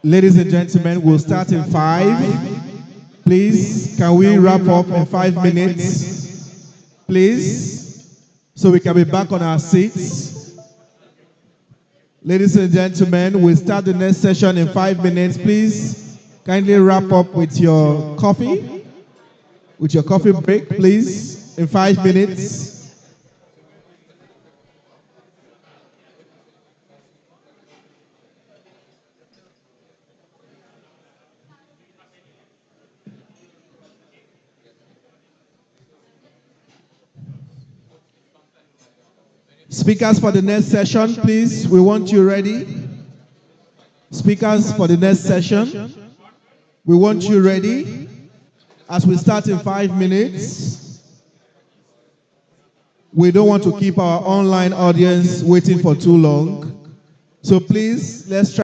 Ladies and gentlemen, we'll start in 5. Please, can we wrap up in 5 minutes? Please, so we can be back on our seats. Ladies and gentlemen, we'll start the next session in 5 minutes. Please, kindly wrap up with your coffee break, please, in 5 minutes. Speakers for the next session, please, we want you ready. Speakers for the next session, we want you ready as we start in 5 minutes. We don't want to keep our online audience waiting for too long. So please, let's try.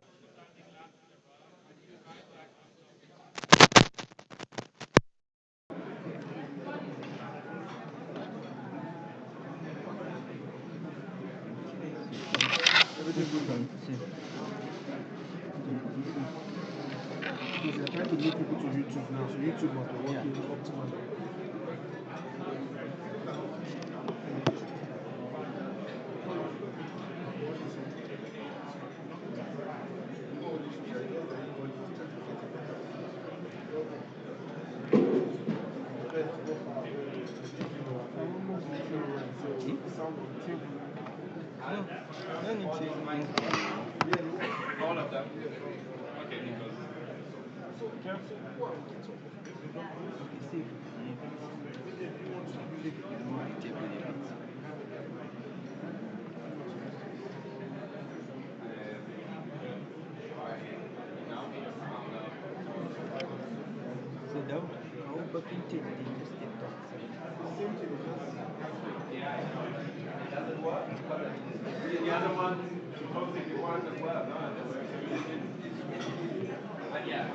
They're trying to move people to YouTube now, so YouTube must be working optimally. All of them. The other one, supposedly one as well. But yeah,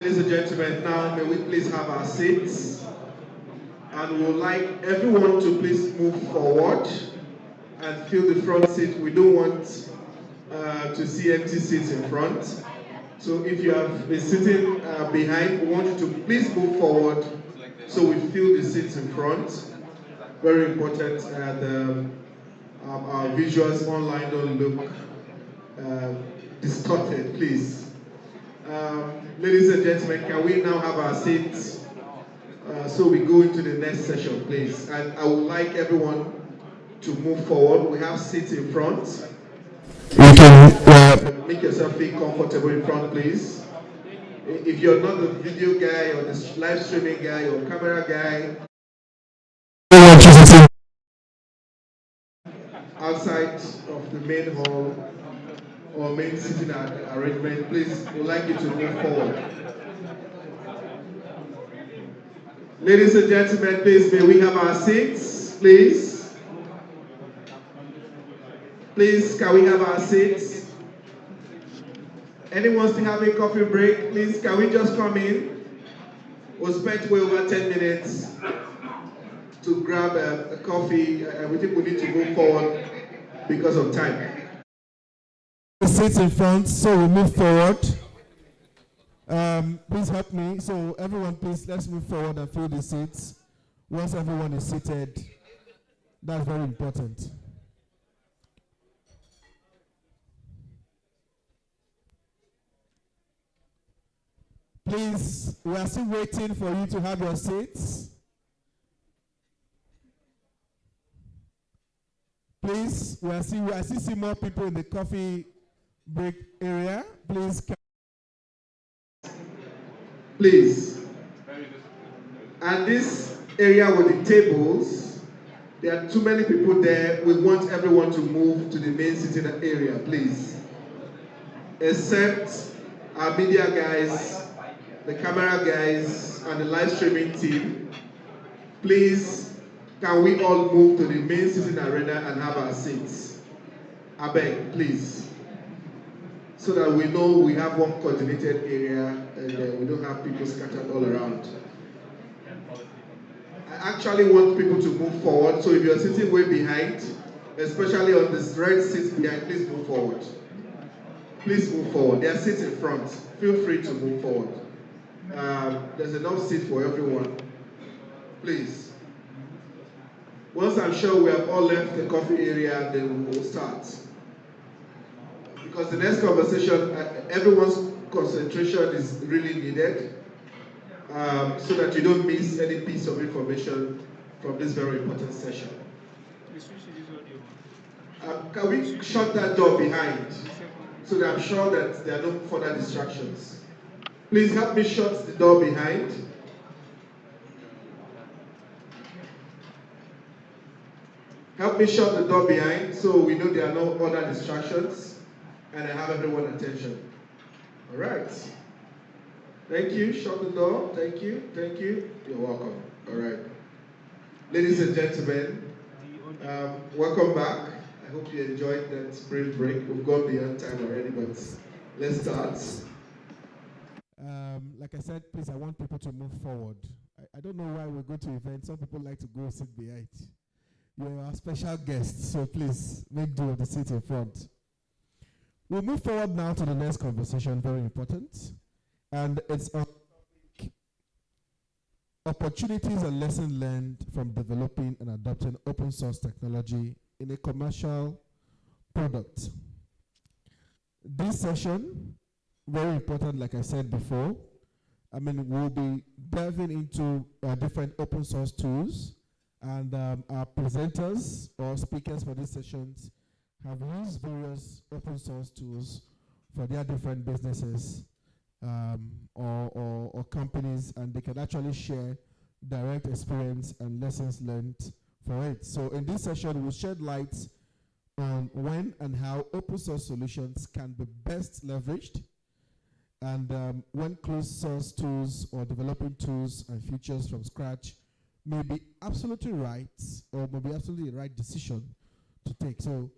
Ladies and gentlemen, now may we please have our seats, and we would like everyone to please move forward and fill the front seat. We don't want to see empty seats in front. So if you have been sitting behind, we want you to please move forward so we fill the seats in front. Very important, and our visuals online don't look distorted, please. Ladies and gentlemen, can we now have our seats so we go into the next session, please? And I would like everyone to move forward. We have seats in front. You can make yourself feel comfortable in front, please. If you're not the video guy or the live streaming guy or camera guy, outside of the main hall or main sitting arrangement, please, we'd like you to move forward. Ladies and gentlemen, please, may we have our seats, please? Please, can we have our seats? Anyone still having a coffee break? Please, can we just come in? We'll spend way over 10 minutes to grab a coffee. We think we need to move forward because of time. The seats in front, so we move forward. Please help me. So everyone, please, let's move forward and fill the seats. Once everyone is seated, that's very important. Please, we are still waiting for you to have your seats. Please, I still see more people in the coffee break area. Please. And this area with the tables, there are too many people there. We want everyone to move to the main sitting area, please. Except our media guys, the camera guys, and the live streaming team. Please, can we all move to the main sitting arena and have our seats? I beg, please. So that we know we have one coordinated area and we don't have people scattered all around. I actually want people to move forward, so if you're sitting way behind, especially on this red seat behind, please move forward. Please move forward. There are seats in front. Feel free to move forward. There's enough seat for everyone. Please. Once I'm sure we have all left the coffee area, then we will start. Because the next conversation, everyone's concentration is really needed, so that you don't miss any piece of information from this very important session. Can we shut that door behind, so that I'm sure that there are no further distractions? Please help me shut the door behind. Help me shut the door behind so we know there are no other distractions and I have everyone's attention. All right. Thank you. Shut the door. Thank you. Thank you. You're welcome. All right. Ladies and gentlemen, welcome back. I hope you enjoyed that brief break. We've gone beyond time already, but let's start. Like I said, please, I want people to move forward. I don't know why we go to events. Some people like to go sit behind. You're our special guest, so please make do of the seat in front. We'll move forward now to the next conversation, very important. And it's on opportunities and lessons learned from developing and adopting open source technology in a commercial product. This session, very important, like I said before. We'll be delving into different open source tools, and our presenters or speakers for these sessions have used various open source tools for their different businesses or companies, and they can actually share direct experience and lessons learned for it. So in this session, we'll shed light on when and how open source solutions can be best leveraged, and when closed source tools or developing tools and features from scratch may be absolutely right or may be absolutely the right decision to take. So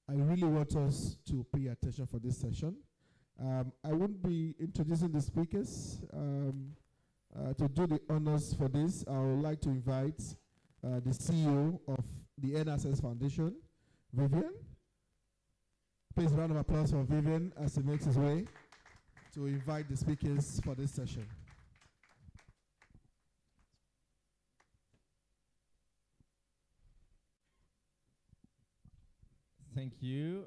I really want us to pay attention for this session, I won't be introducing the speakers. To do the honors for this, I would like to invite the CEO of the EnAccess Foundation, Vivian. Please, a round of applause for Vivian as he makes his way to invite the speakers for this session. Thank you,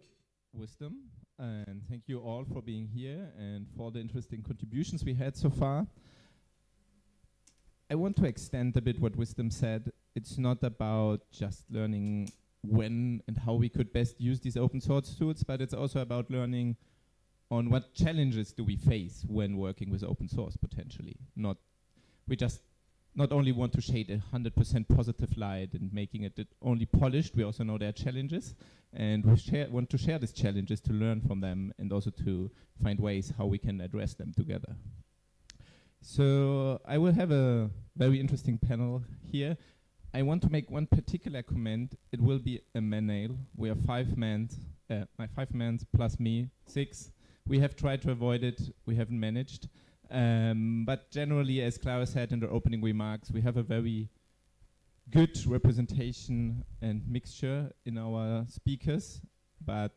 Wisdom, and thank you all for being here and for the interesting contributions we had so far. I want to extend a bit what Wisdom said. It's not about just learning when and how we could best use these open source tools, but it's also about learning on what challenges do we face when working with open source potentially. We just not only want to shade 100% positive light and making it only polished, we also know there are challenges, and we want to share these challenges to learn from them and also to find ways how we can address them together. So I will have a very interesting panel here. I want to make one particular comment. It will be a man-ale. We are 5 men, my 5 men plus me, 6. We have tried to avoid it. We haven't managed. But generally, as Clara said in her opening remarks, we have a very good representation and mixture in our speakers. But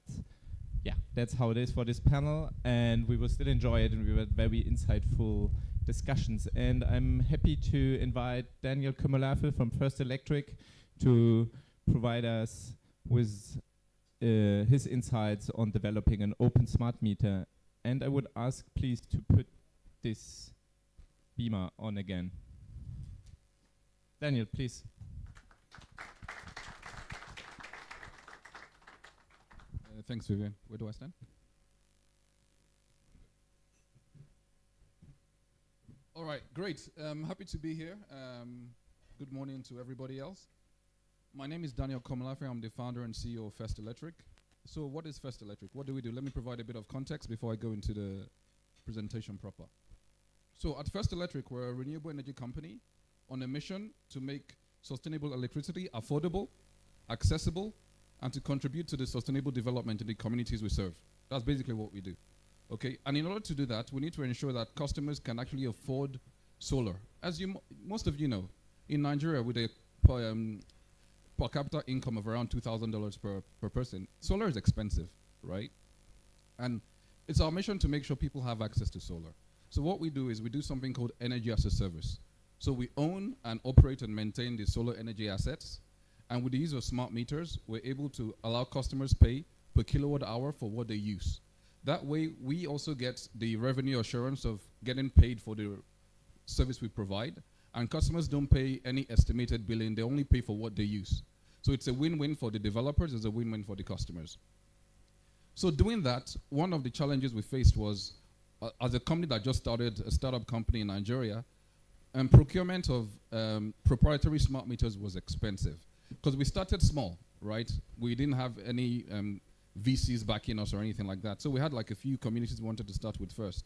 yeah, that's how it is for this panel. And we will still enjoy it, and we had very insightful discussions. And I'm happy to invite Daniel Kumalafe from First Electric to provide us with his insights on developing an open smart meter. And I would ask, please, to put this beamer on again. Daniel, please. Thanks, Vivian. Where do I stand? All right, great. Happy to be here. Good morning to everybody else. My name is Daniel Komalafe. I'm the founder and CEO of First Electric. So what is First Electric? What do we do? Let me provide a bit of context before I go into the presentation proper. So at First Electric, we're a renewable energy company on a mission to make sustainable electricity affordable, accessible, and to contribute to the sustainable development in the communities we serve. That's basically what we do. Okay, and in order to do that, we need to ensure that customers can actually afford solar. As most of you know, in Nigeria, with a per capita income of around $2,000 per person, solar is expensive, right? And it's our mission to make sure people have access to solar. So what we do is we do something called energy as a service. So we own and operate and maintain the solar energy assets. And with the use of smart meters, we're able to allow customers pay per kilowatt hour for what they use. That way, we also get the revenue assurance of getting paid for the service we provide. And customers don't pay any estimated billing. They only pay for what they use. So it's a win-win for the developers. It's a win-win for the customers. So doing that, one of the challenges we faced was, as a company that just started, a startup company in Nigeria, procurement of proprietary smart meters was expensive. Because we started small, right? We didn't have any VCs backing us or anything like that. So we had like a few communities we wanted to start with first.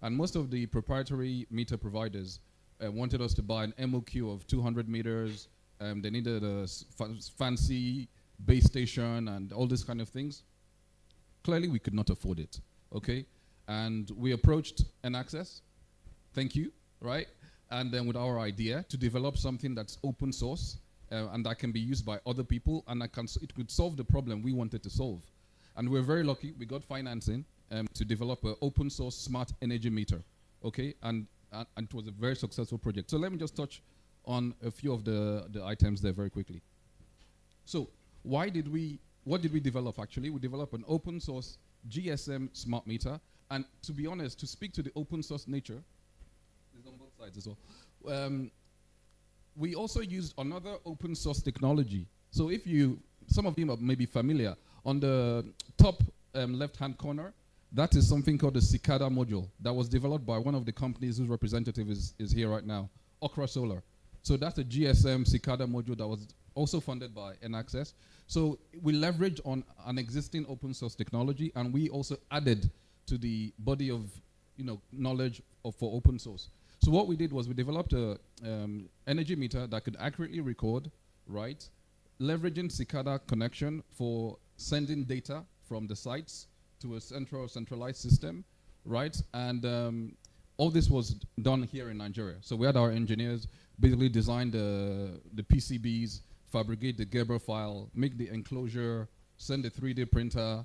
And most of the proprietary meter providers wanted us to buy an MOQ of 200 meters. They needed a fancy base station and all these kind of things. Clearly, we could not afford it, okay? And we approached EnAccess, thank you, right? And then with our idea to develop something that's open source and that can be used by other people, and it could solve the problem we wanted to solve. And we're very lucky, we got financing to develop an open source smart energy meter, okay? And it was a very successful project. So let me just touch on a few of the items there very quickly. So what did we develop actually? We developed an open source GSM smart meter. And to be honest, to speak to the open source nature, it's on both sides as well. We also used another open source technology. So if some of you may be familiar, on the top left-hand corner, that is something called the Cicada module that was developed by one of the companies whose representative is here right now, Okra Solar. So that's a GSM Cicada module that was also funded by EnAccess. So we leveraged on an existing open source technology, and we also added to the body of knowledge for open source. So what we did was we developed a energy meter that could accurately record, right, leveraging Cicada connection for sending data from the sites to a centralized system, right? And all this was done here in Nigeria. So we had our engineers basically design the PCBs, fabricate the Gerber file, make the enclosure, send the 3D printer,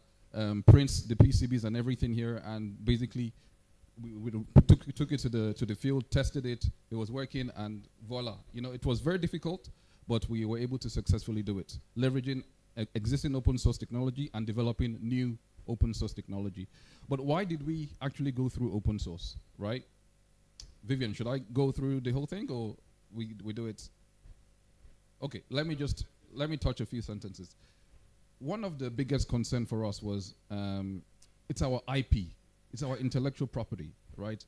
prints the PCBs and everything here, and basically we took it to the field, tested it, it was working, and voila. You know, it was very difficult, but we were able to successfully do it, leveraging existing open source technology and developing new open source technology. But why did we actually go through open source, right? Vivian, should I go through the whole thing, or we do it? Okay, let me touch a few sentences. One of the biggest concern for us was it's our IP, it's our intellectual property, right?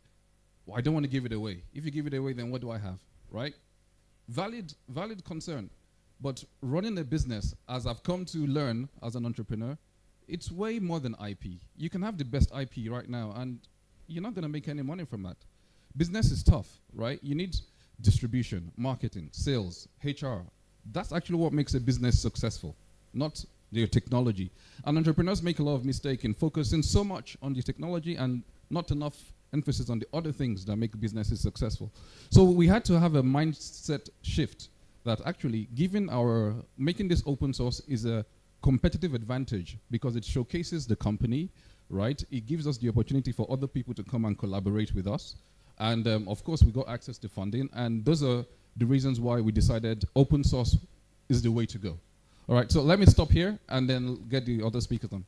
Well, I don't want to give it away. If you give it away, then what do I have, right? Valid concern. But running a business, as I've come to learn as an entrepreneur, it's way more than IP. You can have the best IP right now, and you're not going to make any money from that. Business is tough, right? You need distribution, marketing, sales, HR. That's actually what makes a business successful, not their technology. And entrepreneurs make a lot of mistake in focusing so much on the technology and not enough emphasis on the other things that make businesses successful. So we had to have a mindset shift that actually making this open source is a competitive advantage because it showcases the company, right? It gives us the opportunity for other people to come and collaborate with us. And of course, we got access to funding. And those are the reasons why we decided open source is the way to go. All right, so let me stop here and then get the other speakers on.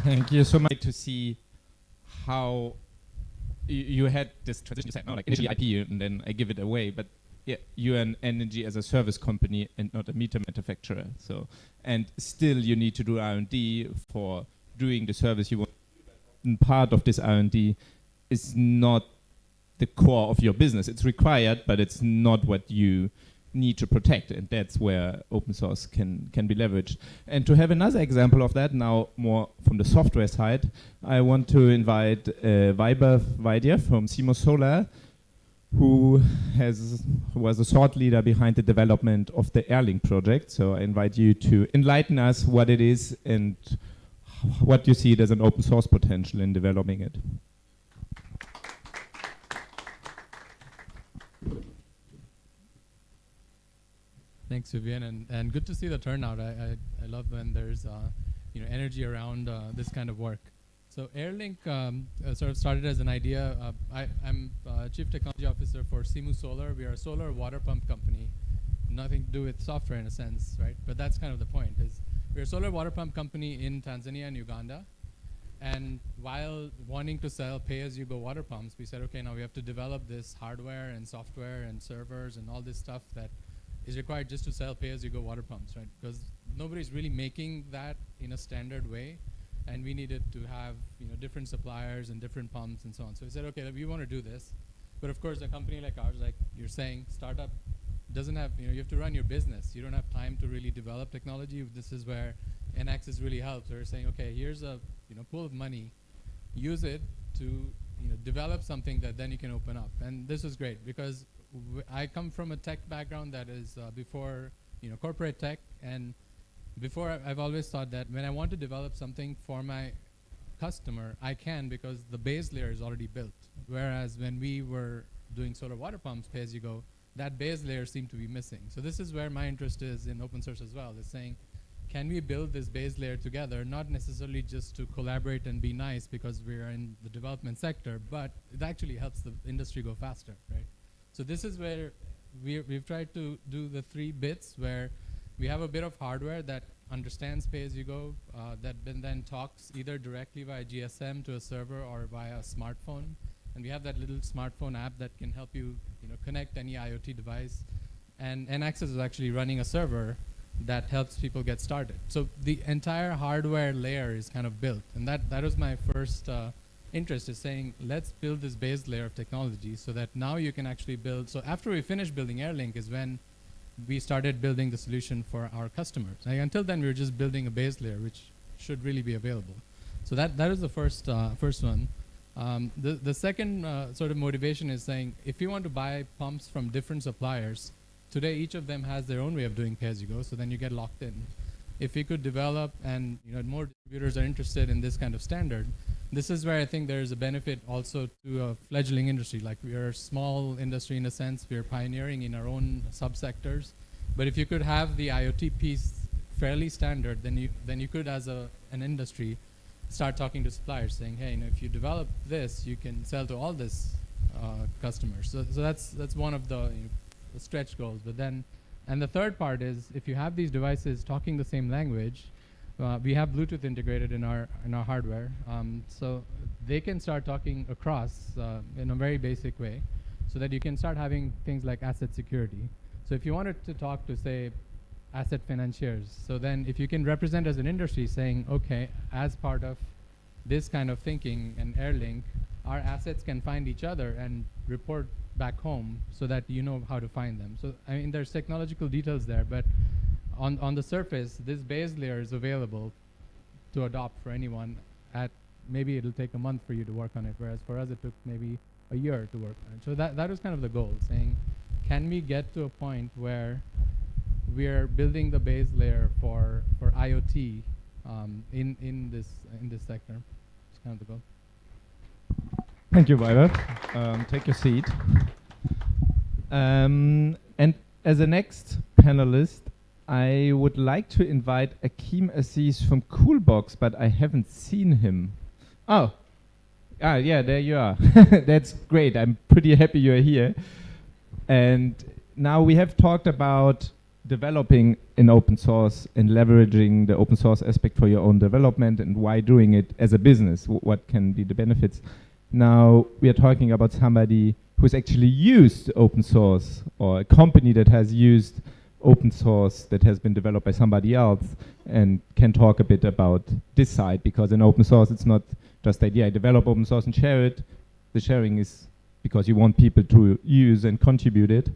Thank you so much to see how you had this transition. You said, no, like initially IP, and then I give it away. But yeah, you're an energy as a service company and not a meter manufacturer. So, and still you need to do R&D for doing the service you want. And part of this R&D is not the core of your business. It's required, but it's not what you need to protect, and that's where open source can be leveraged. And to have another example of that, now more from the software side, I want to invite Vaibhav Vaidya from Simo Solar, who was a thought leader behind the development of the Airlink project. So I invite you to enlighten us what it is and what you see it as an open source potential in developing it. Thanks, Vivian, and good to see the turnout. I love when there's energy around this kind of work. So Airlink sort of started as an idea. I'm Chief Technology Officer for Simo Solar. We are a solar water pump company. Nothing to do with software in a sense, right? But that's kind of the point. We're a solar water pump company in Tanzania and Uganda. And while wanting to sell pay-as-you-go water pumps, we said, okay, now we have to develop this hardware and software and servers and all this stuff that is required just to sell pay-as-you-go water pumps, right? Because nobody's really making that in a standard way, and we needed to have different suppliers and different pumps and so on. So we said, okay, we want to do this, but of course, a company like ours, like you're saying, startup doesn't have, you have to run your business. You don't have time to really develop technology. This is where EnAccess really helps. We're saying, okay, here's a pool of money, use it to develop something that then you can open up. And this was great because I come from a tech background that is before corporate tech, and before I've always thought that when I want to develop something for my customer, I can because the base layer is already built. Whereas when we were doing solar water pumps pay as you go, that base layer seemed to be missing. So this is where my interest is in open source as well, is saying, can we build this base layer together, not necessarily just to collaborate and be nice because we're in the development sector, but it actually helps the industry go faster, right? So this is where we've tried to do the 3 bits where we have a bit of hardware that understands pay-as-you-go, that then talks either directly via GSM to a server or via a smartphone. And we have that little smartphone app that can help you, connect any IoT device. And EnAccess is actually running a server that helps people get started. So the entire hardware layer is kind of built. And that was my first interest, is saying, let's build this base layer of technology so that now you can actually build. So after we finished building Airlink is when we started building the solution for our customers. Like, until then, we were just building a base layer, which should really be available. So that is the first one. The second sort of motivation is saying, if you want to buy pumps from different suppliers, today each of them has their own way of doing pay-as-you-go, so then you get locked in. If we could develop and more distributors are interested in this kind of standard, this is where I think there's a benefit also to a fledgling industry. Like, we are a small industry in a sense, we're pioneering in our own subsectors. But if you could have the IoT piece fairly standard, then you could, as an industry, start talking to suppliers saying, hey, if you develop this, you can sell to all this customers. So that's one of the stretch goals. But then, and the third part is, if you have these devices talking the same language, we have Bluetooth integrated in our hardware, so they can start talking across in a very basic way, so that you can start having things like asset security. So if you wanted to talk to, say, asset financiers, so then if you can represent as an industry saying, okay, as part of this kind of thinking and Airlink, our assets can find each other and report back home so that you know how to find them. So I mean, there's technological details there, but on the surface, this base layer is available to adopt for anyone. Maybe it'll take a month for you to work on it, whereas for us it took maybe a year to work on it. So that was kind of the goal, saying, can we get to a point where we're building the base layer for IoT in this sector? It's kind of the goal. Thank you, Violet. Take your seat. And as a next panelist, I would like to invite Akeem Aziz from Coolbox, but I haven't seen him. Yeah, there you are. That's great. I'm pretty happy you're here. And now we have talked about developing in open source and leveraging the open source aspect for your own development and why doing it as a business. What can be the benefits? Now we are talking about somebody who's actually used open source, or a company that has used open source that has been developed by somebody else, and can talk a bit about this side, because in open source it's not just the idea I develop open source and share it. The sharing is because you want people to use and contribute it.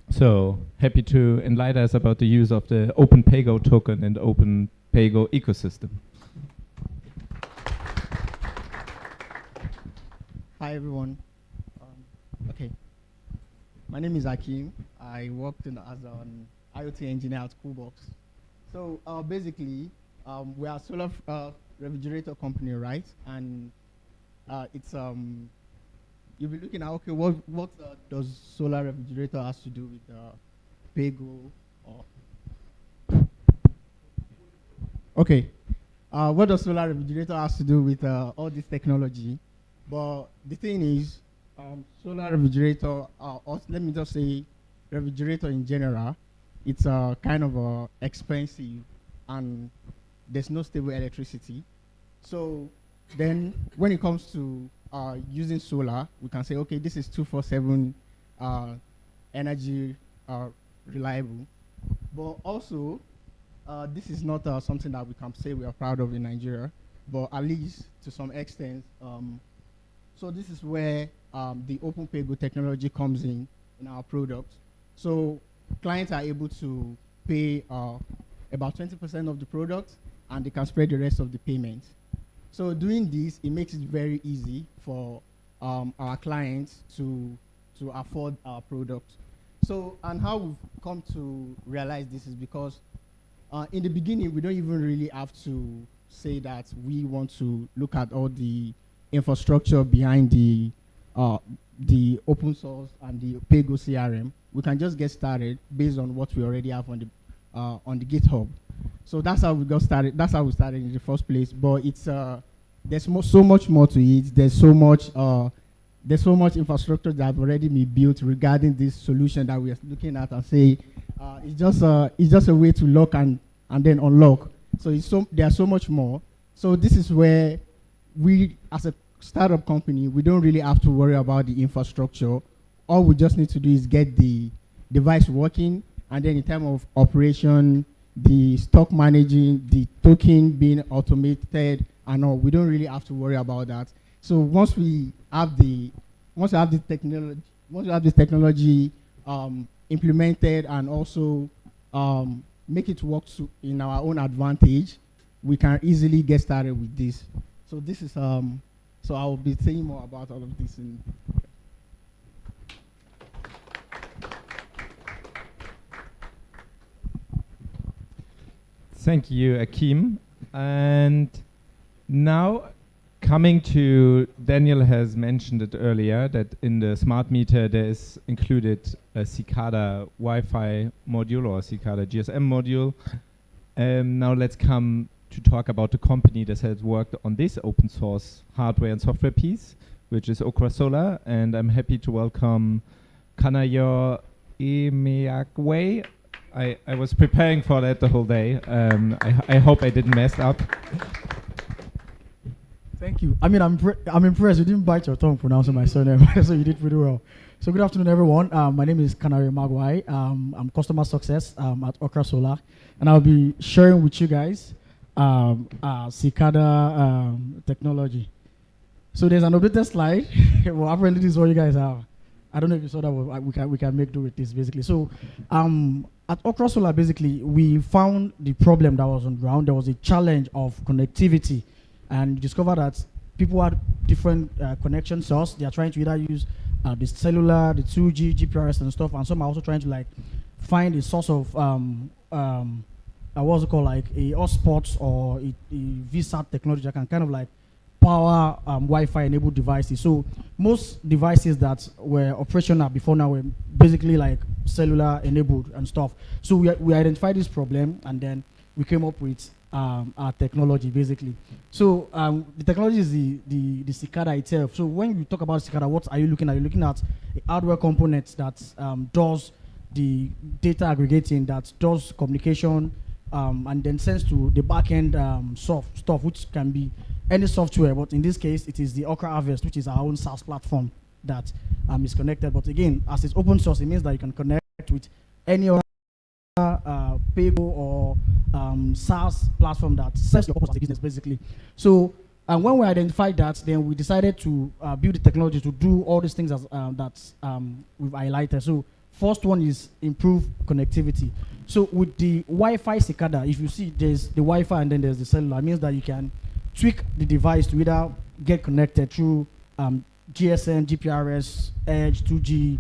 So happy to enlighten us about the use of the Open Paygo token and Open Paygo ecosystem. Hi everyone. Okay, my name is Akeem. I worked as an IoT engineer at Coolbox. So basically, we are a solar refrigerator company, right? And it's you'll be looking at, okay, what does solar refrigerator has to do with Paygo? Or okay, what does solar refrigerator has to do with all this technology? But the thing is, solar refrigerator, or let me just say refrigerator in general, it's kind of expensive, and there's no stable electricity. So then when it comes to using solar, we can say, okay, this is 24/7 energy reliable. But also, this is not something that we can say we are proud of in Nigeria, but at least to some extent. So this is where the Open Paygo technology comes in our product. So clients are able to pay about 20% of the product, and they can spread the rest of the payment. So doing this, it makes it very easy for our clients to afford our product. So, and how we've come to realize this is because in the beginning, we don't even really have to say that we want to look at all the infrastructure behind the open source and the Paygo CRM. We can just get started based on what we already have on the GitHub. So that's how we got started. That's how we started in the first place. But it's there's so much more to it. There's so much infrastructure that have already been built regarding this solution that we are looking at, and say it's just a way to lock and then unlock. So there's so much more. So this is where we, as a startup company, we don't really have to worry about the infrastructure. All we just need to do is get the device working, and then in terms of operation, the stock managing, the token being automated, and all, we don't really have to worry about that. So once we have this technology implemented, and also make it work in our own advantage, we can easily get started with this. So this is so I will be saying more about all of this Thank you, Akeem. And now, coming to, Daniel has mentioned it earlier, that in the smart meter there is included a Cicada Wi-Fi module or Cicada GSM module. Now let's come to talk about the company that has worked on this open source hardware and software piece, which is Okra Solar. And I'm happy to welcome Kanayo EnAccess. I was preparing for that the whole day. I hope I didn't mess up. Thank you. I mean, I'm impressed. You didn't bite your tongue pronouncing my surname, so you did pretty well. So good afternoon, everyone. My name is Kanayo Magwai. I'm customer success at Okra Solar, and I'll be sharing with you guys Cicada technology. So there's an updated slide. Well, apparently this is what you guys have. I don't know if you saw that. We can make do with this basically. So at Okra Solar, basically, we found the problem that was on ground. There was a challenge of connectivity. And you discover that people had different connection source. They are trying to either use the cellular, the 2G, GPRS and stuff, and some are also trying to like find a source of what's it called, like a hotspot or a VSAT technology that can kind of like power Wi-Fi enabled devices. So most devices that were operational before now were basically like cellular enabled and stuff. So we identified this problem, and then we came up with our technology basically. So the technology is the Cicada itself. So when you talk about Cicada, what are you looking at? You're looking at a hardware component that does the data aggregating, that does communication, and then sends to the backend stuff, which can be any software. But in this case, it is the Okra Harvest, which is our own SaaS platform that is connected. But again, as it's open source, it means that you can connect with any other Paygo or SaaS platform that serves your purpose as a business, basically. So when we identified that, then we decided to build the technology to do all these things as, that we've highlighted. So first one is improve connectivity. So with the Wi-Fi Cicada, if you see there's the Wi-Fi and then there's the cellular, it means that you can tweak the device to either get connected through GSM, GPRS, Edge, 2G,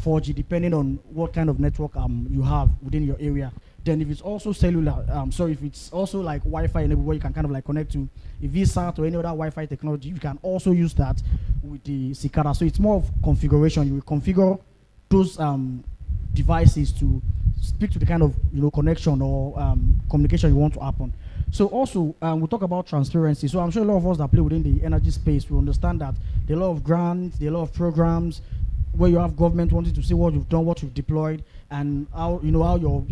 4G, depending on what kind of network you have within your area. Then if it's also cellular, if it's also like Wi-Fi enabled, where you can kind of like connect to a VSAT or any other Wi-Fi technology, you can also use that with the Cicada. So it's more of configuration. You will configure those devices to speak to the kind of connection or communication you want to happen. So also we'll talk about transparency. So I'm sure a lot of us that play within the energy space will understand that there are a lot of grants, there are a lot of programs where you have government wanting to see what you've done, what you've deployed, and how how your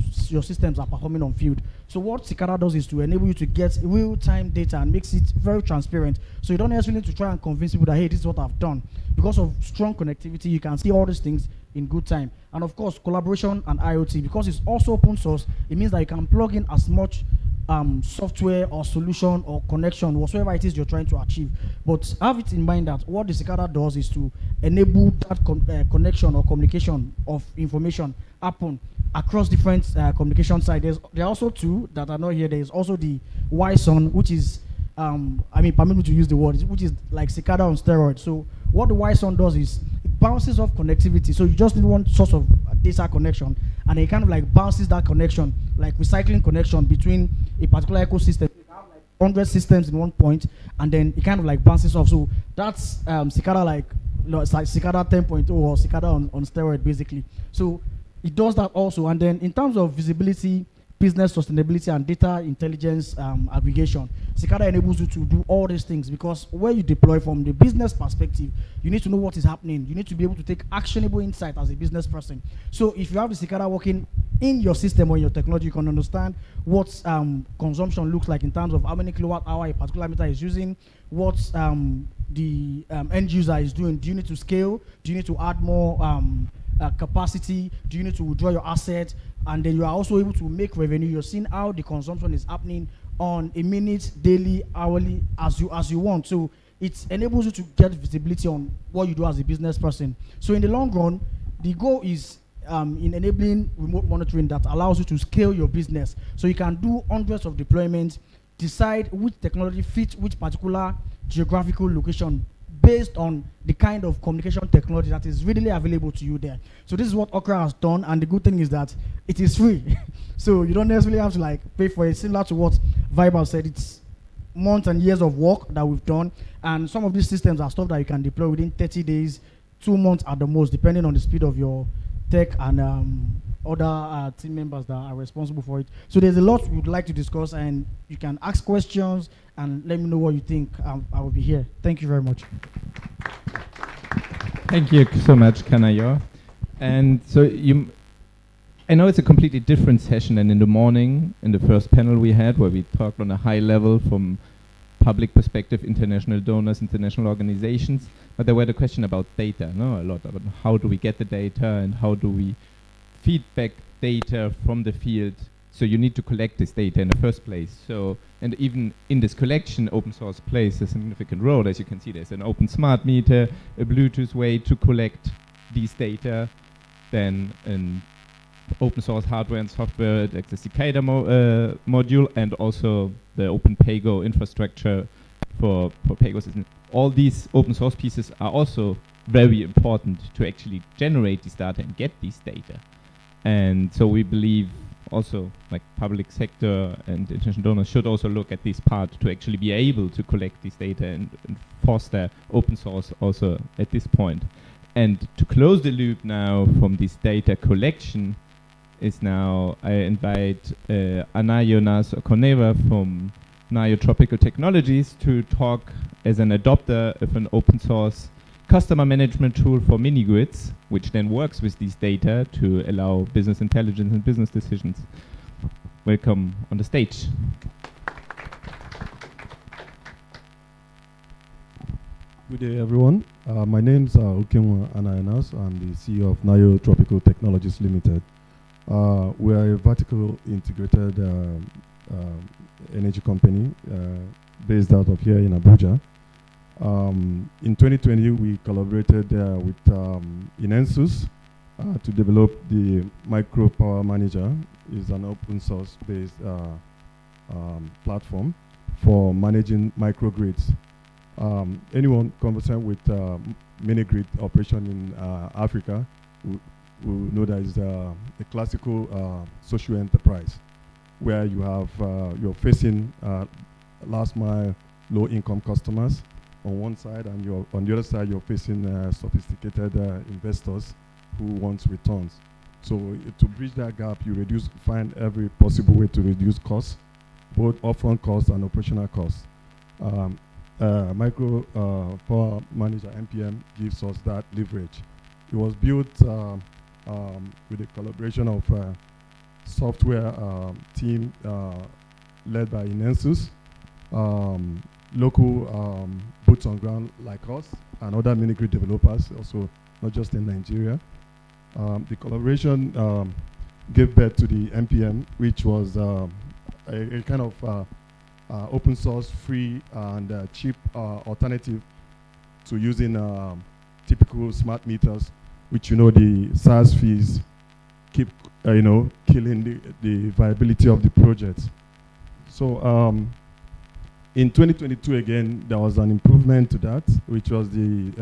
systems are performing on field. So what Cicada does is to enable you to get real-time data and makes it very transparent. So you don't necessarily need to try and convince people that, hey, this is what I've done. Because of strong connectivity, you can see all these things in good time. And of course, collaboration and IoT, because it's also open source, it means that you can plug in as much software or solution or connection, whatsoever it is you're trying to achieve. But have it in mind that what the Cicada does is to enable that connection or communication of information happen across different communication sites. There are also two that are not here. There is also the YSON, which is, permit me to use the word, which is like Cicada on steroids. So what the YSON does is it bounces off connectivity. So you just need one source of data connection, and it kind of like bounces that connection, like recycling connection between a particular ecosystem. You have like 100 systems in one point, and then it kind of like bounces off. So that's Cicada it's like Cicada 10.0 or Cicada on steroid basically. So it does that also. And then in terms of visibility, business sustainability, and data intelligence aggregation, Cicada enables you to do all these things, because where you deploy from the business perspective, you need to know what is happening. You need to be able to take actionable insight as a business person. So if you have the Cicada working in your system or in your technology, you can understand what consumption looks like in terms of how many kilowatt hour a particular meter is using, what the end user is doing. Do you need to scale? Do you need to add more capacity? Do you need to withdraw your asset? And then you are also able to make revenue. You're seeing how the consumption is happening on a minute, daily, hourly, as you want. So it enables you to get visibility on what you do as a business person. So in the long run, the goal is in enabling remote monitoring that allows you to scale your business. So you can do hundreds of deployments, decide which technology fits which particular geographical location based on the kind of communication technology that is readily available to you there. So this is what Okra has done, and the good thing is that it is free. So you don't necessarily have to like pay for it. Similar to what Viber said, it's months and years of work that we've done, and some of these systems are stuff that you can deploy within 30 days, 2 months at the most, depending on the speed of your tech and other team members that are responsible for it. So there's a lot we would like to discuss, and you can ask questions and let me know what you think. I will be here. Thank you very much. Thank you so much, Kanayo. And so I know it's a completely different session than in the morning, in the first panel we had, where we talked on a high level from public perspective, international donors, international organizations, but there were the question about data, no? A lot about how do we get the data and how do we feedback data from the field. So you need to collect this data in the first place. So, and even in this collection, open source plays a significant role. As you can see, there's an open smart meter, a Bluetooth way to collect these data, then an open source hardware and software, like the cicada module, and also the open PAYGO infrastructure for PAYGO system. All these open source pieces are also very important to actually generate this data and get these data. And so we believe also like public sector and international donors should also look at this part to actually be able to collect this data and foster open source also at this point. And to close the loop now from this data collection is now I invite Anayo Nas Okoneva from Nayo Tropical Technologies to talk as an adopter of an open source customer management tool for mini grids, which then works with these data to allow business intelligence and business decisions. Welcome on the stage. Good day, everyone. My name is Ukenwa Anayanas. I'm the CEO of Nayo Tropical Technologies Limited. We are a vertical integrated energy company based out of here in Abuja. In 2020, we collaborated with EnAccess to develop the Micro Power Manager. It's an open source based platform for managing microgrids. Anyone conversant with mini grid operation in Africa will know that it's a classical social enterprise where you have you're facing last mile low income customers on one side, and you're on the other side you're facing sophisticated investors who want returns. So to bridge that gap, you find every possible way to reduce costs, both upfront costs and operational costs. Micro Power Manager MPM gives us that leverage. It was built with a collaboration of software team led by EnAccess, local boots on ground like us, and other mini grid developers, also not just in Nigeria. The collaboration gave birth to the MPM, which was a kind of open source, free, and cheap alternative to using typical smart meters, which the SaaS fees keep killing the viability of the project. So in 2022 again, there was an improvement to that, which was the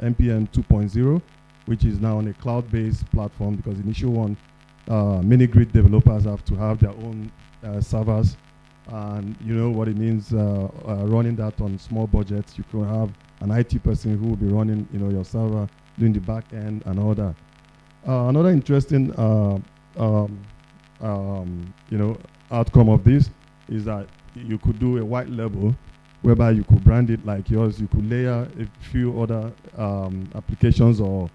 MPM 2.0, which is now on a cloud-based platform, because the initial one, mini grid developers have to have their own servers. And you know what it means running that on small budgets. You can have an IT person who will be running your server, doing the back end and all that. Another interesting outcome of this is that you could do a white label whereby you could brand it like yours. You could layer a few other applications or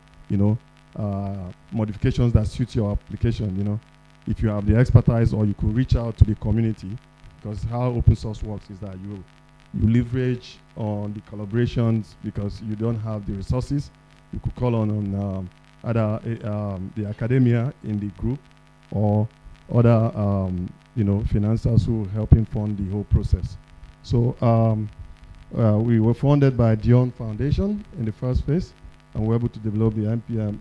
modifications that suit your application. If you have the expertise, or you could reach out to the community. Because how open source works is that you leverage on the collaborations, because you don't have the resources. You could call on either the academia in the group, or other financiers who help fund the whole process. So we were funded by Dion Foundation in the first phase, and we were able to develop the NPM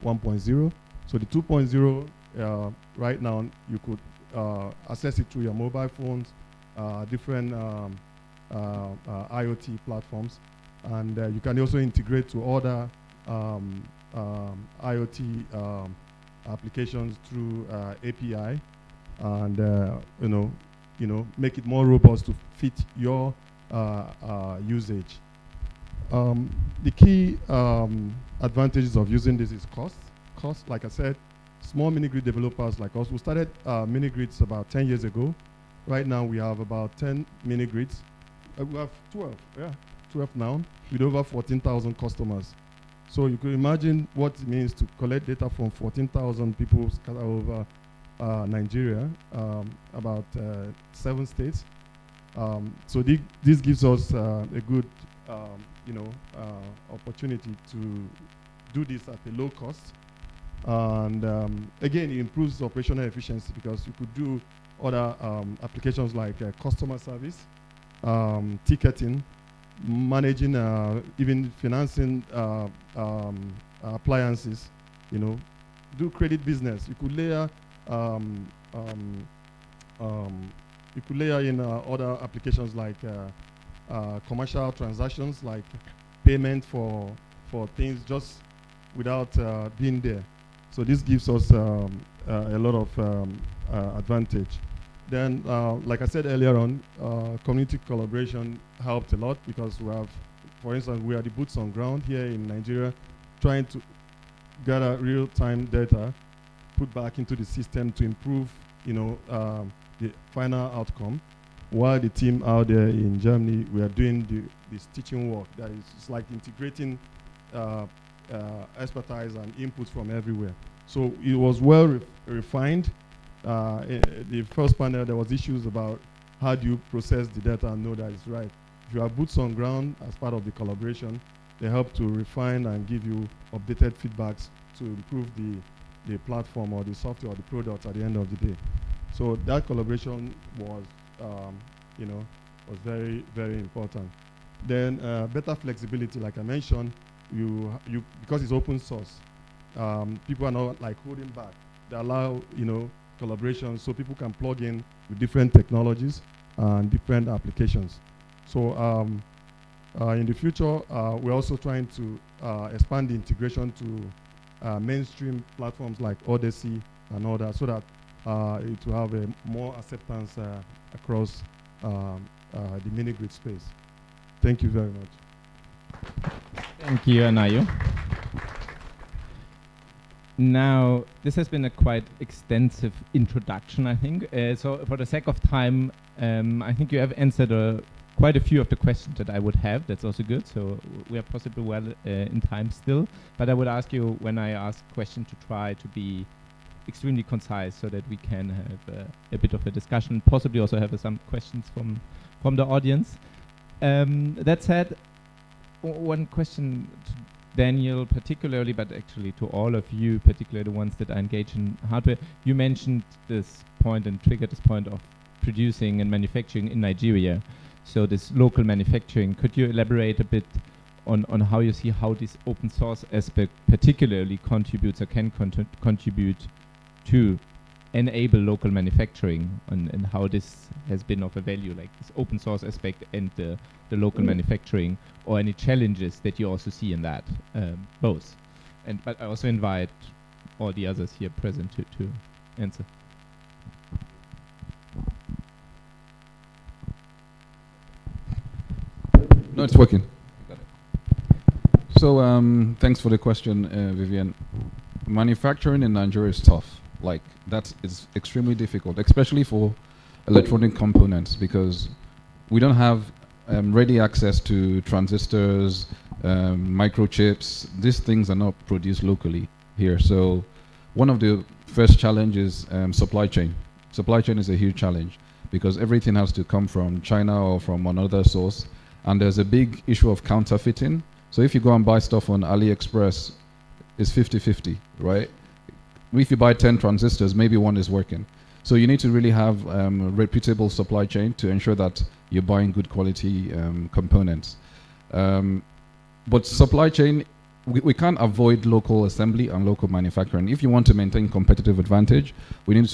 1.0. So the 2.0 right now you could access it through your mobile phones, different IoT platforms. And you can also integrate to other IoT applications through API, and make it more robust to fit your usage. The key advantages of using this is cost. Cost, like I said, small mini-grid developers like us, we started mini-grids about 10 years ago. Right now we have about 10 mini-grids. We have 12 now, with over 14,000 customers. So you could imagine what it means to collect data from 14,000 people scattered over Nigeria, about 7 states. So this gives us a good opportunity to do this at a low cost. And again, it improves operational efficiency because you could do other applications like customer service, ticketing, managing, even financing appliances, do credit business. You could layer in other applications like commercial transactions, like payment for things just without being there. So this gives us a lot of advantage. Then, like I said earlier on, community collaboration helped a lot because we have, for instance, we are the boots on ground here in Nigeria, trying to gather real-time data, put back into the system to improve, the final outcome. While the team out there in Germany, we are doing the stitching work. That is, it's like integrating expertise and inputs from everywhere. So it was well refined. The first panel, there was issues about how do you process the data and know that it's right. If you have boots on ground as part of the collaboration, they help to refine and give you updated feedbacks to improve the platform or the software or the product at the end of the day. So that collaboration was, was very, very important. Then better flexibility, like I mentioned, you because it's open source, people are not like holding back. They allow, collaboration so people can plug in with different technologies and different applications. So in the future, we're also trying to expand the integration to mainstream platforms like Odyssey and all that, so that it will have a more acceptance across the mini-grid space. Thank you very much. Thank you, Anayo. Now, this has been a quite extensive introduction, I think. So for the sake of time, I think you have answered quite a few of the questions that I would have. That's also good. So we are possibly well in time still. But I would ask you, when I ask questions, to try to be extremely concise so that we can have a bit of a discussion, possibly also have some questions from the audience. That said, one question to Daniel particularly, but actually to all of you, particularly the ones that are engaged in hardware. You mentioned this point and triggered this point of producing and manufacturing in Nigeria. So this local manufacturing, could you elaborate a bit on how you see how this open source aspect particularly contributes or can contribute to enable local manufacturing, and how this has been of a value, like this open source aspect and the local manufacturing, or any challenges that you also see in that, both. But I also invite all the others here present to answer. No, it's working. So thanks for the question, Vivian. Manufacturing in Nigeria is tough. Like, that is extremely difficult, especially for electronic components, because we don't have ready access to transistors, microchips. These things are not produced locally here. So one of the first challenges is supply chain. Supply chain is a huge challenge because everything has to come from China or from another source. And there's a big issue of counterfeiting. So if you go and buy stuff on AliExpress, it's 50-50, right? If you buy 10 transistors, maybe one is working. So you need to really have a reputable supply chain to ensure that you're buying good quality components. But supply chain, we can't avoid local assembly and local manufacturing. If you want to maintain competitive advantage, we need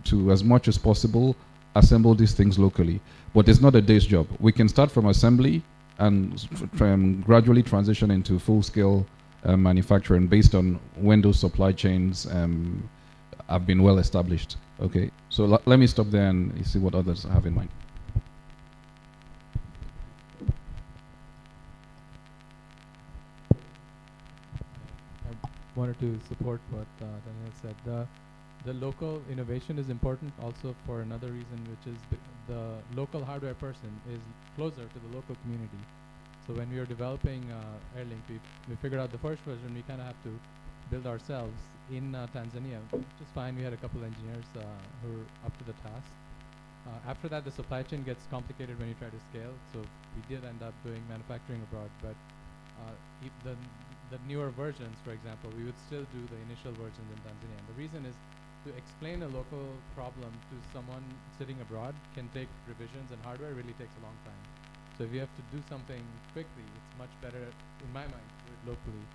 to as much as possible, assemble these things locally. But it's not a day's job. We can start from assembly and gradually transition into full-scale manufacturing based on when those supply chains have been well established. Okay, so let me stop there and see what others have in mind. I wanted to support what Daniel said. The local innovation is important also for another reason, which is the local hardware person is closer to the local community. So when we were developing Airlink, we figured out the first version we kind of have to build ourselves in Tanzania, which is fine. We had a couple engineers who were up to the task. After that, the supply chain gets complicated when you try to scale. So we did end up doing manufacturing abroad, but the newer versions, for example, we would still do the initial versions in Tanzania. And the reason is to explain a local problem to someone sitting abroad can take revisions, and hardware really takes a long time. So if you have to do something quickly, it's much better, in my mind, to do it locally.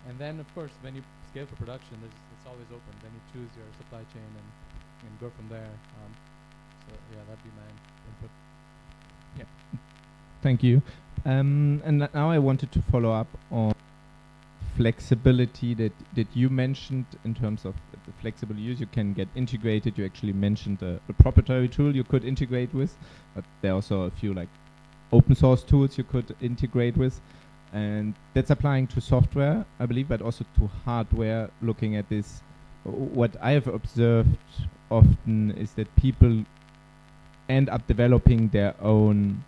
And then, of course, when you scale for production, it's always open. Then you choose your supply chain and go from there. So yeah, that'd be my input. Yeah, thank you. And now I wanted to follow up on flexibility that you mentioned in terms of the flexible use. You can get integrated. You actually mentioned a proprietary tool you could integrate with, but there are also a few like open source tools you could integrate with, and that's applying to software, I believe, but also to hardware. Looking at this, what I have observed often is that people end up developing their own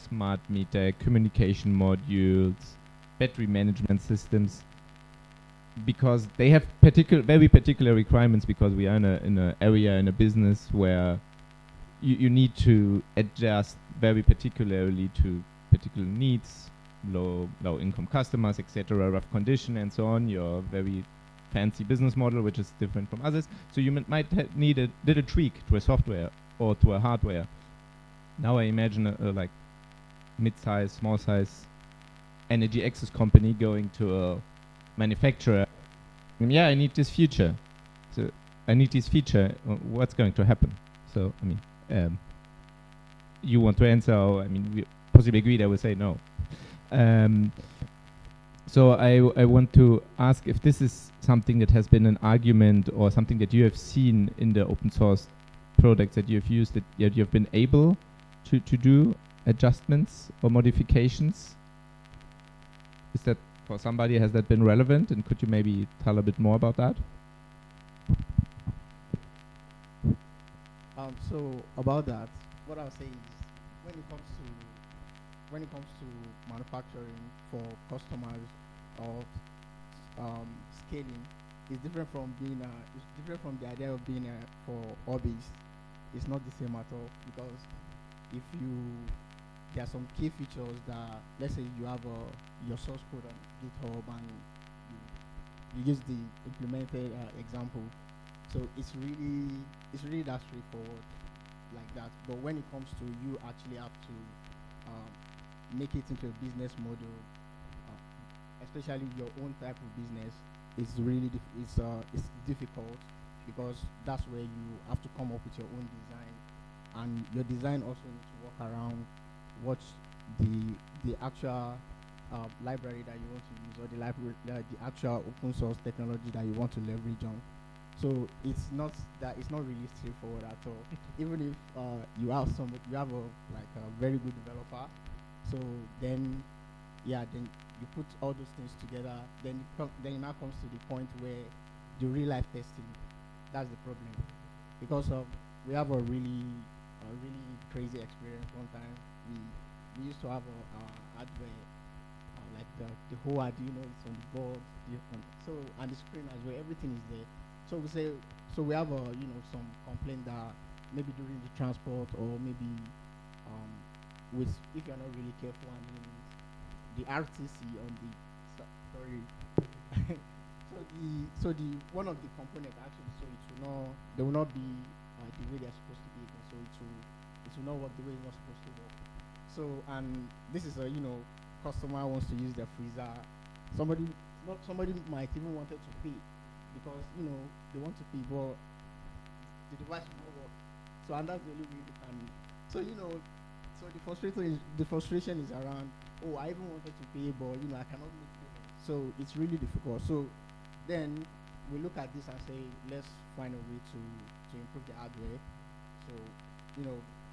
smart meter, communication modules, battery management systems, because they have very particular requirements, because we are in an area, in a business where you need to adjust very particularly to particular needs, low income customers, etc., rough condition and so on, your very fancy business model, which is different from others. So you might need a little tweak to a software or to a hardware. Now I imagine a like mid-size, small-size energy access company going to a manufacturer. Yeah, I need this feature. So I need this feature. What's going to happen? So I mean, you want to answer? Or, I mean, we possibly agreed. I would say no. So I want to ask if this is something that has been an argument or something that you have seen in the open source products that you have used, that you have been able to do adjustments or modifications. Is that for somebody, has that been relevant, and could you maybe tell a bit more about that? So about that, what I'll say is when it comes to manufacturing for customers or scaling, it's different from the idea of being for hobbies. It's not the same at all, because there are some key features that, let's say you have your source code on GitHub and you use the implemented example. So it's really that straightforward like that. But when it comes to you actually have to make it into a business model, especially your own type of business, it's really it's difficult, because that's where you have to come up with your own design, and your design also needs to work around what the actual library that you want to use, or the actual open source technology that you want to leverage on. So it's not really straightforward at all. Even if you have a very good developer, so then you put all those things together, then it now comes to the point where the real life testing, that's the problem, because we have a really crazy experience. One time we used to have our hardware, like the whole Arduino is on the board, so, and the screen as well, everything is there. So we have some complaint that maybe during the transport, or maybe if you're not really careful handling it, the RTC on the so the one of the components actually, so they will not be the way they're supposed to be, so it will not work the way it's not supposed to work. So, and this is customer wants to use their freezer. Somebody might even wanted to pay, because they want to pay, but the device will not work. So So and that's the only way they can. So so the frustration is around. Oh, I even wanted to pay, but I cannot make payment. So it's really difficult. So then we look at this and say, let's find a way to improve the hardware. So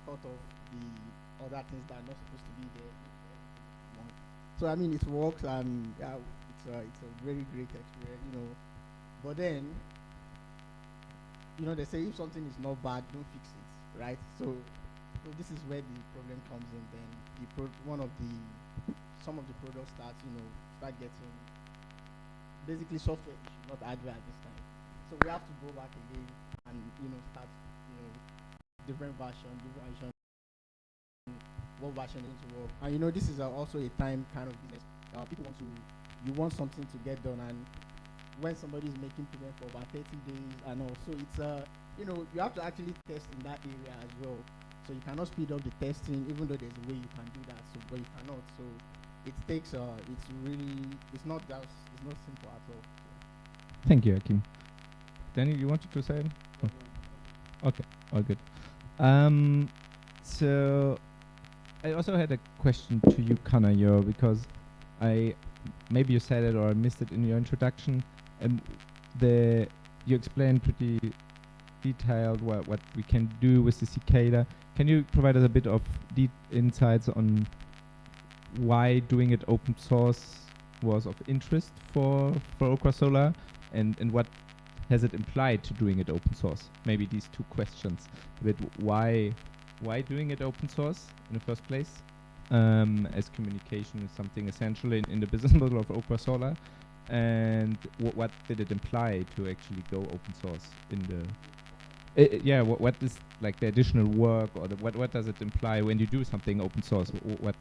thought of the other things that are not supposed to be there. So I mean, it works, and yeah, it's a very great experience. But then, they say if something is not bad, don't fix it, right? So this is where the problem comes in. Then some of the products start getting basically software issue, not hardware at this time. So we have to go back again and start different version, what version is to work. And this is also a time kind of business. People you want something to get done, and when somebody is making payment for about 30 days and all, so it's you have to actually test in that area as well. So you cannot speed up the testing, even though there's a way you can do that. So but you cannot. So it takes it's not simple at all. Thank you, Hakim. Danny, you wanted to say it? Oh. Okay, all good. So I also had a question to you, Kanayo, because maybe you said it or I missed it in your introduction. You explained pretty detailed what we can do with the cicada. Can you provide us a bit of deep insights on why doing it open source was of interest for Okra Solar, and what has it implied to doing it open source? Maybe these two questions. A bit why doing it open source in the first place, as communication is something essential in the business model of Okra Solar, and what did it imply to actually go open source in the what is like the additional work, or what does it imply when you do something open source? What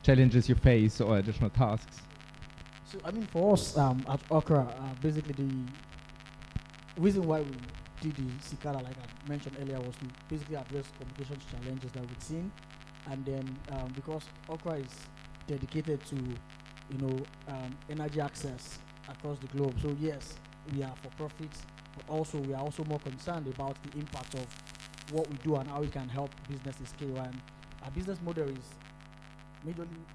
challenges you face or additional tasks? So I mean, for us at Okra, basically the reason why we did the cicada, like I mentioned earlier, was to basically address communications challenges that we've seen, and then because Okra is dedicated to energy access across the globe. So yes, we are for profit, but also we are also more concerned about the impact of what we do and how we can help businesses scale. And our business model is majorly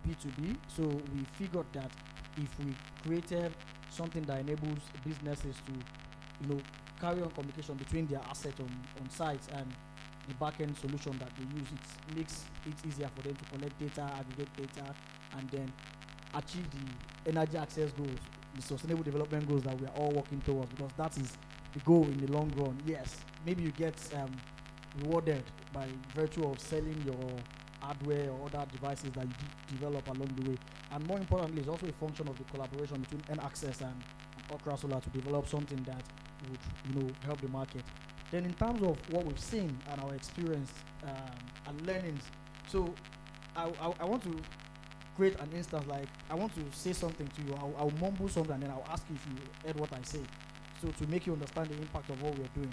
B2B, so we figured that if we created something that enables businesses to carry on communication between their assets on sites and the back-end solution that they use, it makes it easier for them to collect data, aggregate data, and then achieve the energy access goals, the sustainable development goals that we are all working towards, because that is the goal in the long run. Yes, maybe you get rewarded by virtue of selling your hardware or other devices that you develop along the way. And more importantly, it's also a function of the collaboration between EnAccess and Okra Solar to develop something that would help the market. Then in terms of what we've seen and our experience and learnings, so I want to create an instance, like I want to say something to you, I'll mumble something and then I'll ask you if you heard what I say, so to make you understand the impact of what we're doing.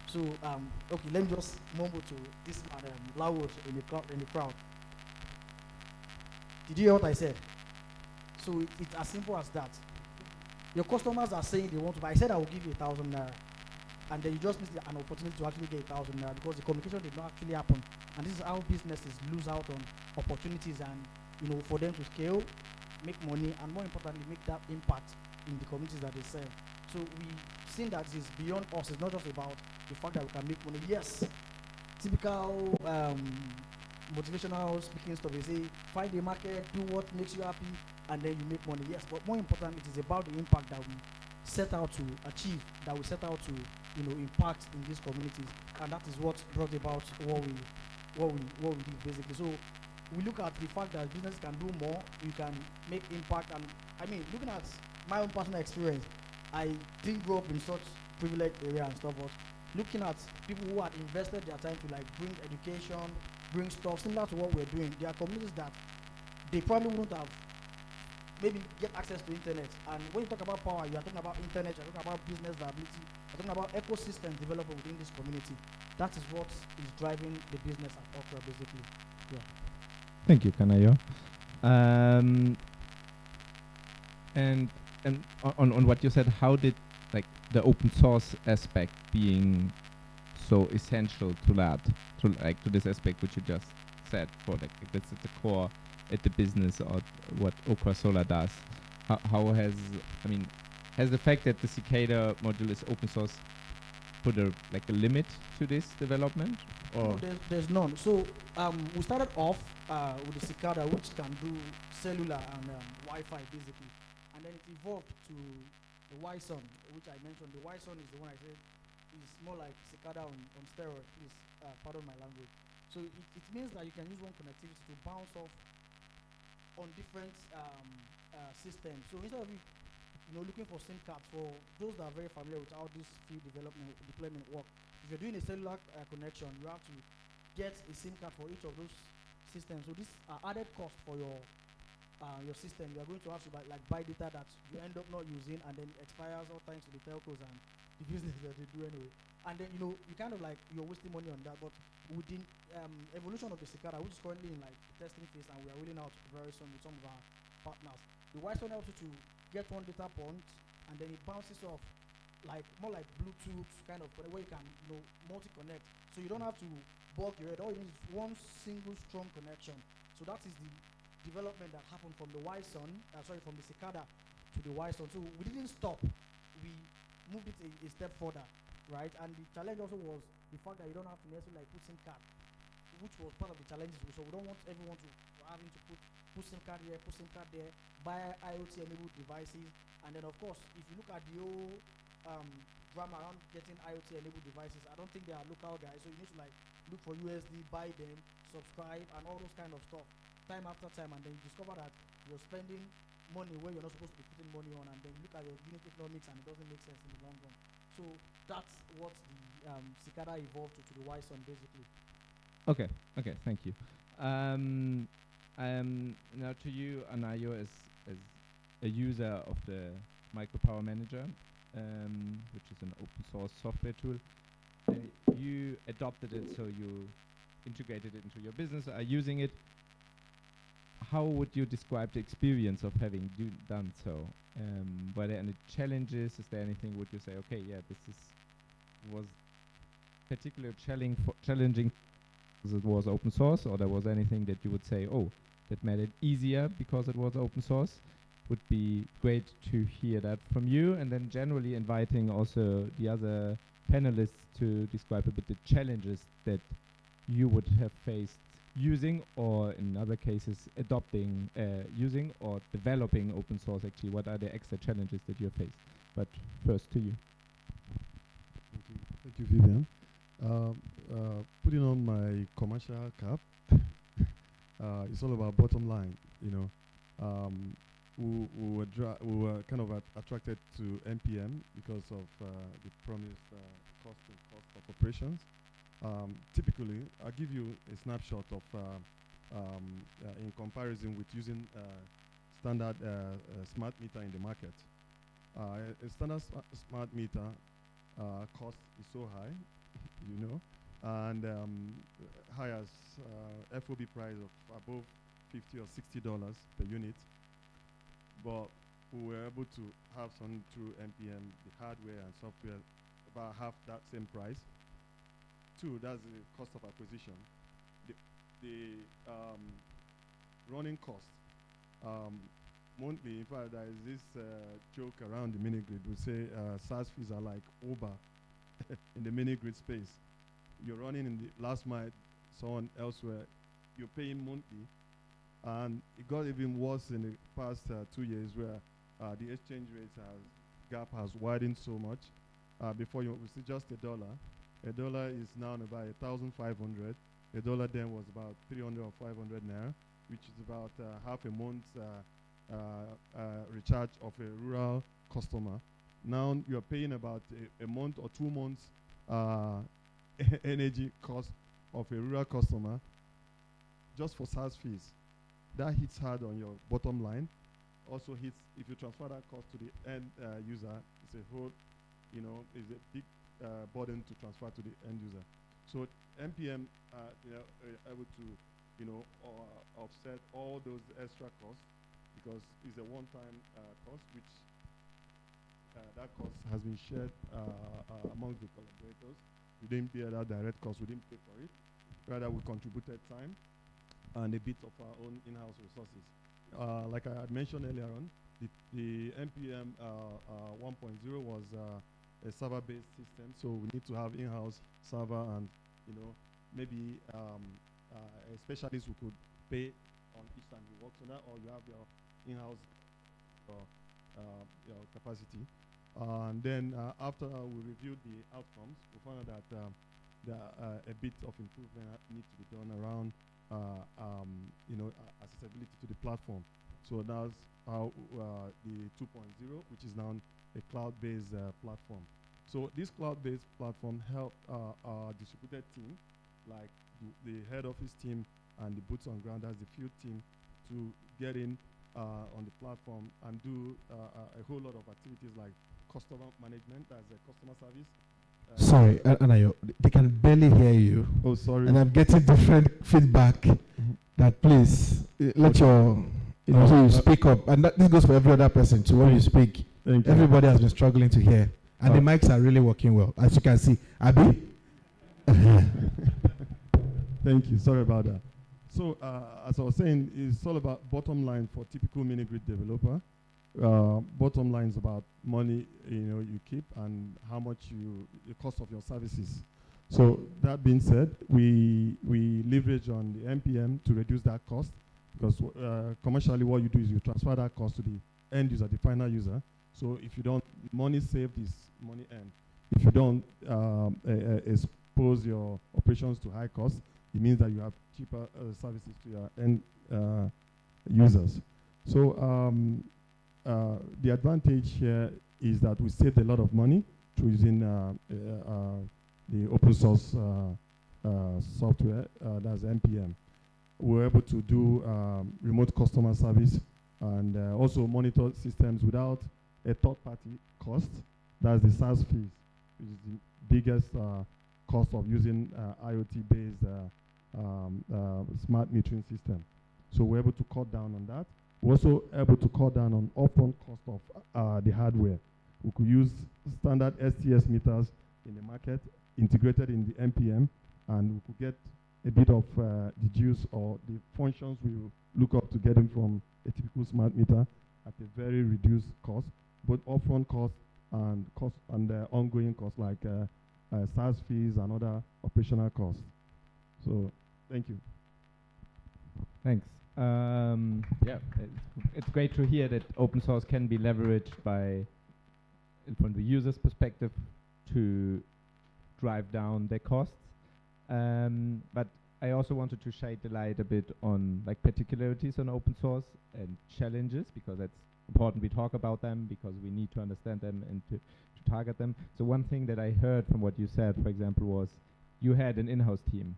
So okay, let me just mumble to this man loud in the crowd. Did you hear what I said? So it's as simple as that. Your customers are saying they want to buy. I said I will give you 1,000 naira, and then you just missed an opportunity to actually get 1,000 naira because the communication did not actually happen. And this is how businesses lose out on opportunities, and for them to scale, make money, and more importantly, make that impact in the communities that they serve. So we've seen that it's beyond us. It's not just about the fact that we can make money. Yes, typical motivational speaking stuff. They say, find a market, do what makes you happy, and then you make money. Yes, but more important, it is about the impact that we set out to achieve, that we set out to impact in these communities, and that is what brought about what we did basically. So we look at the fact that business can do more, you can make impact, and I mean, looking at my own personal experience, I didn't grow up in such privileged area and stuff, but looking at people who had invested their time to like bring education, bring stuff similar to what we're doing, there are communities that they probably wouldn't have maybe get access to internet. And when you talk about power, you are talking about internet, you're talking about business viability, you're talking about ecosystem development within this community. That is what is driving the business at Okra basically. Yeah. Thank you, Kanayo. And on what you said, how did like the open source aspect being also essential to that, to this aspect which you just said, for like that's at the core at the business or what Okra Solar does. How has the fact that the Cicada module is open source put a limit to this development, or? No, there's none. So we started off with the Cicada, which can do cellular and Wi-Fi basically, and then it evolved to the Wi-Sun, which I mentioned. The Wi-Sun is the one I said is more like Cicada on steroids. Please pardon my language. So it means that you can use one connectivity to bounce off on different systems. So instead of looking for SIM cards, for those that are very familiar with how this field deployment work, if you're doing a cellular connection, you have to get a SIM card for each of those systems. So this added cost for your system. You are going to have to buy data that you end up not using, and then expires all thanks to the telcos and the business that they do anyway. And then you kind of you're wasting money on that. But with the evolution of the Cicada, which is currently in testing phase, and we are rolling out very soon with some of our partners, the Wi-Fi helps you to get one data point, and then it bounces off more like Bluetooth kind of where you can multi-connect. So you don't have to bulk your head. All you need is one single strong connection. So that is the development that happened from the from the Cicada to the Wi-Sun. So we didn't stop. We moved it a step further, right? And the challenge also was the fact that you don't have to necessarily put SIM card, which was part of the challenges. So we don't want everyone to having to put SIM card here, put SIM card there, buy IoT enabled devices, and then of course, if you look at the whole drama around getting IoT enabled devices, I don't think they are local guys. So you need to look for USD, buy them, subscribe, and all those kind of stuff, time after time, and then you discover that you're spending money where you're not supposed to be putting money on, and then you look at your unit economics and it doesn't make sense in the long run. So that's what the Cicada evolved to the Wi-Sun basically. Okay, thank you. Now to you, Anayo, as a user of the Micropower Manager, which is an open source software tool, you adopted it, so you integrated it into your business, are using it. How would you describe the experience of having done so? Were there any challenges? Is there anything would you say, okay, yeah, was particularly challenging because it was open source, or there was anything that you would say, oh, that made it easier because it was open source? Would be great to hear that from you, and then generally inviting also the other panelists to describe a bit the challenges that you would have faced using, or in other cases adopting, using or developing open source. Actually, what are the extra challenges that you have faced? But first to you. Thank you, Vivian. Putting on my commercial cap, it's all about bottom line. We were kind of attracted to NPM because of the promised cost of operations. Typically, I'll give you a snapshot of in comparison with using standard smart meter in the market. A standard smart meter cost is so high, and high as FOB price of above $50 or $60 per unit. But we were able to have some through NPM, the hardware and software, about half that same price. Two, that's the cost of acquisition. The running cost, monthly, in fact, there is this joke around the mini-grid. We say SaaS fees are like Uber in the mini-grid space. You're running in the last mile, someone elsewhere, you're paying monthly. And it got even worse in the past 2 years, where the exchange rates gap has widened so much. Before you see just $1. $1 is now about 1,500. $1 then was about 300 or 500 naira, which is about half a month's recharge of a rural customer. Now you're paying about a month or 2 months energy cost of a rural customer just for SaaS fees. That hits hard on your bottom line. Also hits, if you transfer that cost to the end user, it's a whole, is a big burden to transfer to the end user. So NPM, able to, offset all those extra costs, because it's a one-time cost, which that cost has been shared among the collaborators. We didn't bear that direct cost. We didn't pay for it. Rather, we contributed time and a bit of our own in-house resources. Like I had mentioned earlier on, the NPM 1.0 was a server-based system, so we need to have in-house server and, maybe a specialist who could pay on each time you work on that, or you have your in-house your capacity. And then after we reviewed the outcomes, we found out that a bit of improvement needs to be done around accessibility to the platform. So that's how the 2.0, which is now a cloud-based platform. So this cloud-based platform helped our distributed team, like the head office team and the boots on ground, as the field team, to get in on the platform and do a whole lot of activities like customer management, as a customer service. Sorry, Anayo, they can barely hear you. Oh, sorry. And I'm getting different feedback. That please let your, so you speak up, and this goes for every other person too. When you speak, Thank you. everybody has been struggling to hear, and the mics are really working well, as you can see. Abi. Thank you. Sorry about that. So, as I was saying, it's all about bottom line for typical mini-grid developer. Bottom line is about money you keep and how much the cost of your services. So that being said, we leverage on the NPM to reduce that cost, because commercially what you do is you transfer that cost to the end user, the final user. So if you don't, money saved is money earned. If you don't expose your operations to high cost, it means that you have cheaper services to your end users. So the advantage here is that we saved a lot of money through using the open source software, that's NPM. We're able to do remote customer service and also monitor systems without a third-party cost. That's the SaaS fees, which is the biggest cost of using IoT-based smart metering system. So we're able to cut down on that. We're also able to cut down on upfront cost of the hardware. We could use standard STS meters in the market, integrated in the NPM, and we could get a bit of the juice or the functions we look up to getting from a typical smart meter at a very reduced cost, both upfront cost and ongoing costs like SaaS fees and other operational costs. So, thank you. Thanks. It's great to hear that open source can be leveraged from the user's perspective to drive down their costs. But I also wanted to shade the light a bit on particularities on open source and challenges, because that's important we talk about them, because we need to understand them and to target them. So one thing that I heard from what you said, for example, was you had an in-house team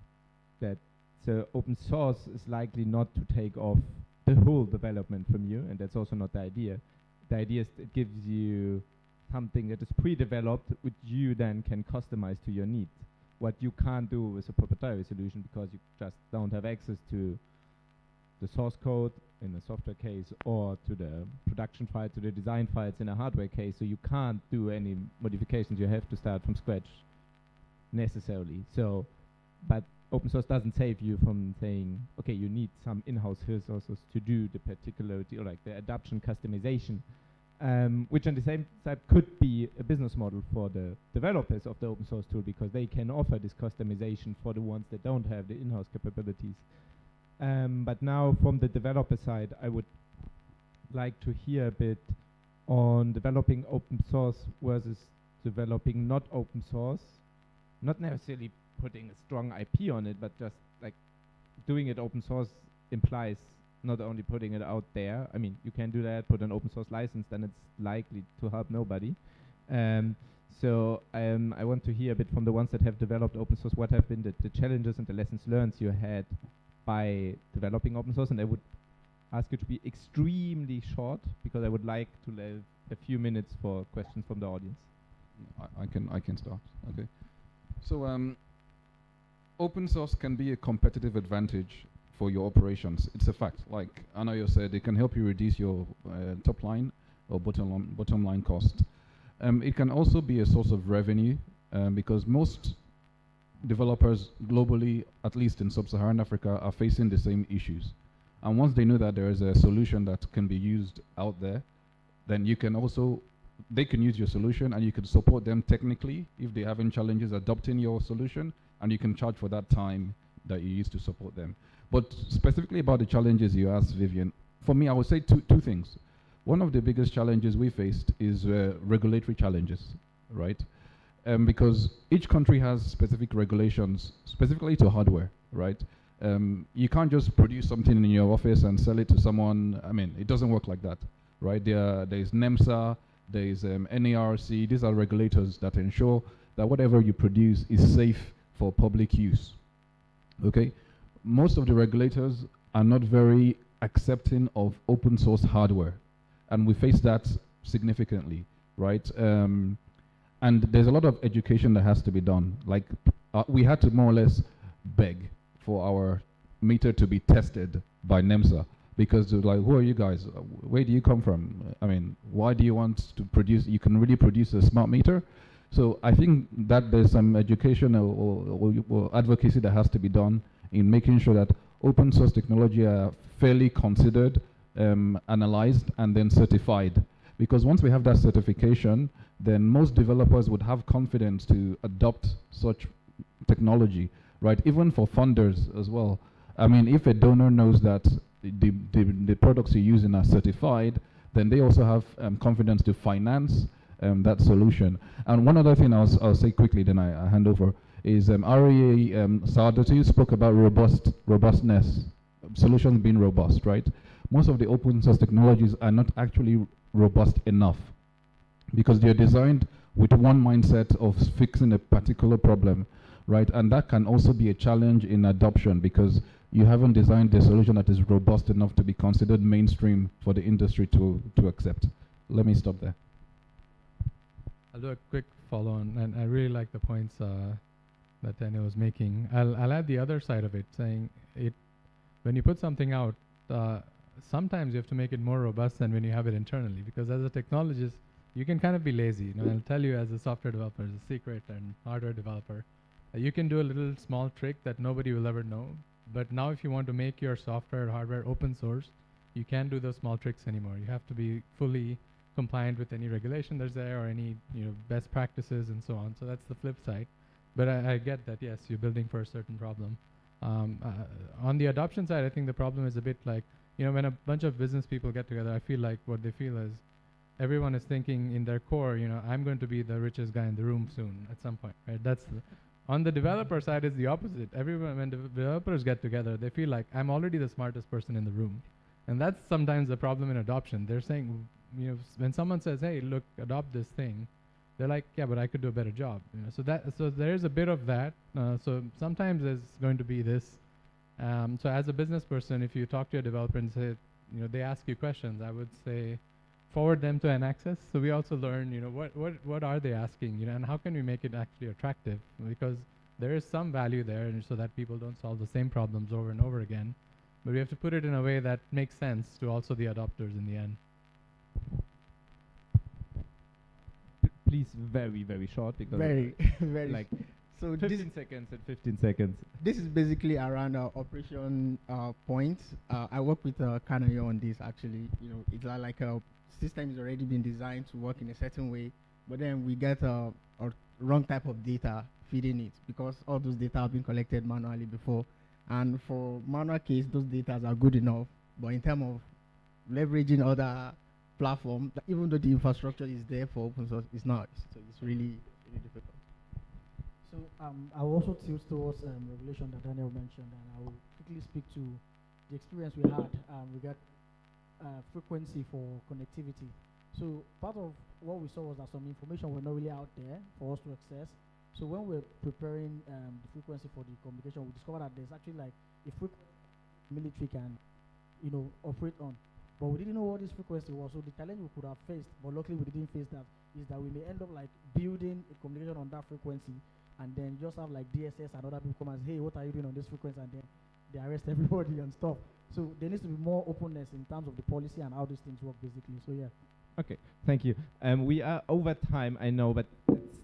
so open source is likely not to take off the whole development from you, and that's also not the idea. The idea is it gives you something that is pre-developed, which you then can customize to your needs. What you can't do with a proprietary solution, because you just don't have access to the source code in a software case, or to the production file, to the design files in a hardware case, so you can't do any modifications. You have to start from scratch necessarily. So, but open source doesn't save you from saying, okay, you need some in-house resources to do the particularity, or the adoption customization, which on the same side could be a business model for the developers of the open source tool, because they can offer this customization for the ones that don't have the in-house capabilities. But now from the developer side, I would like to hear a bit on developing open source versus developing not open source, not necessarily putting a strong IP on it, but just doing it open source implies not only putting it out there. I mean, you can do that, put an open source license, then it's likely to help nobody. So I want to hear a bit from the ones that have developed open source, what have been the challenges and the lessons learned you had by developing open source. And I would ask you to be extremely short, because I would like to leave a few minutes for questions from the audience. I can start. Okay. So open source can be a competitive advantage for your operations. It's a fact. Like Anayo said, it can help you reduce your top line or bottom line cost. It can also be a source of revenue, because most developers globally, at least in sub-Saharan Africa, are facing the same issues. And once they know that there is a solution that can be used out there, then you can also, they can use your solution and you can support them technically if they're having challenges adopting your solution, and you can charge for that time that you use to support them. But specifically about the challenges you asked, Vivian, for me, I would say two things. One of the biggest challenges we faced is regulatory challenges, right? Because each country has specific regulations, specifically to hardware, right? You can't just produce something in your office and sell it to someone. I mean, it doesn't work like that, right? There's NEMSA, there's NARC. These are regulators that ensure that whatever you produce is safe for public use, okay? Most of the regulators are not very accepting of open source hardware, and we face that significantly, right? And there's a lot of education that has to be done. Like, we had to more or less beg for our meter to be tested by NEMSA, because they're like, who are you guys? Where do you come from? I mean, why do you want to produce, you can really produce a smart meter? So I think that there's some education or advocacy that has to be done in making sure that open source technology are fairly considered, analyzed, and then certified. Because once we have that certification, then most developers would have confidence to adopt such technology, right? Even for funders as well. I mean, if a donor knows that the products you're using are certified, then they also have confidence to finance that solution. And one other thing I'll say quickly, then I hand over, is REA Saadatu spoke about robustness, solutions being robust, right? Most of the open source technologies are not actually robust enough because they're designed with one mindset of fixing a particular problem, right? And that can also be a challenge in adoption because you haven't designed the solution that is robust enough to be considered mainstream for the industry to accept. Let me stop there. I'll do a quick follow-on, and I really like the points that Daniel was making. I'll add the other side of it, saying when you put something out, sometimes you have to make it more robust than when you have it internally, because as a technologist, you can kind of be lazy. You know, I'll tell you as a software developer, as a secret and hardware developer, you can do a little small trick that nobody will ever know. But now if you want to make your software or hardware open source, you can't do those small tricks anymore. You have to be fully compliant with any regulation there's there or any best practices and so on. So that's the flip side. But I get that, yes, you're building for a certain problem. On the adoption side, I think the problem is a bit like, when a bunch of business people get together, I feel like what they feel is everyone is thinking in their core, I'm going to be the richest guy in the room soon at some point, right? On the developer side, it's the opposite. Everyone, when developers get together, they feel like I'm already the smartest person in the room. And that's sometimes the problem in adoption. They're saying, when someone says, hey, look, adopt this thing, they're like, yeah, but I could do a better job. So there's a bit of that. So sometimes there's going to be this. So as a business person, if you talk to a developer and say, they ask you questions, I would say, forward them to EnAccess. So we also learn, what are they asking, and how can we make it actually attractive? Because there is some value there, and so that people don't solve the same problems over and over again. But we have to put it in a way that makes sense to also the adopters in the end. Please, very, very short, because Very, very. like So 15 seconds and 15 seconds. this is basically around our operation points. I work with Kanayo on this actually. It's like a system is already been designed to work in a certain way, but then we get a wrong type of data feeding it because all those data have been collected manually before. And for manual case, those data are good enough, but in terms of leveraging other platform, even though the infrastructure is there for open source, it's not. So it's really difficult. So I will also tilt towards regulation that Daniel mentioned, and I will quickly speak to the experience we had. We got frequency for connectivity. So part of what we saw was that some information were not really out there for us to access. So when we're preparing the frequency for the communication, we discovered that there's actually like a frequency military can, operate on. But we didn't know what this frequency was. So the challenge we could have faced, but luckily we didn't face that, is that we may end up like building a communication on that frequency, and then just have like DSS and other people come and say, hey, what are you doing on this frequency? And then they arrest everybody and stuff. So there needs to be more openness in terms of the policy and how these things work, basically. So yeah. Okay, thank you. We are over time, I know, but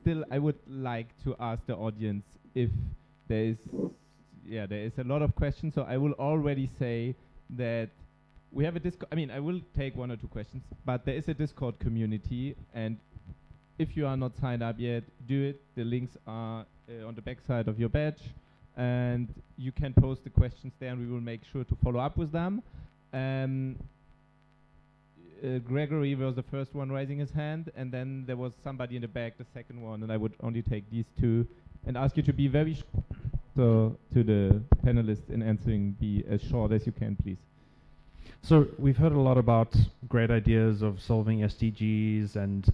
still I would like to ask the audience if there is a lot of questions. So I will already say that we have a Discord. I mean, I will take one or two questions, but there is a Discord community, and if you are not signed up yet, do it. The links are on the back side of your badge, and you can post the questions there, and we will make sure to follow up with them. Gregory was the first one raising his hand, and then there was somebody in the back, the second one, and I would only take these two and ask you to be very so to the panelists in answering, be as short as you can, please. So we've heard a lot about great ideas of solving SDGs and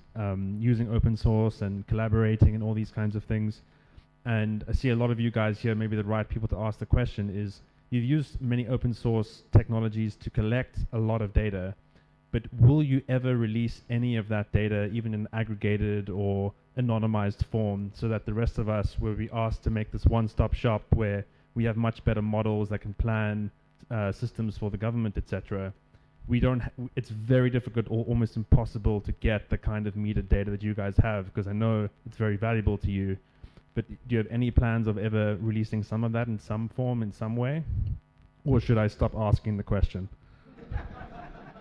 using open source and collaborating and all these kinds of things. And I see a lot of you guys here, maybe the right people to ask the question is, you've used many open source technologies to collect a lot of data, but will you ever release any of that data, even in aggregated or anonymized form, so that the rest of us will be asked to make this one-stop shop where we have much better models that can plan systems for the government, etc. We don't. It's very difficult or almost impossible to get the kind of metered data that you guys have, because I know it's very valuable to you. But do you have any plans of ever releasing some of that in some form, in some way, or should I stop asking the question?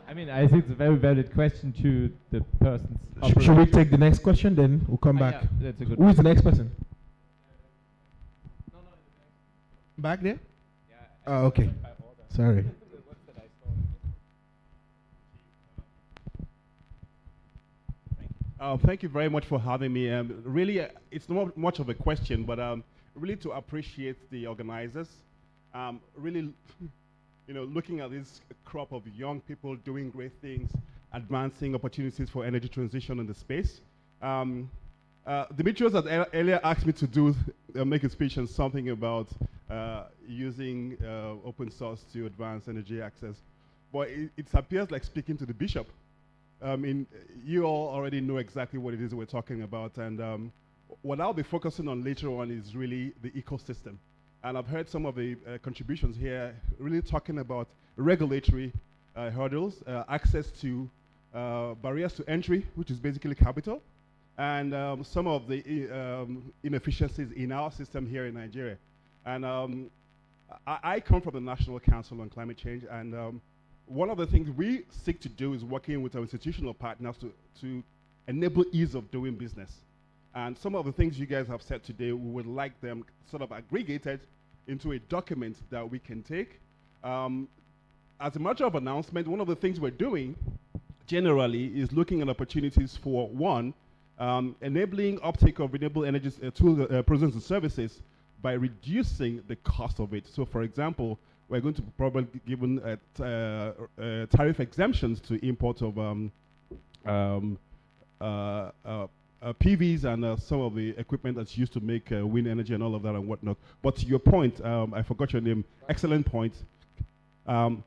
I mean, I think it's a very valid question to the person's. Should we take the next question, then we'll come back? Yeah, that's a good. Who is the next person? Back there? Yeah. Oh, okay. Sorry. Thank you very much for having me. Really, it's not much of a question, but really to appreciate the organizers. Really, looking at this crop of young people doing great things, advancing opportunities for energy transition in the space. Dimitrios had earlier asked me to do make a speech on something about using open source to advance energy access, but it appears like speaking to the bishop. I mean, you all already know exactly what it is we're talking about, and what I'll be focusing on later on is really the ecosystem. And I've heard some of the contributions here really talking about regulatory hurdles, access to barriers to entry, which is basically capital, and some of the inefficiencies in our system here in Nigeria. And I come from the National Council on Climate Change, and one of the things we seek to do is working with our institutional partners to enable ease of doing business. And some of the things you guys have said today, we would like them sort of aggregated into a document that we can take. As a matter of announcement, one of the things we're doing generally is looking at opportunities for, one, enabling uptake of renewable energy tools, products and services by reducing the cost of it. So for example, we're going to probably be given tariff exemptions to import of PVs and some of the equipment that's used to make wind energy and all of that and whatnot. But to your point, I forgot your name. Excellent point.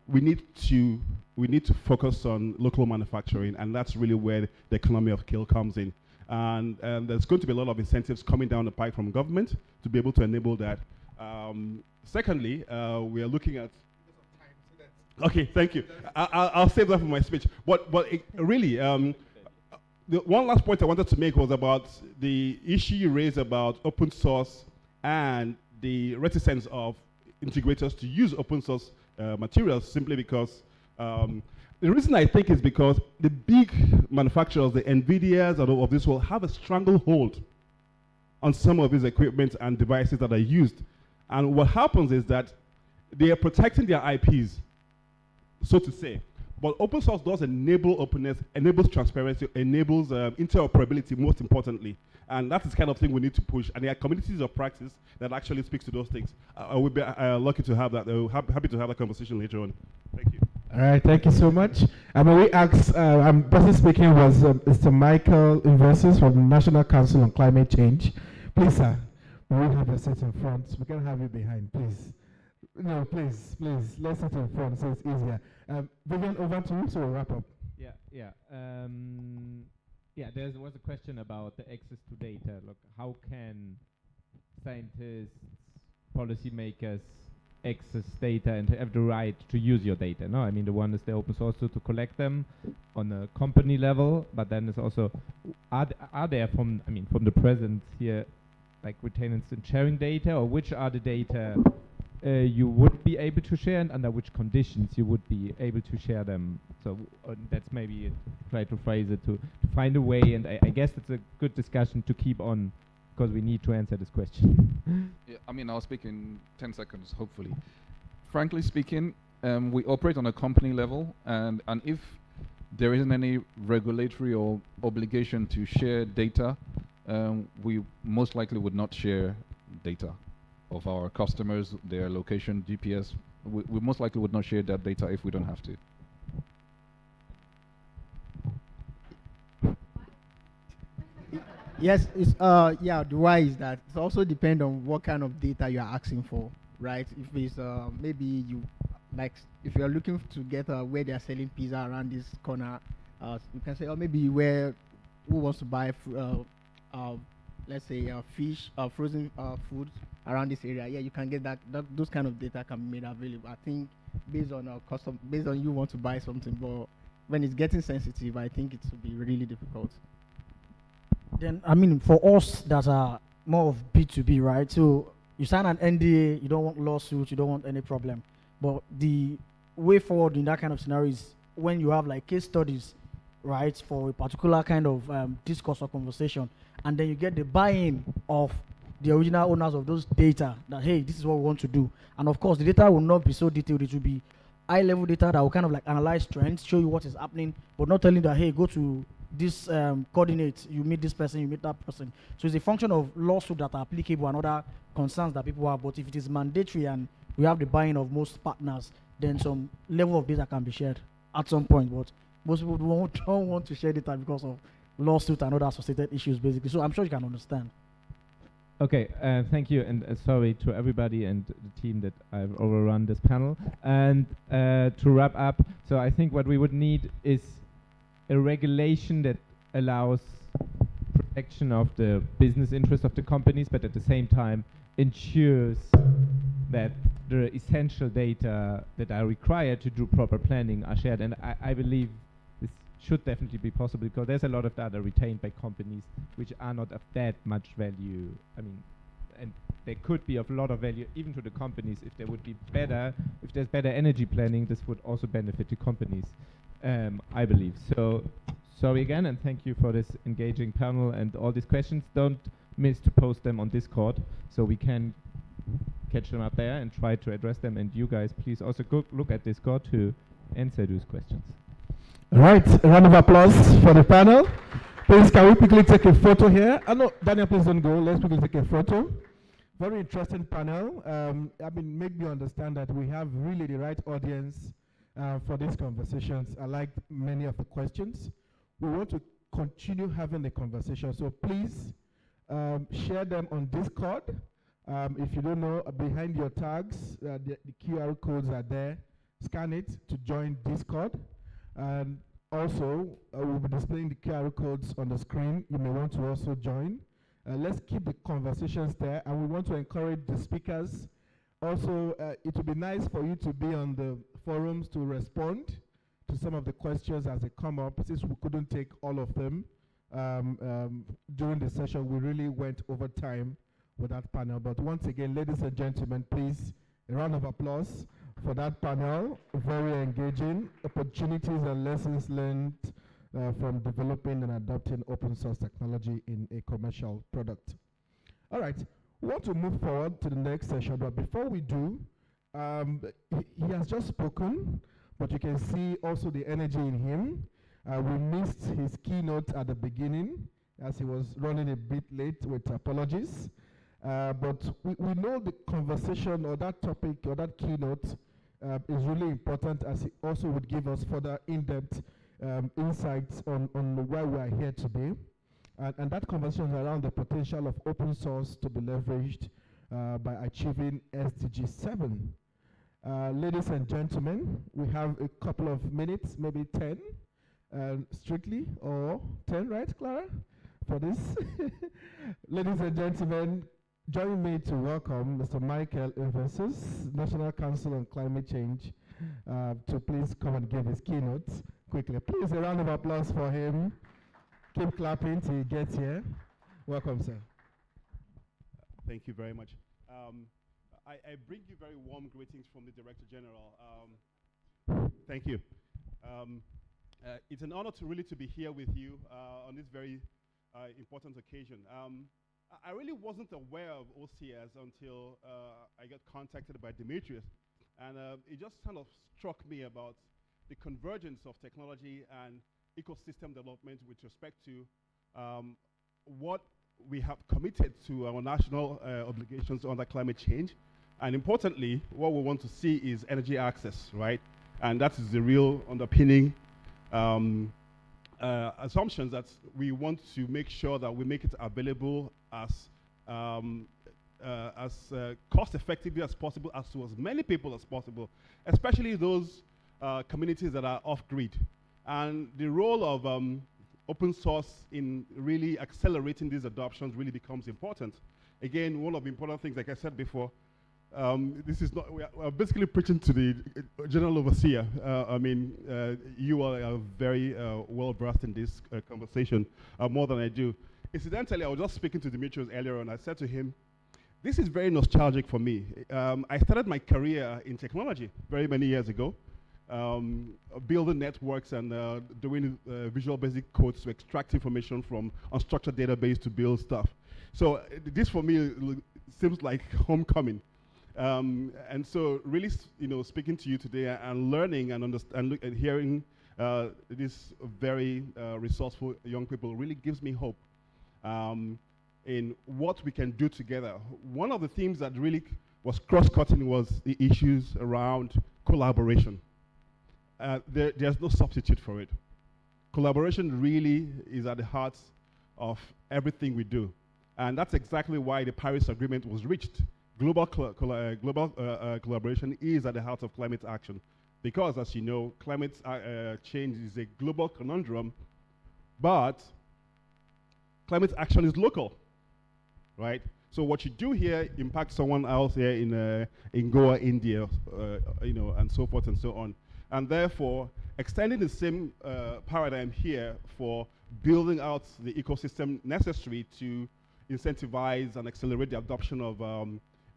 We need to focus on local manufacturing, and that's really where the economy of scale comes in. And there's going to be a lot of incentives coming down the pipe from government to be able to enable that. Secondly, we are looking at. Okay, thank you. I'll save that for my speech. But really, the one last point I wanted to make was about the issue you raised about open source and the reticence of integrators to use open source materials, simply because the reason I think is because the big manufacturers, the NVIDIAs and all of this, will have a stranglehold on some of these equipment and devices that are used. And what happens is that they are protecting their IPs, so to say. But open source does enable openness, enables transparency, enables interoperability, most importantly. And that's the kind of thing we need to push. And there are communities of practice that actually speaks to those things. I would be lucky to have that. Happy to have that conversation later on. Thank you. All right, thank you so much. We asked, person speaking was Mr. Michael Inversus from the National Council on Climate Change. Please, sir, we won't have a seat in front. We can have you behind, please. No, please, let's sit in front so it's easier. Vivian, over to you, so we'll wrap up. Yeah. There was a question about the access to data. Look, how can scientists, policymakers access data and have the right to use your data? No, I mean, the one is the open source to collect them on a company level, but then it's also, are there from the presence here, like retaining and sharing data, or which are the data you would be able to share, and under which conditions you would be able to share them. So that's maybe try to phrase it to find a way, and I guess it's a good discussion to keep on, because we need to answer this question. Yeah, I mean, I'll speak in 10 seconds, hopefully. Frankly speaking, we operate on a company level, and if there isn't any regulatory or obligation to share data, we most likely would not share data of our customers, their location, GPS. We most likely would not share that data if we don't have to. Yes, it's yeah. The why is that it also depends on what kind of data you are asking for, right? If it's maybe you like if you are looking to get where they are selling pizza around this corner, you can say, or maybe where who wants to buy let's say fish, frozen food around this area. Yeah, you can get that those kind of data can be made available. I think based on based on you want to buy something, but when it's getting sensitive, I think it will be really difficult. Then, I mean, for us that are more of B2B, right? So you sign an NDA, you don't want lawsuits, you don't want any problem. But the way forward in that kind of scenario is when you have like case studies, right, for a particular kind of discourse or conversation, and then you get the buy-in of the original owners of those data that, hey, this is what we want to do. And of course, the data will not be so detailed. It will be high-level data that will kind of like analyze trends, show you what is happening, but not telling you that, hey, go to this coordinates, you meet this person, you meet that person. So it's a function of lawsuits that are applicable and other concerns that people have. But if it is mandatory and we have the buy-in of most partners, then some level of data can be shared at some point. But most people don't want to share data because of lawsuits and other associated issues, basically. So I'm sure you can understand. Okay, thank you, and sorry to everybody and the team that I've overrun this panel. And to wrap up, so I think what we would need is a regulation that allows protection of the business interest of the companies, but at the same time ensures that the essential data that are required to do proper planning are shared. And I believe this should definitely be possible, because there's a lot of data retained by companies which are not of that much value. I mean, and they could be of a lot of value even to the companies if there would be better, if there's better energy planning, this would also benefit the companies. I believe. So sorry again, and thank you for this engaging panel and all these questions. Don't miss to post them on Discord so we can catch them up there and try to address them. And you guys, please also go look at Discord to answer those questions. All right, a round of applause for the panel. Please, can we quickly take a photo here? No, Daniel, please don't go. Let's quickly take a photo. Very interesting panel. I mean, make me understand that we have really the right audience for these conversations. I like many of the questions. We want to continue having the conversation, so please share them on Discord. If you don't know, behind your tags, the QR codes are there. Scan it to join Discord. And also, we'll be displaying the QR codes on the screen. You may want to also join. Let's keep the conversations there, and we want to encourage the speakers. Also, it would be nice for you to be on the forums to respond to some of the questions as they come up. Since we couldn't take all of them during the session, we really went over time with that panel. But once again, ladies and gentlemen, please, a round of applause for that panel. Very engaging. Opportunities and lessons learned from developing and adopting open source technology in a commercial product. All right. We want to move forward to the next session, but before we do, he has just spoken, but you can see also the energy in him. We missed his keynote at the beginning, as he was running a bit late, with apologies. But we know the conversation or that topic or that keynote is really important, as it also would give us further in-depth insights on why we are here today. And that conversation is around the potential of open source to be leveraged by achieving SDG 7. Ladies and gentlemen, we have a couple of minutes, maybe 10, strictly, or 10, right, Clara, for this? Ladies and gentlemen, join me to welcome Mr. Michael Eversus, National Council on Climate Change, to please come and give his keynote quickly. Please, a round of applause for him. Keep clapping till he gets here. Welcome, sir. Thank you very much. I bring you very warm greetings from the Director General. Thank you. It's an honor to really to be here with you on this very important occasion. I really wasn't aware of OCS until I got contacted by Demetrius, and it just kind of struck me about the convergence of technology and ecosystem development with respect to what we have committed to our national obligations under climate change, and importantly, what we want to see is energy access, right? And that is the real underpinning assumptions that we want to make sure that we make it available as cost effectively as possible, as to as many people as possible, especially those communities that are off grid. And the role of open source in really accelerating these adoptions really becomes important. Again, one of the important things, like I said before, this is not, we're basically preaching to the general overseer. You are very well versed in this conversation, more than I do. Incidentally, I was just speaking to Demetrius earlier and I said to him, this is very nostalgic for me. I started my career in technology very many years ago, building networks and doing Visual Basic codes to extract information from unstructured database to build stuff. So this for me seems like homecoming. And so really, speaking to you today and learning and hearing these very resourceful young people really gives me hope in what we can do together. One of the themes that really was cross-cutting was the issues around collaboration. There's no substitute for it. Collaboration really is at the heart of everything we do. And that's exactly why the Paris Agreement was reached. Global collaboration is at the heart of climate action. Because, as you know, climate change is a global conundrum, but climate action is local, right? So what you do here impacts someone else here in Goa, India, and so forth and so on. And therefore, extending the same paradigm here for building out the ecosystem necessary to incentivize and accelerate the adoption of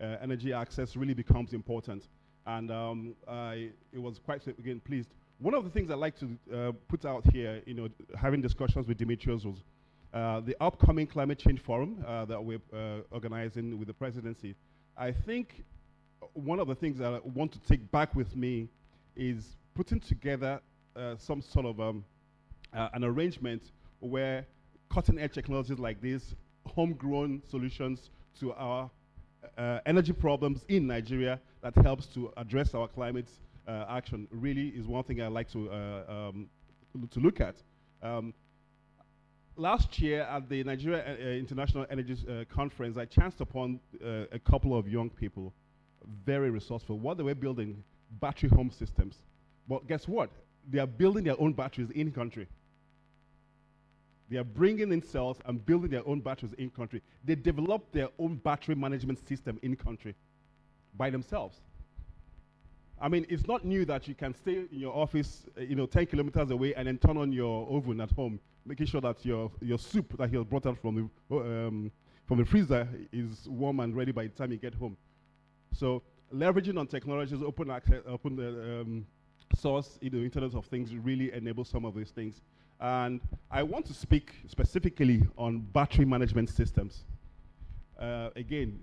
energy access really becomes important. And it was quite, again, pleased. One of the things I like to put out here, having discussions with Demetrius was the upcoming climate change forum that we're organizing with the presidency. I think one of the things that I want to take back with me is putting together some sort of an arrangement where cutting-edge technologies like this, homegrown solutions to our energy problems in Nigeria that helps to address our climate action really is one thing I like to look at. Last year at the Nigeria International Energy Conference, I chanced upon a couple of young people, very resourceful. What they were building, battery home systems. But guess what? They are building their own batteries in country. They are bringing in cells and building their own batteries in country. They developed their own battery management system in country by themselves. I mean, it's not new that you can stay in your office, 10 kilometers away and then turn on your oven at home, making sure that your soup that you have brought out from the freezer is warm and ready by the time you get home. So leveraging on technologies, open access, open source, Internet of Things really enables some of these things. And I want to speak specifically on battery management systems. Again,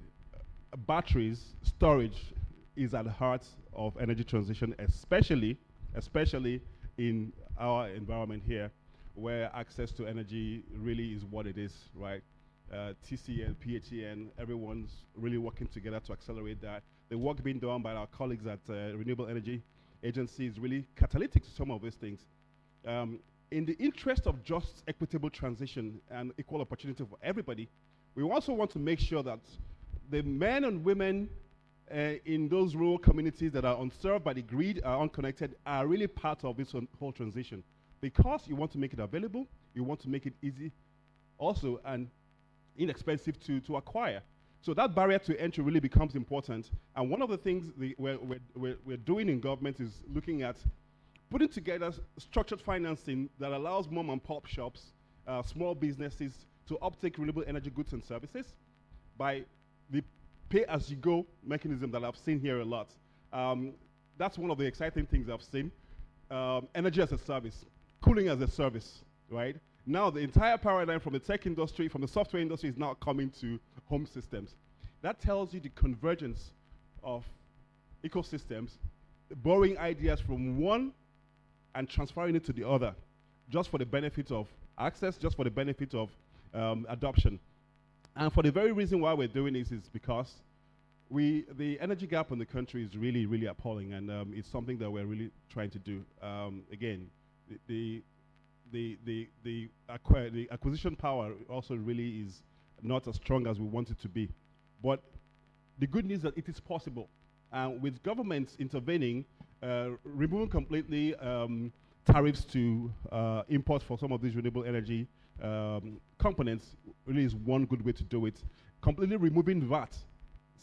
batteries, storage is at the heart of energy transition, especially in our environment here, where access to energy really is what it is, right? TCN, PHEN, everyone's really working together to accelerate that. The work being done by our colleagues at Renewable Energy Agency is really catalytic to some of these things. In the interest of just equitable transition and equal opportunity for everybody, we also want to make sure that the men and women in those rural communities that are unserved by the grid, are unconnected, are really part of this whole transition. Because you want to make it available, you want to make it easy also and inexpensive to acquire. So that barrier to entry really becomes important. And one of the things we're doing in government is looking at putting together structured financing that allows mom and pop shops, small businesses to uptake renewable energy goods and services by the pay-as-you-go mechanism that I've seen here a lot. That's one of the exciting things I've seen. Energy as a service, cooling as a service, right? Now the entire paradigm from the tech industry, from the software industry is now coming to home systems. That tells you the convergence of ecosystems, borrowing ideas from one and transferring it to the other, just for the benefit of access, just for the benefit of adoption. And for the very reason why we're doing this is because the energy gap in the country is really, really appalling, and it's something that we're really trying to do. Again, the acquisition power also really is not as strong as we want it to be. But the good news is that it is possible. With governments intervening, removing completely tariffs to import for some of these renewable energy components really is one good way to do it. Completely removing VAT,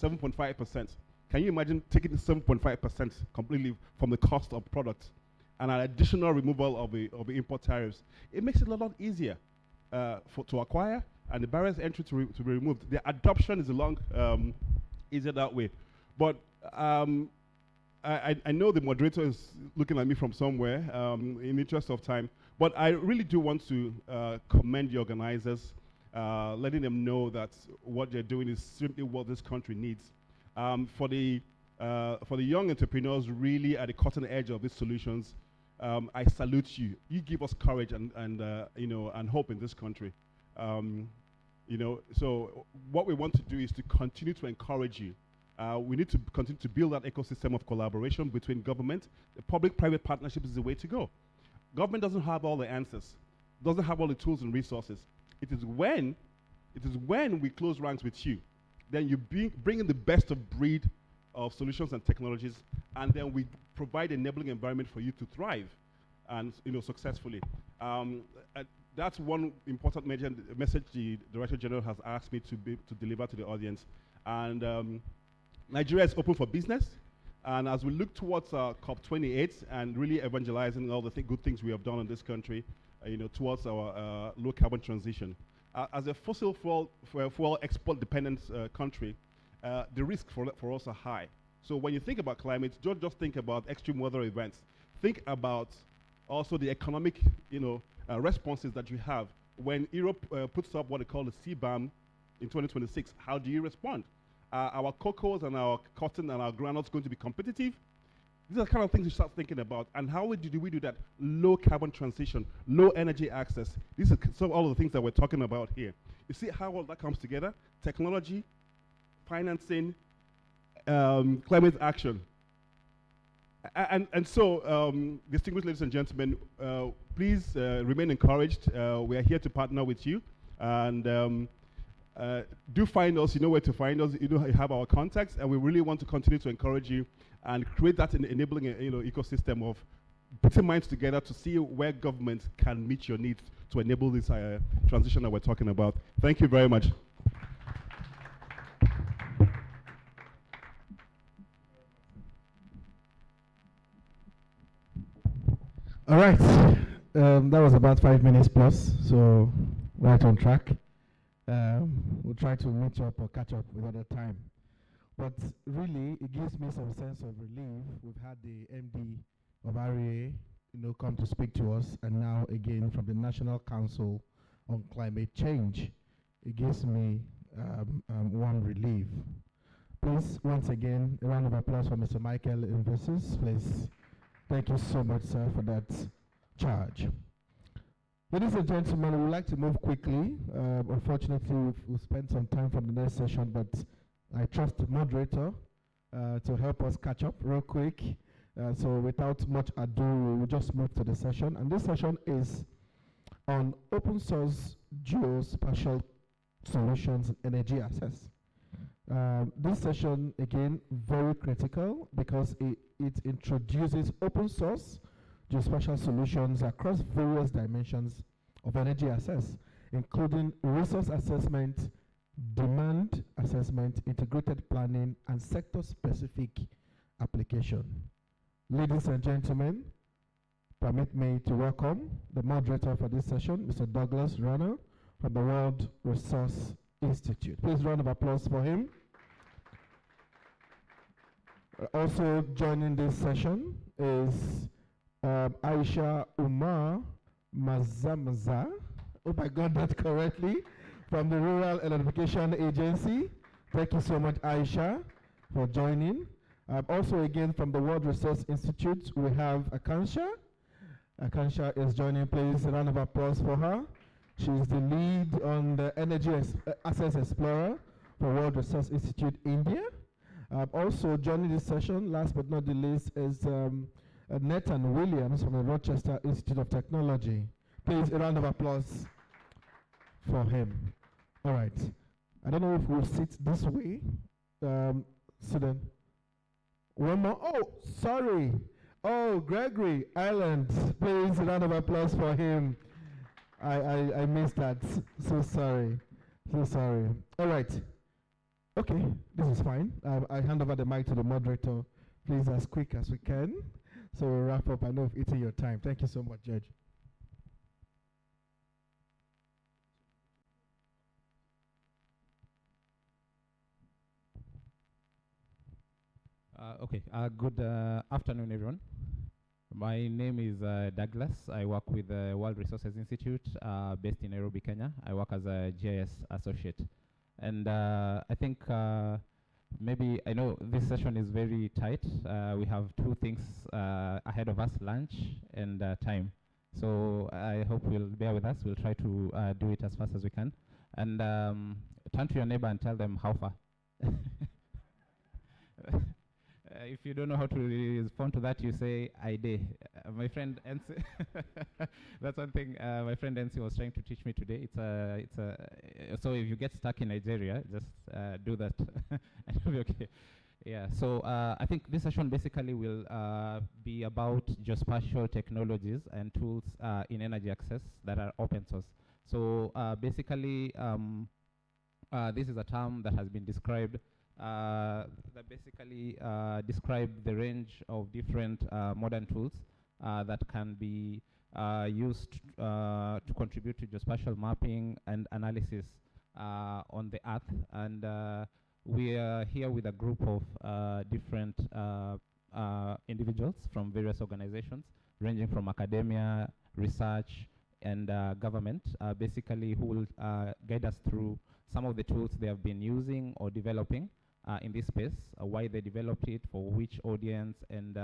7.5%. Can you imagine taking 7.5% completely from the cost of products and an additional removal of the import tariffs? It makes it a lot easier to acquire, and the barriers to entry to be removed. The adoption is easier that way. But I know the moderator is looking at me from somewhere in the interest of time, but I really do want to commend the organizers, letting them know that what they're doing is simply what this country needs. For the young entrepreneurs really at the cutting edge of these solutions, I salute you. You give us courage and hope in this country. So what we want to do is to continue to encourage you. We need to continue to build that ecosystem of collaboration between government. The public-private partnership is the way to go. Government doesn't have all the answers, doesn't have all the tools and resources. It is when we close ranks with you, then you bring in the best of breed of solutions and technologies, and then we provide an enabling environment for you to thrive and successfully. That's one important message the Director General has asked me to deliver to the audience. And Nigeria is open for business, and as we look towards COP28 and really evangelizing all the good things we have done in this country, towards our low carbon transition. As a fossil fuel export dependent country, the risks for us are high. So when you think about climate, don't just think about extreme weather events. Think about also the economic, responses that you have. When Europe puts up what they call the CBAM in 2026, how do you respond? Our cocoas and our cotton and our granules going to be competitive? These are the kind of things you start thinking about. And how do we do that? Low carbon transition, low energy access. These are some all of the things that we're talking about here. You see how all that comes together? Technology, financing, climate action. And so, distinguished ladies and gentlemen, please remain encouraged. We are here to partner with you. And do find us. You know where to find us. You have our contacts, and we really want to continue to encourage you and create that enabling ecosystem of putting minds together to see where government can meet your needs to enable this transition that we're talking about. Thank you very much. All right, that was about 5 minutes plus, so right on track. We'll try to meet up or catch up with other time. But really, it gives me some sense of relief. We've had the MD of REA, come to speak to us, and now again from the National Council on Climate Change. It gives me one relief. Please, once again, a round of applause for Mr. Michael Investors, please. Thank you so much, sir, for that charge. Ladies and gentlemen, we would like to move quickly. Unfortunately, we've spent some time for the next session, but I trust the moderator to help us catch up real quick. So without much ado, we will just move to the session. And this session is on open source geospatial solutions and energy access. This session, again, very critical because it introduces open source geospatial solutions across various dimensions of energy access, including resource assessment, demand assessment, integrated planning, and sector-specific application. Ladies and gentlemen, permit me to welcome the moderator for this session, Mr. Douglas Runner from the World Resource Institute. Please, round of applause for him. Also joining this session is Aisha Umar Mazamaza. Hope I got that correctly. From the Rural Electrification Agency. Thank you so much, Aisha, for joining. Also, again, from the World Resource Institute, we have Akansha. Akansha is joining. Please, a round of applause for her. She's the lead on the Energy Access Explorer for World Resource Institute India. Also joining this session, last but not the least, is Nathan Williams from the Rochester Institute of Technology. Please, a round of applause for him. All right. I don't know if we'll sit this way. So then, one more. Oh, sorry. Oh, Gregory Island. Please, a round of applause for him. I missed that. So sorry. So sorry. All right. Okay, this is fine. I hand over the mic to the moderator. Please, as quick as we can. So we'll wrap up. I know I've eaten your time. Thank you so much, Judge. Good afternoon, everyone. My name is Douglas. I work with the World Resources Institute based in Nairobi, Kenya. I work as a GIS associate. And I think maybe, I know this session is very tight. We have two things ahead of us, lunch and time. So I hope you'll bear with us. We'll try to do it as fast as we can. And turn to your neighbor and tell them how far. If you don't know how to respond to that, you say, I did. My friend Ensi, that's one thing my friend Ensi was trying to teach me today. So if you get stuck in Nigeria, just do that and you'll be okay. Yeah, so I think this session basically will be about geospatial technologies and tools in energy access that are open source. So basically, this is a term that has been described that basically describe the range of different modern tools that can be used to contribute to geospatial mapping and analysis on the Earth. And we are here with a group of different individuals from various organizations, ranging from academia, research, and government, basically who will guide us through some of the tools they have been using or developing in this space, why they developed it, for which audience, and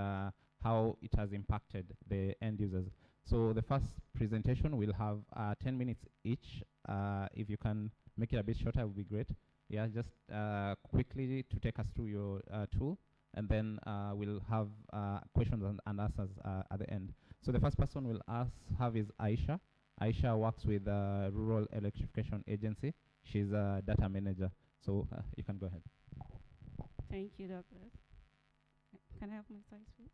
how it has impacted the end users. So the first presentation will have 10 minutes each. If you can make it a bit shorter, it would be great. Yeah, just quickly to take us through your tool, and then we'll have questions and answers at the end. So the first person we'll have is Aisha. Aisha works with the Rural Electrification Agency. She's a data manager. So you can go ahead. Thank you, Douglas. Can I have my slides, please?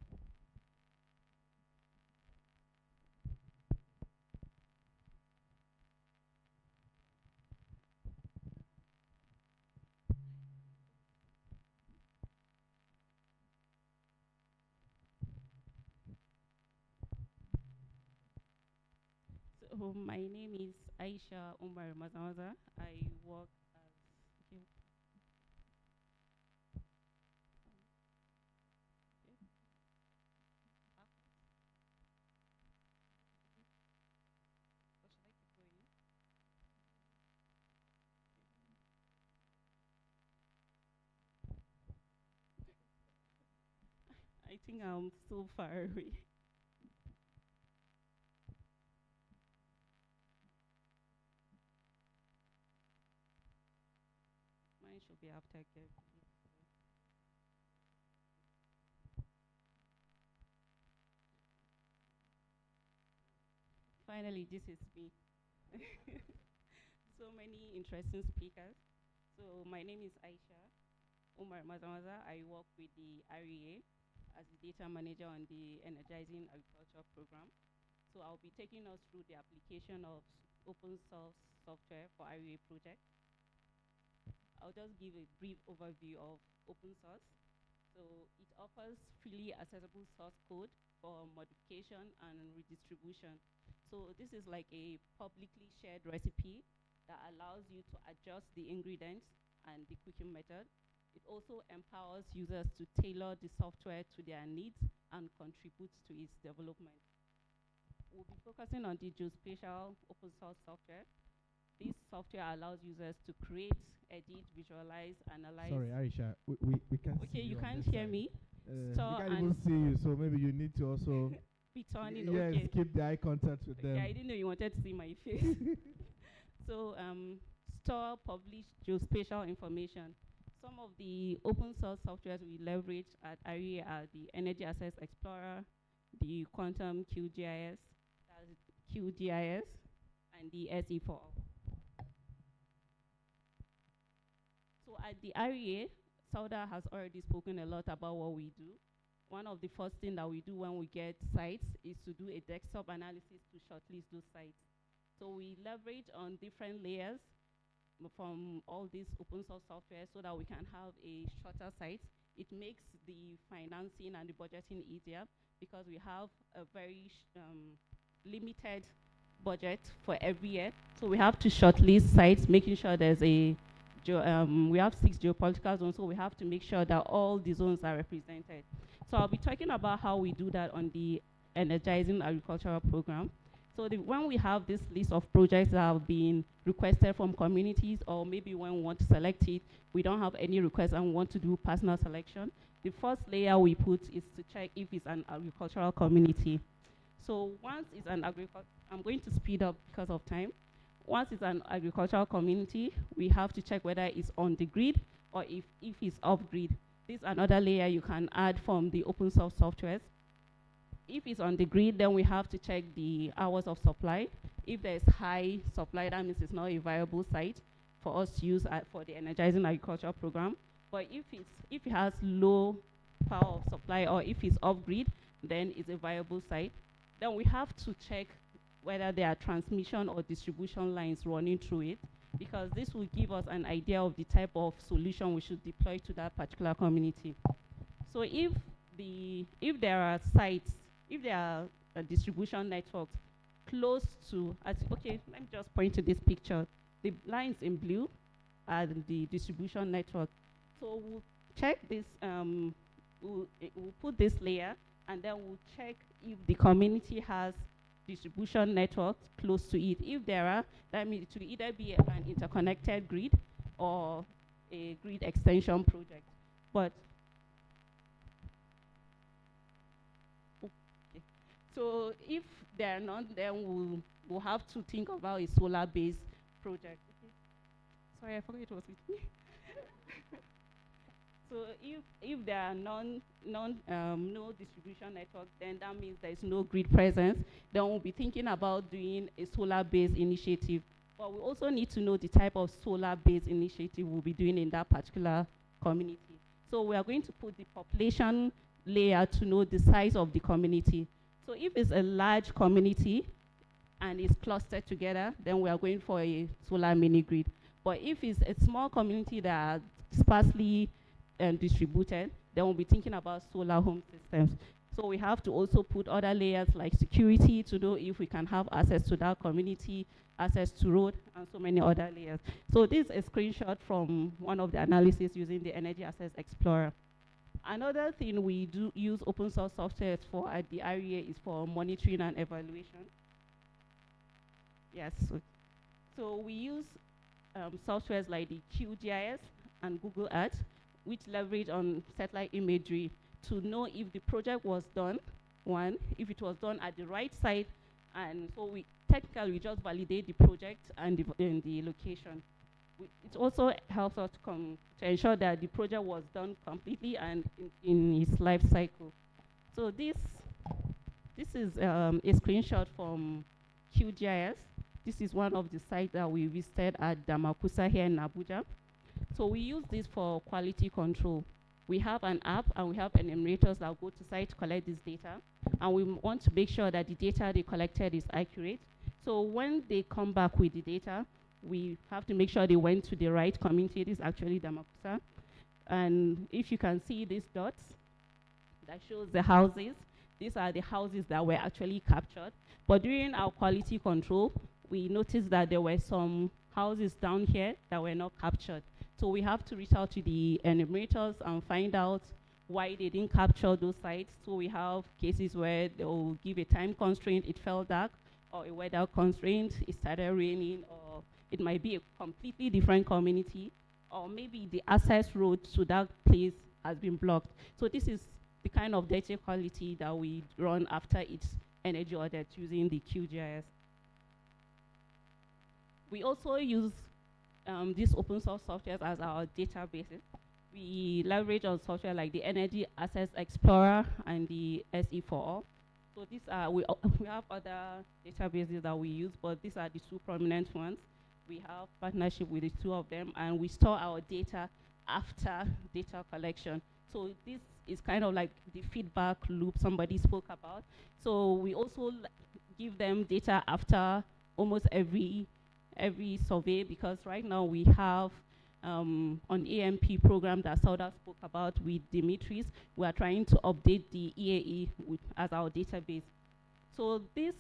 So my name is Aisha Umar Mazamaza. I work as I think I'm so far away. Mine should be after care. Finally, this is me. So many interesting speakers. So my name is Aisha Umar Mazamaza. I work with the REA as the data manager on the Energizing Agriculture program. So I'll be taking us through the application of open source software for REA project. I'll just give a brief overview of open source. So it offers freely accessible source code for modification and redistribution. So this is like a publicly shared recipe that allows you to adjust the ingredients and the cooking method. It also empowers users to tailor the software to their needs and contributes to its development. We'll be focusing on the geospatial open source software. This software allows users to create, edit, visualize, analyze. Sorry, Aisha, we can't see Okay, you on can't this hear side. me. We Store can't and even see you, so maybe you need to also be turning. yes, Okay. keep the eye contact with them. Yeah, I didn't know you wanted to see my face. So, store, publish geospatial information. Some of the open source softwares we leverage at ARIA are the EnAccess Explorer, the Quantum QGIS, QGIS, and the SE4. So at the ARIA, Sauda has already spoken a lot about what we do. One of the first things that we do when we get sites is to do a desktop analysis to shortlist those sites. So we leverage on different layers from all these open source software so that we can have a shorter site. It makes the financing and the budgeting easier because we have a very limited budget for every year. So we have to shortlist sites, making sure there's a we have 6 geopolitical zones, so we have to make sure that all the zones are represented. So I'll be talking about how we do that on the Energizing Agricultural Program. So when we have this list of projects that have been requested from communities, or maybe when we want to select it, we don't have any requests and we want to do personal selection, the first layer we put is to check if it's an agricultural community. So once it's an I'm going to speed up because of time. Once it's an agricultural community, we have to check whether it's on the grid or if it's off grid. This is another layer you can add from the open source softwares. If it's on the grid, then we have to check the hours of supply. If there's high supply, that means it's not a viable site for us to use for the Energizing Agriculture Program. But if it has low power of supply or if it's off grid, then it's a viable site. Then we have to check whether there are transmission or distribution lines running through it, because this will give us an idea of the type of solution we should deploy to that particular community. So if there are sites, if there are distribution networks close to, okay, let me just point to this picture. The lines in blue are the distribution network. So we'll check this, we'll put this layer, and then we'll check if the community has distribution networks close to it. If there are, that means it will either be an interconnected grid or a grid extension project. But okay. So if there are none, then we'll have to think about a solar-based project. Okay. Sorry, I forgot it was with me. So if there are no distribution network, then that means there is no grid presence. Then we'll be thinking about doing a solar-based initiative. But we also need to know the type of solar-based initiative we'll be doing in that particular community. So we are going to put the population layer to know the size of the community. So if it's a large community and it's clustered together, then we are going for a solar mini-grid. But if it's a small community that are sparsely distributed, then we'll be thinking about solar home systems. So we have to also put other layers like security to know if we can have access to that community, access to road, and so many other layers. So this is a screenshot from one of the analysis using the EnAccess Explorer. Another thing we do use open source software for at the area is for monitoring and evaluation. Yes. So we use softwares like the QGIS and Google Earth, which leverage on satellite imagery to know if the project was done, if it was done at the right site, and so we technically just validate the project and the location. It also helps us to ensure that the project was done completely and in its life cycle. So this is a screenshot from QGIS. This is one of the sites that we visited at Damakusa here in Abuja. So we use this for quality control. We have an app and we have enumerators that go to site to collect this data. And we want to make sure that the data they collected is accurate. So when they come back with the data, we have to make sure they went to the right community. This is actually Damakusa. And if you can see these dots, that shows the houses. These are the houses that were actually captured. But during our quality control, we noticed that there were some houses down here that were not captured. So we have to reach out to the enumerators and find out why they didn't capture those sites. So we have cases where they'll give a time constraint, it fell dark, or a weather constraint, it started raining, or it might be a completely different community, or maybe the access road to that place has been blocked. So this is the kind of data quality that we run after its energy audit using the QGIS. We also use these open source softwares as our databases. We leverage on software like the Energy Access Explorer and the SE4All. So these are, we have other databases that we use, but these are the two prominent ones. We have partnership with the two of them, and we store our data after data collection. So this is kind of like the feedback loop somebody spoke about. So we also give them data after almost every survey, because right now we have on AMP program that Sauda spoke about with Dimitris, we are trying to update the EAE as our database. So these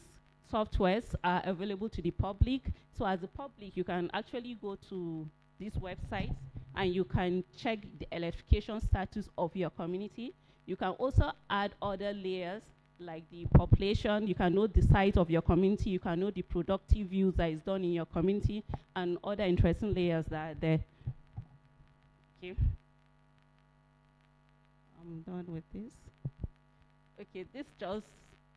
softwares are available to the public. So as a public, you can actually go to these websites and you can check the electrification status of your community. You can also add other layers like the population. You can know the size of your community. You can know the productive use that is done in your community and other interesting layers that are there. Okay. I'm done with this. Okay, this just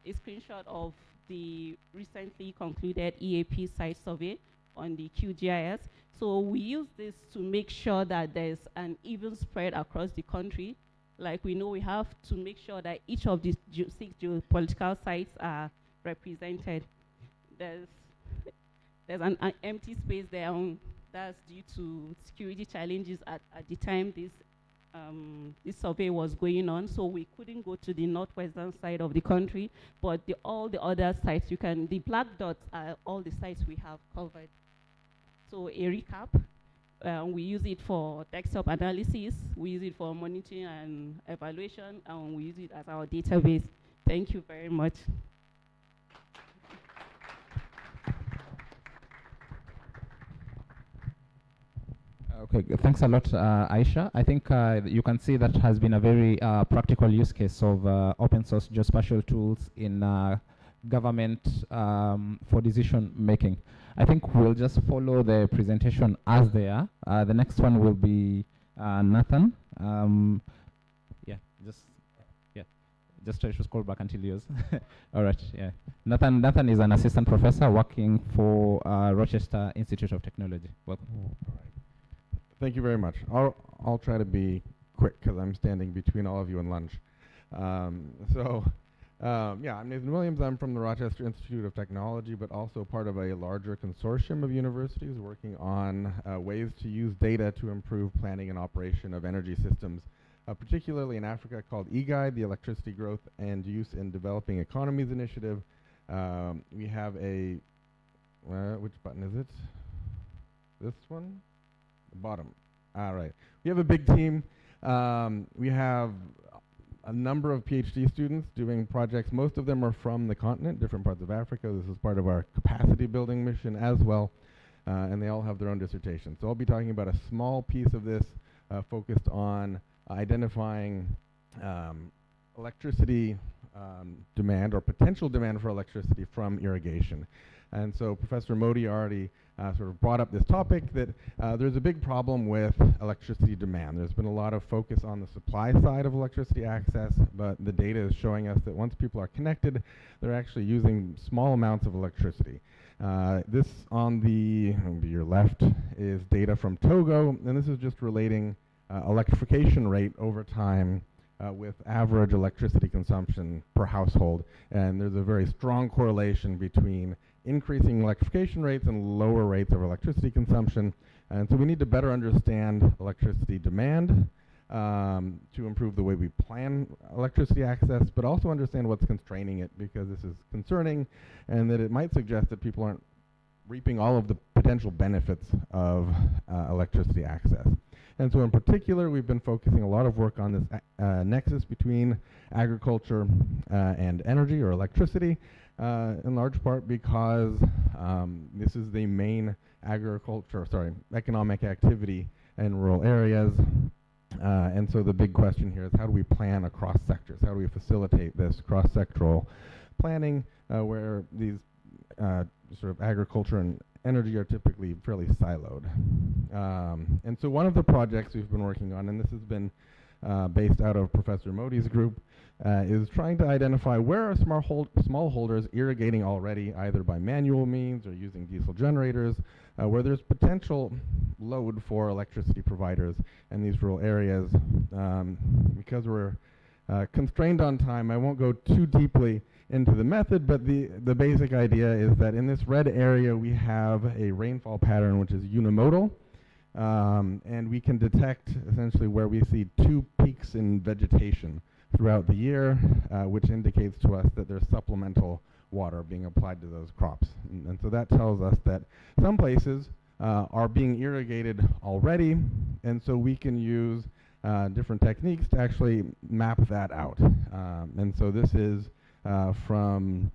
a screenshot of the recently concluded EAP site survey on the QGIS. So we use this to make sure that there's an even spread across the country. Like we know we have to make sure that each of these 6 geopolitical sites are represented. There's an empty space there. That's due to security challenges at the time this survey was going on. So we couldn't go to the northwestern side of the country, but all the other sites, the black dots are all the sites we have covered. So a recap, we use it for desktop analysis, we use it for monitoring and evaluation, and we use it as our database. Thank you very much. Okay, thanks a lot, Aisha. I think you can see that has been a very practical use case of open source geospatial tools in government for decision making. I think we'll just follow the presentation as they are. The next one will be Nathan. Just try to scroll back until yours. All right, yeah. Nathan is an assistant professor working for Rochester Institute of Technology. Welcome. All right. Thank you very much. I'll try to be quick because I'm standing between all of you and lunch. I'm Nathan Williams. I'm from the Rochester Institute of Technology, but also part of a larger consortium of universities working on ways to use data to improve planning and operation of energy systems, particularly in Africa, called eGuide, the Electricity Growth and Use in Developing Economies Initiative. We have a, which button is it? This one? The bottom. All right. We have a big team. We have a number of PhD students doing projects. Most of them are from the continent, different parts of Africa. This is part of our capacity building mission as well. And they all have their own dissertations. So I'll be talking about a small piece of this focused on identifying electricity demand or potential demand for electricity from irrigation. And so Professor Modi already sort of brought up this topic that there's a big problem with electricity demand. There's been a lot of focus on the supply side of electricity access, but the data is showing us that once people are connected, they're actually using small amounts of electricity. This on your left is data from Togo, and this is just relating electrification rate over time with average electricity consumption per household. And there's a very strong correlation between increasing electrification rates and lower rates of electricity consumption. And so we need to better understand electricity demand to improve the way we plan electricity access, but also understand what's constraining it, because this is concerning and that it might suggest that people aren't reaping all of the potential benefits of electricity access. And so in particular, we've been focusing a lot of work on this nexus between agriculture and energy or electricity, in large part because this is the main economic activity in rural areas. And so the big question here is, how do we plan across sectors? How do we facilitate this cross-sectoral planning where these sort of agriculture and energy are typically fairly siloed? And so one of the projects we've been working on, and this has been based out of Professor Modi's group, is trying to identify where are smallholders irrigating already, either by manual means or using diesel generators, where there's potential load for electricity providers in these rural areas. Because we're constrained on time, I won't go too deeply into the method, but the basic idea is that in this red area we have a rainfall pattern which is unimodal, and we can detect essentially where we see two peaks in vegetation throughout the year, which indicates to us that there's supplemental water being applied to those crops. And so that tells us that some places are being irrigated already, and so we can use different techniques to actually map that out. And so this is from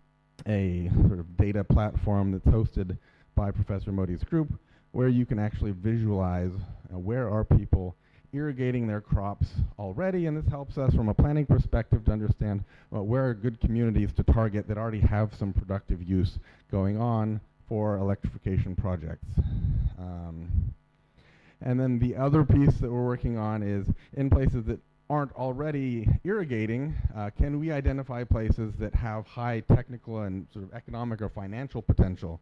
a sort of data platform that's hosted by Professor Modi's group, where you can actually visualize where are people irrigating their crops already, and this helps us from a planning perspective to understand where are good communities to target that already have some productive use going on for electrification projects. And then the other piece that we're working on is in places that aren't already irrigating, can we identify places that have high technical and sort of economic or financial potential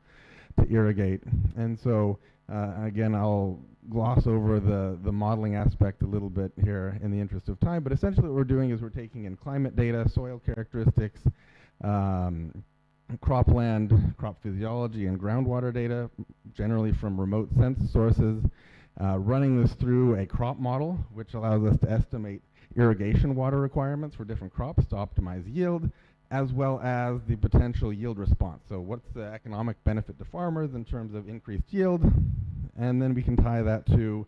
to irrigate? And so again, I'll gloss over the modeling aspect a little bit here in the interest of time, but essentially what we're doing is we're taking in climate data, soil characteristics, cropland, crop physiology, and groundwater data, generally from remote sense sources, running this through a crop model, which allows us to estimate irrigation water requirements for different crops to optimize yield, as well as the potential yield response. So what's the economic benefit to farmers in terms of increased yield? And then we can tie that to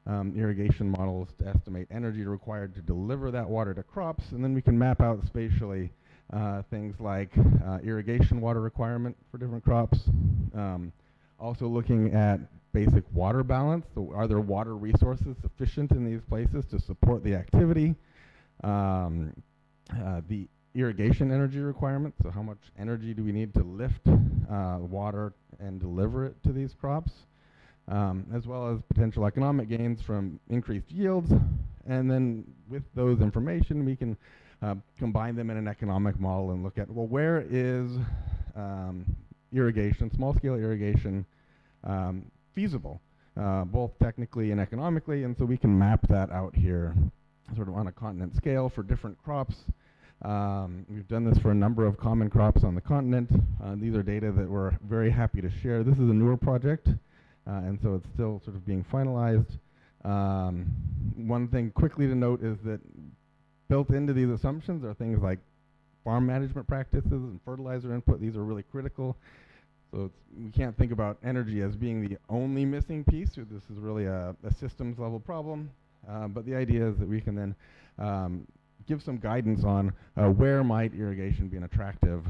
irrigation models to estimate energy required to deliver that water to crops, and then we can map out spatially things like irrigation water requirement for different crops. Also looking at basic water balance. So are there water resources sufficient in these places to support the activity? The irrigation energy requirement, so how much energy do we need to lift water and deliver it to these crops? As well as potential economic gains from increased yields. And then with those information, we can combine them in an economic model and look at, well, where is irrigation, small-scale irrigation, feasible, both technically and economically, and so we can map that out here sort of on a continent scale for different crops. We've done this for a number of common crops on the continent. These are data that we're very happy to share. This is a newer project, and so it's still sort of being finalized. One thing quickly to note is that built into these assumptions are things like farm management practices and fertilizer input. These are really critical. So we can't think about energy as being the only missing piece. This is really a systems level problem. But the idea is that we can then give some guidance on where might irrigation be an attractive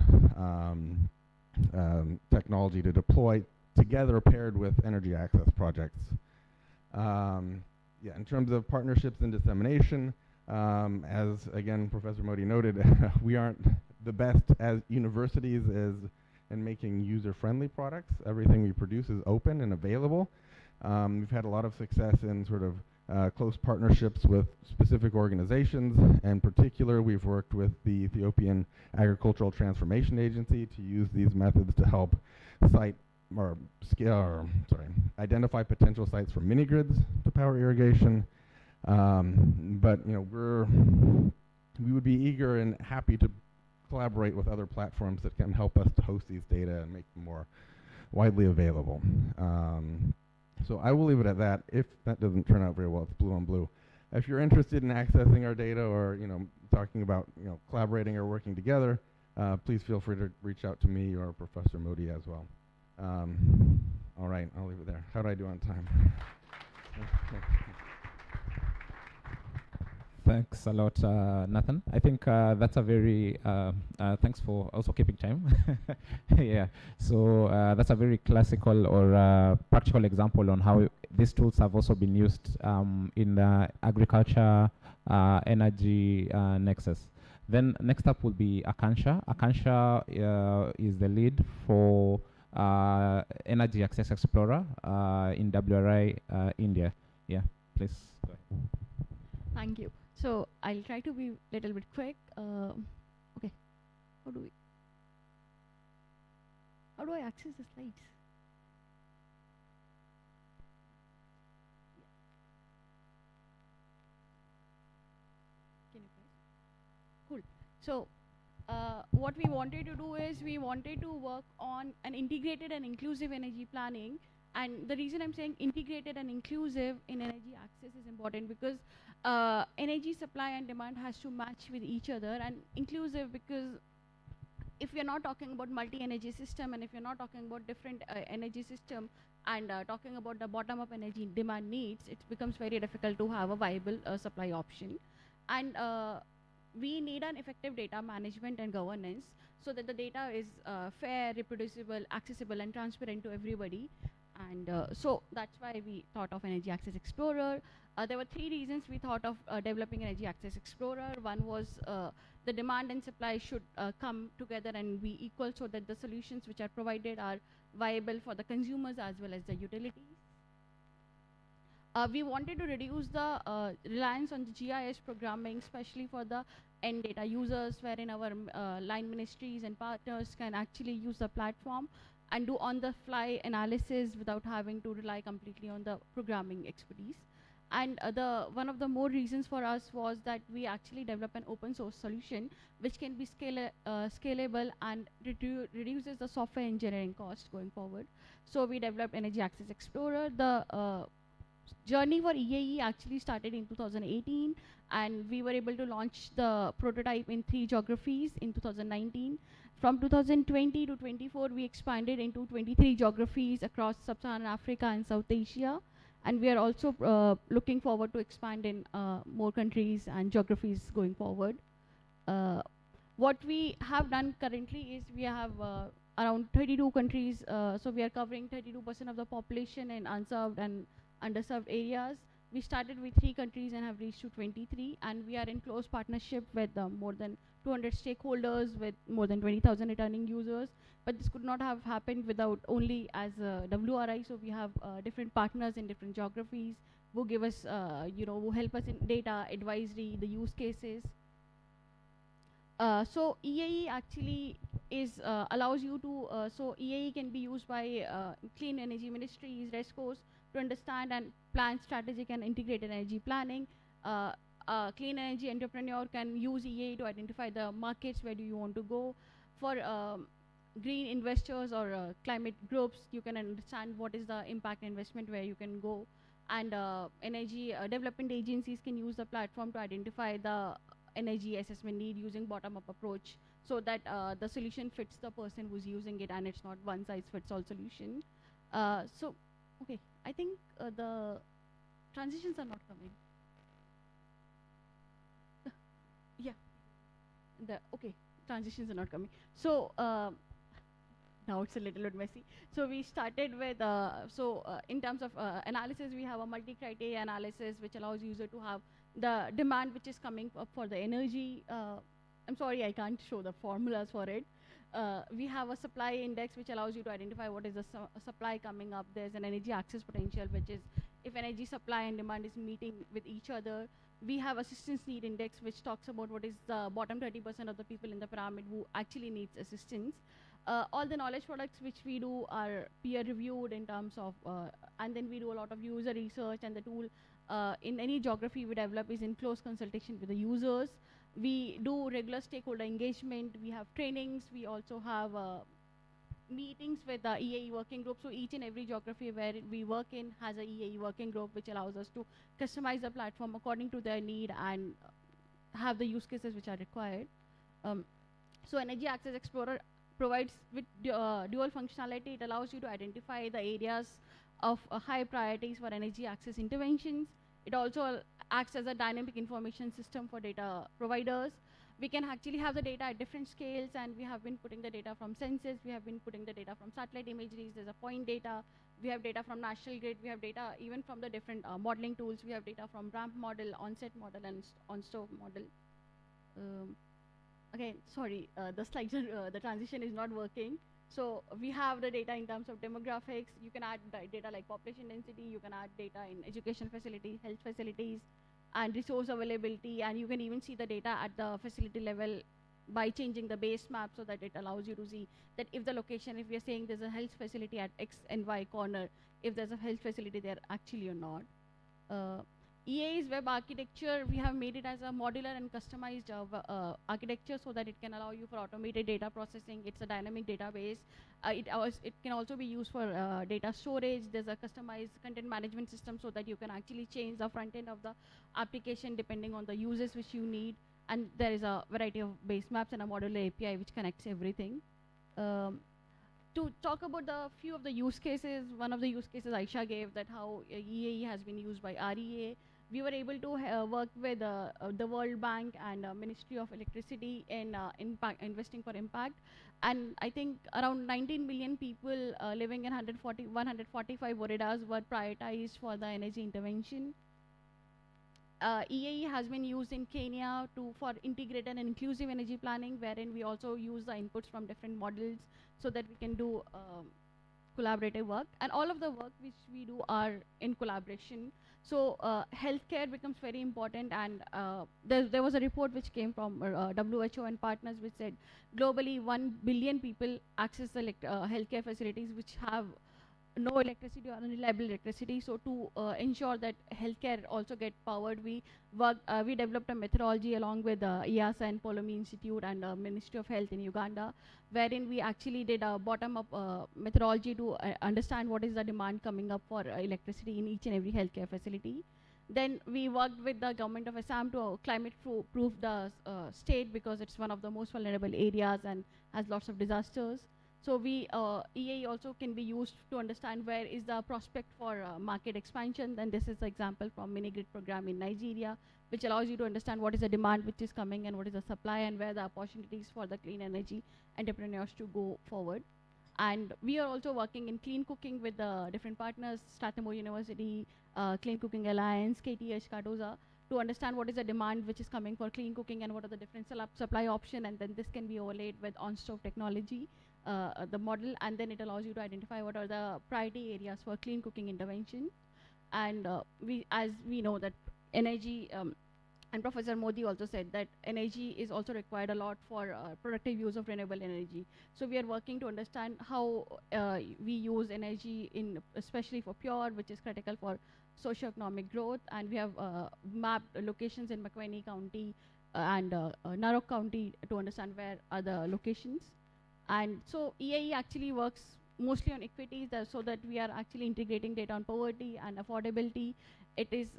technology to deploy together paired with energy access projects. Yeah, in terms of partnerships and dissemination, as again Professor Modi noted, we aren't the best as universities in making user-friendly products. Everything we produce is open and available. We've had a lot of success in sort of close partnerships with specific organizations. In particular, we've worked with the Ethiopian Agricultural Transformation Agency to use these methods to help identify potential sites for mini-grids to power irrigation. But you know, we would be eager and happy to collaborate with other platforms that can help us to host these data and make them more widely available. So I will leave it at that. If that doesn't turn out very well, it's blue on blue. If you're interested in accessing our data or talking about collaborating or working together, please feel free to reach out to me or Professor Modi as well. All right, I'll leave it there. How do I do on time? Thanks a lot, Nathan. I think that's a very, thanks for also keeping time. Yeah, so that's a very classical or practical example on how these tools have also been used in agriculture, energy nexus. Then next up will be Akansha. Akansha is the lead for Energy Access Explorer in WRI, India. Yeah, please go ahead. Thank you. So I'll try to be a little bit quick. Okay, how do I access the slides? Can you press? Cool. So what we wanted to do is we wanted to work on an integrated and inclusive energy planning. And the reason I'm saying integrated and inclusive in energy access is important because energy supply and demand has to match with each other, and inclusive because if you're not talking about multi-energy system and if you're not talking about different energy system and talking about the bottom-up energy demand needs, it becomes very difficult to have a viable supply option. And we need an effective data management and governance so that the data is fair, reproducible, accessible, and transparent to everybody. And so that's why we thought of Energy Access Explorer. There were 3 reasons we thought of developing Energy Access Explorer. One was the demand and supply should come together and be equal so that the solutions which are provided are viable for the consumers as well as the utilities. We wanted to reduce the reliance on the GIS programming, especially for the end data users, wherein our line ministries and partners can actually use the platform and do on-the-fly analysis without having to rely completely on the programming expertise. And one of the more reasons for us was that we actually develop an open source solution which can be scalable and reduces the software engineering cost going forward. So we developed Energy Access Explorer. The journey for EAE actually started in 2018, and we were able to launch the prototype in 3 geographies in 2019. From 2020 to 24, we expanded into 23 geographies across Sub-Saharan Africa and South Asia. And we are also looking forward to expand in more countries and geographies going forward. What we have done currently is we have around 32 countries. So we are covering 32% of the population in unserved and underserved areas. We started with 3 countries and have reached to 23, and we are in close partnership with more than 200 stakeholders with more than 20,000 returning users. But this could not have happened without only as a WRI. So we have different partners in different geographies who give us, who help us in data, advisory, the use cases. So EAE actually is allows you to, so EAE can be used by clean energy ministries, RESCOs, to understand and plan strategic and integrated energy planning. A clean energy entrepreneur can use EAE to identify the markets where do you want to go. For green investors or climate groups, you can understand what is the impact investment where you can go. And energy development agencies can use the platform to identify the energy assessment need using bottom-up approach so that the solution fits the person who's using it and it's not one-size-fits-all solution. So, okay, I think the transitions are not coming. Yeah, okay, transitions are not coming. So now it's a little bit messy. So we started with, in terms of analysis, we have a multi-criteria analysis which allows user to have the demand which is coming up for the energy. I'm sorry, I can't show the formulas for it. We have a supply index which allows you to identify what is the supply coming up. There's an energy access potential, which is if energy supply and demand is meeting with each other. We have assistance need index, which talks about what is the bottom 30% of the people in the pyramid who actually needs assistance. All the knowledge products which we do are peer reviewed in terms of, and then we do a lot of user research, and the tool in any geography we develop is in close consultation with the users. We do regular stakeholder engagement. We have trainings. We also have meetings with the EAE working group. So each and every geography where we work in has a EAE working group, which allows us to customize the platform according to their need and have the use cases which are required. So Energy Access Explorer provides with dual functionality. It allows you to identify the areas of high priorities for energy access interventions. It also acts as a dynamic information system for data providers. We can actually have the data at different scales, and we have been putting the data from census, we have been putting the data from satellite imageries, there's a point data, we have data from national grid, we have data even from the different modeling tools, we have data from ramp model, onset model, and on-stove model. Okay, sorry, the slides are, the transition is not working. So we have the data in terms of demographics. You can add data like population density, you can add data in education facilities, health facilities, and resource availability, and you can even see the data at the facility level by changing the base map so that it allows you to see that if the location, if we are saying there's a health facility at X and Y corner, if there's a health facility there actually or not. EA's web architecture, we have made it as a modular and customized architecture so that it can allow you for automated data processing. It's a dynamic database. It can also be used for data storage. There's a customized content management system so that you can actually change the front end of the application depending on the uses which you need. And there is a variety of base maps and a modular API which connects everything. To talk about the few of the use cases, one of the use cases Aisha gave, that how EAE has been used by REA. We were able to work with the World Bank and Ministry of Electricity in investing for impact. And I think around 19 million people living in 145 Waridas were prioritized for the energy intervention. EAE has been used in Kenya for integrated and inclusive energy planning, wherein we also use the inputs from different models so that we can do collaborative work. And all of the work which we do are in collaboration. So healthcare becomes very important, and there was a report which came from WHO and partners which said globally 1 billion people access the healthcare facilities which have no electricity or unreliable electricity. So to ensure that healthcare also get powered, we developed a methodology along with EASA and Polomi Institute and Ministry of Health in Uganda, wherein we actually did a bottom-up methodology to understand what is the demand coming up for electricity in each and every healthcare facility. Then we worked with the government of Assam to climate-proof the state, because it's one of the most vulnerable areas and has lots of disasters. So EAE also can be used to understand where is the prospect for market expansion. Then this is the example from mini-grid program in Nigeria, which allows you to understand what is the demand which is coming and what is the supply, and where the opportunities for the clean energy entrepreneurs to go forward. And we are also working in clean cooking with different partners, Strathmore University, Clean Cooking Alliance, KTH Cardoza, to understand what is the demand which is coming for clean cooking and what are the different supply options, and then this can be overlaid with on-stove technology. The model, and then it allows you to identify what are the priority areas for clean cooking intervention. And as we know that energy, and Professor Modi also said that energy is also required a lot for productive use of renewable energy. So we are working to understand how we use energy especially for pure, which is critical for socioeconomic growth. And we have mapped locations in McWinney County and Narok County to understand where are the locations. And so EAE actually works mostly on equities, so that we are actually integrating data on poverty and affordability.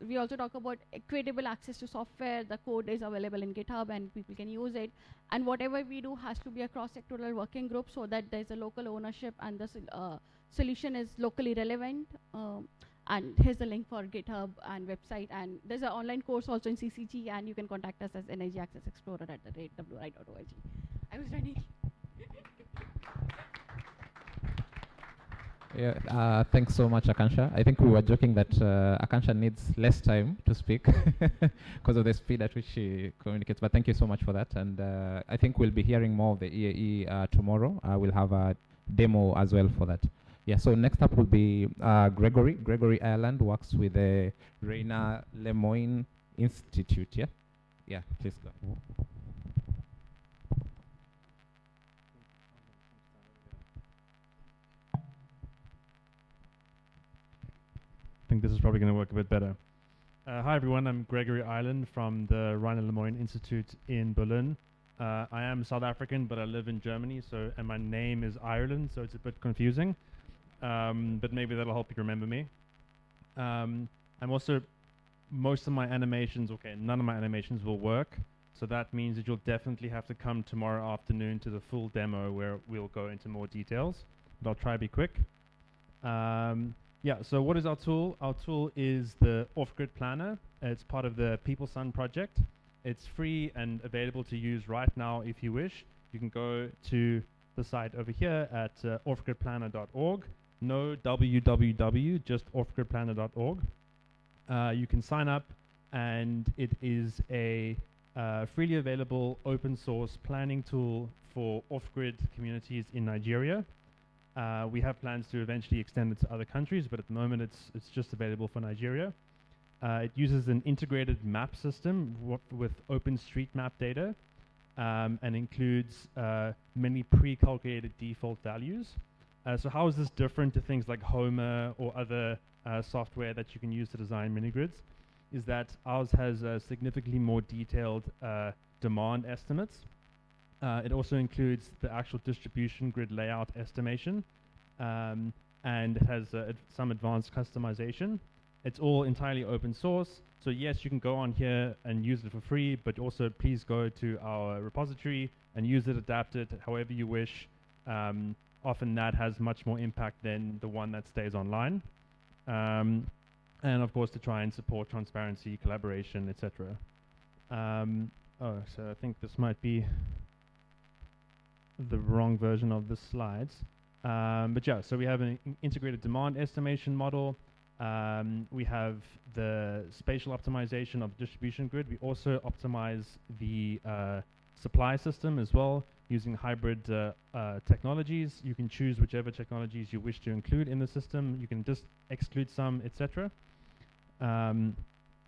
We also talk about equitable access to software. The code is available in GitHub and people can use it. And whatever we do has to be a cross-sectoral working group so that there's a local ownership and the solution is locally relevant. And here's the link for GitHub and website. And there's an online course also in CCG, and you can contact us as Energy Access Explorer @WI.org. I was running. Yeah, thanks so much, Akansha. I think we were joking that Akansha needs less time to speak because of the speed at which she communicates. But thank you so much for that. And I think we'll be hearing more of the EAE tomorrow. We'll have a demo as well for that. Yeah, so next up will be Gregory. Gregory Ireland works with the Reina Lemoine Institute. Yeah? Yeah, please go. I think this is probably going to work a bit better. Hi everyone, I'm Gregory Ireland from the Rainer Lemoine Institute in Berlin. I am South African, but I live in Germany, and my name is Ireland, so it's a bit confusing. But maybe that'll help you remember me. I'm also, most of my animations, none of my animations will work, so that means that you'll definitely have to come tomorrow afternoon to the full demo where we'll go into more details, but I'll try to be quick. Yeah, so what is our tool? Our tool is the Off-Grid Planner. It's part of the PeopleSun project. It's free and available to use right now if you wish. You can go to the site over here at offgridplanner.org. No www, just offgridplanner.org. You can sign up, and it is a freely available open source planning tool for off-grid communities in Nigeria. We have plans to eventually extend it to other countries, but at the moment it's just available for Nigeria. It uses an integrated map system with OpenStreetMap data, and includes many pre-calculated default values. So how is this different to things like Homer or other software that you can use to design mini-grids? Is that ours has significantly more detailed demand estimates. It also includes the actual distribution grid layout estimation, and it has some advanced customization. It's all entirely open source, so yes, you can go on here and use it for free, but also please go to our repository and use it, adapt it however you wish. Often that has much more impact than the one that stays online. And of course to try and support transparency, collaboration, etc. So I think this might be the wrong version of the slides. But yeah, so we have an integrated demand estimation model. We have the spatial optimization of the distribution grid. We also optimize the supply system as well using hybrid technologies. You can choose whichever technologies you wish to include in the system. You can just exclude some, etc. And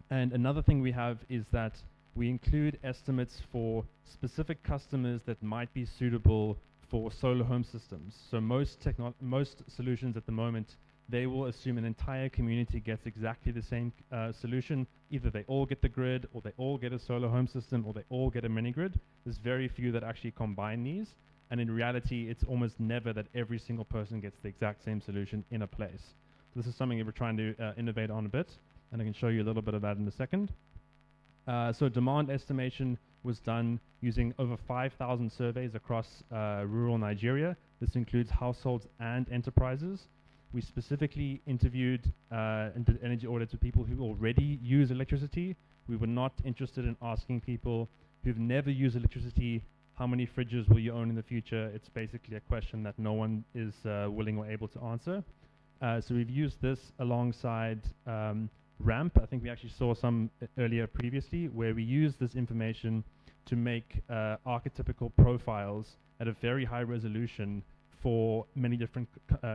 another thing we have is that we include estimates for specific customers that might be suitable for solar home systems. So most solutions at the moment, they will assume an entire community gets exactly the same solution. Either they all get the grid, or they all get a solar home system, or they all get a mini grid. There's very few that actually combine these. And in reality, it's almost never that every single person gets the exact same solution in a place. So this is something that we're trying to innovate on a bit, and I can show you a little bit of that in a second. So demand estimation was done using over 5,000 surveys across rural Nigeria. This includes households and enterprises. We specifically interviewed and did energy audits with people who already use electricity. We were not interested in asking people who've never used electricity, how many fridges will you own in the future? It's basically a question that no one is willing or able to answer. So we've used this alongside RAMP. I think we actually saw some earlier previously, where we use this information to make archetypical profiles at a very high resolution for many different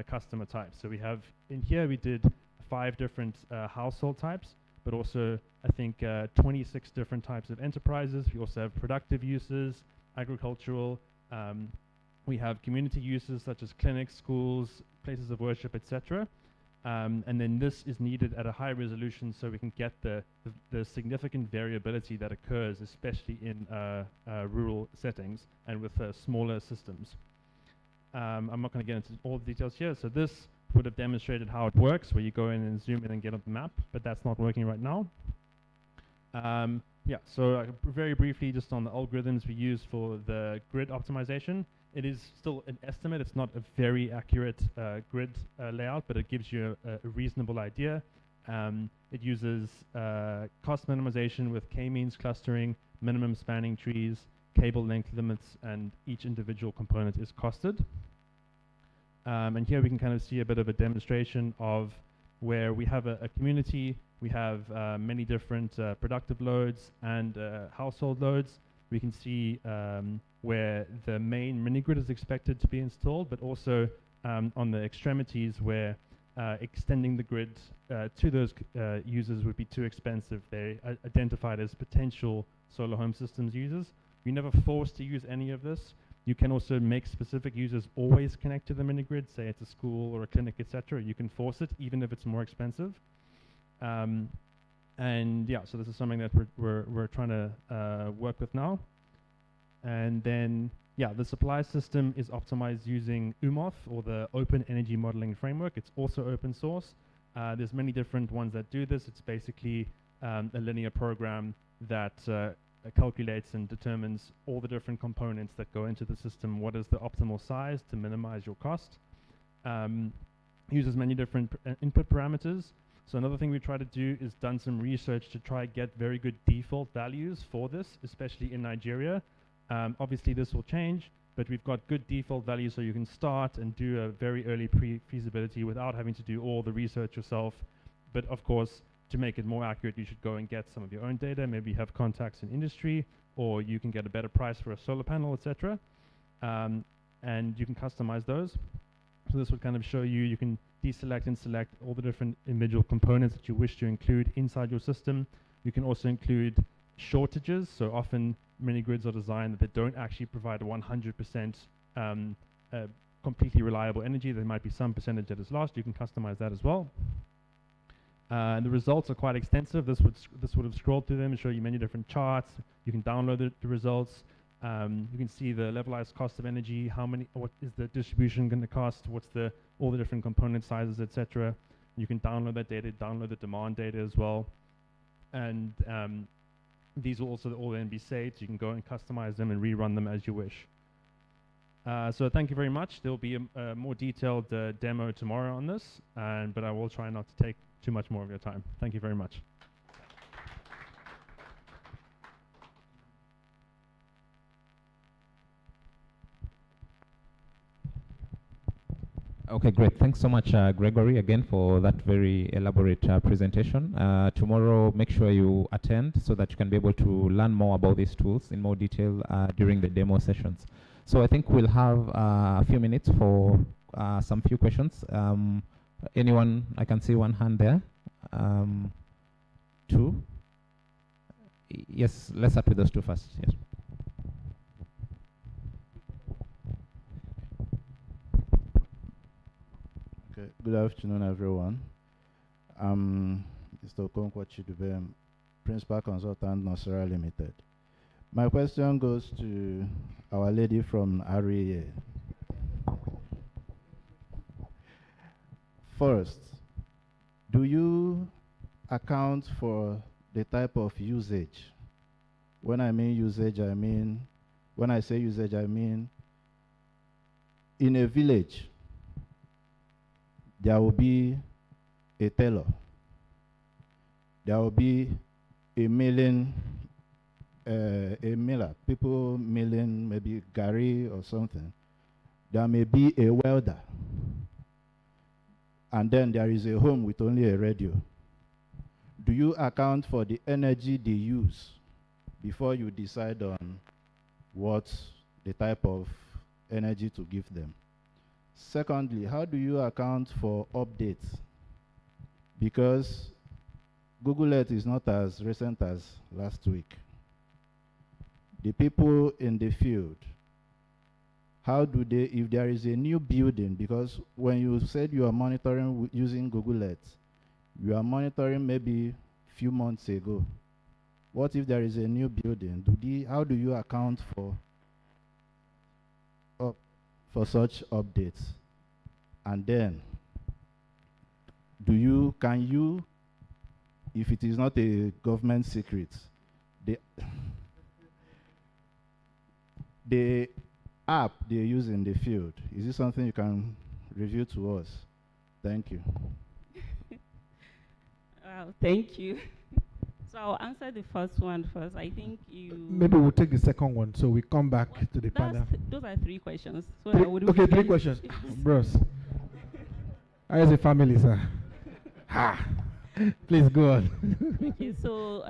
customer types. So we have, in here we did 5 different household types, but also I think 26 different types of enterprises. We also have productive uses, agricultural. We have community uses such as clinics, schools, places of worship, etc. And then this is needed at a high resolution so we can get the significant variability that occurs, especially in rural settings and with smaller systems. I'm not going to get into all the details here. So this would have demonstrated how it works, where you go in and zoom in and get on the map, but that's not working right now. Yeah, so very briefly, just on the algorithms we use for the grid optimization. It is still an estimate. It's not a very accurate grid layout, but it gives you a reasonable idea. It uses cost minimization with k-means clustering, minimum spanning trees, cable length limits, and each individual component is costed. And here we can kind of see a bit of a demonstration of where we have a community, we have many different productive loads and household loads. We can see where the main mini-grid is expected to be installed, but also on the extremities where extending the grid to those users would be too expensive. They're identified as potential solar home systems users. You're never forced to use any of this. You can also make specific users always connect to the mini-grid, say it's a school or a clinic, etc. You can force it, even if it's more expensive. And yeah, so this is something that we're trying to work with now. And then, yeah, the supply system is optimized using UMOF, or the Open Energy Modeling Framework. It's also open source. There's many different ones that do this. It's basically a linear program that calculates and determines all the different components that go into the system. What is the optimal size to minimize your cost? uses many different input parameters. So another thing we try to do is done some research to try get very good default values for this, especially in Nigeria. Obviously this will change, but we've got good default values so you can start and do a very early pre-feasibility without having to do all the research yourself. But of course, to make it more accurate, you should go and get some of your own data. Maybe you have contacts in industry, or you can get a better price for a solar panel, etc. And you can customize those. So this would kind of show you, you can deselect and select all the different individual components that you wish to include inside your system. You can also include shortages. So often mini grids are designed that they don't actually provide 100% completely reliable energy. There might be some percentage that is lost. You can customize that as well. And the results are quite extensive. This would have scrolled through them and show you many different charts. You can download the results. You can see the levelized cost of energy, what is the distribution going to cost, what's all the different component sizes, etc. You can download that data, download the demand data as well. And these will also all then be saved. You can go and customize them and rerun them as you wish. So thank you very much. There will be a more detailed demo tomorrow on this, but I will try not to take too much more of your time. Thank you very much. Okay, great. Thanks so much, Gregory, again for that very elaborate presentation. Tomorrow, make sure you attend so that you can be able to learn more about these tools in more detail during the demo sessions. So I think we'll have a few minutes for some few questions. Anyone? I can see one hand there. Two? Yes, let's start with those two first. Yes. Okay. Good afternoon, everyone. I'm Mr. Okonkwo Chidube, Principal Consultant, Nosera Limited. My question goes to our lady from REA. First, do you account for the type of usage? When I mean usage, when I say usage, I mean in a village, there will be a teller. There will be a miller, people milling maybe gari or something. There may be a welder. And then there is a home with only a radio. Do you account for the energy they use before you decide on what the type of energy to give them? Secondly, how do you account for updates? Because Google Earth is not as recent as last week. The people in the field, how do they, if there is a new building, because when you said you are monitoring using Google Earth, you are monitoring maybe a few months ago. What if there is a new building? How do you account for such updates? And then, can you, if it is not a government secret, the app they use in the field, is this something you can review to us? Thank you. Thank you. So I'll answer the first one first. I think you... Maybe we'll take the second one, so we come back to the panel. Those are three questions. So okay, three questions. Bros. How is the family, sir? Please go on. Okay, so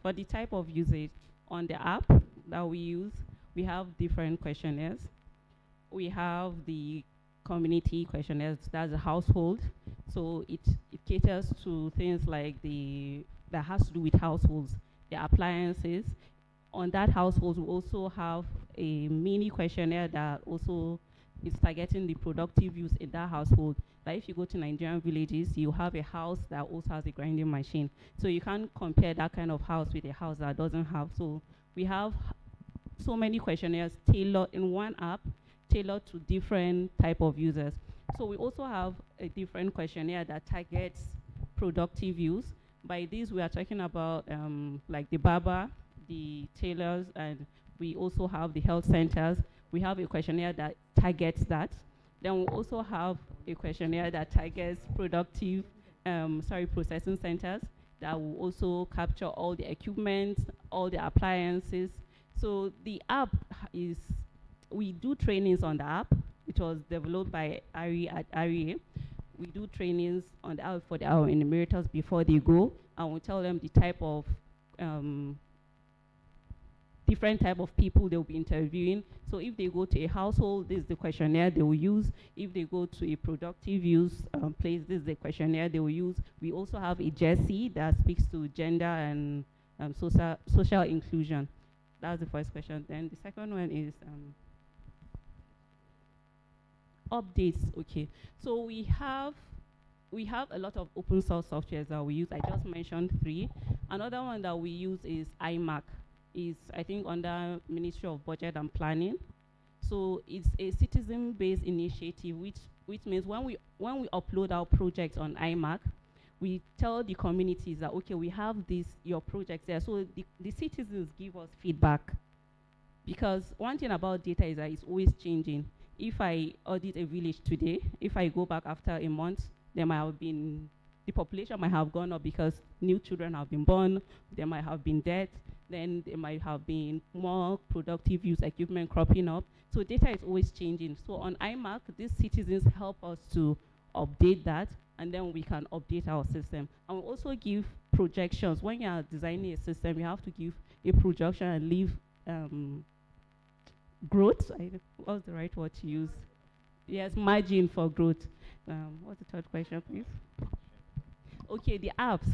for the type of usage on the app that we use, we have different questionnaires. We have the community questionnaires, that's the household. So it caters to things like that has to do with households, the appliances. On that household, we also have a mini questionnaire that also is targeting the productive use in that household. Like if you go to Nigerian villages, you have a house that also has a grinding machine. So you can't compare that kind of house with a house that doesn't have. So we have so many questionnaires tailored in one app, tailored to different type of users. So we also have a different questionnaire that targets productive use. By this, we are talking about like the barber, the tailors, and we also have the health centers. We have a questionnaire that targets that. Then we also have a questionnaire that targets processing centers that will also capture all the equipment, all the appliances. So the app we do trainings on the app. It was developed by Ari at REA. We do trainings on the app for our enumerators before they go, and we tell them the type of different type of people they'll be interviewing. So if they go to a household, this is the questionnaire they will use. If they go to a productive use place, this is the questionnaire they will use. We also have a Jessie that speaks to gender and social inclusion. That's the first question. Then the second one is updates. Okay, so we have a lot of open source softwares that we use. I just mentioned 3. Another one that we use is iMac. Is I think under Ministry of Budget and Planning. So it's a citizen-based initiative, which means when we upload our projects on iMac, we tell the communities that okay, we have your projects there. So the citizens give us feedback, because one thing about data is that it's always changing. If I audit a village today, if I go back after a month, the population might have gone up because new children have been born, there might have been death, then there might have been more productive use equipment cropping up. So data is always changing. So on iMac, these citizens help us to update that, and then we can update our system. And we also give projections. When you are designing a system, you have to give a projection and leave growth. What's the right word to use? Yes, margin for growth. What's the third question, please? Okay, the apps.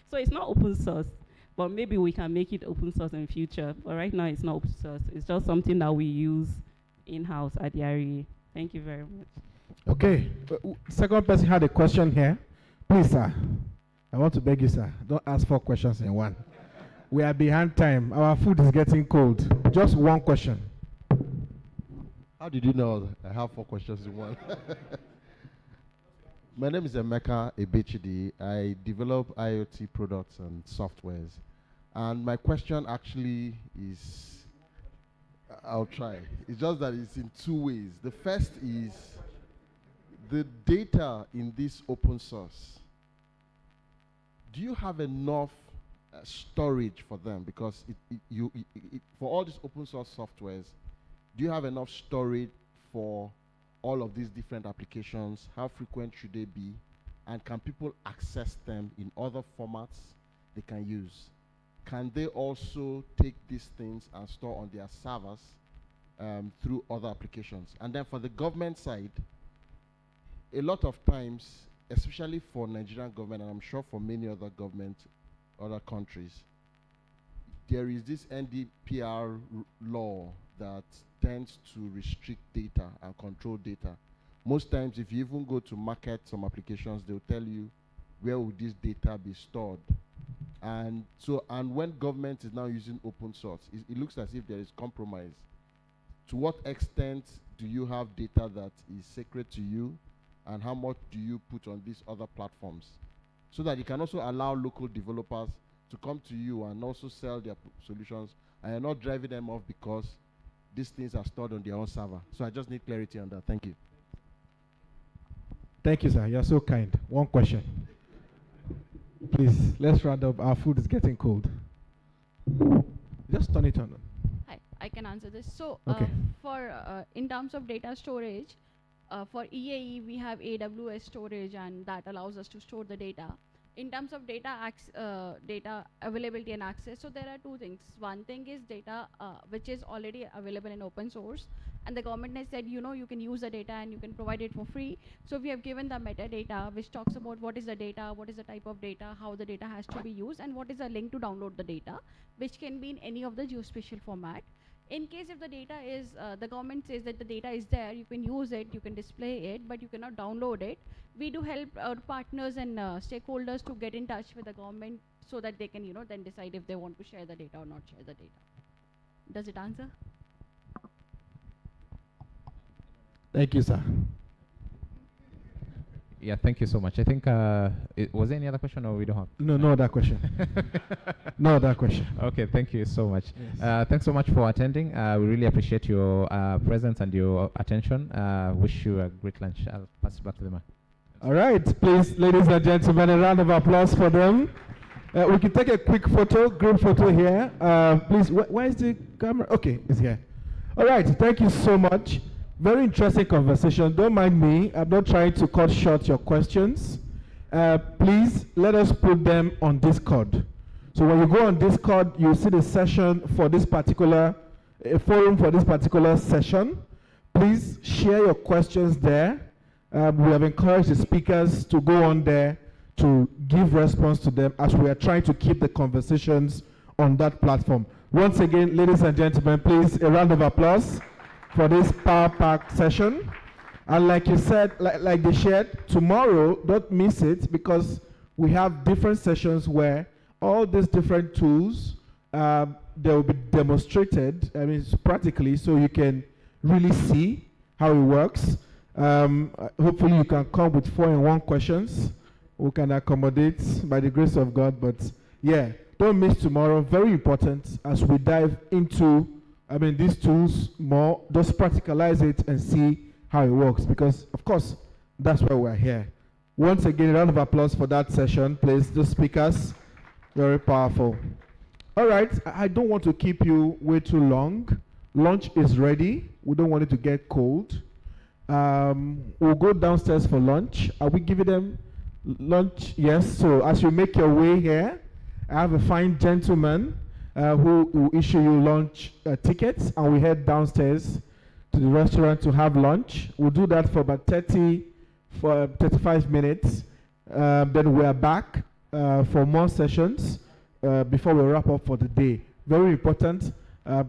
So it's not open source, but maybe we can make it open source in future. But right now it's not open source. It's just something that we use in-house at the REA. Thank you very much. Okay, second person had a question here. Please, sir. I want to beg you, sir. Don't ask 4 questions in one. We are behind time. Our food is getting cold. Just one question. How did you know I have 4 questions in one? My name is Emeka Ebechidi. I develop IoT products and softwares. And my question actually is, I'll try. It's just that it's in 2 ways. The first is the data in this open source. Do you have enough storage for them? Because for all these open source softwares, do you have enough storage for all of these different applications? How frequent should they be? And can people access them in other formats they can use? Can they also take these things and store on their servers through other applications? And then for the government side, a lot of times, especially for Nigerian government, and I'm sure for many other governments, other countries, there is this NDPR law that tends to restrict data and control data. Most times, if you even go to market some applications, they'll tell you where would this data be stored. And so, and when government is now using open source, it looks as if there is compromise. To what extent do you have data that is sacred to you, and how much do you put on these other platforms? So that you can also allow local developers to come to you and also sell their solutions, and you're not driving them off because these things are stored on their own server. So I just need clarity on that. Thank you. Thank you, sir. You're so kind. One question. Please, let's round up. Our food is getting cold. Just turn it on. Hi, I can answer this. So, Okay. In terms of data storage, for EAE, we have AWS storage, and that allows us to store the data. In terms of data availability and access, so there are 2 things. One thing is data which is already available in open source, and the government has said, you can use the data and you can provide it for free. So we have given the metadata, which talks about what is the data, what is the type of data, how the data has to be used, and what is the link to download the data, which can be in any of the geospatial format. In case if the data is, the government says that the data is there, you can use it, you can display it, but you cannot download it. We do help our partners and stakeholders to get in touch with the government so that they can, then decide if they want to share the data or not share the data. Does it answer? Thank you, sir. Yeah, thank you so much. I think, was there any other question or we don't have? No other question. No other question. Okay, thank you so much. Yes. Thanks so much for attending. We really appreciate your presence and your attention. Wish you a great lunch. I'll pass it back to the man. All right, please, ladies and gentlemen, a round of applause for them. We can take a quick photo, group photo here. Please, where is the camera? Okay, it's here. All right, thank you so much. Very interesting conversation. Don't mind me. I'm not trying to cut short your questions. Please, let us put them on Discord. So when you go on Discord, you see the session for this particular, a forum for this particular session. Please share your questions there. We have encouraged the speakers to go on there to give response to them as we are trying to keep the conversations on that platform. Once again, ladies and gentlemen, please, a round of applause for this power-packed session. And like you said, like they shared, tomorrow, don't miss it, because we have different sessions where all these different tools, they will be demonstrated, practically, so you can really see how it works. Hopefully you can come with 4-in-1 questions. We can accommodate by the grace of God, but yeah, don't miss tomorrow. Very important as we dive into these tools more. Just practicalize it and see how it works, because of course that's why we're here. Once again, a round of applause for that session, please. The speakers, very powerful. All right, I don't want to keep you way too long. Lunch is ready. We don't want it to get cold. We'll go downstairs for lunch. Are we giving them lunch? Yes. So as you make your way here, I have a fine gentleman who will issue you lunch tickets, and we head downstairs to the restaurant to have lunch. We'll do that for about 35 minutes. Then we are back for more sessions before we wrap up for the day. Very important.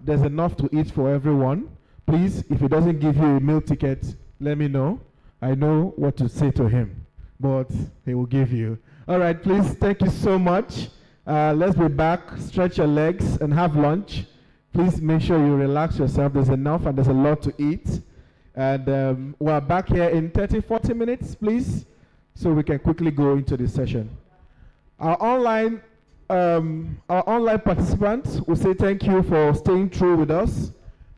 There's enough to eat for everyone. Please, if he doesn't give you a meal ticket, let me know. I know what to say to him, but he will give you. All right, please, thank you so much. Let's be back, stretch your legs, and have lunch. Please make sure you relax yourself. There's enough and there's a lot to eat. And we're back here in 30-40 minutes, please, so we can quickly go into the session. Our online participants will say thank you for staying through with us.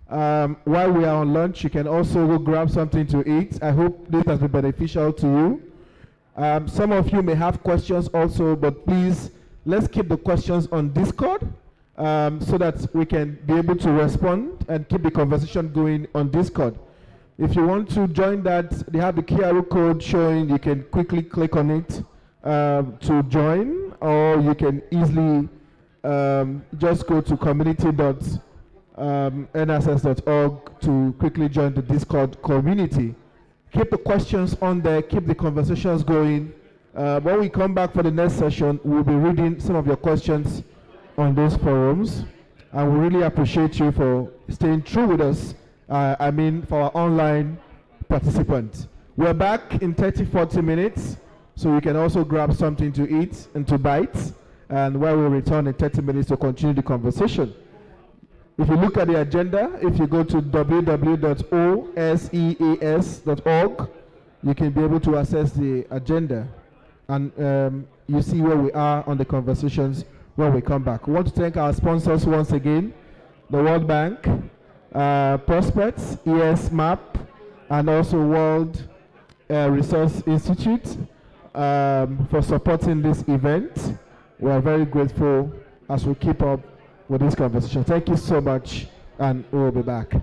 While we are on lunch, you can also go grab something to eat. I hope this has been beneficial to you. Some of you may have questions also, but please, let's keep the questions on Discord so that we can be able to respond and keep the conversation going on Discord. If you want to join that, they have the QR code showing. You can quickly click on it to join, or you can easily just go to community.enaccess.org to quickly join the Discord community. Keep the questions on there, keep the conversations going. When we come back for the next session, we'll be reading some of your questions on those forums. And we really appreciate you for staying true with us, for our online participants. We're back in 30-40 minutes, so you can also grab something to eat and to bite, and while we return in 30 minutes to continue the conversation. If you look at the agenda, if you go to www.oseas.org, you can be able to access the agenda, and you see where we are on the conversations when we come back. We want to thank our sponsors once again, the World Bank, Prospects, ESMAP, and also World Resource Institute for supporting this event. We are very grateful as we keep up with this conversation. Thank you so much, and we'll be back.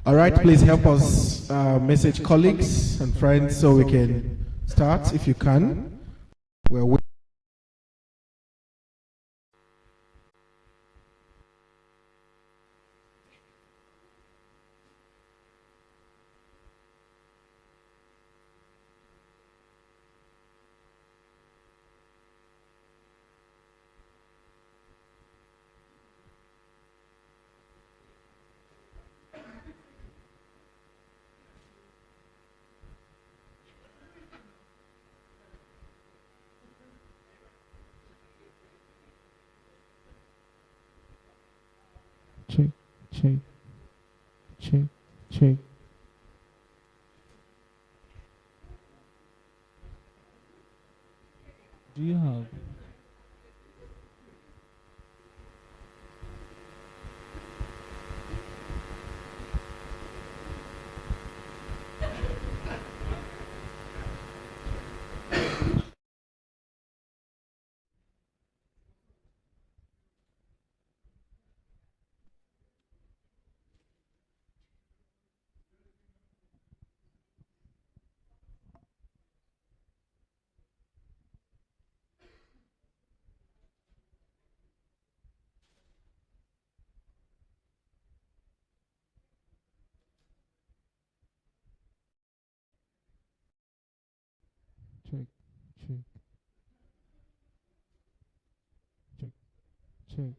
All right, please help us message colleagues and friends so we can start if you can. We're waiting. Check, check, check, check. Do you have? Check, check, check, check.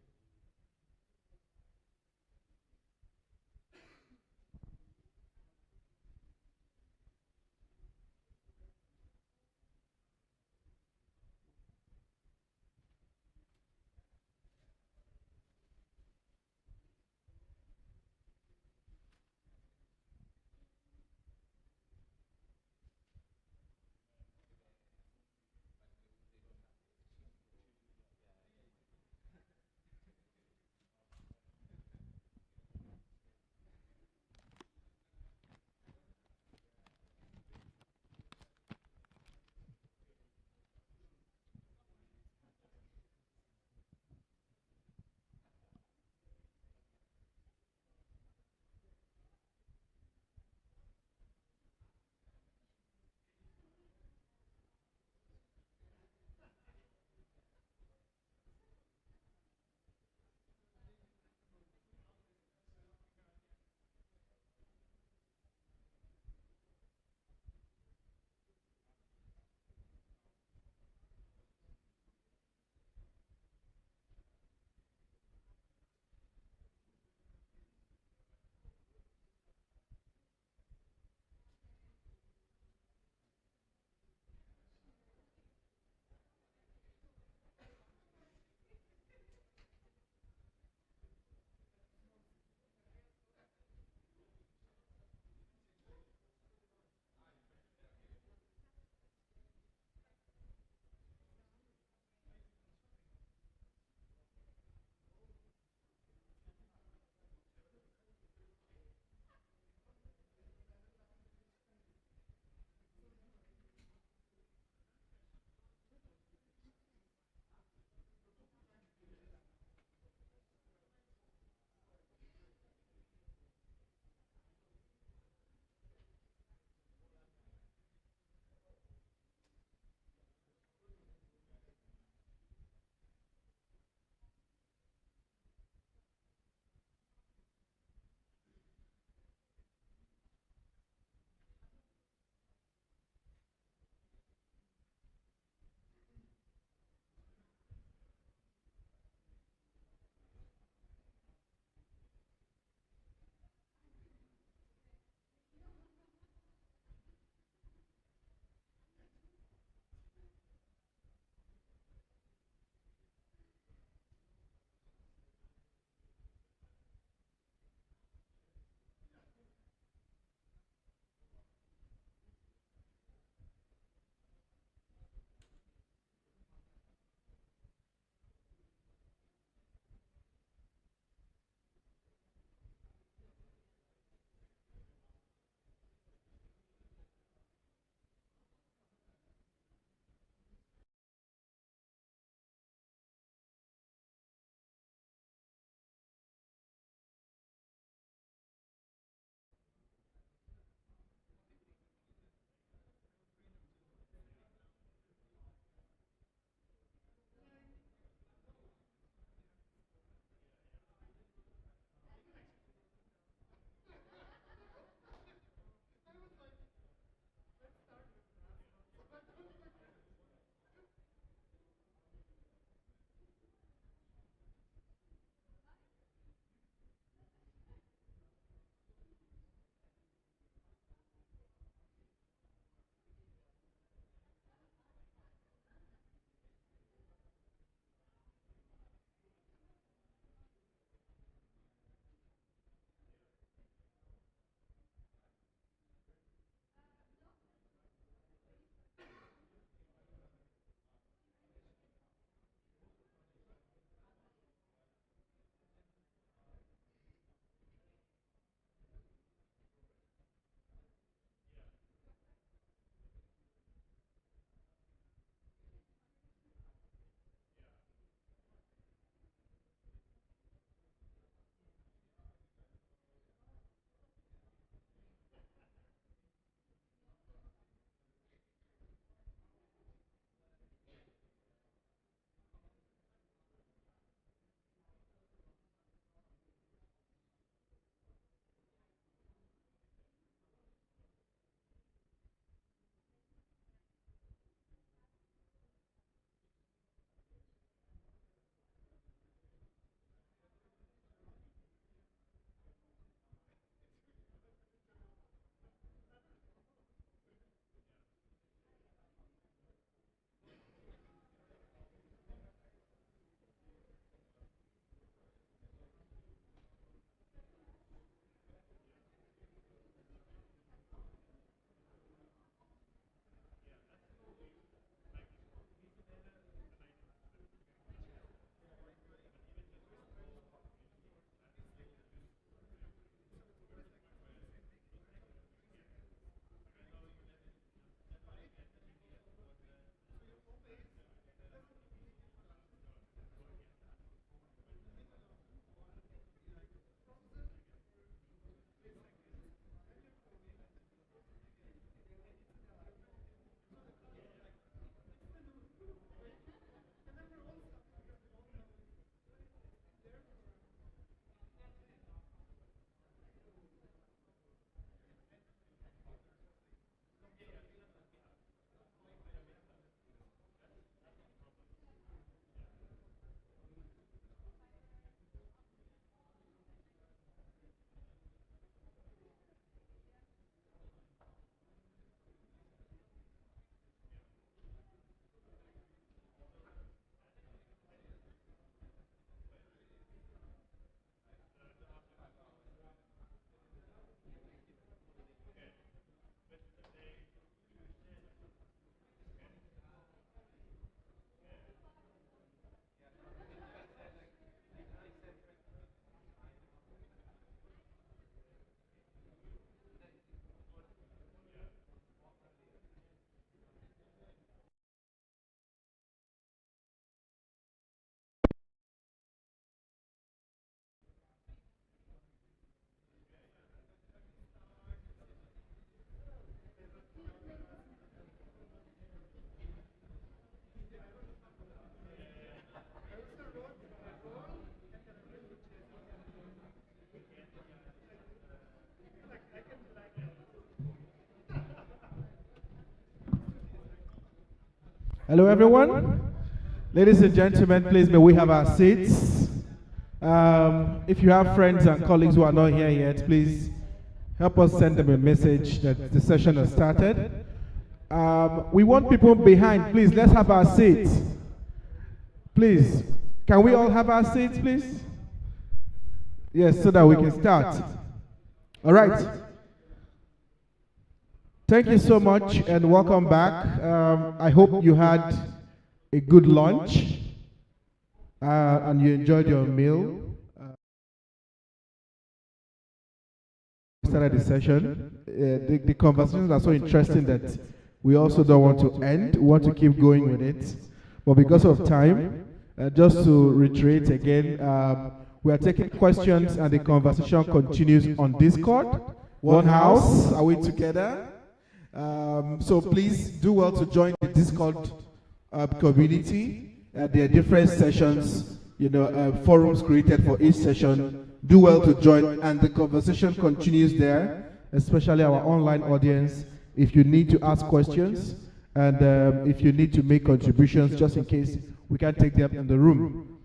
Hello, everyone. Ladies and gentlemen, please may we have our seats. If you have friends and colleagues who are not here yet, please help us send them a message that the session has started. We want people behind. Please, let's have our seats. Please, can we all have our seats, please? Yes, so that we can start. All right. Thank you so much and welcome back. I hope you had a good lunch and you enjoyed your meal. Started the session. The conversations are so interesting that we also don't want to end. We want to keep going with it. But because of time, just to reiterate again, we are taking questions and the conversation continues on Discord. One house, are we together? So please do well to join the Discord community. There are different sessions, forums created for each session. Do well to join, and the conversation continues there, especially our online audience. If you need to ask questions, and if you need to make contributions, just in case we can't take them in the room.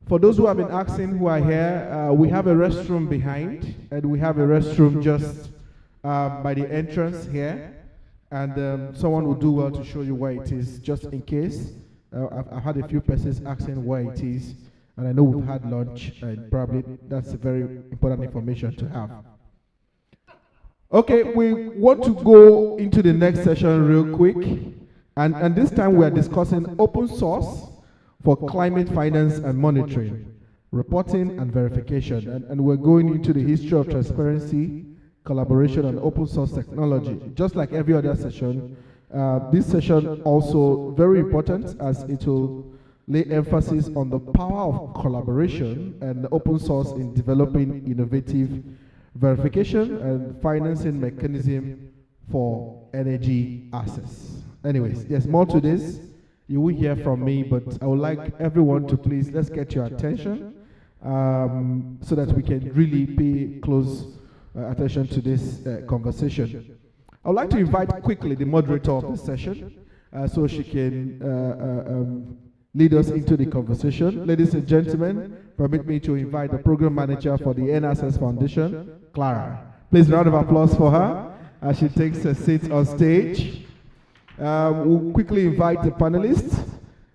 For those who have been asking who are here, we have a restroom behind, and we have a restroom just by the entrance here, and someone will do well to show you where it is, just in case. I've had a few persons asking where it is, and I know we've had lunch, and probably that's a very important information to have. Okay, we want to go into the next session real quick, and this time we are discussing open source for climate finance and monitoring, reporting and verification, and we're going into the history of transparency, collaboration, and open source technology. Just like every other session, this session also very important as it will lay emphasis on the power of collaboration and open source in developing innovative verification and financing mechanism for energy access. Anyways, there's more to this. You will hear from me, but I would like everyone to please, let's get your attention so that we can really pay close attention to this conversation. I would like to invite quickly the moderator of the session so she can lead us into the conversation. Ladies and gentlemen, permit me to invite the program manager for the EnAccess Foundation, Clara. Please, round of applause for her as she takes a seat on stage. We'll quickly invite the panelists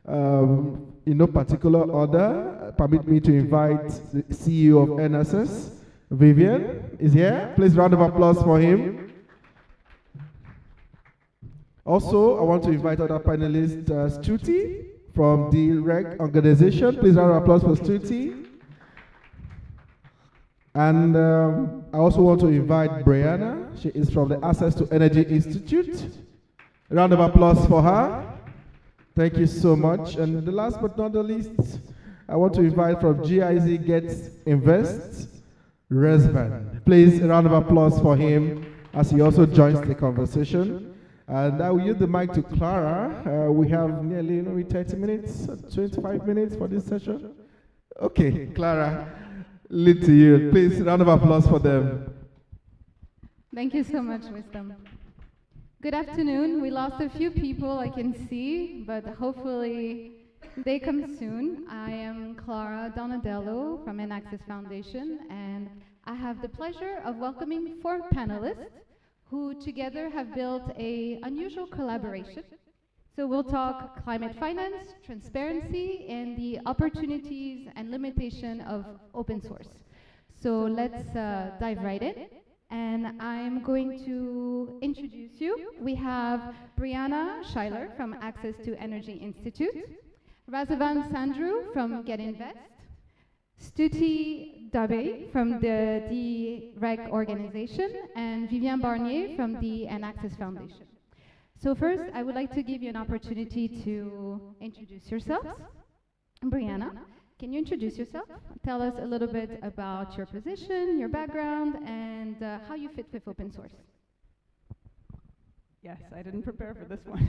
in no particular order. Permit me to invite the CEO of EnAccess, Vivian, is here. Please, round of applause for him. Also, I want to invite other panelists, Stuti from the REC organization. Please, round of applause for Stuti. And I also want to invite Brianna. She is from the Access to Energy Institute. A round of applause for her. Thank you so much. And the last but not the least, I want to invite from GIZ Gets Invest, Resvan. Please, a round of applause for him as he also joins the conversation. And I will yield the mic to Clara. We have nearly 30 minutes, 25 minutes for this session. Okay, Clara, lead to you. Please, a round of applause for them. Thank you so much, Wisdom. Good afternoon. We lost a few people, I can see, but hopefully they come soon. I am Clara Donadello from EnAccess Foundation, and I have the pleasure of welcoming 4 panelists who together have built an unusual collaboration. So we'll talk climate finance, transparency, and the opportunities and limitation of open source. So let's dive right in. And I'm going to introduce you. We have Brianna Schuyler from Access to Energy Institute, Razavan Sandru from Get Invest, Stuti Dabe from the REC organization, and Vivian Barnier from the EnAccess Foundation. So first, I would like to give you an opportunity to introduce yourselves. Brianna, can you introduce yourself? Tell us a little bit about your position, your background, and how you fit with open source. Yes, I didn't prepare for this one.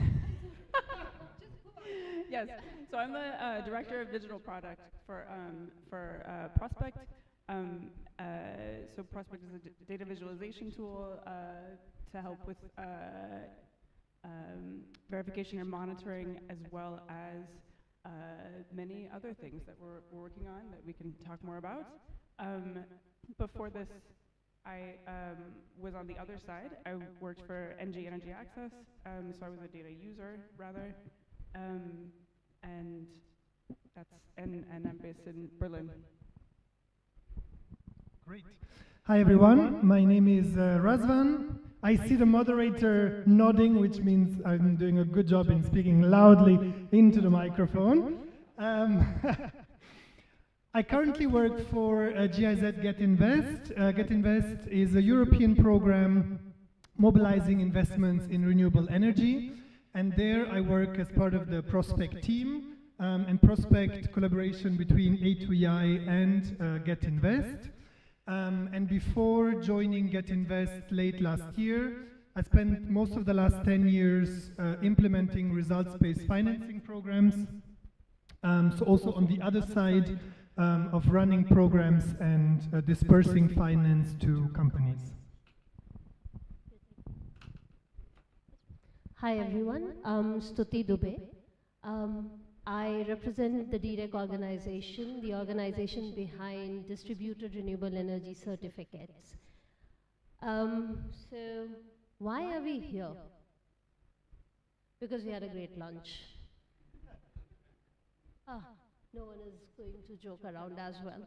Yes, so I'm the director of digital product for Prospect. So Prospect is a data visualization tool to help with verification and monitoring, as well as many other things that we're working on that we can talk more about. Before this, I was on the other side. I worked for EnAccess, so I was a data user, rather, and I'm based in Berlin. Great. Hi everyone, my name is Razvan. I see the moderator nodding, which means I'm doing a good job in speaking loudly into the microphone. I currently work for GIZ Get Invest. Get Invest is a European program mobilizing investments in renewable energy. And there I work as part of the Prospect team and Prospect collaboration between A2EI and Get Invest. And before joining Get Invest late last year, I spent most of the last 10 years implementing results-based financing programs. So also on the other side of running programs and dispersing finance to companies. Hi everyone, I'm Stuti Dubey. I represent the DREC organization, the organization behind distributed renewable energy certificates. So why are we here? Because we had a great lunch. No one is going to joke around as well.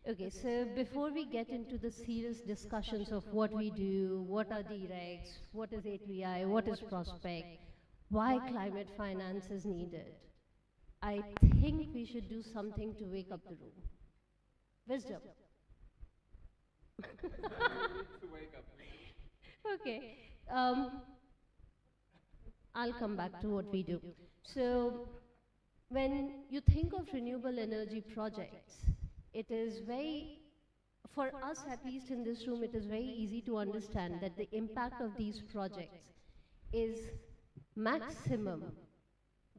Okay, so before we get into the serious discussions of what we do, what are DRECs, what is A2EI, what is Prospect, why climate finance is needed, I think we should do something to wake up the room. Wisdom. Okay. I'll come back to what we do. So when you think of renewable energy projects, it is very, for us at least in this room, it is very easy to understand that the impact of these projects is maximum,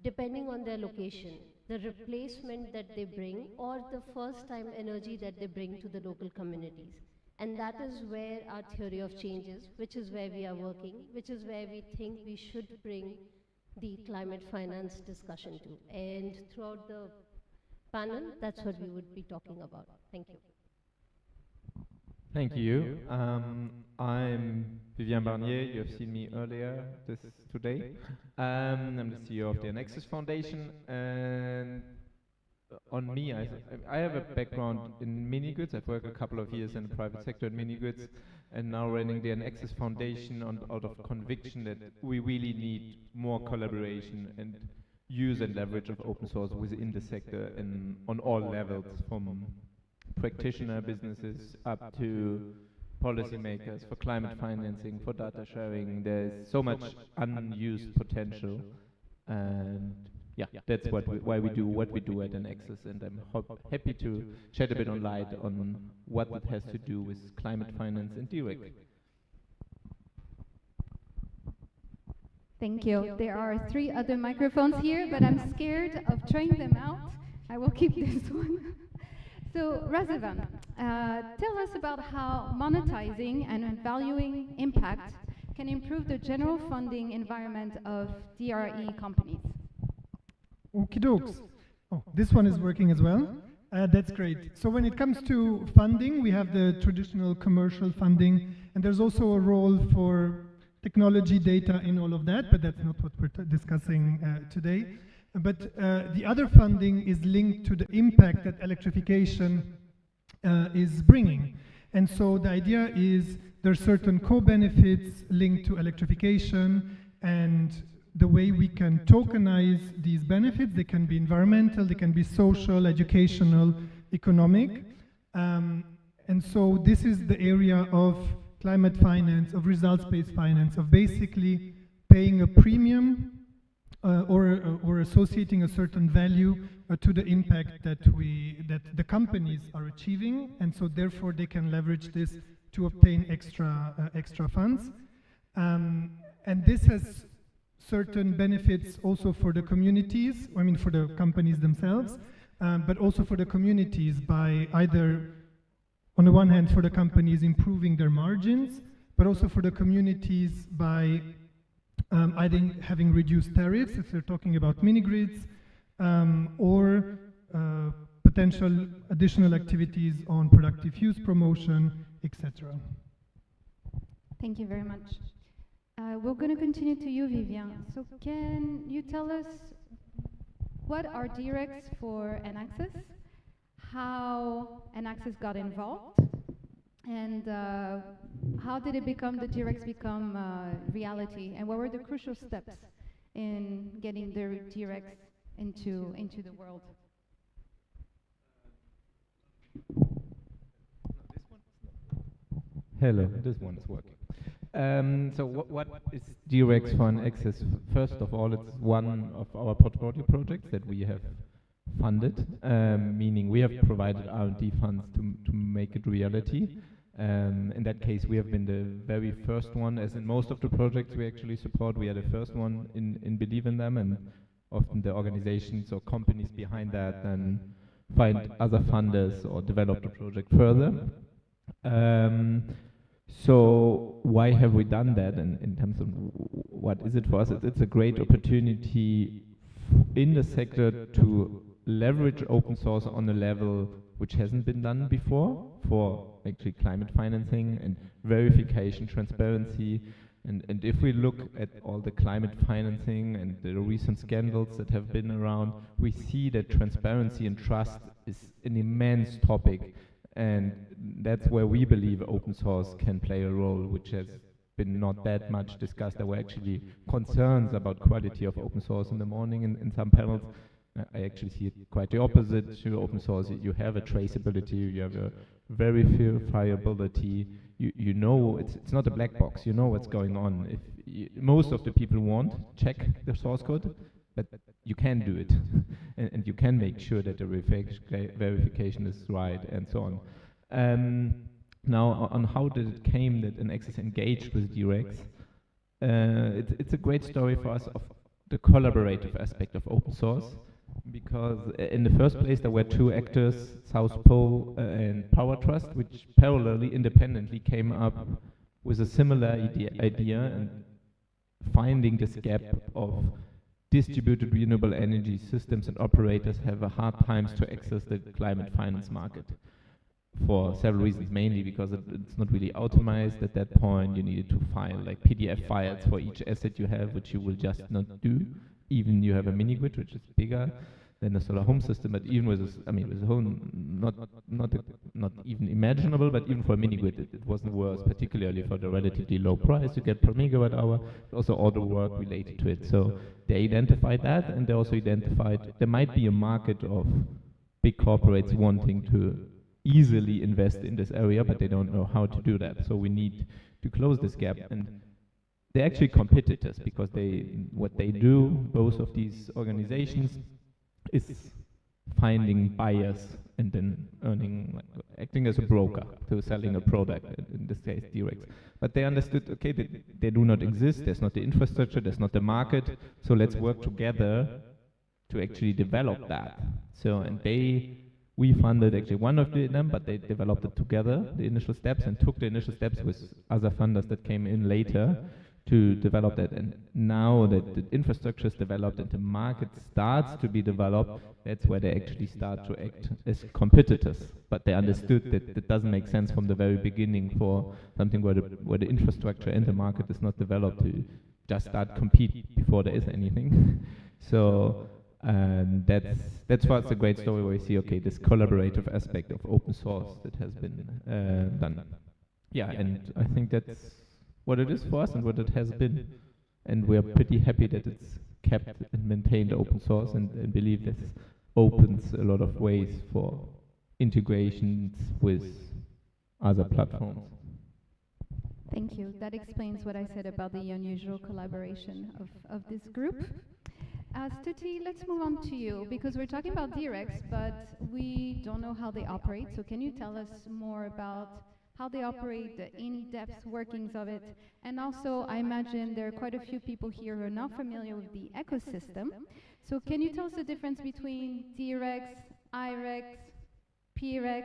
depending on their location, the replacement that they bring or the first time energy that they bring to the local communities. And that is where our theory of change is, which is where we are working, which is where we think we should bring the climate finance discussion to. And throughout the panel, that's what we would be talking about. Thank you. Thank you. I'm Vivian Barnier. You have seen me earlier today. I'm the CEO of the EnAccess Foundation. And on me, I have a background in mini goods. I've worked a couple of years in the private sector in mini goods, and now running the EnAccess Foundation out of conviction that we really need more collaboration and use and leverage of open source within the sector and on all levels, from practitioner businesses up to policymakers, for climate financing, for data sharing. There's so much unused potential, and yeah, that's why we do what we do at EnAccess, and I'm happy to shed a bit of light on what it has to do with climate finance and DREC. Thank you. There are 3 other microphones here, but I'm scared of trying them out. I will keep this one. So, Razvan, tell us about how monetizing and valuing impact can improve the general funding environment of DRE companies. Okie dokes. Oh, this one is working as well. That's great. So when it comes to funding, we have the traditional commercial funding, and there's also a role for technology data in all of that, but that's not what we're discussing today. But the other funding is linked to the impact that electrification is bringing. And so the idea is there are certain co-benefits linked to electrification, and the way we can tokenize these benefits, they can be environmental, they can be social, educational, economic. And so this is the area of climate finance, of results-based finance, of basically paying a premium or associating a certain value to the impact that the companies are achieving, and so therefore they can leverage this to obtain extra funds. And this has certain benefits also for the communities, I mean for the companies themselves, but also for the communities by either, on the one hand, for the companies improving their margins, but also for the communities by I think having reduced tariffs, if we're talking about mini grids, or potential additional activities on productive use promotion, etc. Thank you very much. We're going to continue to you, Vivian. So can you tell us what are directs for EnAccess, how EnAccess got involved, and how did it become, the directs become reality, and what were the crucial steps in getting the directs into the world? Hello, this one is working. So what is DREX for EnAccess? First of all, it's one of our portfolio projects that we have funded, meaning we have provided R&D funds to make it reality. In that case, we have been the very first one, as in most of the projects we actually support, we are the first one in believe in them, and often the organizations or companies behind that then find other funders or develop the project further. So why have we done that, and in terms of what is it for us? It's a great opportunity in the sector to leverage open source on a level which hasn't been done before for actually climate financing and verification, transparency. And if we look at all the climate financing and the recent scandals that have been around, we see that transparency and trust is an immense topic. And that's where we believe open source can play a role, which has been not that much discussed. There were actually concerns about quality of open source in the morning in some panels. I actually see it quite the opposite to open source. You have a traceability, you have a verifiability. You know, it's not a black box. You know what's going on. If most of the people won't check the source code, but you can do it, and you can make sure that the verification is right, and so on. Now, on how did it came that EnAccess engaged with DREX? It's a great story for us of the collaborative aspect of open source, because in the first place there were two actors, South Pole and Power Trust, which parallelly, independently came up with a similar idea and finding this gap of distributed renewable energy systems and operators have a hard times to access the climate finance market for several reasons, mainly because it's not really optimized at that point. You needed to file like PDF files for each asset you have, which you will just not do. Even you have a mini grid, which is bigger than a solar home system, but even with this, I mean, with a home, not even imaginable, but even for a mini grid, it wasn't worse, particularly for the relatively low price you get per megawatt hour, but also all the work related to it. So they identified that, and they also identified there might be a market of big corporates wanting to easily invest in this area, but they don't know how to do that. So we need to close this gap. And they're actually competitors, because what they do, both of these organizations, is finding buyers and then acting as a broker to selling a product, in this case DREX. But they understood, okay, they do not exist, there's not the infrastructure, there's not the market, so let's work together to actually develop that. So, and we funded actually one of them, but they developed it together, the initial steps, and took the initial steps with other funders that came in later to develop that. And now that the infrastructure is developed and the market starts to be developed, that's where they actually start to act as competitors. But they understood that it doesn't make sense from the very beginning for something where the infrastructure and the market is not developed to just start compete before there is anything. So that's for us a great story where we see, okay, this collaborative aspect of open source that has been done. Yeah, and I think that's what it is for us and what it has been. And we are pretty happy that it's kept and maintained open source, and believe this opens a lot of ways for integrations with other platforms. Thank you. That explains what I said about the unusual collaboration of this group. Stuti, let's move on to you, because we're talking about DREX, but we don't know how they operate. So can you tell us more about how they operate, the in-depth workings of it? And also, I imagine there are quite a few people here who are not familiar with the ecosystem. So can you tell us the difference between DREX, IREX, PREX?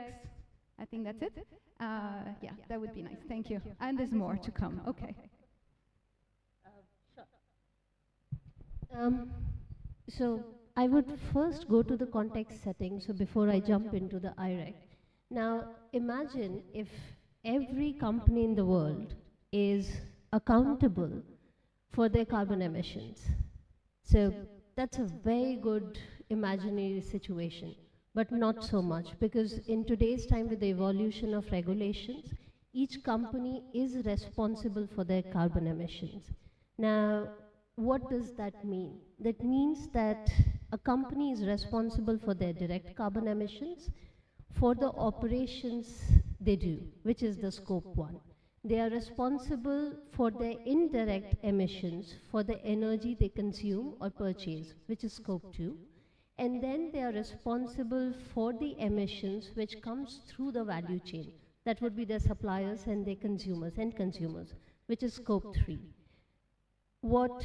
I think that's it. Yeah, that would be nice. Thank you. And there's more to come. Okay. Sure. So I would first go to the context setting, so before I jump into the IREC. Now imagine if every company in the world is accountable for their carbon emissions. So that's a very good imaginary situation, but not so much, because in today's time with the evolution of regulations, each company is responsible for their carbon emissions. Now, what does that mean? That means that a company is responsible for their direct carbon emissions, for the operations they do, which is the scope 1. They are responsible for their indirect emissions for the energy they consume or purchase, which is scope 2. And then they are responsible for the emissions which comes through the value chain. That would be their suppliers and their consumers, end consumers, which is scope 3. What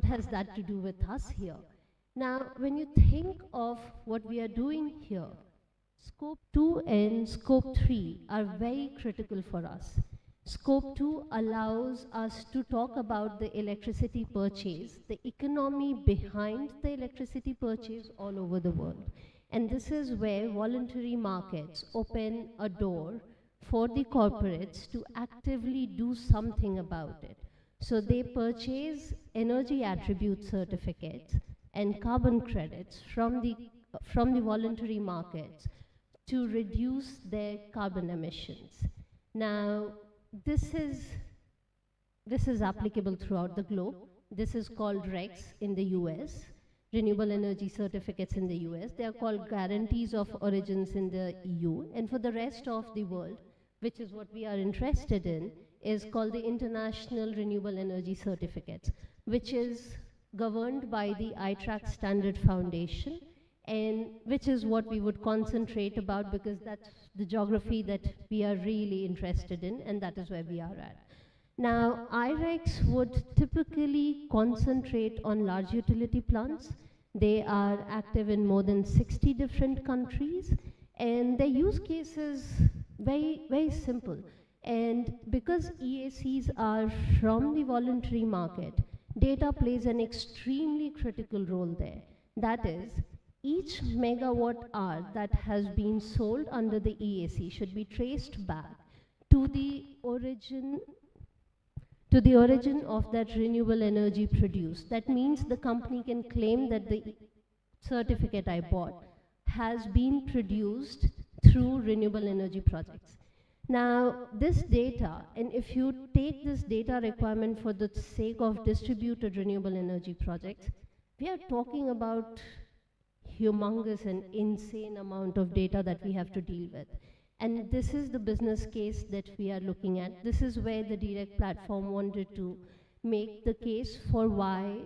has that to do with us here? Now, when you think of what we are doing here, Scope 2 and Scope 3 are very critical for us. Scope 2 allows us to talk about the electricity purchase, the economy behind the electricity purchase all over the world. And this is where voluntary markets open a door for the corporates to actively do something about it. So they purchase energy attribute certificates and carbon credits from the voluntary markets to reduce their carbon emissions. Now, this is applicable throughout the globe. This is called RECs in the US, renewable energy certificates in the US. They are called guarantees of origins in the EU. And for the rest of the world, which is what we are interested in, is called the International Renewable Energy Certificates, which is governed by the ITRAC Standard Foundation, and which is what we would concentrate about, because that's the geography that we are really interested in, and that is where we are at. Now, IRECs would typically concentrate on large utility plants. They are active in more than 60 different countries, and their use case is very, very simple. And because EACs are from the voluntary market, data plays an extremely critical role there. That is, each megawatt hour that has been sold under the EAC should be traced back to the origin of that renewable energy produced. That means the company can claim that the certificate I bought has been produced through renewable energy projects. Now, this data, and if you take this data requirement for the sake of distributed renewable energy projects, we are talking about humongous and insane amount of data that we have to deal with. And this is the business case that we are looking at. This is where the Direct platform wanted to make the case for why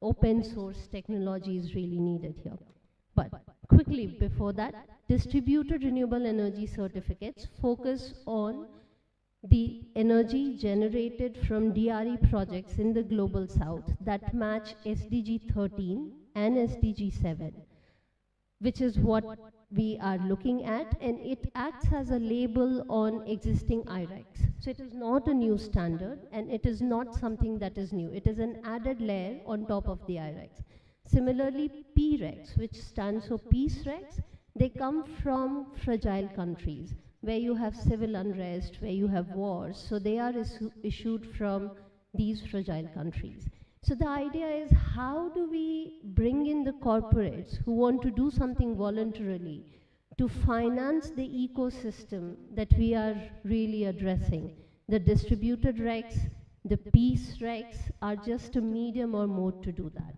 open source technology is really needed here. But quickly before that, distributed renewable energy certificates focus on the energy generated from DRE projects in the global south that match SDG 13 and SDG 7, which is what we are looking at, and it acts as a label on existing IRECs. So it is not a new standard, and it is not something that is new. It is an added layer on top of the IRECs. Similarly, PRECs, which stands for Peace Recs, they come from fragile countries where you have civil unrest, where you have wars. So they are issued from these fragile countries. So the idea is, how do we bring in the corporates who want to do something voluntarily to finance the ecosystem that we are really addressing? The distributed recs, the peace recs are just a medium or mode to do that.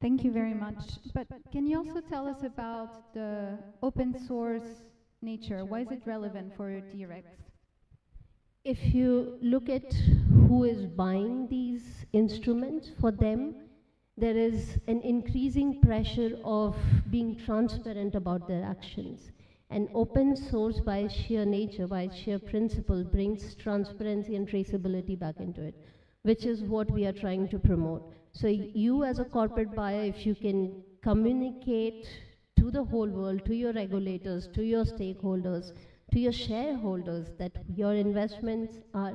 Thank you very much. But can you also tell us about the open source nature? Why is it relevant for DRECs? If you look at who is buying these instruments, for them, there is an increasing pressure of being transparent about their actions. And open source by sheer nature, by sheer principle, brings transparency and traceability back into it, which is what we are trying to promote. So you as a corporate buyer, if you can communicate to the whole world, to your regulators, to your stakeholders, to your shareholders, that your investments are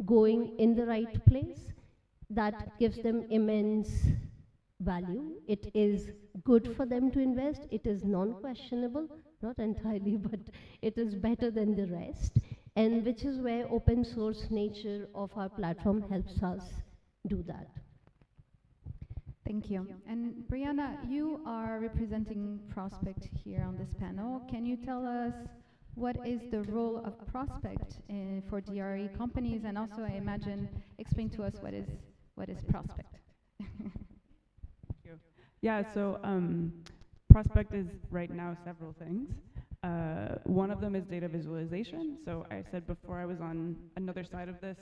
going in the right place, that gives them immense value. It is good for them to invest. It is non-questionable, not entirely, but it is better than the rest, and which is where open source nature of our platform helps us do that. Thank you. And Brianna, you are representing Prospect here on this panel. Can you tell us what is the role of Prospect for DRE companies, and also, I imagine, explain to us what is Prospect? Yeah, so Prospect is right now several things. One of them is data visualization. So I said before I was on another side of this,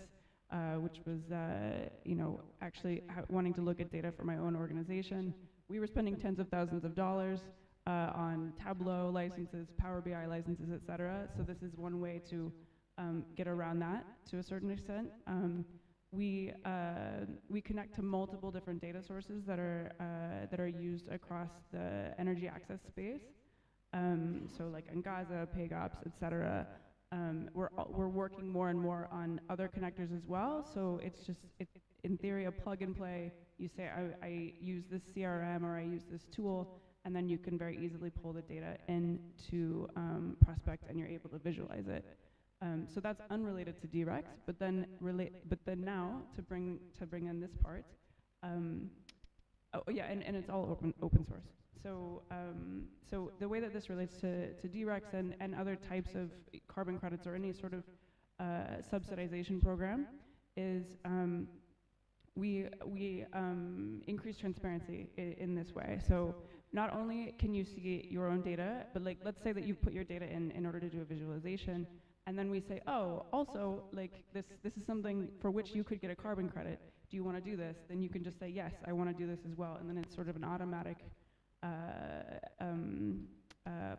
which was actually wanting to look at data for my own organization. We were spending tens of thousands of dollars on Tableau licenses, Power BI licenses, et cetera. So this is one way to get around that to a certain extent. We connect to multiple different data sources that are used across the energy access space. So like Angaza, PayGops, et cetera. We're working more and more on other connectors as well. So it's just, in theory, a plug and play. You say, I use this CRM or I use this tool, and then you can very easily pull the data into Prospect, and you're able to visualize it. So that's unrelated to DREX, but then now to bring in this part. And it's all open source. So the way that this relates to DREX and other types of carbon credits or any sort of subsidization program is we increase transparency in this way. So not only can you see your own data, but like let's say that you put your data in order to do a visualization, and then we say, oh, also like this is something for which you could get a carbon credit. Do you want to do this? Then you can just say, yes, I want to do this as well, and then it's sort of an automatic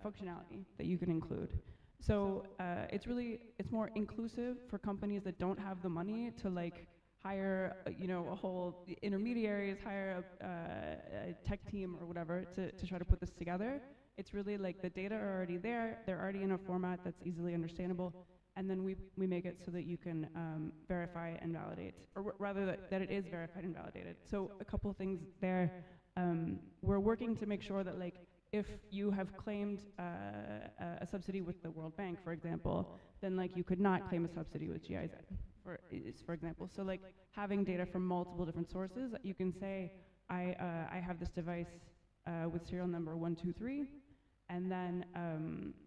functionality that you can include. So it's more inclusive for companies that don't have the money to like hire a whole intermediaries, hire a tech team or whatever to try to put this together. It's really like the data are already there, they're already in a format that's easily understandable, and then we make it so that you can verify and validate, or rather that it is verified and validated. So a couple of things there. We're working to make sure that like if you have claimed a subsidy with the World Bank, for example, then like you could not claim a subsidy with GIZ, for example. So like having data from multiple different sources, you can say, I have this device with serial number 123, and then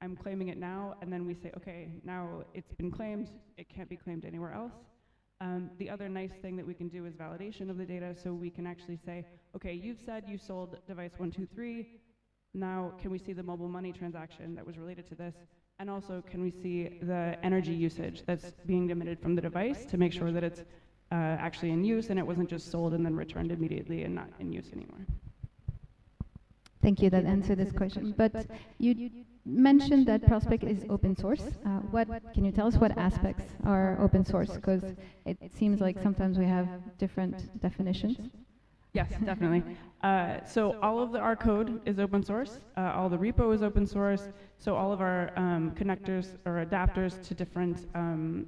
I'm claiming it now, and then we say, okay, now it's been claimed, it can't be claimed anywhere else. The other nice thing that we can do is validation of the data, so we can actually say, okay, you've said you sold device 123, now can we see the mobile money transaction that was related to this, and also can we see the energy usage that's being emitted from the device to make sure that it's actually in use and it wasn't just sold and then returned immediately and not in use anymore. Thank you, that answered this question. But you mentioned that Prospect is open source. Can you tell us what aspects are open source? Because it seems like sometimes we have different definitions. Yes, definitely. So all of our code is open source. All the repo is open source. So all of our connectors or adapters to different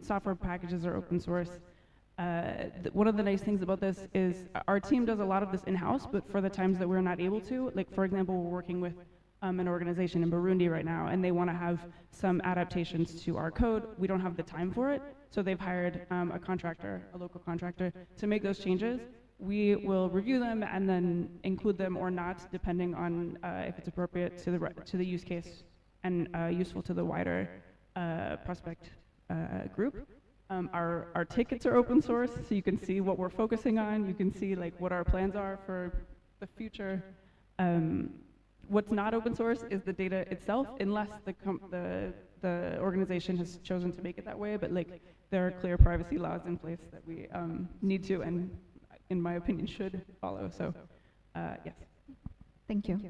software packages are open source. One of the nice things about this is our team does a lot of this in-house, but for the times that we're not able to, like for example, we're working with an organization in Burundi right now, and they want to have some adaptations to our code. We don't have the time for it, so they've hired a contractor, a local contractor, to make those changes. We will review them and then include them or not, depending on if it's appropriate to the use case and useful to the wider Prospect group. Our tickets are open source, so you can see what we're focusing on. You can see like what our plans are for the future. What's not open source is the data itself, unless the organization has chosen to make it that way. But like there are clear privacy laws in place that we need to, and in my opinion, should follow. So yes. Thank you.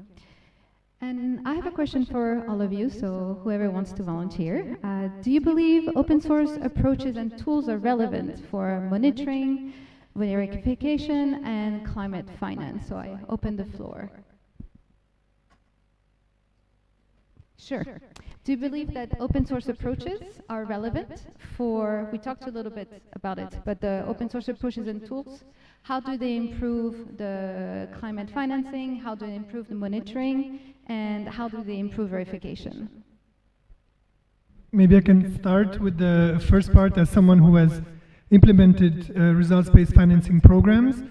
And I have a question for all of you, so whoever wants to volunteer. Do you believe open source approaches and tools are relevant for monitoring, verification, and climate finance? So I open the floor. Sure. Do you believe that open source approaches are relevant for, we talked a little bit about it, but the open source approaches and tools How do they improve the climate financing? How do they improve the monitoring? And how do they improve verification? Maybe I can start with the first part as someone who has implemented results-based financing programs.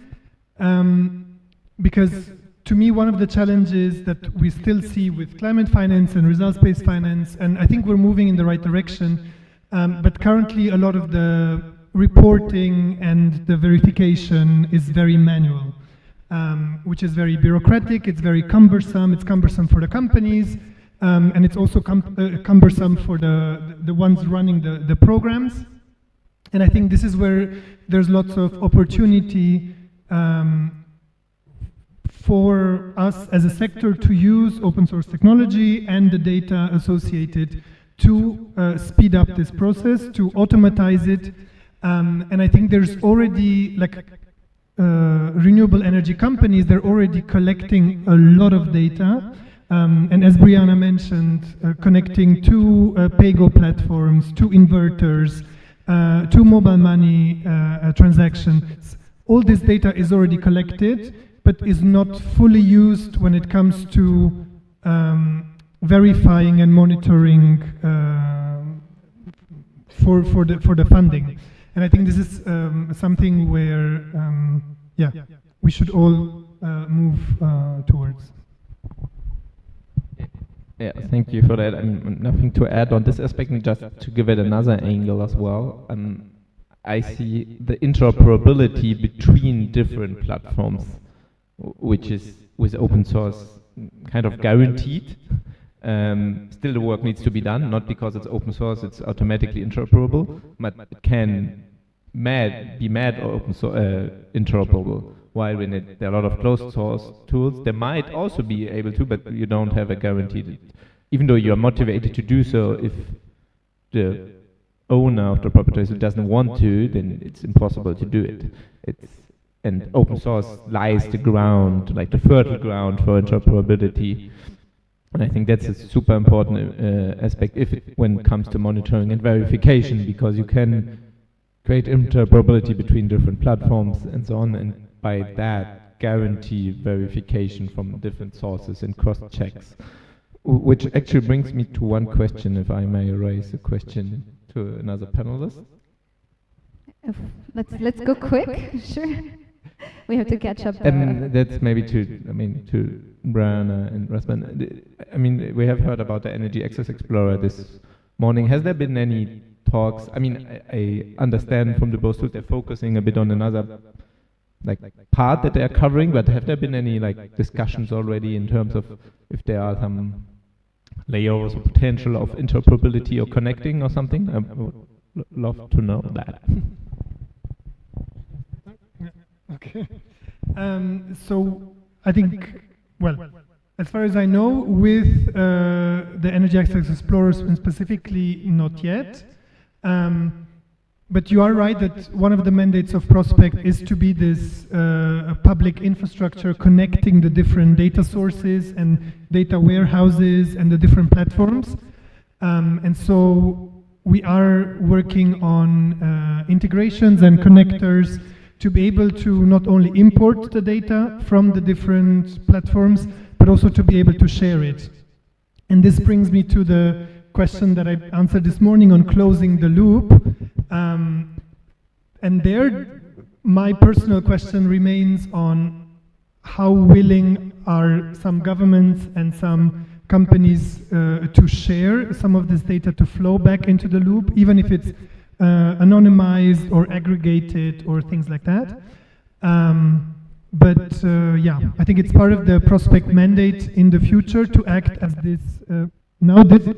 Because to me, one of the challenges that we still see with climate finance and results-based finance, and I think we're moving in the right direction, but currently a lot of the reporting and the verification is very manual, which is very bureaucratic, it's very cumbersome, it's cumbersome for the companies, and it's also cumbersome for the ones running the programs. And I think this is where there's lots of opportunity for us as a sector to use open source technology and the data associated to speed up this process, to automatize it. And I think there's already, like, renewable energy companies, they're already collecting a lot of data. And as Brianna mentioned, connecting to PayGo platforms, to inverters, to mobile money transactions. All this data is already collected, but is not fully used when it comes to verifying and monitoring for the funding. And I think this is something where, yeah, we should all move towards. Yeah, thank you for that. I mean, nothing to add on this aspect, and just to give it another angle as well. I see the interoperability between different platforms, which is with open source kind of guaranteed. Still the work needs to be done, not because it's open source, it's automatically interoperable, but it can be mad or open source interoperable. While when there are a lot of closed source tools, they might also be able to, but you don't have a guaranteed. Even though you are motivated to do so, if the owner of the property doesn't want to, then it's impossible to do it. And open source lies the ground, like the fertile ground for interoperability. And I think that's a super important aspect when it comes to monitoring and verification, because you can create interoperability between different platforms and so on, and by that guarantee verification from different sources and cross checks. Which actually brings me to one question, if I may raise a question to another panelist. Let's go quick. Sure. We have to catch up. That's maybe to Brian and Rasman. I mean, we have heard about the Energy Access Explorer this morning. Has there been any talks? I mean, I understand from the both tools they're focusing a bit on another part that they are covering, but have there been any discussions already in terms of if there are some layers or potential of interoperability or connecting or something? I would love to know that. Okay. So I think, well, as far as I know, with the Energy Access Explorers specifically, not yet. But you are right that one of the mandates of Prospect is to be this public infrastructure connecting the different data sources and data warehouses and the different platforms. And so we are working on integrations and connectors to be able to not only import the data from the different platforms, but also to be able to share it. And this brings me to the question that I answered this morning on closing the loop. And there, my personal question remains on how willing are some governments and some companies to share some of this data to flow back into the loop, even if it's anonymized or aggregated or things like that. But yeah, I think it's part of the Prospect mandate in the future to act as this. Now this,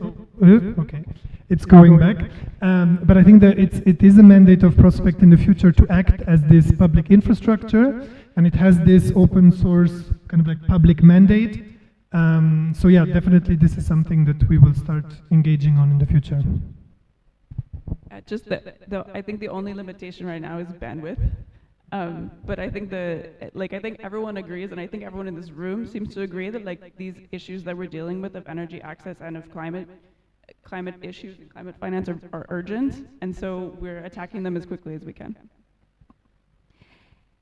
okay, it's going back. But I think that it is a mandate of Prospect in the future to act as this public infrastructure, and it has this open source kind of like public mandate. So yeah, definitely this is something that we will start engaging on in the future. I think the only limitation right now is bandwidth. But I think I think everyone agrees, and I think everyone in this room seems to agree that these issues that we're dealing with of energy access and of climate issues and climate finance are urgent, and so we're attacking them as quickly as we can.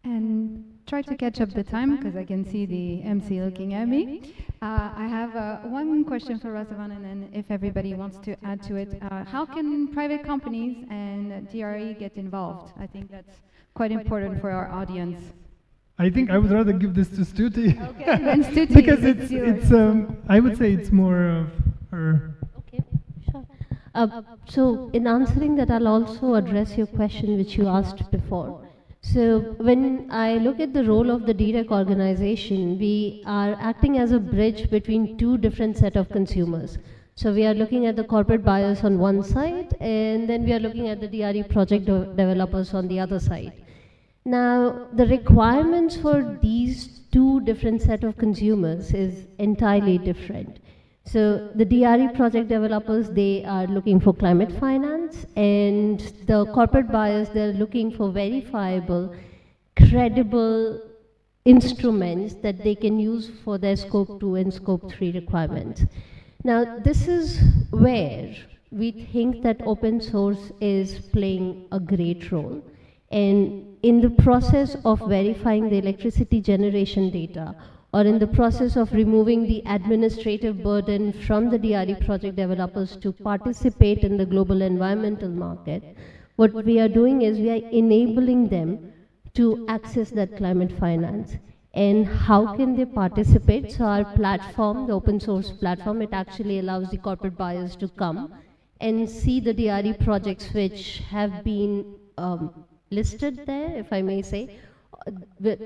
And try to catch up the time because I can see the MC looking at me. I have one question for Rastavan, and then if everybody wants to add to it, how can private companies and DRE get involved? I think that's quite important for our audience. I think I would rather give this to Stuti. Okay, then Stuti, because it's it's I would say it's more of her. Okay, sure. So in answering that, I'll also address your question which you asked before. So when I look at the role of the DREC organization, we are acting as a bridge between two different set of consumers. So we are looking at the corporate buyers on one side, and then we are looking at the DRE project developers on the other side. Now, the requirements for these two different set of consumers is entirely different. So the DRE project developers, they are looking for climate finance, and the corporate buyers, they're looking for verifiable, credible instruments that they can use for their scope 2 and scope 3 requirements. Now, this is where we think that open source is playing a great role. And in the process of verifying the electricity generation data, or in the process of removing the administrative burden from the DRE project developers to participate in the global environmental market, what we are doing is we are enabling them to access that climate finance. And how can they participate? So our platform, the open source platform, it actually allows the corporate buyers to come and see the DRE projects which have been listed there, if I may say,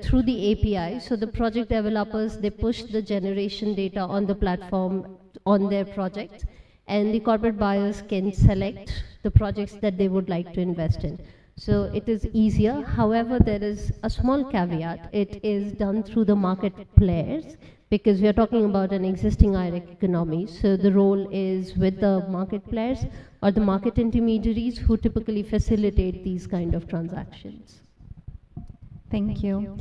through the API. So the project developers, they push the generation data on the platform on their projects, and the corporate buyers can select the projects that they would like to invest in. So it is easier. However, there is a small caveat. It is done through the market players, because we are talking about an existing IREC economy. So the role is with the market players or the market intermediaries who typically facilitate these kind of transactions. Thank you.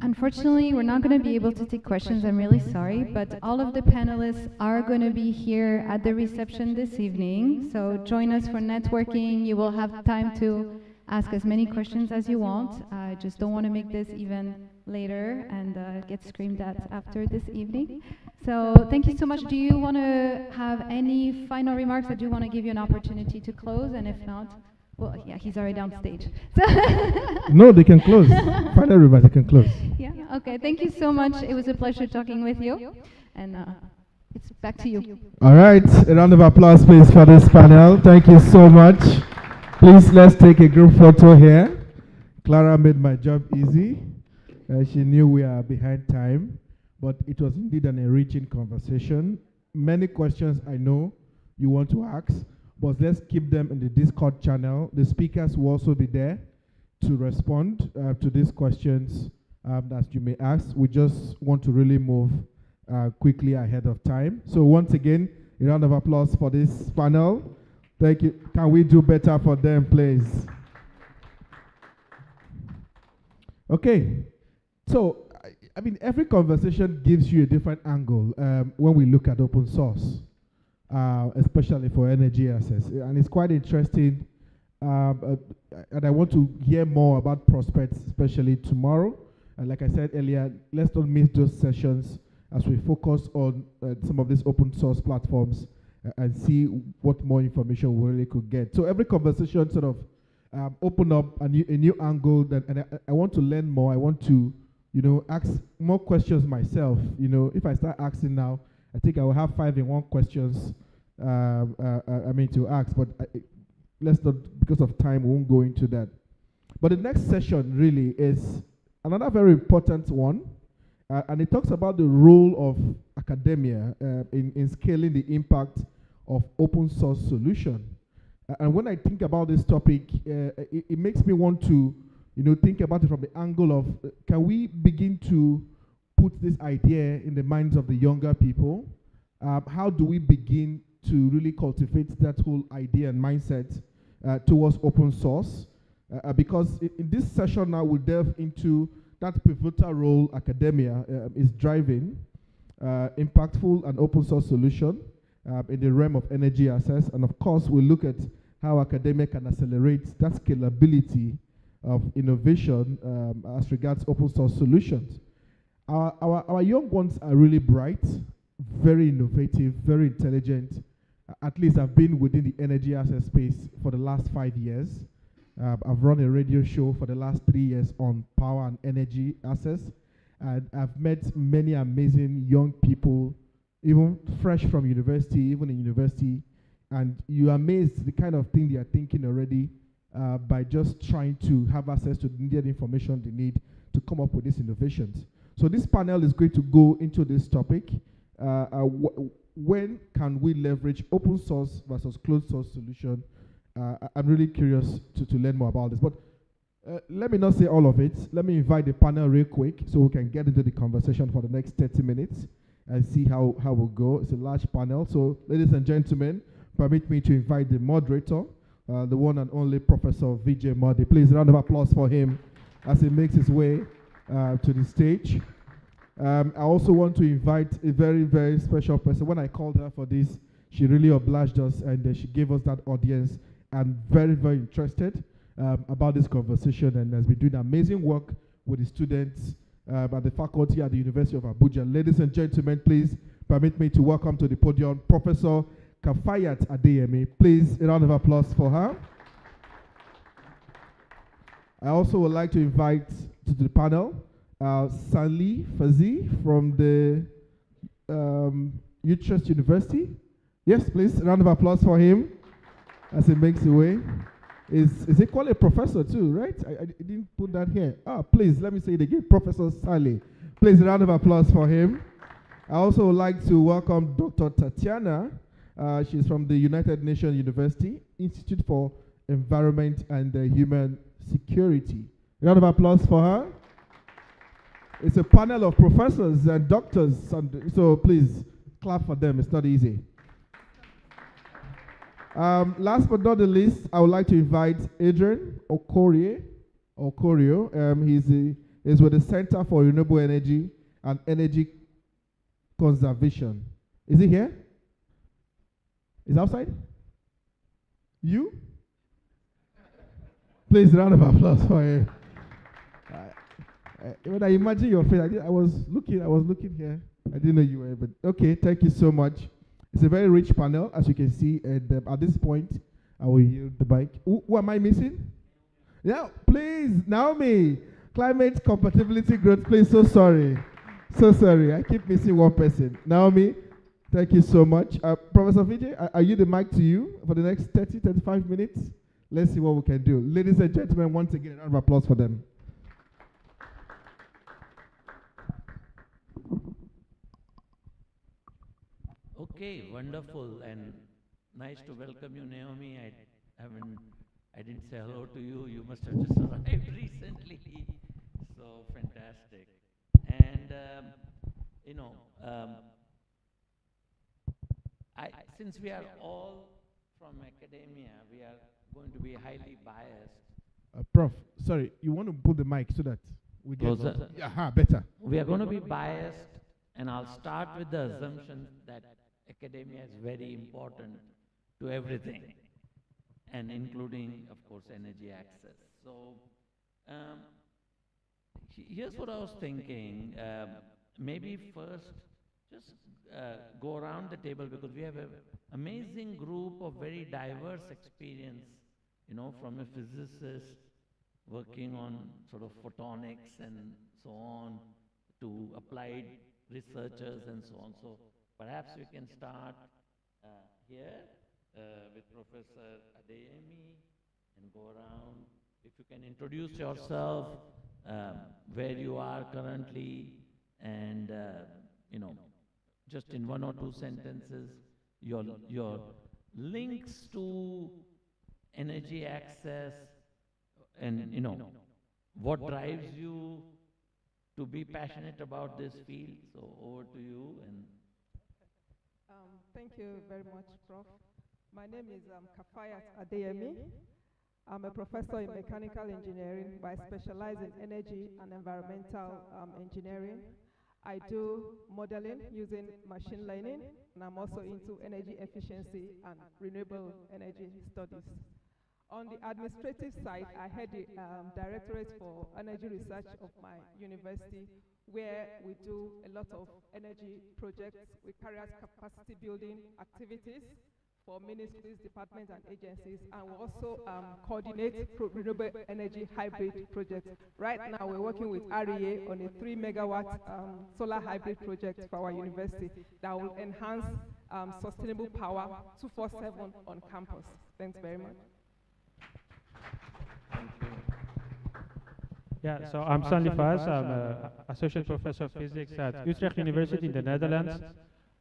Unfortunately, we're not going to be able to take questions. I'm really sorry, but all of the panelists are going to be here at the reception this evening. So join us for networking. You will have time to ask as many questions as you want. I just don't want to make this even later and get screamed at after this evening. So thank you so much. Do you want to have any final remarks? I do want to give you an opportunity to close, and if not, well, yeah, he's already on stage. No, they can close. Find everybody, they can close. Yeah, okay. Thank you so much. It was a pleasure talking with you. And it's back to you. All right, a round of applause, please, for this panel. Thank you so much. Please, let's take a group photo here. Clara made my job easy. She knew we are behind time, but it was indeed an enriching conversation. Many questions I know you want to ask, but let's keep them in the Discord channel. The speakers will also be there to respond to these questions that you may ask. We just want to really move quickly ahead of time. So once again, a round of applause for this panel. Thank you. Can we do better for them, please? Okay. So, I mean, every conversation gives you a different angle when we look at open source, especially for energy access. And it's quite interesting. And I want to hear more about prospects, especially tomorrow. And like I said earlier, let's not miss those sessions as we focus on some of these open source platforms and see what more information we really could get. So every conversation sort of open up a new angle, and I want to learn more. I want to, ask more questions myself. If I start asking now, I think I will have 5-in-1 questions, to ask, but let's not, because of time, we won't go into that. But the next session really is another very important one, and it talks about the role of academia in scaling the impact of open source solution. And when I think about this topic, it makes me want to, think about it from the angle of, can we begin to put this idea in the minds of the younger people? How do we begin to really cultivate that whole idea and mindset towards open source? Because in this session now, we'll delve into that pivotal role academia is driving impactful and open source solution in the realm of energy access. And of course, we'll look at how academia can accelerate that scalability of innovation as regards open source solutions. Our young ones are really bright, very innovative, very intelligent. At least I've been within the energy access space for the last 5 years. I've run a radio show for the last 3 years on power and energy access. And I've met many amazing young people, even fresh from university, even in university. And you're amazed the kind of thing they are thinking already by just trying to have access to the needed information they need to come up with these innovations. So this panel is going to go into this topic. When can we leverage open source versus closed source solution? I'm really curious to learn more about this. But let me not say all of it. Let me invite the panel real quick so we can get into the conversation for the next 30 minutes and see how we'll go. It's a large panel. So ladies and gentlemen, permit me to invite the moderator, the one and only Professor Vijay Modi. Please, a round of applause for him as he makes his way to the stage. I also want to invite a very, very special person. When I called her for this, she really obliged us and she gave us that audience and very, very interested about this conversation and has been doing amazing work with the students at the faculty at the University of Abuja. Ladies and gentlemen, please permit me to welcome to the podium Professor Kafayat Adeyemi. Please, a round of applause for her. I also would like to invite to the panel Sanli Fazi from the Utrecht University. Yes, please, a round of applause for him as he makes the way. Is equally a professor too, right? I didn't put that here. Please, let me say it again. Professor Sally. Please, a round of applause for him. I also would like to welcome Dr. Tatiana. She's from the United Nations University, Institute for Environment and Human Security. A round of applause for her. It's a panel of professors and doctors, so please clap for them. It's not easy. Last but not the least, I would like to invite Adrian Okorio. He's with the Center for Renewable Energy and Energy Conservation. Is he here? Is outside? You? Please, round of applause for him. When I imagine your face, I was looking here. I didn't know you were, but okay, thank you so much. It's a very rich panel, as you can see, and at this point, I will yield the mic. Who am I missing? Yeah, please, Naomi. Climate compatibility growth, please, so sorry. So sorry, I keep missing one person. Naomi, thank you so much. Professor Vijay, I yield the mic to you for the next 30, 35 minutes. Let's see what we can do. Ladies and gentlemen, once again, a round of applause for them. Okay, wonderful and nice to welcome you, Naomi. I didn't say hello to you. You must have just arrived recently. So fantastic. And since we are all from academia, we are going to be highly biased. Prof, sorry, you want to put the mic so that we get Closer. better. We are going to be biased, and I'll start with the assumption that academia is very important to everything, and including, of course, energy access. So here's what I was thinking. Maybe first, just go around the table, because we have an amazing group of very diverse experience, from a physicist working on sort of photonics and so on, to applied researchers and so on. So perhaps we can start here with Professor Adeyemi and go around. If you can introduce yourself, where you are currently, and just in one or two sentences, your links to energy access, and what drives you to be passionate about this field. So over to you. And thank you very much, Prof. My name is Kafayat Adeyemi. I'm a professor in mechanical engineering, but I specialize in energy and environmental engineering. I do modeling using machine learning, and I'm also into energy efficiency and renewable energy studies. On the administrative side, I head the Directorate for Energy Research of my university, where we do a lot of energy projects. We carry out capacity building activities for ministries, departments, and agencies, and we also coordinate renewable energy hybrid projects. Right now, we're working with REA on a 3 megawatt solar hybrid project for our university that will enhance sustainable power 24/7 on campus. Thanks very much. Yeah, so I'm Stanley Faz. I'm an associate professor of physics at Utrecht University in the Netherlands.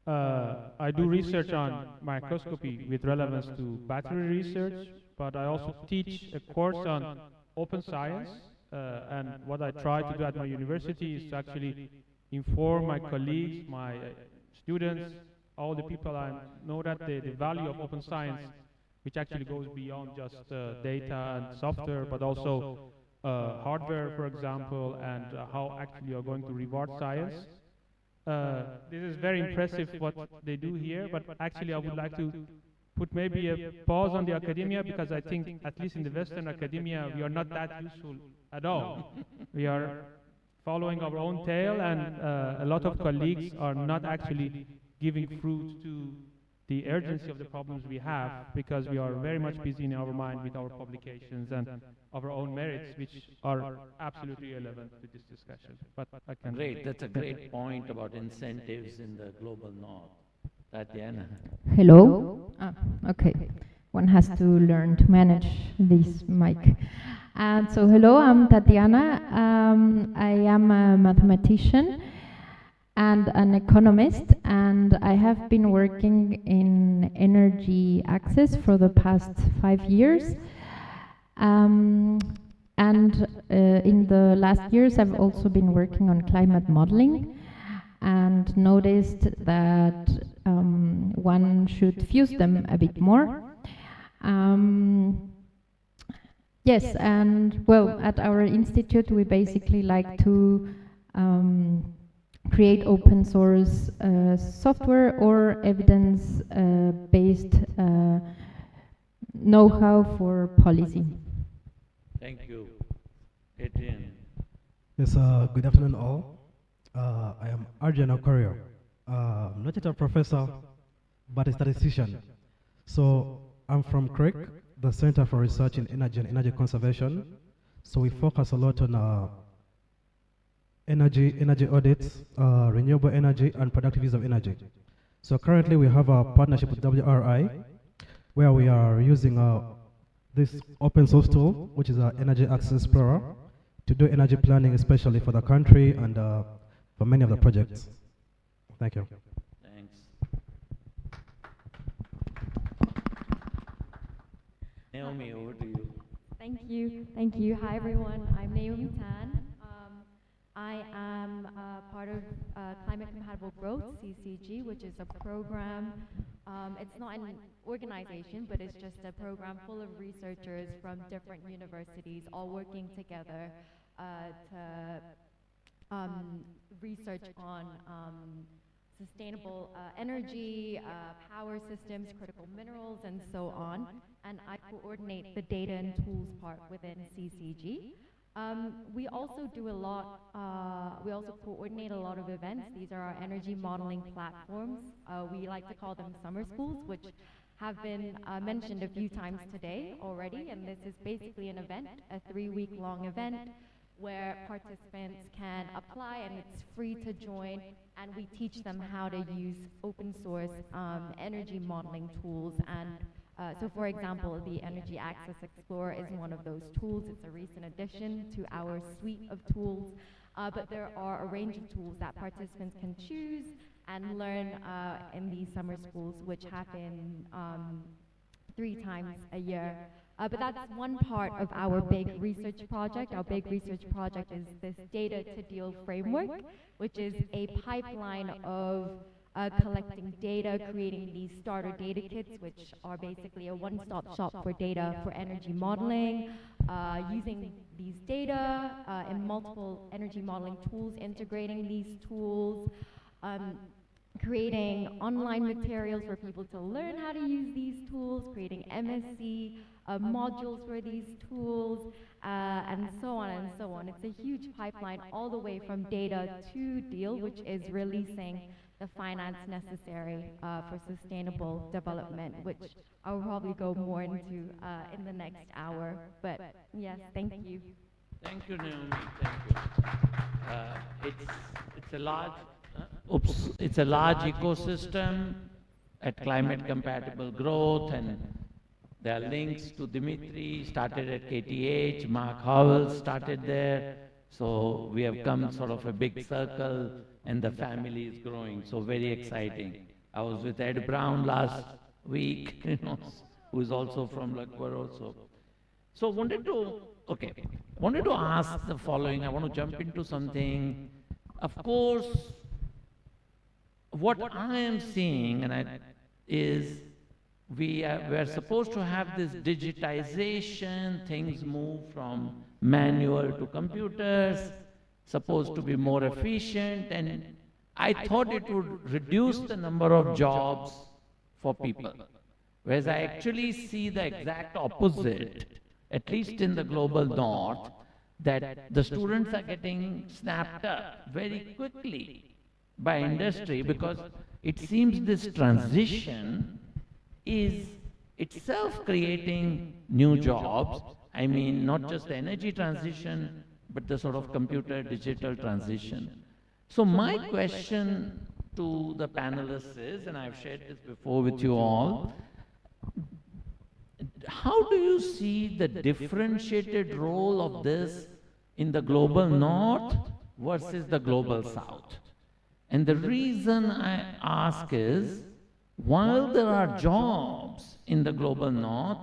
I do research on microscopy with relevance to battery research, but I also teach a course on open science. And what I try to do at my university is to actually inform my colleagues, my students, all the people I know that the value of open science, which actually goes beyond just data and software, but also hardware, for example, and how actually you're going to reward science. This is very impressive what they do here, but actually I would like to put maybe a pause on the academia, because I think, at least in the Western academia, we are not that useful at all. We are following our own tail, and a lot of colleagues are not actually giving fruit to the urgency of the problems we have, because we are very much busy in our mind with our publications and our own merits, which are absolutely irrelevant to this discussion. But I can Great, that's a great point about incentives in the global north. Tatiana. Hello? Okay. One has to learn to manage this mic. So hello, I'm Tatiana. I am a mathematician and an economist, and I have been working in energy access for the past 5 years. In the last years, I've also been working on climate modeling and noticed that one should fuse them a bit more. Yes, and well, at our institute, we basically like to create open source software or evidence-based know-how for policy. Thank you. Adrian. Yes, good afternoon all. I am Arjun Okorio, not yet a professor, but a statistician. So I'm from CRIC, the Center for Research in Energy and Energy Conservation. So we focus a lot on energy audits, renewable energy, and productive use of energy. So currently we have a partnership with WRI, where we are using this open source tool, which is our Energy Access Explorer, to do energy planning, especially for the country and for many of the projects. Thank you. Thanks. Naomi, over to you. Thank you. Thank you. Hi, everyone. I'm Naomi Tan. I am part of Climate Compatible Growth, CCG, which is a program. It's not an organization, but it's just a program full of researchers from different universities all working together to research on sustainable energy, power systems, critical minerals, and so on. And I coordinate the data and tools part within CCG. We also do a lot, we also coordinate a lot of events. These are our energy modeling platforms. We like to call them summer schools, which have been mentioned a few times today already. And this is basically an event, a 3-week-long event, where participants can apply and it's free to join. And we teach them how to use open source energy modeling tools. And so for example, the Energy Access Explorer is one of those tools. It's a recent addition to our suite of tools. But there are a range of tools that participants can choose and learn in these summer schools, which happen 3 times a year. But that's one part of our big research project. Our big research project is this Data to Deal framework, which is a pipeline of collecting data, creating these starter data kits, which are basically a one-stop shop for data for energy modeling, using these data in multiple energy modeling tools, integrating these tools, creating online materials for people to learn how to use these tools, creating MSc modules for these tools, and so on and so on. It's a huge pipeline all the way from data to deal, which is releasing the finance necessary for sustainable development, which I'll probably go more into in the next hour. But yes, thank you. Thank you, Naomi. Thank you. It's a large, it's a large ecosystem at climate compatible growth, and there are links to Dimitri, started at KTH, Mark Howell started there. So we have come sort of a big circle, and the family is growing, so very exciting. I was with Ed Brown last week, who is also from Lakwaro. So wanted to ask the following. I want to jump into something. Of course, what I am seeing is we're supposed to have this digitization, things move from manual to computers, supposed to be more efficient, and I thought it would reduce the number of jobs for people. Whereas I actually see the exact opposite, at least in the global north, that the students are getting snapped up very quickly by industry, because it seems this transition is itself creating new jobs. I mean, not just the energy transition, but the sort of computer digital transition. So my question to the panelists is, and I've shared this before with you all, how do you see the differentiated role of this in the global north versus the global south? And the reason I ask is, while there are jobs in the global north,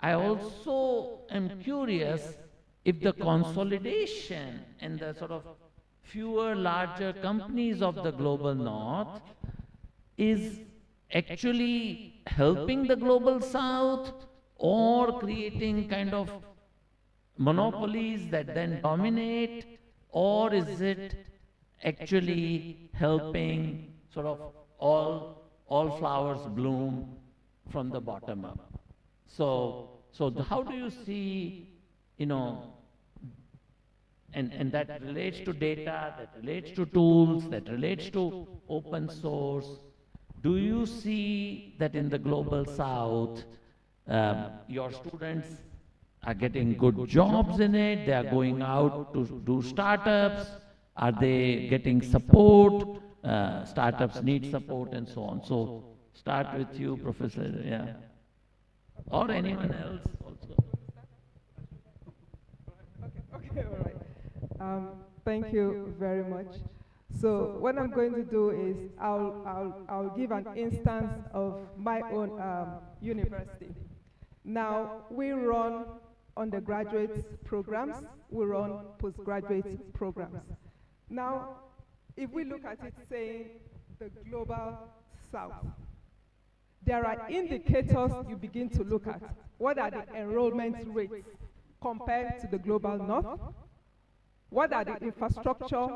I also am curious if the consolidation and the sort of fewer larger companies of the global north is actually helping the global south, or creating kind of monopolies that then dominate, or is it actually helping sort of all flowers bloom from the bottom up? So how do you see, and that relates to data, that relates to tools, that relates to open source. Do you see that in the global south, your students are getting good jobs in it, they are going out to do startups, are they getting support? Startups need support and so on. So start with you, Professor, yeah. Or anyone else also. Okay, all right. Thank you very much. So what I'm going to do is I'll give an instance of my own university. Now, we run undergraduate programs, we run postgraduate programs. Now, if we look at it saying the global south, there are indicators you begin to look at. What are the enrollment rates compared to the global north? What are the infrastructure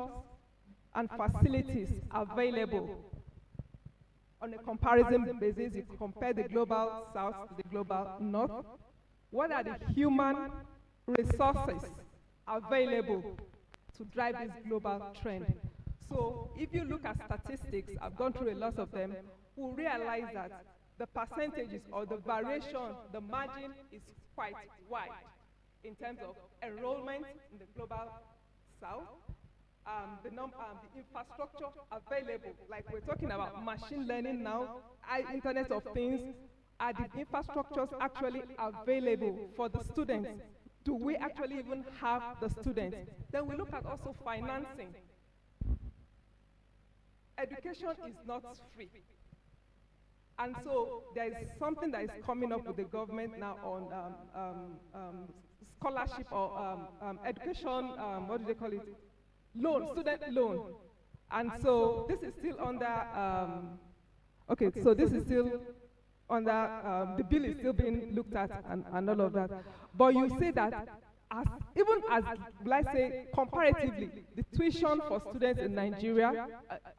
and facilities available? On a comparison basis, you compare the global south to the global north. What are the human resources available to drive this global trend? So if you look at statistics, I've gone through a lot of them, we'll realize that the percentages or the variation, the margin is quite wide in terms of enrollment in the global south, the infrastructure available, like we're talking about machine learning now, Internet of Things, are the infrastructures actually available for the students? Do we actually even have the students? Then we look at also financing. Education is not free. And so there is something that is coming up with the government now on scholarship or education, what do they call it? Loan, student loan. And so this is still under, so this is still under, the bill is still being looked at and all of that. But you see that even as, let's say, comparatively, the tuition for students in Nigeria,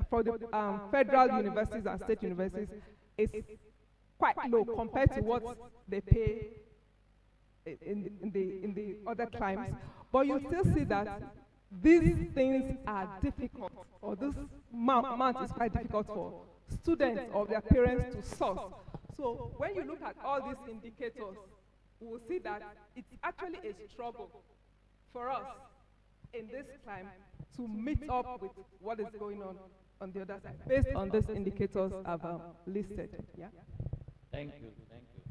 for the federal universities and state universities, is quite low compared to what they pay in the other climes. But you still see that these things are difficult, or this amount is quite difficult for students or their parents to source. So when you look at all these indicators, we will see that it's actually a struggle for us in this climb to meet up with what is going on the other side, based on these indicators I've listed. Yeah. Thank you. Thank you.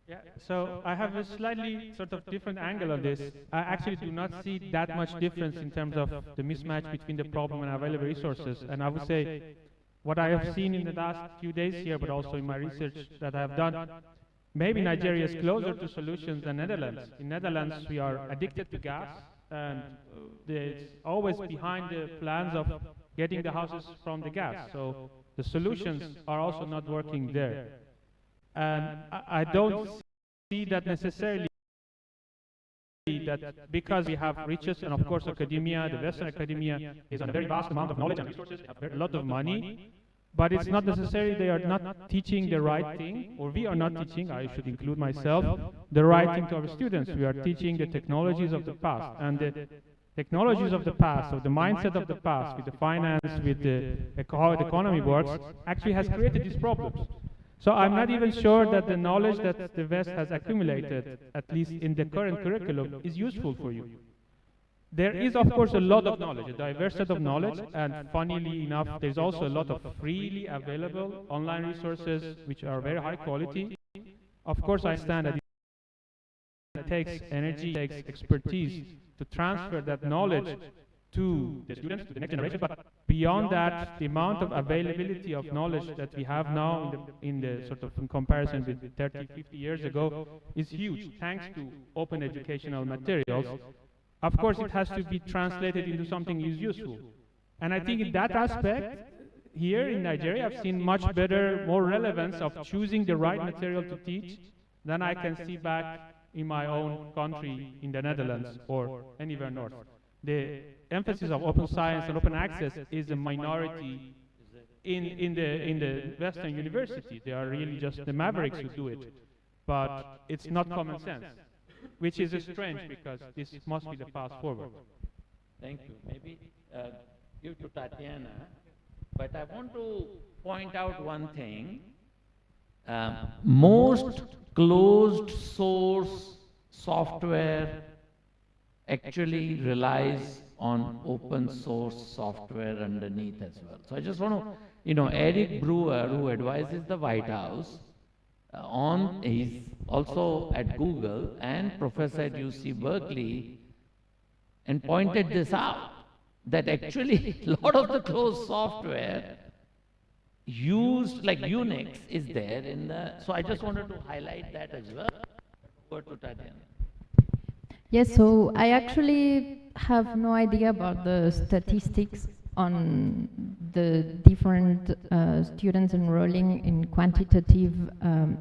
Yeah, so I have a slightly sort of different angle on this. I actually do not see that much difference in terms of the mismatch between the problem and available resources. And I would say what I have seen in the last few days here, but also in my research that I have done, maybe Nigeria is closer to solutions than Netherlands. In Netherlands, we are addicted to gas, and it's always behind the plans of getting the houses from the gas. So the solutions are also not working there. And I don't see that necessarily that because we have riches, and of course academia, the Western academia is on a very vast amount of knowledge and resources, have a lot of money, but it's not necessarily they are not teaching the right thing, or we are not teaching, I should include myself, the right thing to our students. We are teaching the technologies of the past, and the technologies of the past, or the mindset of the past, with the finance, with how the economy works, actually has created these problems. So I'm not even sure that the knowledge that the West has accumulated, at least in the current curriculum, is useful for you. There is, of course, a lot of knowledge, a diverse set of knowledge, and funnily enough, there's also a lot of freely available online resources which are very high quality. Of course, I understand that it takes energy, it takes expertise to transfer that knowledge to the students, to the next generation, but beyond that, the amount of availability of knowledge that we have now in the sort of in comparison with 30, 50 years ago is huge, thanks to open educational materials. Of course, it has to be translated into something is useful. And I think in that aspect, here in Nigeria, I've seen much better, more relevance of choosing the right material to teach than I can see back in my own country, in the Netherlands or anywhere north. The emphasis of open science and open access is a minority in the Western university. They are really just the mavericks who do it. But it's not common sense, which is strange because this must be the path forward. Thank you. Maybe give to Tatiana, but I want to point out one thing. Most closed source software actually relies on open source software underneath as well. So I just want to, Eric Brewer, who advises the White House, he's also at Google and professor at UC Berkeley, and pointed this out, that actually a lot of the closed software used, like Unix, is there in the, so I just wanted to highlight that as well. Over to Tatiana. Yes, so I actually have no idea about the statistics on the different students enrolling in quantitative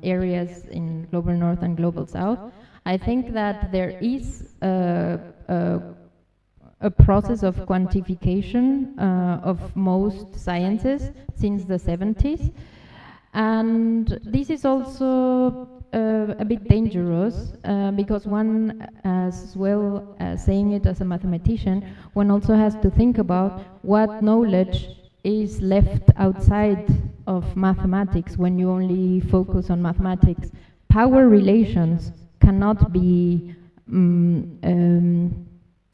areas in Global North and Global South. I think that there is a process of quantification of most sciences since the 70s. And this is also a bit dangerous because one, as well as saying it as a mathematician, one also has to think about what knowledge is left outside of mathematics when you only focus on mathematics. Power relations cannot be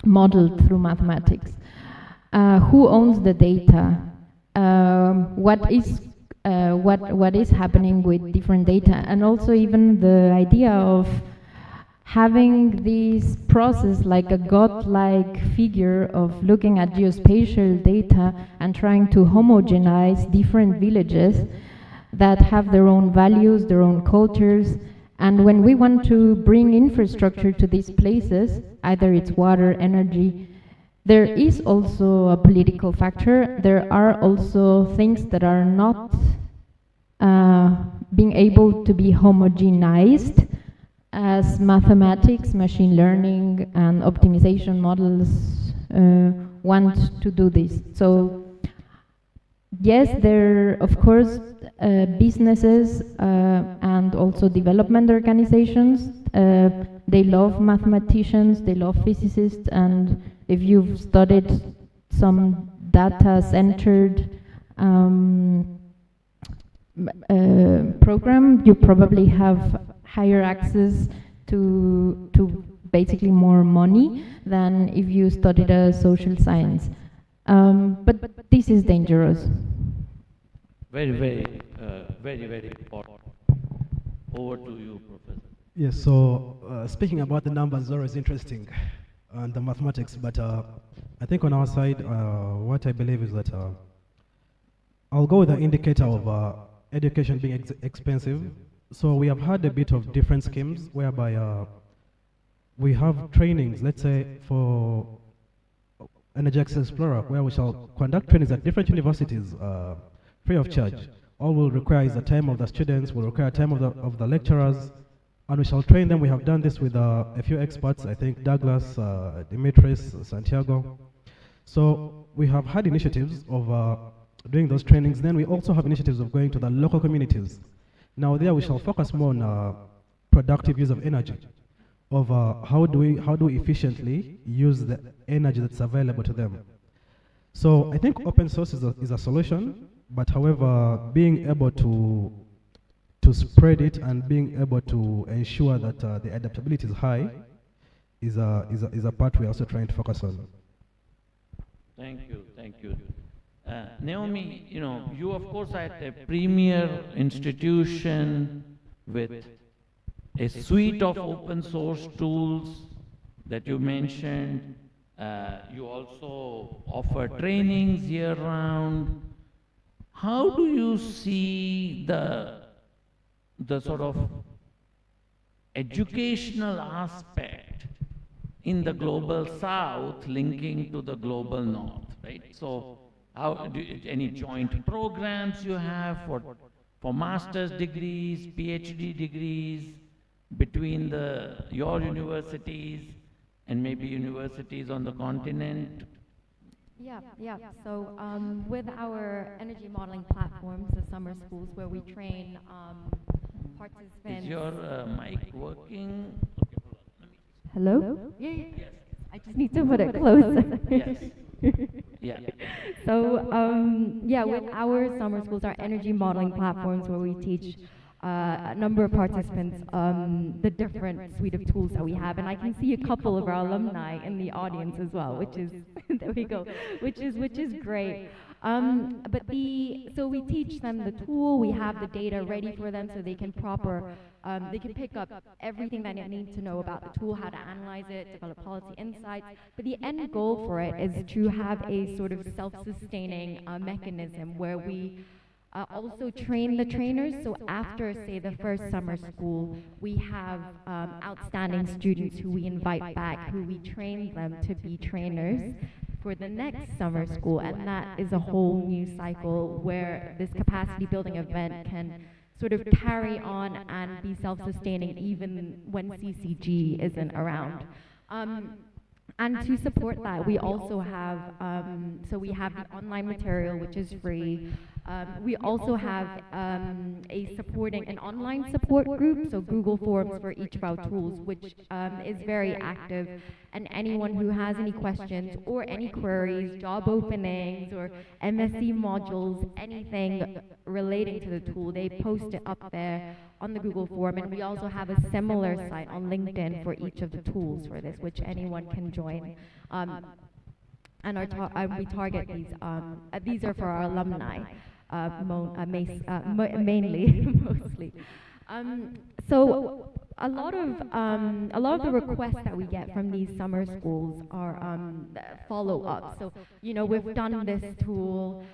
modeled through mathematics. Who owns the data? What is happening with different data, and also even the idea of having this process like a godlike figure of looking at geospatial data and trying to homogenize different villages that have their own values, their own cultures. And when we want to bring infrastructure to these places, either it's water, energy, there is also a political factor. There are also things that are not being able to be homogenized as mathematics, machine learning, and optimization models want to do this. So yes, there are, of course, businesses and also development organizations. They love mathematicians, they love physicists, and if you've studied some data-centered program, you probably have higher access to basically more money than if you studied a social science. But this is dangerous. Very, very important. Over to you, Professor. Yes, so speaking about the numbers is always interesting and the mathematics, but I think on our side, what I believe is that I'll go with the indicator of education being expensive. So we have had a bit of different schemes whereby we have trainings, let's say for EnAccess Explorer, where we shall conduct trainings at different universities free of charge. All will require is the time of the students, will require time of the lecturers, and we shall train them. We have done this with a few experts, I think Douglas, Dimitris, Santiago. So we have had initiatives of doing those trainings. Then we also have initiatives of going to the local communities. Now there we shall focus more on productive use of energy, of how do we efficiently use the energy that's available to them. So I think open source is a solution, but however, being able to spread it and being able to ensure that the adaptability is high is a part we're also trying to focus on. Thank you, thank you. Naomi, you of course are at a premier institution with a suite of open source tools that you mentioned. You also offer trainings year round. How do you see the sort of educational aspect in the global south linking to the global north, right? So how any joint programs you have for master's degrees, PhD degrees between your universities and maybe universities on the continent? Yeah. So with our energy modeling platforms, the summer schools where we train participants. Is your mic working? Hello? Yeah. Yes. I just need to put it closer. Yes. Yeah. So with our summer schools, our energy modeling platforms where we teach a number of participants the different suite of tools that we have, and I can see a couple of our alumni in the audience as well, which is there we go, which is great. So we teach them the tool, we have the data ready for them so they can they can pick up everything that they need to know about the tool, how to analyze it, develop policy insights. But the end goal for it is to have a sort of self-sustaining mechanism where we also train the trainers. So after, say, the first summer school, we have outstanding students who we invite back, who we train them to be trainers for the next summer school, and that is a whole new cycle where this capacity building event can sort of carry on and be self-sustaining even when CCG isn't around. And to support that, we also have, we have the online material, which is free. We also have an online support group, so Google Forms for each of our tools, which is very active. And anyone who has any questions or any queries, job openings, or MSc modules, anything relating to the tool, they post it up there on the Google form. And we also have a similar site on LinkedIn for each of the tools for this, which anyone can join. And we target these are for our alumni, mainly, mostly. So a lot of the requests that we get from these summer schools are follow-up. So, we've done this tool,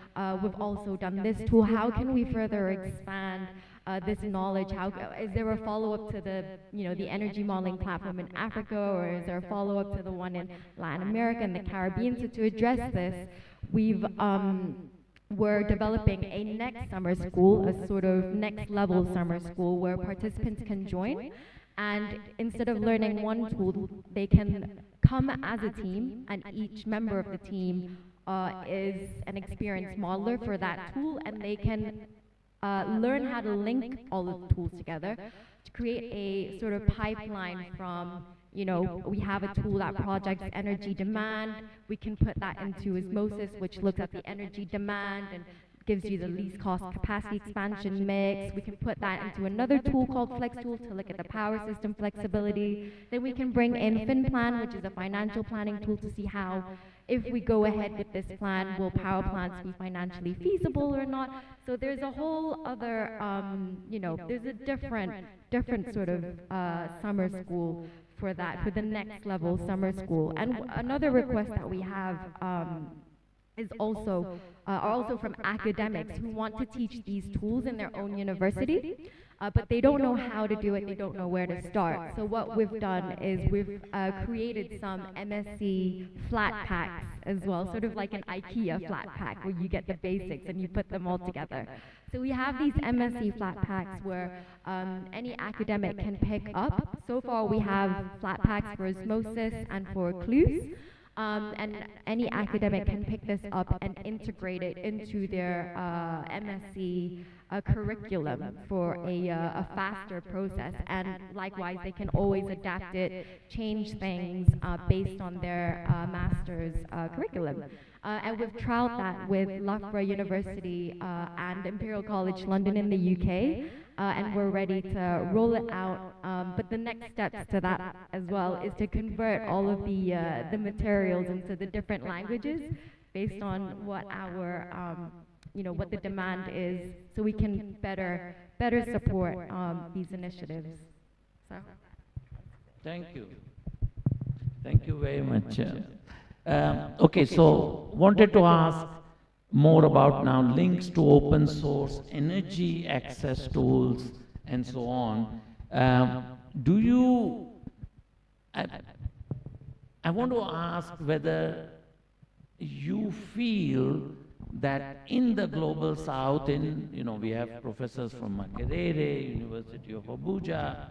we've also done this tool. How can we further expand this knowledge? Is there a follow-up to the energy modeling platform in Africa, or is there a follow-up to the one in Latin America and the Caribbean? So to address this, we're developing a next summer school, a sort of next level summer school where participants can join And instead of learning one tool, they can come as a team, and each member of the team is an experienced modeler for that tool, and they can learn how to link all of the tools together to create a sort of pipeline from, you know, we have a tool that projects energy demand, we can put that into osmosis, which looks at the energy demand and gives you the least cost capacity expansion mix. We can put that into another tool called Flex Tool to look at the power system flexibility. Then we can bring in FinPlan, which is a financial planning tool, to see how, if we go ahead with this plan, will power plants be financially feasible or not? So there's a whole other, you know, there's a different sort of summer school for that, for the next level summer school. And another request that we have is also are also from academics who want to teach these tools in their own university, but they don't know how to do it, they don't know where to start. So what we've done is we've created some MSc flat packs as well, sort of like an IKEA flat pack where you get the basics and you put them all together. So we have these MSc flat packs where any academic can pick up. So far we have flat packs for osmosis and for clues. And any academic can pick this up and integrate it into their MSc curriculum for a faster process. And likewise, they can always adapt it, change things based on their master's curriculum. And we've trialed that with Loughborough University and Imperial College London in the UK. And we're ready to roll it out. But the next steps to that as well is to convert all of the materials into the different languages based on what our, you know, what the demand is, so we can better support these initiatives. So. Thank you. Thank you very much. Okay, so wanted to ask more about now links to open source energy access tools and so on. Do you, I want to ask whether you feel that in the global south, you know, we have professors from Makerere, University of Abuja,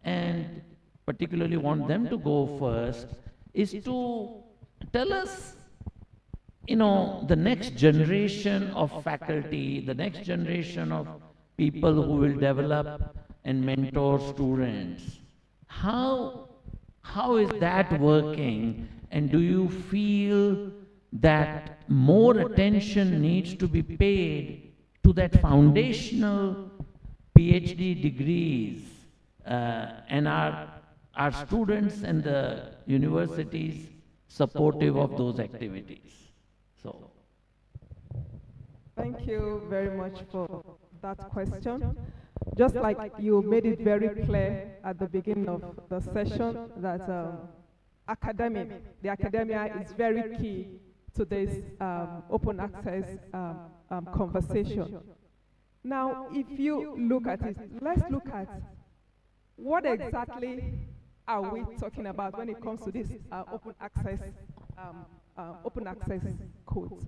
and particularly want them to go first, is to tell us, you know, the next generation of faculty, the next generation of people who will develop and mentor students. How is that working? And do you feel that more attention needs to be paid to that foundational PhD degrees? And are students and the universities supportive of those activities? So, thank you very much for that question. Just like you made it very clear at the beginning of the session that the academia is very key to this open access conversation. Now, if you look at it, let's look at what exactly are we talking about when it comes to this open access codes.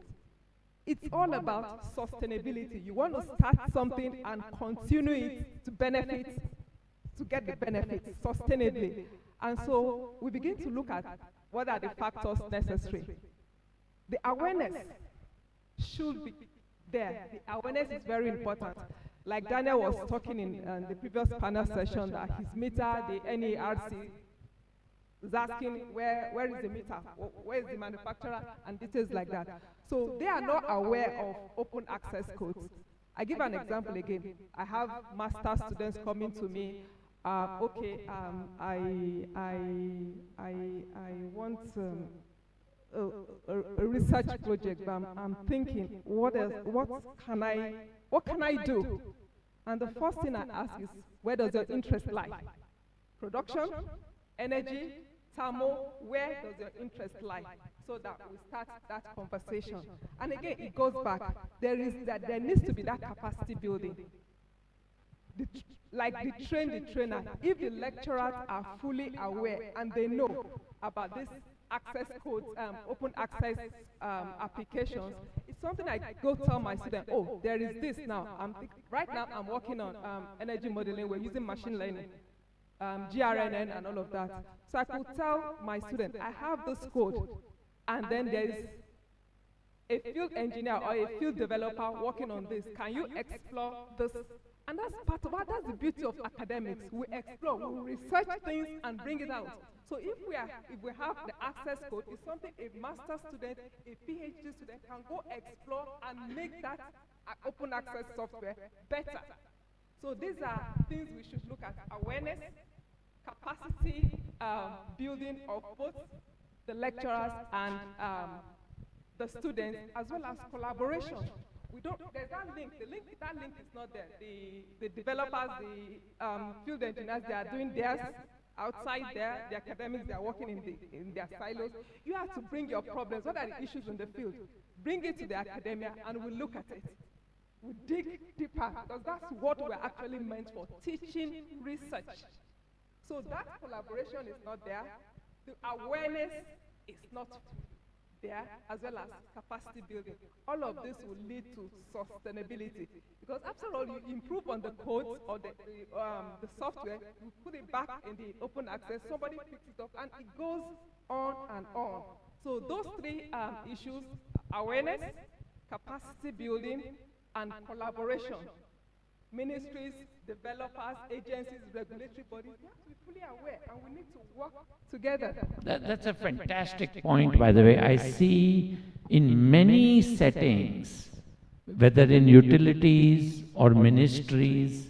It's all about sustainability. You want to start something and continue it to benefit, to get the benefits sustainably. And so we begin to look at what are the factors necessary. The awareness should be there. The awareness is very important. Like Daniel was talking in the previous panel session, that his meter, the NERC, is asking where is the meter, where is the manufacturer, and details like that. So they are not aware of open access codes. I give an example again. I have master students coming to me. Okay, I want a research project, but I'm thinking, what can I do? And the first thing I ask is, where does your interest lie? Production, energy, thermal, where does your interest lie? So that we start that conversation. And again, it goes back. There needs to be that capacity building. Like the trainer. If the lecturers are fully aware and they know about this access codes, open access applications, it's something I go tell my students, oh, there is this now. Right now I'm working on energy modeling. We're using machine learning. GRNN and all of that. So I could tell my student, I have this code, and then there's a field engineer or a field developer working on this. Can you explore this? And that's part of that's the beauty of academics. We explore, we research things and bring it out. So if we have the access code, it's something a master's student, a PhD student can go explore and make that open access software better. So these are things we should look at: awareness, capacity building of both the lecturers and the students, as well as collaboration. There's that link. That link is not there. The developers, the field engineers, they are doing theirs outside there. The academics, they are working in their silos. You have to bring your problems. What are the issues in the field? Bring it to the academia, and we'll look at it. We dig deeper, because that's what we're actually meant for: teaching, research. So that collaboration is not there. The awareness is not there, as well as capacity building. All of this will lead to sustainability, because after all, you improve on the code or the software, you put it back in the open access, somebody picks it up, and it goes on and on. So those three issues: awareness, capacity building, and collaboration. Ministries, developers, agencies, regulatory bodies, we have to be fully aware, and we need to work together. That's a fantastic point, by the way. I see in many settings, whether in utilities or ministries,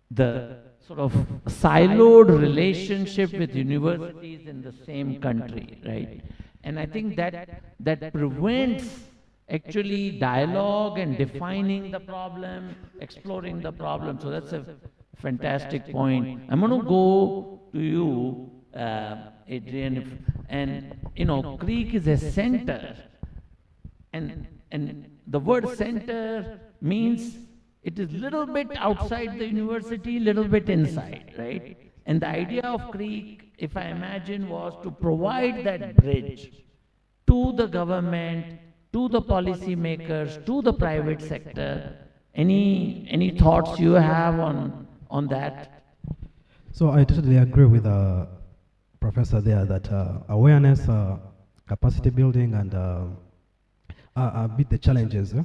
the sort of siloed relationship with universities in the same country, right? And I think that prevents actually dialogue and defining the problem, exploring the problem. So that's a fantastic point. I'm going to go to you, Adrian, and Creek is a center, and the word center means it is little bit outside the university, little bit inside, right? And the idea of Creek, if I imagine, was to provide that bridge to the government, to the policy makers, to the private sector. Any thoughts you have on that? So I totally agree with the professor there that awareness, capacity building, and are bit the challenges.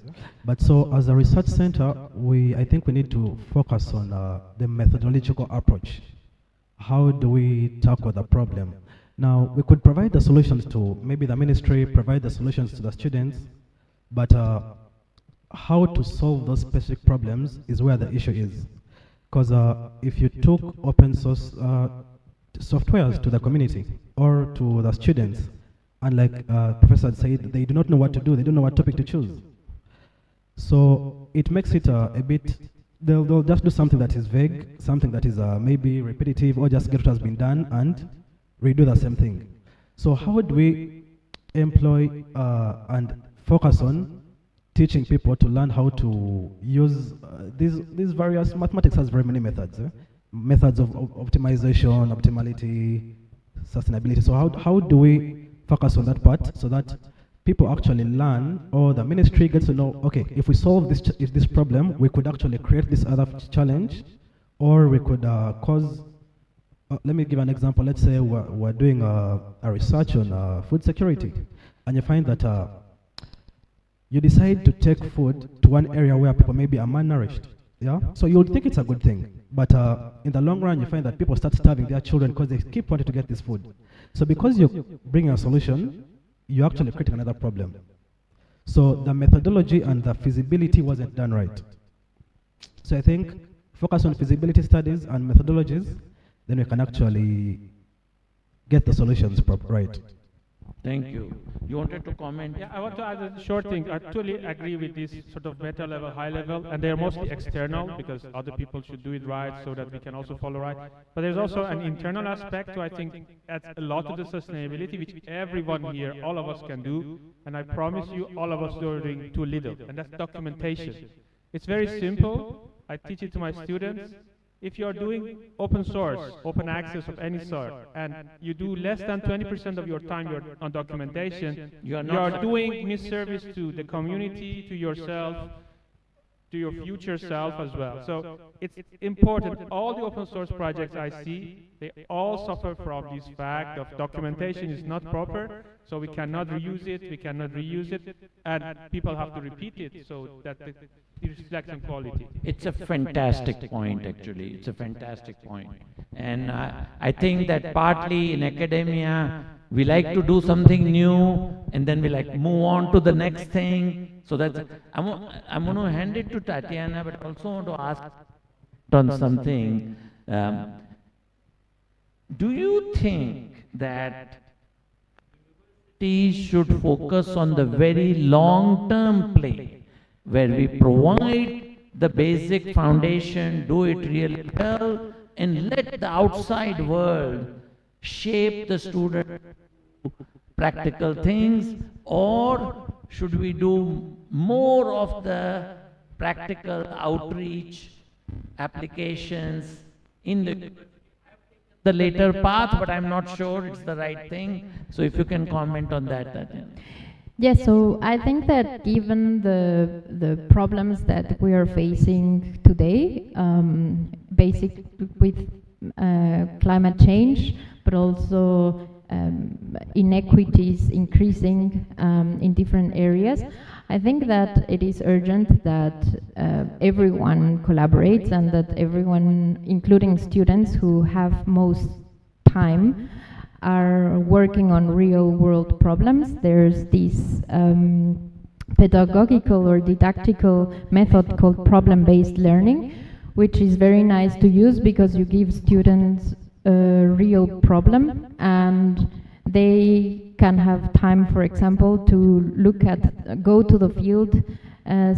But so as a research center, I think we need to focus on the methodological approach. How do we tackle the problem? Now, we could provide the solutions to, maybe the ministry provide the solutions to the students, but how to solve those specific problems is where the issue is. Because if you took open source softwares to the community or to the students, and like Professor said, they do not know what to do, they don't know what topic to choose. So it makes it a bit, they'll just do something that is vague, something that is maybe repetitive, or just get what has been done and redo the same thing. So how would we employ and focus on teaching people to learn how to use these various, mathematics has very many methods. Methods of optimization, optimality, sustainability. So how do we focus on that part so that people actually learn, or the ministry gets to know, okay, if we solve this problem, we could actually create this other challenge, or we could cause. Let me give an example. Let's say we're doing a research on food security, and you find that you decide to take food to one area where people maybe are malnourished. Yeah. So you would think it's a good thing, but in the long run, you find that people start starving their children because they keep wanting to get this food. So because you bring a solution, you're actually creating another problem. So the methodology and the feasibility wasn't done right. So I think focus on feasibility studies and methodologies, then we can actually get the solutions right. Thank you. You wanted to comment? Yeah, I want to add a short thing. I totally agree with this sort of meta level, high level, and they're mostly external because other people should do it right so that we can also follow right. But there's also an internal aspect, so I think adds a lot to the sustainability, which everyone here, all of us can do. And I promise you, all of us are doing too little, and that's documentation. It's very simple. I teach it to my students. If you're doing open source, open access of any sort, and you do less than 20% of your time on documentation, you're doing misservice to the community, to yourself. to your future self as well. So it's important. All the open source projects I see, they all suffer from this fact of documentation is not proper, so we cannot reuse it, and people have to repeat it so that it reflects in quality. It's a fantastic point, actually. It's a fantastic point. And I think that partly in academia, we like to do something new, and then we like move on to the next thing. So that's, I'm going to hand it to Tatiana, but also want to ask on something. Do you think that universities should focus on the very long-term play, where we provide the basic foundation, do it really well, and let the outside world shape the student practical things? Or should we do more of the practical outreach applications in the later path, but I'm not sure it's the right thing. So if you can comment on that, Tatiana. Yes, so I think that given the problems that we are facing today, basic with climate change, but also inequities increasing in different areas, I think that it is urgent that everyone collaborates and that everyone, including students who have most time, are working on real-world problems. There's this pedagogical or didactical method called problem-based learning, which is very nice to use because you give students a real problem and they can have time, for example, to look at, go to the field,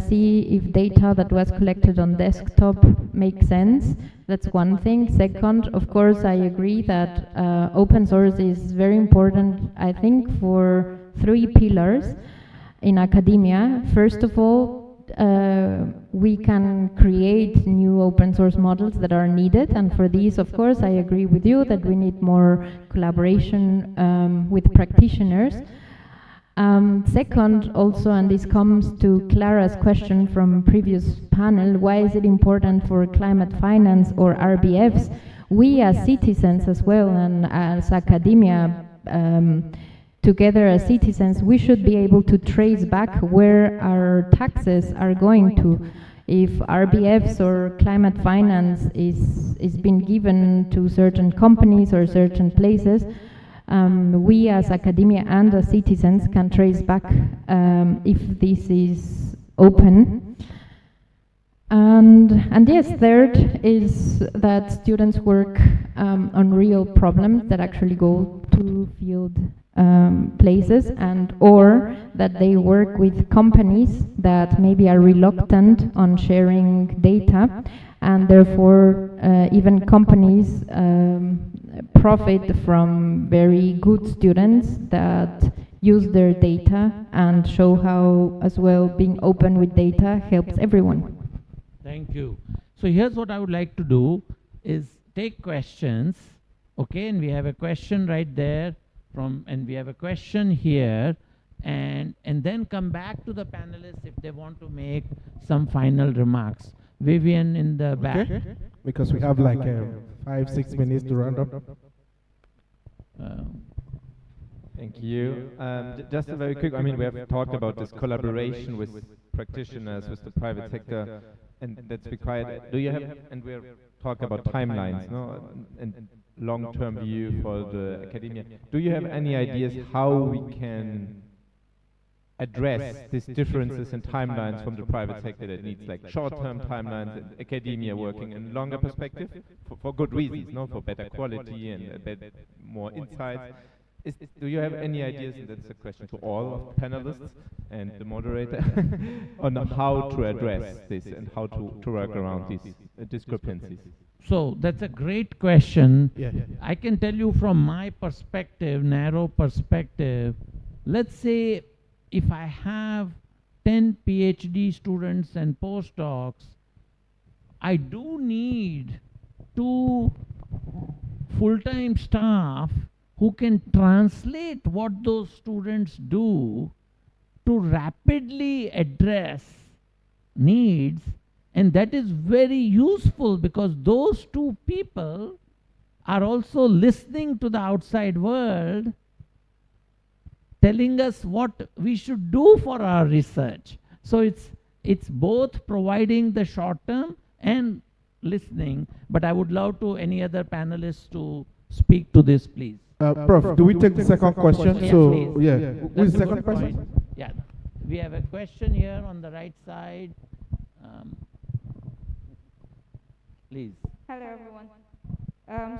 see if data that was collected on desktop makes sense. That's one thing. Second, of course, I agree that open source is very important, I think, for 3 pillars in academia. First of all, we can create new open source models that are needed, and for these, of course, I agree with you that we need more collaboration with practitioners. Second, also, and this comes to Clara's question from previous panel, why is it important for climate finance or RBFs? We as citizens as well, and as academia, together as citizens, we should be able to trace back where our taxes are going to. If RBFs or climate finance is being given to certain companies or certain places, we as academia and as citizens can trace back if this is open. And yes, third is that students work on real problems that actually go to field places, and or that they work with companies that maybe are reluctant on sharing data, and therefore even companies profit from very good students that use their data and show how as well being open with data helps everyone. Thank you. So here's what I would like to do is take questions, okay, and we have a question right there and we have a question here, and then come back to the panelists if they want to make some final remarks. Vivian in the back. Because we have like 5-6 minutes to round up. Thank you. Just a very quick, I mean, we have talked about this collaboration with practitioners, with the private sector, and that's required. Do you have, and we're talking about timelines, no? And long-term view for the academia. Do you have any ideas how we can address these differences in timelines from the private sector that needs like short-term timelines and academia working in longer perspective for good reasons, no? For better quality and more insights. Do you have any ideas, and that's a question to all of the panelists and the moderator, on how to address this and how to work around these discrepancies? So that's a great question. Yeah. I can tell you from my perspective, narrow perspective, let's say if I have 10 PhD students and postdocs, I do need 2 full-time staff who can translate what those students do to rapidly address needs And that is very useful because those two people are also listening to the outside world, telling us what we should do for our research. So it's both providing the short term and listening. But I would love to any other panelists to speak to this, please. Prof, do we take the second question? Yeah, So, please. yeah, who is the second person? Point. Yeah, we have a question here on the right side. Please. Hello, everyone.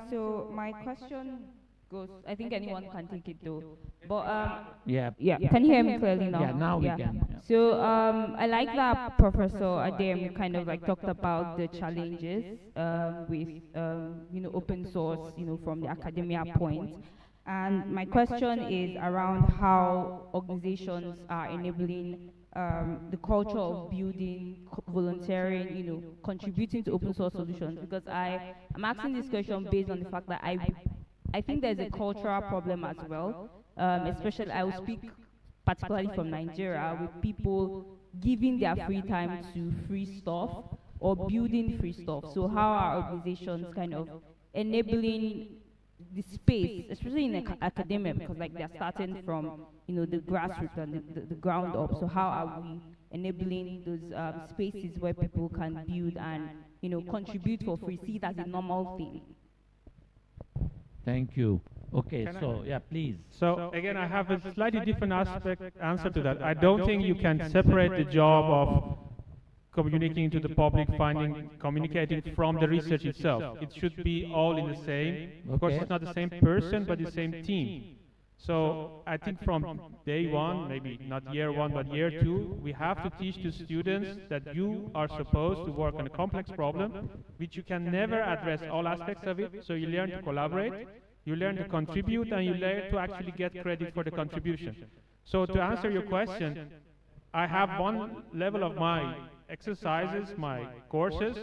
So my question goes, I think anyone can take it though. But yeah, can you hear me clearly now? Yeah, now we can. Yeah. So I like that Professor Adeyemi kind of like talked about the challenges with open source, from the academia point. And my question is around how organizations are enabling the culture of building, volunteering, contributing to open source solutions. Because I'm asking this question based on the fact that I think there's a cultural problem as well. Especially, I will speak particularly from Nigeria, with people giving their free time to free stuff or building free stuff. So how are organizations kind of enabling the space, especially in academia, because like they're starting from the grassroots and the ground up. So how are we enabling those spaces where people can build and contribute for free, see it as a normal thing? Thank you. Okay, so yeah, please. So again, I have a slightly different answer to that. I don't think you can separate the job of communicating to the public, communicating from the research itself. It should be all in the same. Of course, it's not the same person, but the same team. So I think from day one, maybe not year one, but year two, we have to teach the students that you are supposed to work on a complex problem, which you can never address all aspects of it. So you learn to collaborate, you learn to contribute, and you learn to actually get credit for the contribution. So to answer your question, I have one level of my exercises, my courses,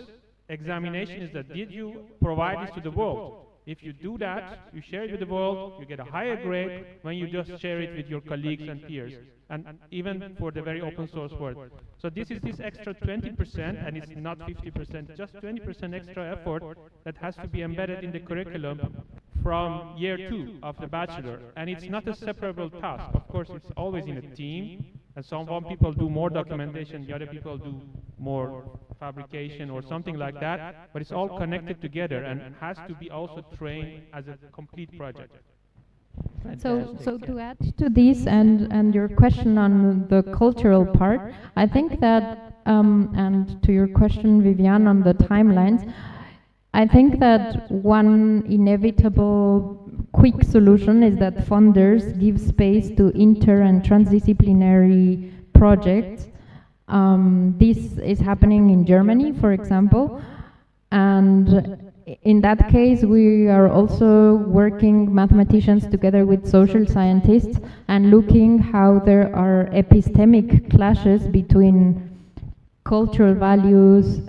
examination is that did you provide this to the world? If you do that, you share it with the world, you get a higher grade when you just share it with your colleagues and peers, and even for the very open source world. So this is this extra 20%, and it's not 50%, just 20% extra effort that has to be embedded in the curriculum from year 2 of the bachelor. And it's not a separable task. Of course, it's always in a team, and some people do more documentation, the other people do more fabrication or something like that, but it's all connected together and has to be also trained as a complete project. So to add to this and your question on the cultural part, I think that, and to your question, Vivian, on the timelines, I think that one inevitable quick solution is that funders give space to inter and transdisciplinary projects. This is happening in Germany, for example, and in that case we are also working, mathematicians together with social scientists, and looking how there are epistemic clashes between cultural values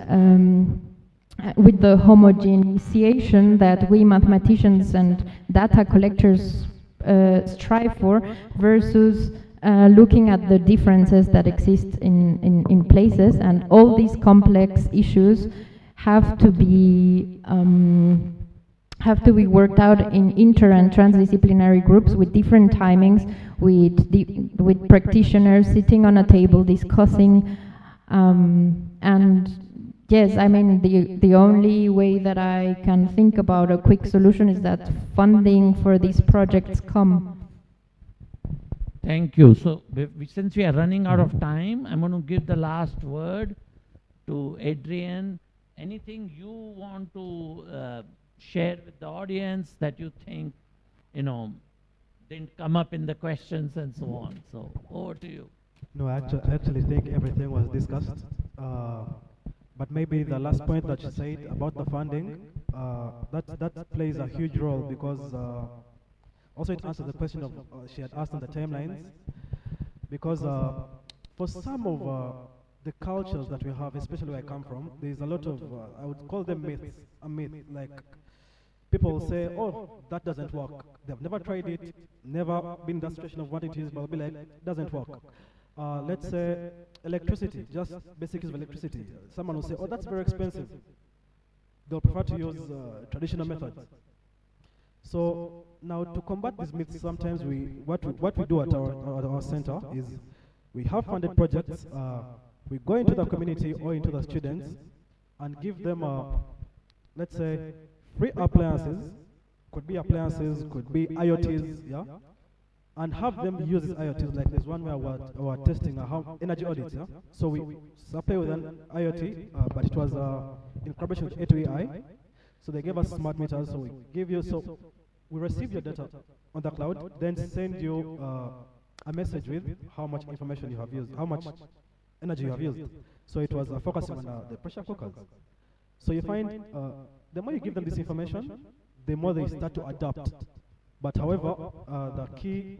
with the homogenization that we mathematicians and data collectors strive for, versus looking at the differences that exist in places. And all these complex issues have to be worked out in inter and transdisciplinary groups with different timings, with practitioners sitting on a table discussing, and yes, I mean, the only way that I can think about a quick solution is that funding for these projects come. Thank you. So, since we are running out of time, I'm going to give the last word to Adrian. Anything you want to share with the audience that you think, didn't come up in the questions and so on? So, over to you. No, I actually think everything was discussed. But maybe the last point that she said about the funding, that plays a huge role, because also it answers the question of she had asked on the timelines, because for some of the cultures that we have, especially where I come from, there's a lot of, I would call them myths, a myth, like people say, oh, that doesn't work. They've never tried it, never been in that situation of wanting to use, but they'll be like, doesn't work. let's say electricity, just basic use of electricity. Someone will say, oh, that's very expensive. They'll prefer to use traditional methods. So now to combat these myths, sometimes what we do at our center is we have funded projects. We go into the community or into the students and give them, let's say, free appliances. Could be appliances, could be IoTs, yeah, and have them use these IoTs. Like there's one where we're testing how energy audits, yeah. So we supply with an IoT, but it was in collaboration with A2AI. So they gave us smart meters. So we give you, so we receive your data on the cloud, then send you a message with how much information you have used, how much energy you have used. So it was focusing on the pressure cookers. So you find the more you give them this information, the more they start to adapt. But however, the key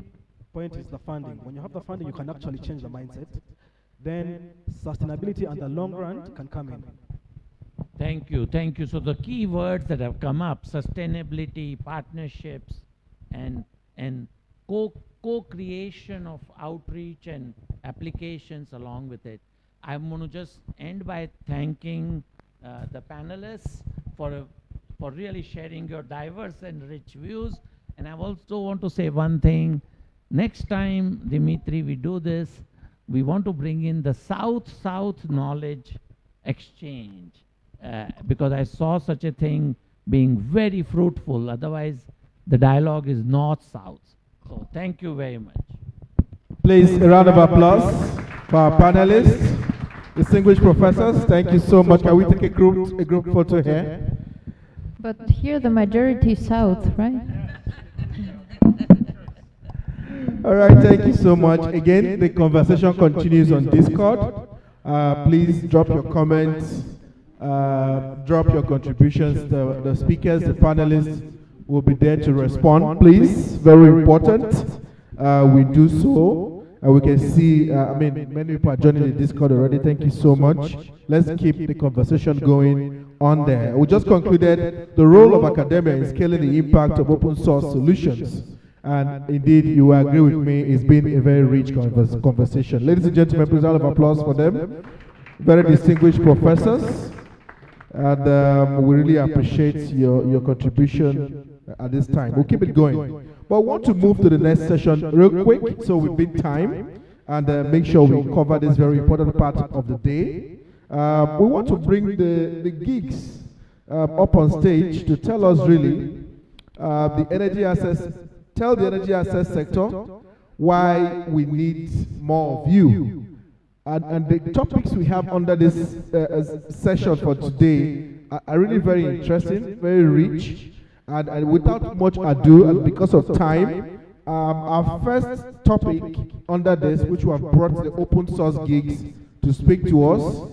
point is the funding. When you have the funding, you can actually change the mindset. Then sustainability and the long run can come in. Thank you, thank you. So the key words that have come up, sustainability, partnerships, and co-creation of outreach and applications along with it. I'm going to just end by thanking the panelists for really sharing your diverse and rich views. And I also want to say one thing. Next time, Dimitri, we do this, we want to bring in the South-South knowledge exchange because I saw such a thing being very fruitful. Otherwise, the dialogue is North-South. So thank you very much. Please, a round of applause for our panelists, distinguished professors. Thank you so much. Can we take a group photo here? But here the majority is South, right? All right, thank you so much. Again, the conversation continues on Discord. Please drop your comments, drop your contributions. The speakers, the panelists will be there to respond. Please, very important. We do so. We can see, many people are joining the Discord already. Thank you so much. Let's keep the conversation going on there. We just concluded the role of academia in scaling the impact of open source solutions. And indeed, you will agree with me, it's been a very rich conversation. Ladies and gentlemen, please round of applause for them. Very distinguished professors. And we really appreciate your contribution at this time. We'll keep it going. But I want to move to the next session real quick, so we beat time, and make sure we cover this very important part of the day. We want to bring the geeks up on stage to tell us really the energy access. Tell the energy access sector why we need more of you. And the topics we have under this session for today are really very interesting, very rich. And without much ado, and because of time, our first topic under this, which we have brought the open source geeks to speak to us,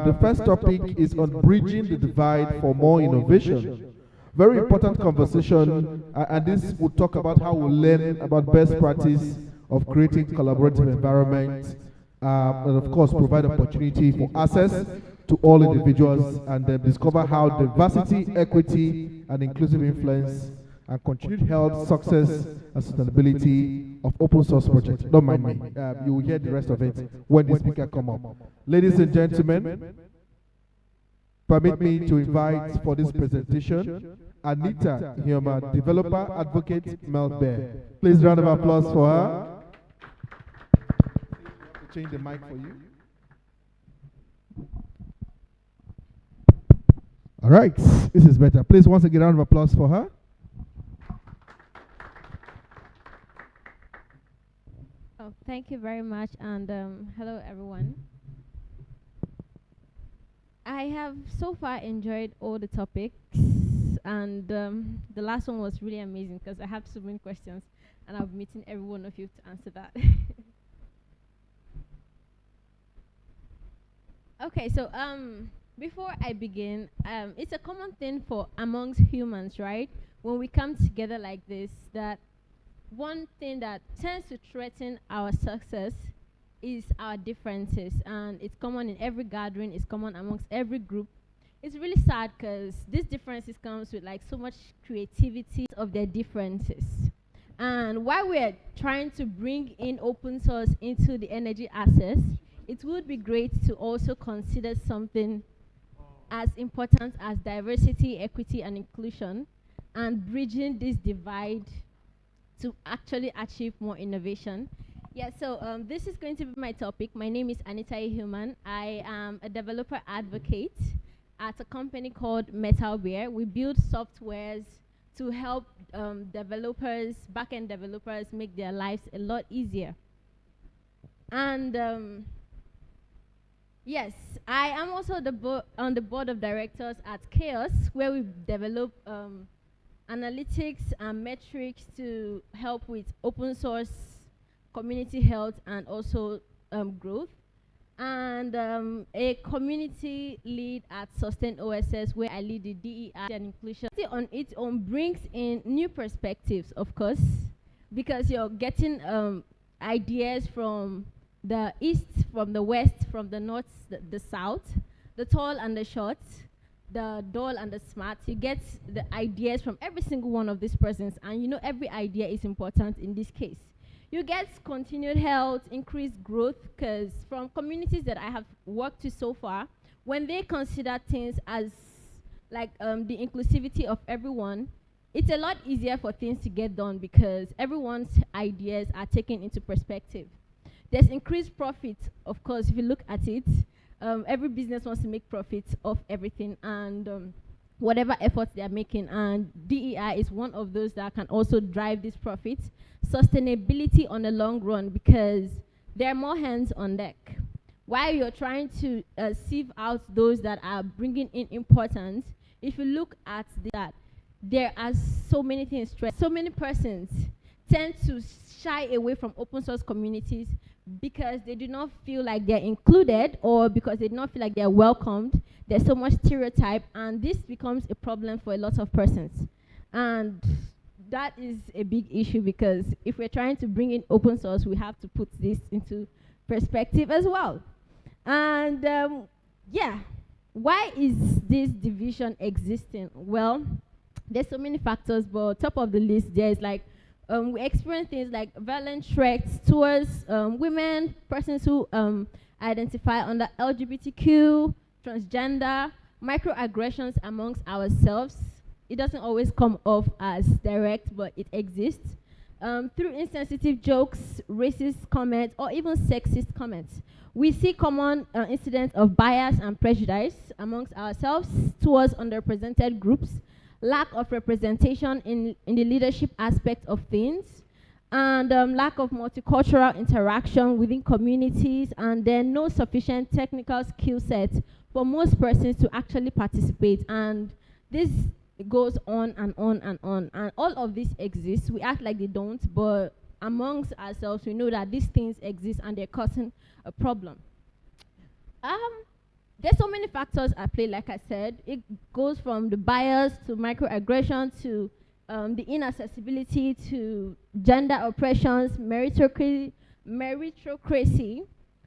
the first topic is on bridging the divide for more innovation. Very important conversation, and this will talk about how we learn about best practice of creating collaborative environment, and of course provide opportunity for access to all individuals, and discover how diversity, equity, and inclusive influence and continued health, success, and sustainability of open source projects. Don't mind me. You will hear the rest of it when the speaker come up. Ladies and gentlemen, permit me to invite for this presentation Anita Hioma, developer advocate Melbear. Please round of applause for her. Change the mic for you. All right, this is better. Please, once again, round of applause for her. Oh, thank you very much, and hello, everyone. I have so far enjoyed all the topics, and the last one was really amazing because I have so many questions, and I'll be meeting every one of you to answer that. Okay, so before I begin, it's a common thing for amongst humans, right? When we come together like this, that one thing that tends to threaten our success is our differences, and it's common in every gathering, it's common amongst every group. It's really sad because these differences comes with like so much creativity of their differences. And while we're trying to bring in open source into the energy access, it would be great to also consider something as important as diversity, equity, and inclusion, and bridging this divide to actually achieve more innovation. Yeah, so this is going to be my topic. My name is Anita Human. I am a developer advocate at a company called Metalware. We build softwares to help developers, back-end developers, make their lives a lot easier. And yes, I am also on the board of directors at Chaos, where we develop analytics and metrics to help with open source, community health, and also growth. And a community lead at Sustain OSS, where I lead the DEI and inclusion. On its own brings in new perspectives, of course, because you're getting ideas from the east, from the west, from the north, the south, the tall and the short, the dull and the smart. You get the ideas from every single one of these persons, and you know every idea is important in this case. You get continued health, increased growth, because from communities that I have worked with so far, when they consider things as like the inclusivity of everyone, it's a lot easier for things to get done because everyone's ideas are taken into perspective. There's increased profit, of course, if you look at it. Every business wants to make profits of everything and whatever efforts they are making, and DEI is one of those that can also drive these profits. Sustainability on the long run, because there are more hands on deck. While you're trying to sieve out those that are bringing in importance, if you look at that, there are so many things, so many persons tend to shy away from open source communities because they do not feel like they're included or because they do not feel like they're welcomed. There's so much stereotype, and this becomes a problem for a lot of persons. And that is a big issue because if we're trying to bring in open source, we have to put this into perspective as well. And yeah, why is this division existing? Well, there's so many factors, but top of the list there is like we experience things like violent threats towards women, persons who identify under LGBTQ, transgender, microaggressions amongst ourselves. It doesn't always come off as direct, but it exists. Through insensitive jokes, racist comments, or even sexist comments. We see common incidents of bias and prejudice amongst ourselves towards underrepresented groups, lack of representation in the leadership aspect of things, and lack of multicultural interaction within communities, and then no sufficient technical skill set for most persons to actually participate. And this goes on and on and on. And all of this exists. We act like they don't, but amongst ourselves, we know that these things exist and they're causing a problem. There's so many factors at play, like I said. It goes from the bias to microaggression to the inaccessibility to gender oppressions, meritocracy,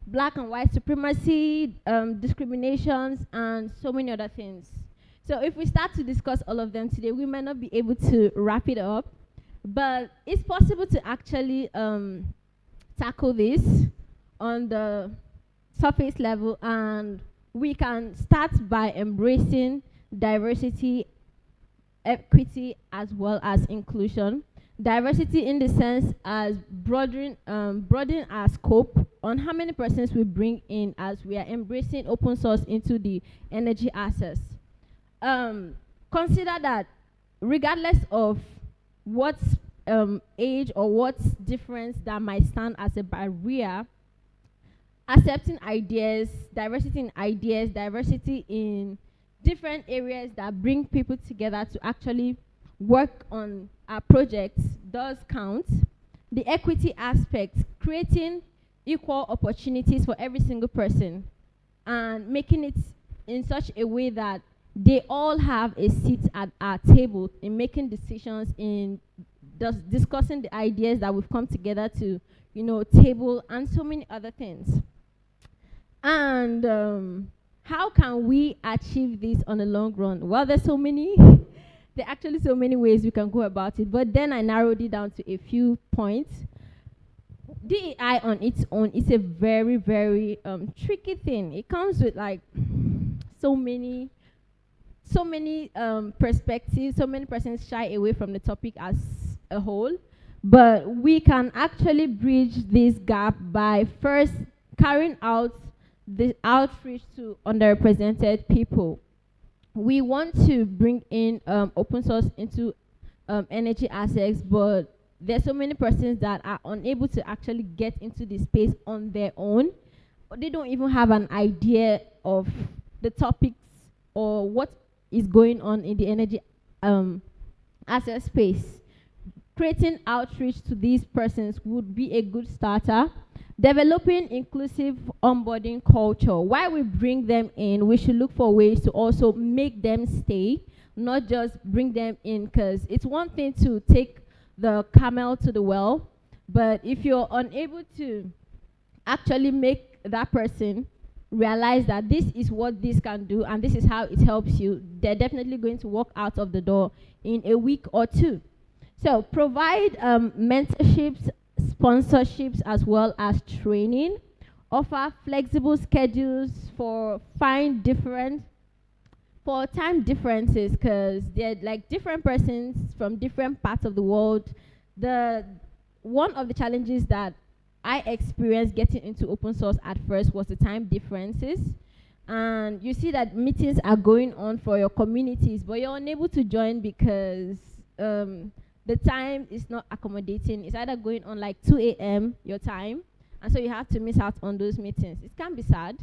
black and white supremacy, discriminations, and so many other things. So if we start to discuss all of them today, we might not be able to wrap it up, but it's possible to actually tackle this on the surface level, and we can start by embracing diversity, equity, as well as inclusion. Diversity in the sense as broadening our scope on how many persons we bring in as we are embracing open source into the energy access. Consider that regardless of what age or what difference that might stand as a barrier, accepting ideas, diversity in different areas that bring people together to actually work on our projects does count. The equity aspect, creating equal opportunities for every single person and making it in such a way that they all have a seat at our table in making decisions, in discussing the ideas that we've come together to, table, and so many other things. And how can we achieve this on the long run? Well, there's so many there are actually so many ways we can go about it, but then I narrowed it down to a few points. DEI on its own is a very, very tricky thing. It comes with like so many perspectives. So many persons shy away from the topic as a whole, but we can actually bridge this gap by first carrying out the outreach to underrepresented people. We want to bring in open source into energy assets, but there's so many persons that are unable to actually get into this space on their own. They don't even have an idea of the topics or what is going on in the energy asset space. Creating outreach to these persons would be a good starter. Developing inclusive onboarding culture. While we bring them in, we should look for ways to also make them stay, not just bring them in, because it's one thing to take the camel to the well, but if you're unable to actually make that person realize that this is what this can do and this is how it helps you, they're definitely going to walk out of the door in a week or two. So provide mentorships, sponsorships, as well as training. Offer flexible schedules for time differences, because they're like different persons from different parts of the world. One of the challenges that I experienced getting into open source at first was the time differences. And you see that meetings are going on for your communities, but you're unable to join because the time is not accommodating. It's either going on like 2 a.m. your time, and so you have to miss out on those meetings. It can be sad,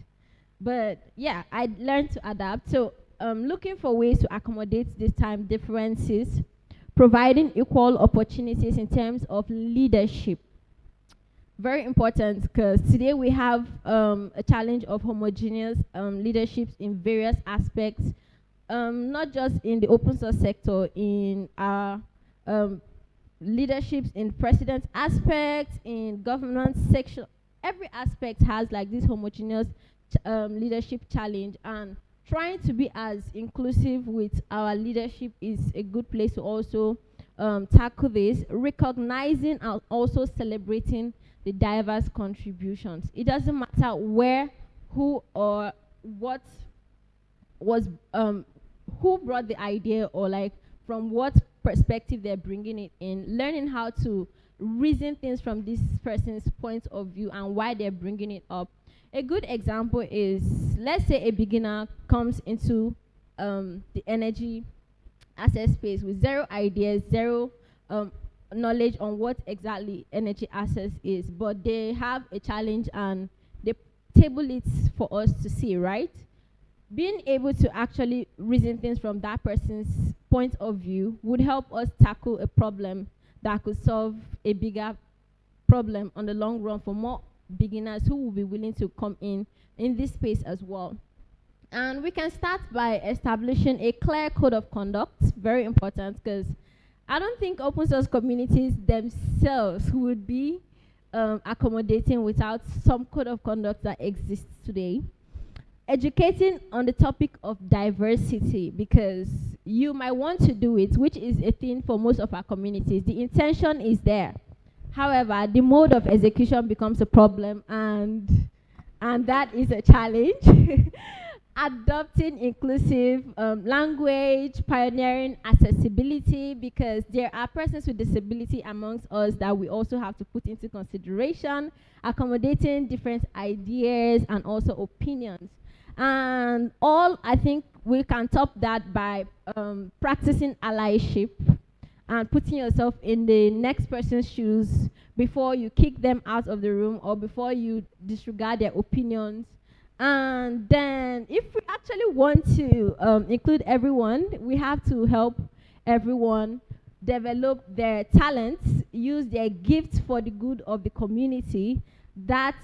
but yeah, I learned to adapt. So looking for ways to accommodate these time differences, providing equal opportunities in terms of leadership. Very important, because today we have a challenge of homogeneous leaderships in various aspects, not just in the open source sector, in our leaderships in president aspects, in governance section. Every aspect has like this homogeneous leadership challenge, and trying to be as inclusive with our leadership is a good place to also tackle this, recognizing and also celebrating the diverse contributions. It doesn't matter where, who, or what was, who brought the idea, or like from what perspective they're bringing it in, learning how to reason things from this person's point of view and why they're bringing it up. A good example is, let's say a beginner comes into the energy asset space with zero ideas, zero knowledge on what exactly energy assets is, but they have a challenge and they table it for us to see, right? Being able to actually reason things from that person's point of view would help us tackle a problem that could solve a bigger problem on the long run for more beginners who will be willing to come in this space as well. And we can start by establishing a clear code of conduct. Very important, because I don't think open source communities themselves would be accommodating without some code of conduct that exists today. Educating on the topic of diversity, because you might want to do it, which is a thing for most of our communities. The intention is there. However, the mode of execution becomes a problem, and that is a challenge. Adopting inclusive language, pioneering accessibility, because there are persons with disability amongst us that we also have to put into consideration, accommodating different ideas and also opinions. And all, I think we can top that by practicing allyship and putting yourself in the next person's shoes before you kick them out of the room or before you disregard their opinions. And then if we actually want to include everyone, we have to help everyone develop their talents, use their gifts for the good of the community. That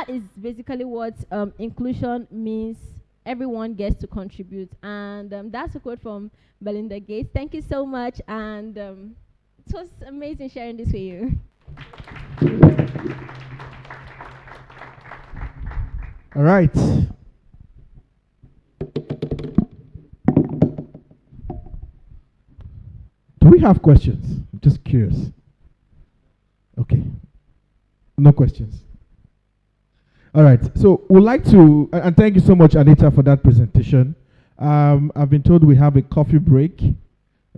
is basically what inclusion means. Everyone gets to contribute. And that's a quote from Belinda Gates. Thank you so much. And it was amazing sharing this with you. All right. have questions? I'm just curious. Okay. No questions. All right. So we'd like to, and thank you so much, Anita, for that presentation. I've been told we have a coffee break,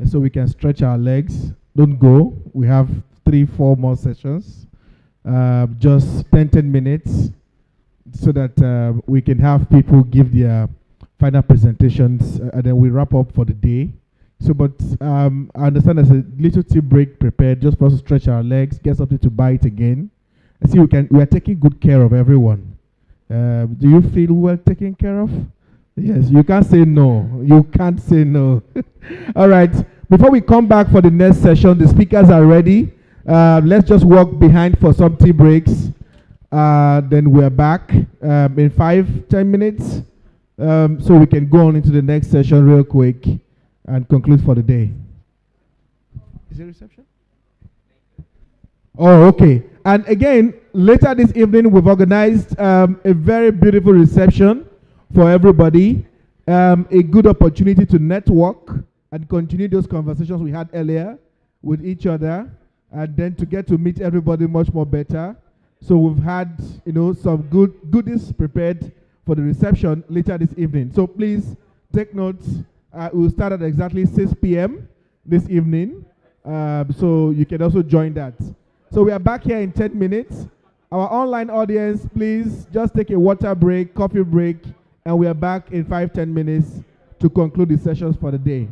so we can stretch our legs. Don't go. We have 3-4 more sessions. Just 10 minutes, so that we can have people give their final presentations, and then we wrap up for the day. So, but I understand there's a little tea break prepared just for us to stretch our legs, get something to bite again. I see we are taking good care of everyone. Do you feel well taken care of? Yes, you can't say no. You can't say no. All right. Before we come back for the next session, the speakers are ready. Let's just walk behind for some tea breaks. Then we're back in 5-10 minutes. So we can go on into the next session real quick and conclude for the day. Is there reception? Oh, okay. And again, later this evening, we've organized a very beautiful reception for everybody. A good opportunity to network and continue those conversations we had earlier with each other, and then to get to meet everybody much more better. So we've had, some goodies prepared for the reception later this evening. So please take notes. We'll start at exactly 6 p.m. this evening. So you can also join that. So we are back here in 10 minutes. Our online audience, please just take a water break, coffee break, and we are back in 5-10 minutes to conclude the sessions for the day.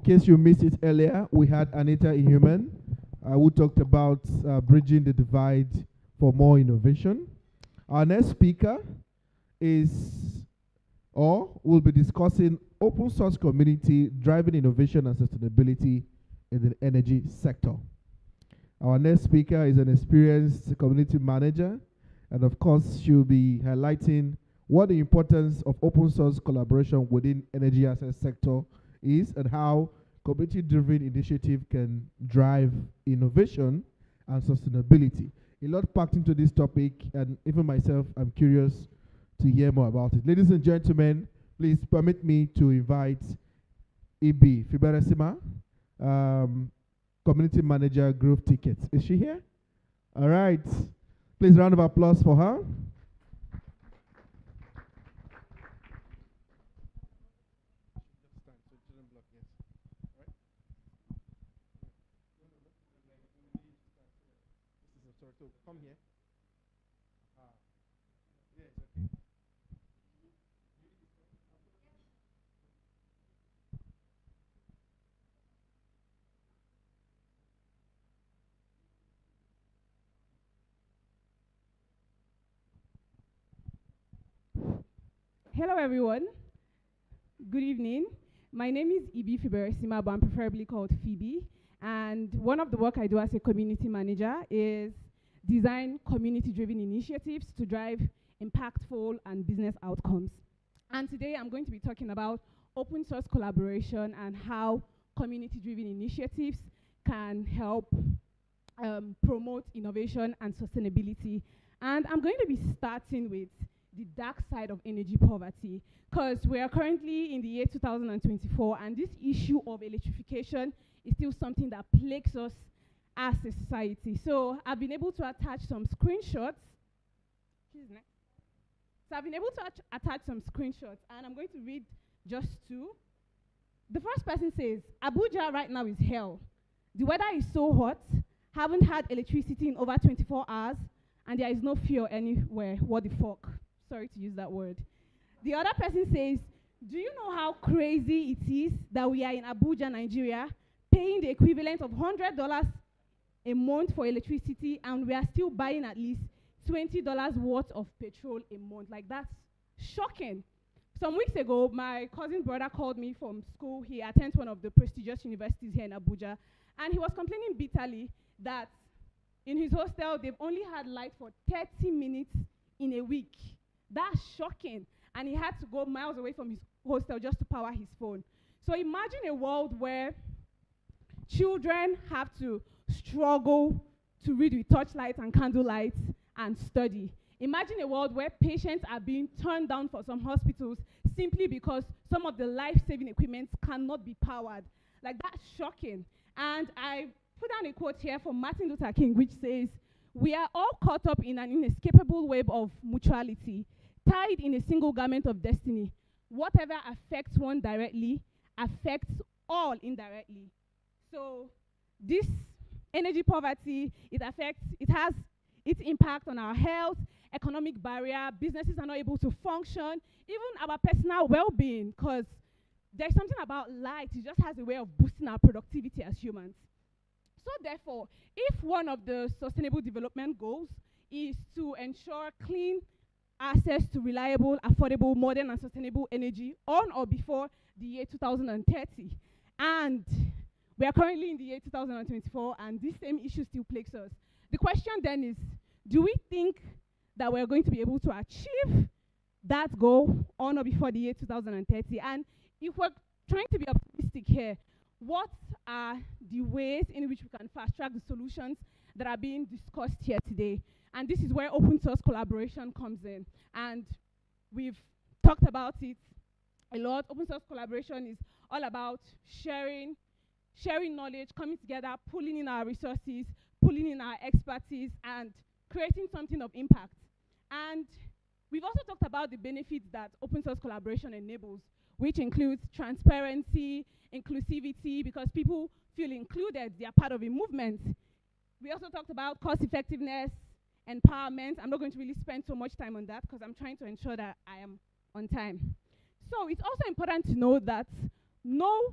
in case you missed it earlier, we had Anita Inhuman, who talked about bridging the divide for more innovation. Our next speaker will be discussing open source community driving innovation and sustainability in the energy sector. Our next speaker is an experienced community manager, and of course, she'll be highlighting what the importance of open source collaboration within energy access sector is and how community-driven initiative can drive innovation and sustainability. A lot packed into this topic, and even myself, I'm curious to hear more about it. Ladies and gentlemen, please permit me to invite EB Fiberesima, Community Manager, Growth Tickets. Is she here? All right. Please, round of applause for her. Come here. Hello, everyone. Good evening. My name is Ibi Fiberesima, but I'm preferably called Phoebe. And one of the work I do as a community manager is design community-driven initiatives to drive impactful and business outcomes. And today I'm going to be talking about open source collaboration and how community-driven initiatives can help promote innovation and sustainability. And I'm going to be starting with the dark side of energy poverty, because we are currently in the year 2024, and this issue of electrification is still something that plagues us as a society. So I've been able to attach some screenshots. Attach some screenshots, and I'm going to read just two. The first person says, Abuja right now is hell. The weather is so hot, haven't had electricity in over 24 hours, and there is no fuel anywhere. What the fuck? Sorry to use that word. The other person says, do you know how crazy it is that we are in Abuja, Nigeria, paying the equivalent of $100 a month for electricity, and we are still buying at least $20 worth of petrol a month? Like, that's shocking. Some weeks ago, my cousin brother called me from school. He attends one of the prestigious universities here in Abuja, and he was complaining bitterly that in his hostel, they've only had light for 30 minutes in a week. That's shocking. And he had to go miles away from his hostel just to power his phone. So imagine a world where children have to struggle to read with torchlight and candlelight and study. Imagine a world where patients are being turned down for some hospitals simply because some of the life-saving equipment cannot be powered. Like, that's shocking. And I put down a quote here from Martin Luther King, which says, "We are all caught up in an inescapable web of mutuality, tied in a single garment of destiny. Whatever affects one directly affects all indirectly." So this energy poverty, it has its impact on our health, economic barrier, businesses are not able to function, even our personal well-being, because there's something about light, it just has a way of boosting our productivity as humans. So therefore, if one of the sustainable development goals is to ensure clean access to reliable, affordable, modern, and sustainable energy on or before the year 2030, and we are currently in the year 2024, and this same issue still plagues us, the question then is, do we think that we're going to be able to achieve that goal on or before the year 2030? And if we're trying to be optimistic here, what are the ways in which we can fast-track the solutions that are being discussed here today? And this is where open source collaboration comes in. And we've talked about it a lot. Open source collaboration is all about sharing knowledge, coming together, pulling in our resources, pulling in our expertise, and creating something of impact. And we've also talked about the benefits that open source collaboration enables, which includes transparency, inclusivity, because people feel included, they are part of a movement. We also talked about cost effectiveness, empowerment. I'm not going to really spend so much time on that because I'm trying to ensure that I am on time. So it's also important to know that no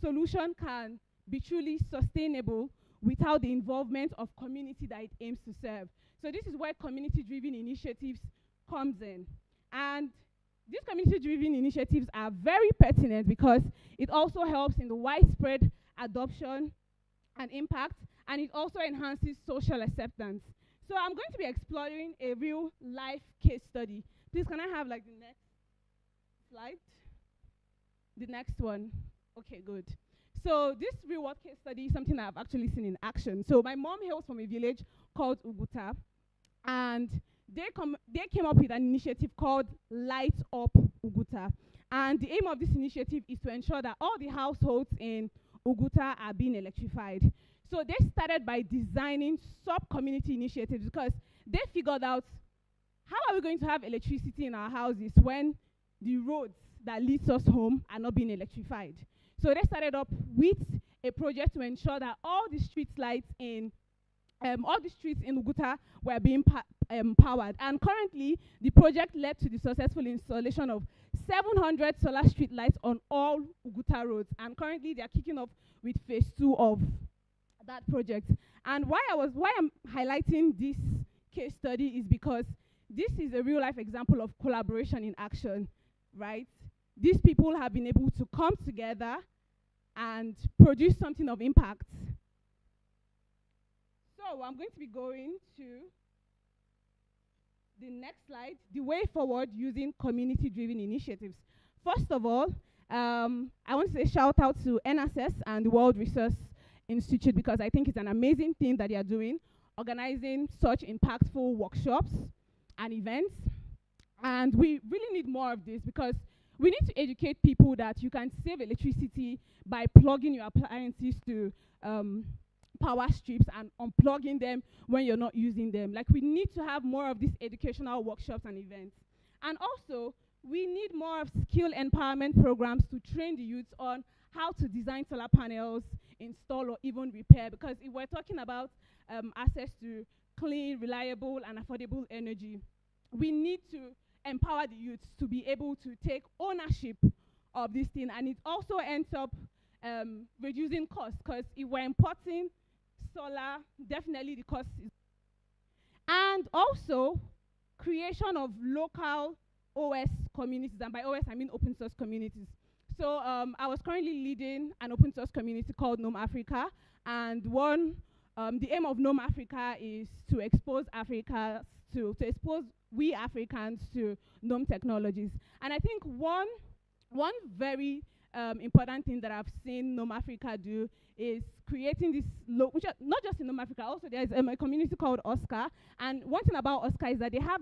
solution can be truly sustainable without the involvement of community that it aims to serve. So this is where community-driven initiatives comes in. And these community-driven initiatives are very pertinent because it also helps in the widespread adoption and impact, and it also enhances social acceptance. So I'm going to be exploring a real life case study. Please, can I have like the next slide? The next one. Okay, good. So this real world case study is something I've actually seen in action. So my mom hails from a village called Uguta, and they came up with an initiative called Light Up Uguta. And the aim of this initiative is to ensure that all the households in Uguta are being electrified. So they started by designing sub-community initiatives because they figured out, how are we going to have electricity in our houses when the roads that leads us home are not being electrified? So they started up with a project to ensure that all the street lights in Uguta were being powered. And currently, the project led to the successful installation of 700 solar street lights on all Uguta roads. And currently, they are kicking off with phase 2 of that project. And why I'm highlighting this case study is because this is a real life example of collaboration in action, right? These people have been able to come together and produce something of impact. So I'm going to be going to the next slide, the way forward using community-driven initiatives. First of all, I want to say shout out to EnAccess and the World Resource Institute because I think it's an amazing thing that they are doing, organizing such impactful workshops and events. And we really need more of this because we need to educate people that you can save electricity by plugging your appliances to power strips and unplugging them when you're not using them. Like, we need to have more of these educational workshops and events. And also, we need more of skill empowerment programs to train the youths on how to design solar panels, install, or even repair. Because if we're talking about access to clean, reliable, and affordable energy, we need to empower the youths to be able to take ownership of this thing. And it also ends up reducing costs, because if we're importing solar, definitely the cost is. And also, creation of local OS communities, and by OS I mean open source communities. So I was currently leading an open source community called Gnome Africa, and the aim of Gnome Africa is to expose Africa to expose we Africans to Gnome technologies. And I think one very important thing that I've seen Gnome Africa do is creating this, which are not just in Gnome Africa, also there's a community called Oscar. And one thing about Oscar is that they have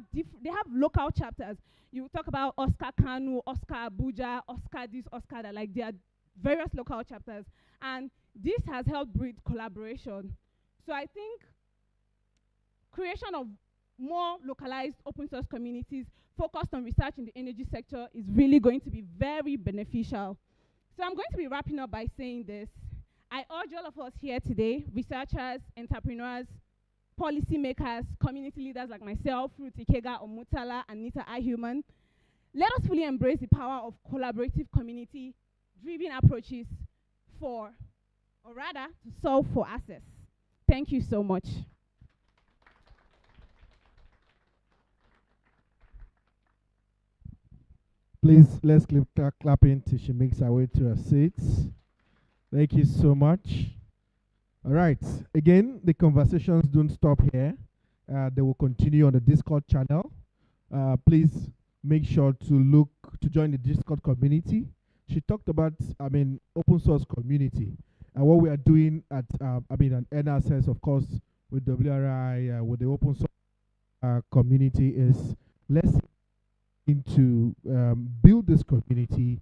local chapters. You talk about Oscar Kanu, Oscar Abuja, Oscar this, Oscar that, like there are various local chapters. And this has helped breed collaboration. So I think creation of more localized open source communities focused on research in the energy sector is really going to be very beneficial. So I'm going to be wrapping up by saying this. I urge all of us here today, researchers, entrepreneurs, policymakers, community leaders like myself, Ruth Ikega Omutala, and Nita Ihuman, let us fully embrace the power of collaborative community-driven approaches or rather, to solve for access. Thank you so much. Please, let's keep clapping till she makes her way to her seats. Thank you so much. All right. Again, the conversations don't stop here. They will continue on the Discord channel. Please make sure to join the Discord community. She talked about, open source community. And what we are doing at, an EnAccess, of course, with WRI, with the open source community is let's to build this community,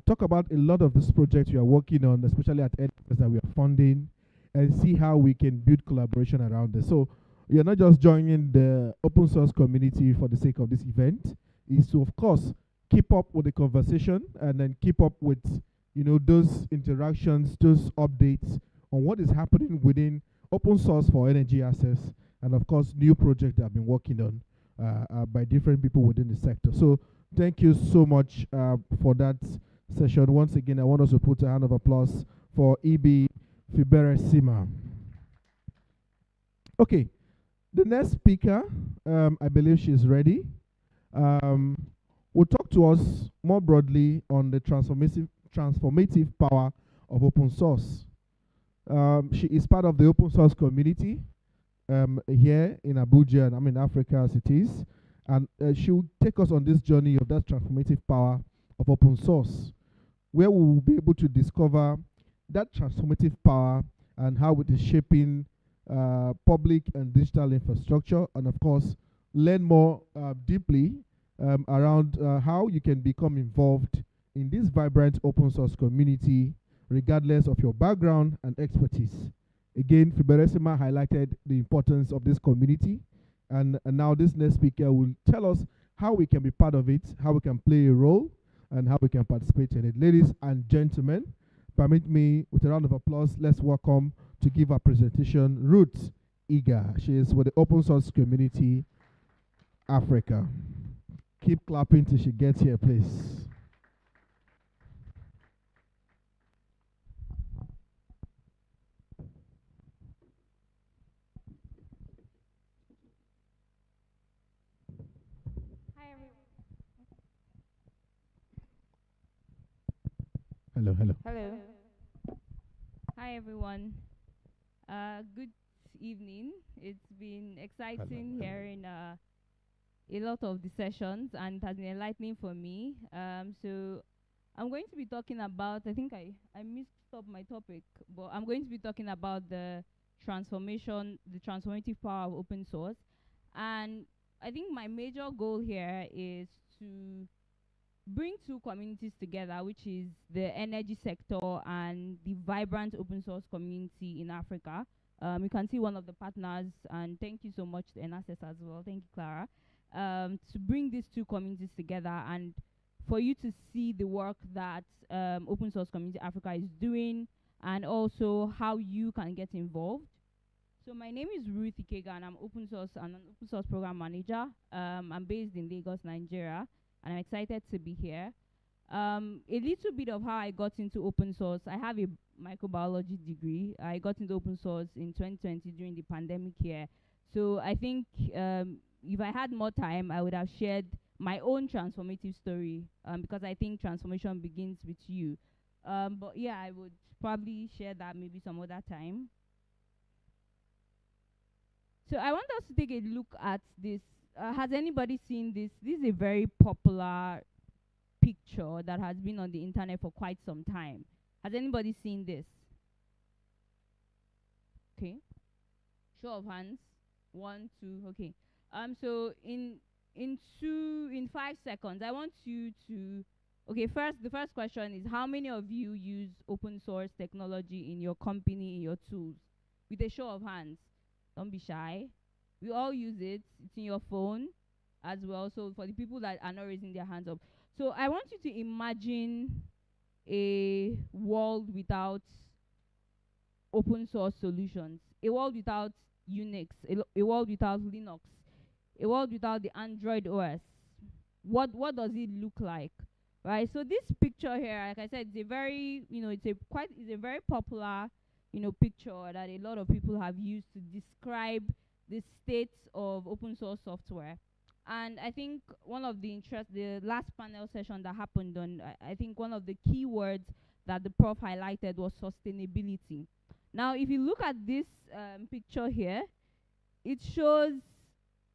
talk about a lot of this projects we are working on, especially at EnAccess that we are funding, and see how we can build collaboration around this. So you're not just joining the open source community for the sake of this event, is to, of course, keep up with the conversation and then keep up with those interactions, those updates on what is happening within open source for energy access, and of course new projects that have been working on by different people within the sector. So thank you so much for that session. Once again, I want us to put a hand of applause for EB Fiberesima. Okay, the next speaker, I believe she's ready, will talk to us more broadly on the transformative power of open source. She is part of the open source community here in Abuja, and I'm in Africa as it is. And she will take us on this journey of that transformative power of open source, where we will be able to discover that transformative power and how it is shaping public and digital infrastructure, and of course, learn more deeply around how you can become involved in this vibrant open source community, regardless of your background and expertise. Again, Fiberesima highlighted the importance of this community, and now this next speaker will tell us how we can be part of it, how we can play a role, and how we can participate in it. Ladies and gentlemen, permit me, with a round of applause, let's welcome to give our presentation Ruth Iga. She is with the Open Source Community Africa. Keep clapping till she gets here, please. Hello, hello. Hello. Hi, everyone. Good evening. It's been exciting hearing a lot of the sessions, and it has been enlightening for me. So I'm going to be talking about, I think I missed up my topic, but I'm going to be talking about the transformative power of open source. And I think my major goal here is to bring two communities together, which is the energy sector and the vibrant open source community in Africa. You can see one of the partners, and thank you so much to EnAccess as well. Thank you, Clara. To bring these two communities together and for you to see the work that Open Source Community Africa is doing, and also how you can get involved. So my name is Ruth Ikega, and I'm an open source program manager. I'm based in Lagos, Nigeria, and I'm excited to be here. A little bit of how I got into open source. I have a microbiology degree. I got into open source in 2020 during the pandemic year. So I think if I had more time, I would have shared my own transformative story, because I think transformation begins with you. But yeah, I would probably share that maybe some other time. So I want us to take a look at this. Has anybody seen this? This is a very popular picture that has been on the internet for quite some time. Has anybody seen this? Okay. Show of hands. 1, 2. Okay. So in 5 seconds, I want you to. Okay. The first question is, how many of you use open source technology in your company, in your tools? With a show of hands. Don't be shy. We all use it. It's in your phone as well. So for the people that are not raising their hands up. So I want you to imagine a world without open source solutions. A world without Unix. A world without Linux. A world without the Android OS. What does it look like? Right? So this picture here, like I said, it's a very, it's a very popular, picture that a lot of people have used to describe the state of open source software. And I think the last panel session that happened on, I think one of the key words that the prof highlighted was sustainability. Now, if you look at this picture here, it shows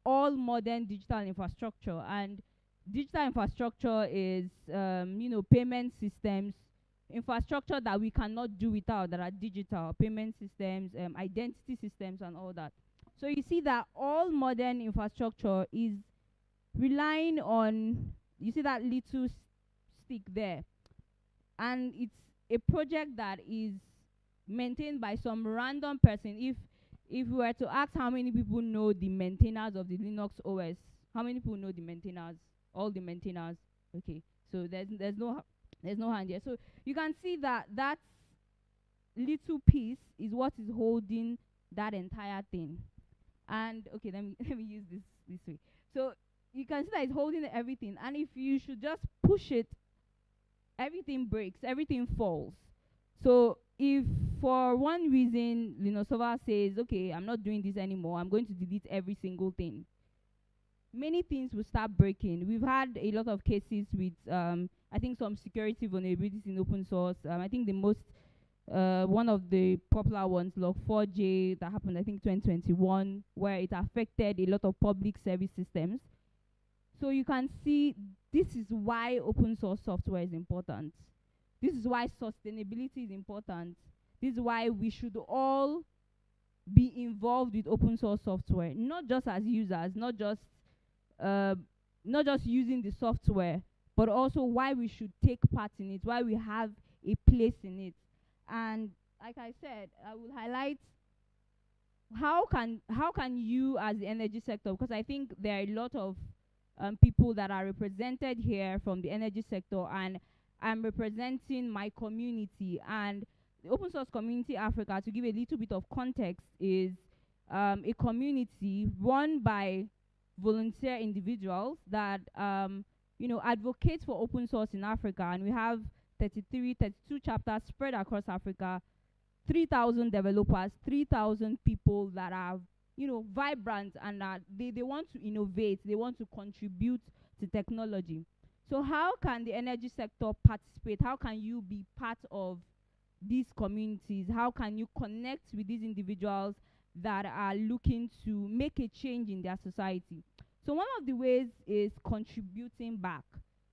all modern digital infrastructure. And digital infrastructure is, payment systems, infrastructure that we cannot do without, that are digital, payment systems, identity systems, and all that. So you see that all modern infrastructure is relying on, you see that little stick there, and it's a project that is maintained by some random person. If we were to ask how many people know the maintainers of the Linux OS, how many people know the maintainers? All the maintainers. Okay, so there's no hand here. So you can see that that little piece is what is holding that entire thing. And okay, let me use this way. So you can see that it's holding everything, and if you should just push it, everything breaks, everything falls. So if for one reason, server says, okay, I'm not doing this anymore, I'm going to delete every single thing, many things will start breaking. We've had a lot of cases with, I think, some security vulnerabilities in open source. I think the most, one of the popular ones, Log4j, that happened, I think, 2021, where it affected a lot of public service systems. So you can see this is why open source software is important. This is why sustainability is important. This is why we should all be involved with open source software, not just as users, not just using the software, but also why we should take part in it, why we have a place in it. And like I said, I will highlight how can you as the energy sector, because I think there are a lot of people that are represented here from the energy sector, and I'm representing my community. And the Open Source Community Africa, to give a little bit of context, is a community run by volunteer individuals that advocate for open source in Africa. And we have 32 chapters spread across Africa, 3,000 developers, 3,000 people that are vibrant, and they want to innovate, they want to contribute to technology. So how can the energy sector participate? How can you be part of these communities? How can you connect with these individuals that are looking to make a change in their society? So one of the ways is contributing back,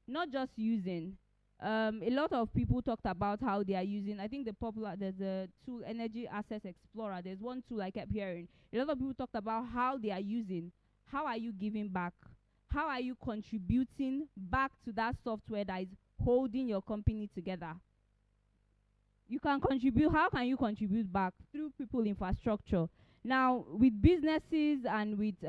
not just using. A lot of people talked about how they are using, I think there's a tool, EnAccess Explorer. There's one tool I kept hearing. A lot of people talked about how they are using. How are you giving back? How are you contributing back to that software that is holding your company together? You can contribute. How can you contribute back? Through people infrastructure. Now, with businesses and with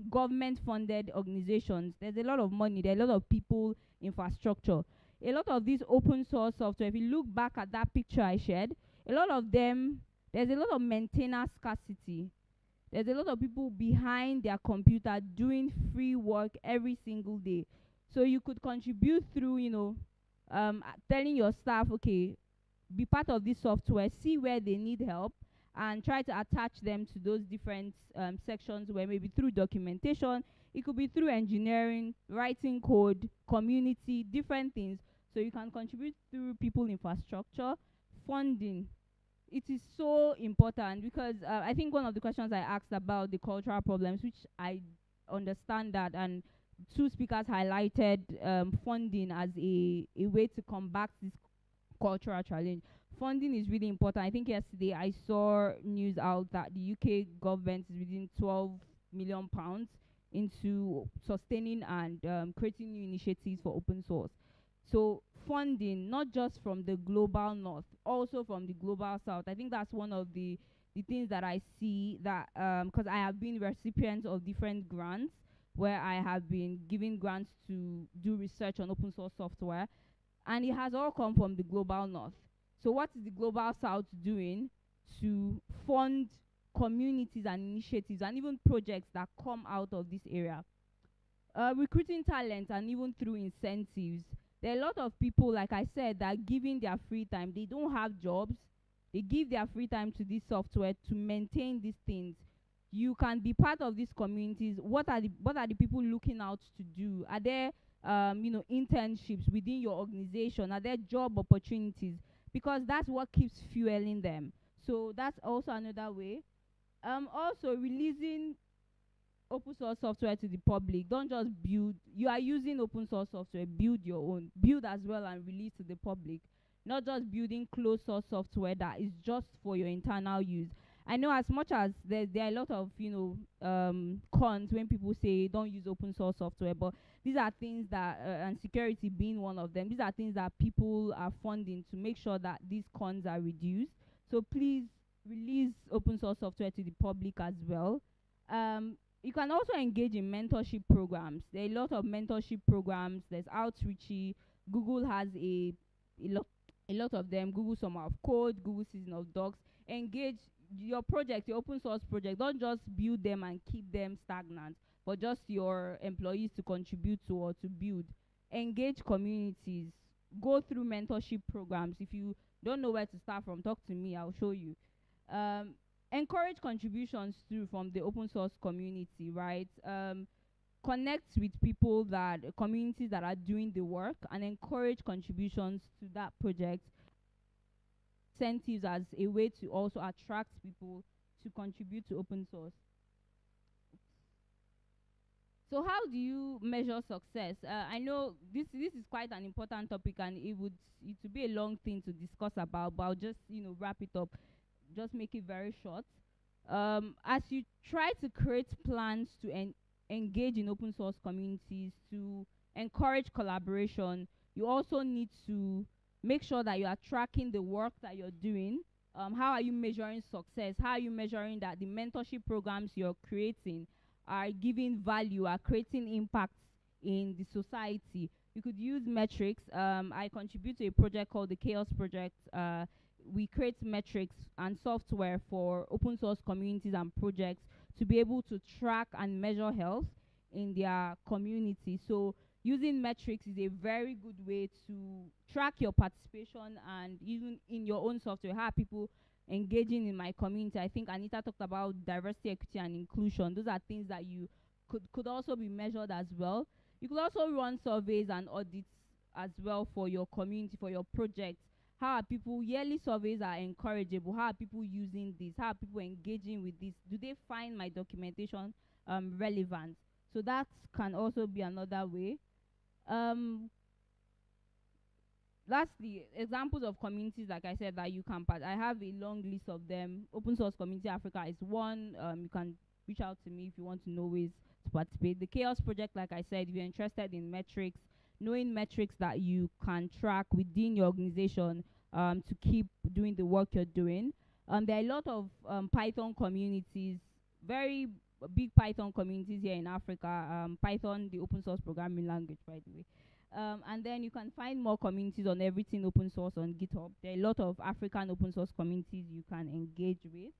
government-funded organizations, there's a lot of money, there's a lot of people infrastructure. A lot of these open source software, if you look back at that picture I shared, a lot of them, there's a lot of maintainer scarcity. There's a lot of people behind their computer doing free work every single day. So you could contribute through, telling your staff, okay, be part of this software, see where they need help, and try to attach them to those different sections, where maybe through documentation, it could be through engineering, writing code, community, different things. So you can contribute through people infrastructure, funding. It is so important because I think one of the questions I asked about the cultural problems, which I understand that, and two speakers highlighted funding as a way to combat this cultural challenge. Funding is really important. I think yesterday I saw news out that the UK government is within £12 million into sustaining and creating new initiatives for open source. So funding, not just from the global north, also from the global south. I think that's one of the things that I see, that because I have been recipient of different grants, where I have been giving grants to do research on open source software, and it has all come from the global north. So what is the global south doing to fund communities and initiatives and even projects that come out of this area? Recruiting talent, and even through incentives. There are a lot of people, like I said, that are giving their free time. They don't have jobs. They give their free time to this software to maintain these things. You can be part of these communities. What are the people looking out to do? Are there internships within your organization? Are there job opportunities? Because that's what keeps fueling them. So that's also another way. Also releasing open source software to the public. Don't just build. You are using open source software, build your own. Build as well and release to the public. Not just building closed source software that is just for your internal use. I know as much as there are a lot of cons when people say don't use open source software, but these are things that, and security being one of them, these are things that people are funding to make sure that these cons are reduced. So please release open source software to the public as well. You can also engage in mentorship programs. There are a lot of mentorship programs. There's Outreachy. Google has a lot of them. Google Summer of Code, Google Season of Docs. Engage your project, your open source project. Don't just build them and keep them stagnant, but just your employees to contribute to or to build. Engage communities. go through mentorship programs. If you don't know where to start from, talk to me, I'll show you. Encourage contributions too from the open source community, right? Connect with people communities that are doing the work, and encourage contributions to that project. Incentives as a way to also attract people to contribute to open source. So how do you measure success? I know this is quite an important topic, and it would be a long thing to discuss about, but I'll just wrap it up, just make it very short. As you try to create plans to engage in open source communities, to encourage collaboration, you also need to make sure that you are tracking the work that you're doing. How are you measuring success? How are you measuring that the mentorship programs you're creating are giving value, are creating impact in the society? You could use metrics. I contribute to a project called the Chaos Project. We create metrics and software for open source communities and projects to be able to track and measure health in their community. So using metrics is a very good way to track your participation, and even in your own software, how are people engaging in my community. I think Anita talked about diversity, equity, and inclusion. Those are things that you could also be measured as well. You could also run surveys and audits as well for your community, for your project. How are people, yearly surveys are encourageable. How are people using this? How are people engaging with this? Do they find my documentation relevant? So that can also be another way. Lastly, examples of communities, like I said, that you can I have a long list of them. Open Source Community Africa is one. You can reach out to me if you want to know ways to participate. The Chaos Project, like I said, if you're interested in metrics, knowing metrics that you can track within your organization to keep doing the work you're doing. There are a lot of Python communities, very big Python communities here in Africa. Python, the open source programming language, by the way. And then you can find more communities on everything open source on GitHub. There are a lot of African open source communities you can engage with.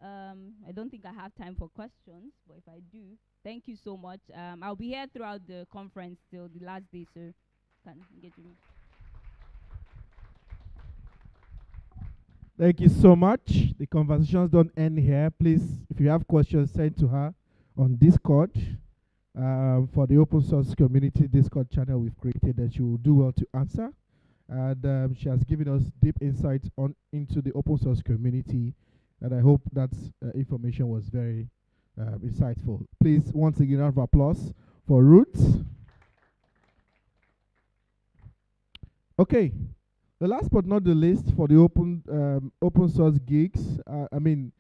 I don't think I have time for questions, but if I do, thank you so much. I'll be here throughout the conference till the last day, so you can engage with me. Thank you so much. The conversations don't end here. Please, if you have questions, send to her on Discord. For the open source community Discord channel we've created, that she will do well to answer. And she has given us deep insights into the open source community, and I hope that information was very insightful. Please, once again, round of applause for Ruth. Okay, the last but not the least for the open source gigs. We'd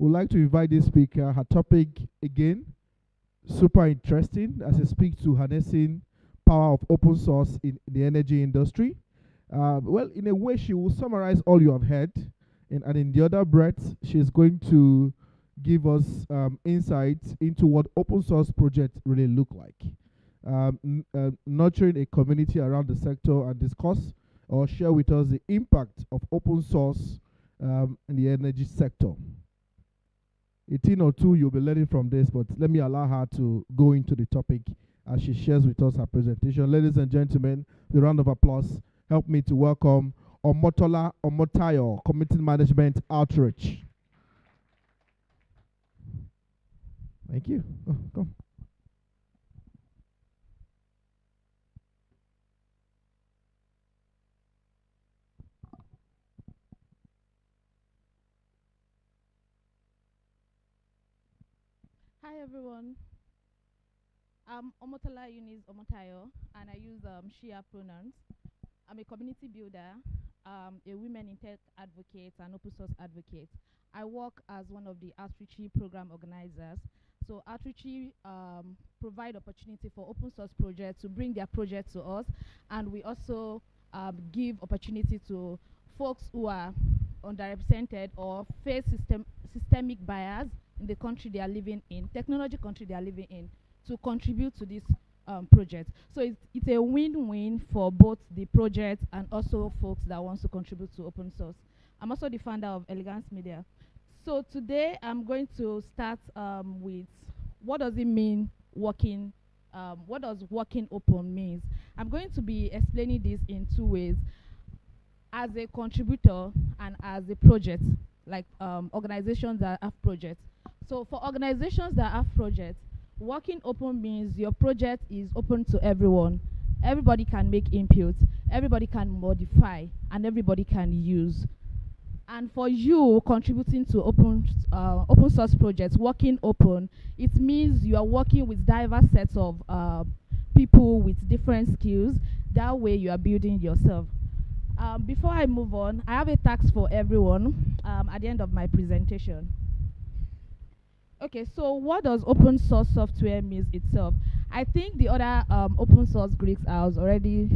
like to invite this speaker. Her topic again, super interesting, as it speaks to harnessing power of open source in the energy industry. Well, in a way, she will summarize all you have heard, and in the other breath, she's going to give us insights into what open source projects really look like. Nurturing a community around the sector, and discuss or share with us the impact of open source in the energy sector. A thing or two you'll be learning from this, but let me allow her to go into the topic as she shares with us her presentation. Ladies and gentlemen, with a round of applause, help me to welcome Omotola Omotayo, Community Management Outreach. Thank you. Oh, come. Hi everyone. I'm Omotola Eunice Omotayo, and I use she/her pronouns. I'm a community builder, a women in tech advocate, and open source advocate. I work as one of the Outreach program organizers. So Outreach provide opportunity for open source projects to bring their projects to us, and we also give opportunity to folks who are underrepresented or face systemic bias in the country they are living in, technology country they are living in, to contribute to this project. So it's a win-win for both the project and also folks that wants to contribute to open source. I'm also the founder of Elegance Media. So today I'm going to start with what does it mean working what does working open means. I'm going to be explaining this in two ways: as a contributor and as a project, like organizations that have projects. So for organizations that have projects, working open means your project is open to everyone. Everybody can make input, everybody can modify, and everybody can use. And for you contributing to open source projects, working open, it means you are working with diverse sets of people with different skills. That way you are building yourself. Before I move on, I have a task for everyone at the end of my presentation. Okay, so what does open source software mean itself? I think the other open source Greeks has already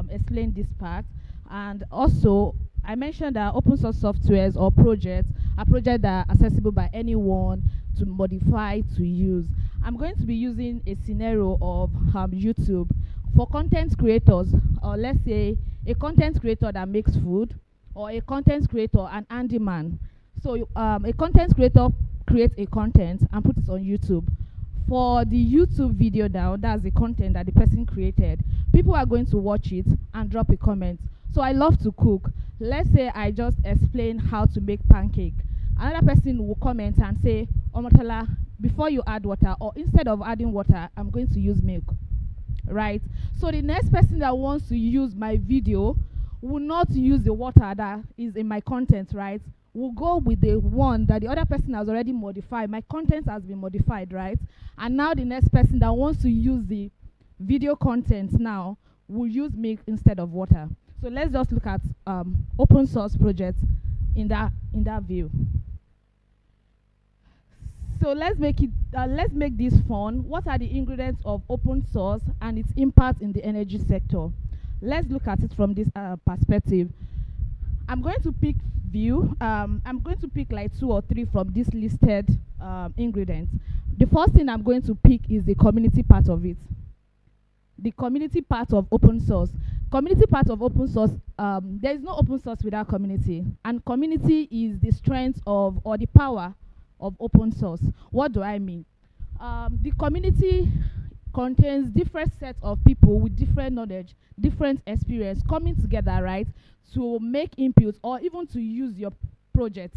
explained this part. And also, I mentioned that open source softwares or projects are projects that are accessible by anyone to modify, to use. I'm going to be using a scenario of YouTube. For content creators, or let's say a content creator that makes food, or a content creator, an handyman. So a content creator creates a content and puts it on YouTube. For the YouTube video now, that's the content that the person created. People are going to watch it and drop a comment. So I love to cook. Let's say I just explain how to make pancake. Another person will comment and say, Omotala, before you add water, or instead of adding water, I'm going to use milk. Right? So the next person that wants to use my video will not use the water that is in my content, right? We'll go with the one that the other person has already modified. My content has been modified, right? And now the next person that wants to use the video content now will use milk instead of water. So let's just look at open source projects in that view. So let's make this fun. What are the ingredients of open source and its impact in the energy sector? Let's look at it from this perspective. I'm going to pick I'm going to pick like 2 or 3 from this listed ingredients. The first thing I'm going to pick is the community part of it. The community part of open source. Community part of open source, there is no open source without community. And community is the strength of, or the power of open source. What do I mean? The community contains different sets of people with different knowledge, different experience coming together, right, to make inputs or even to use your project.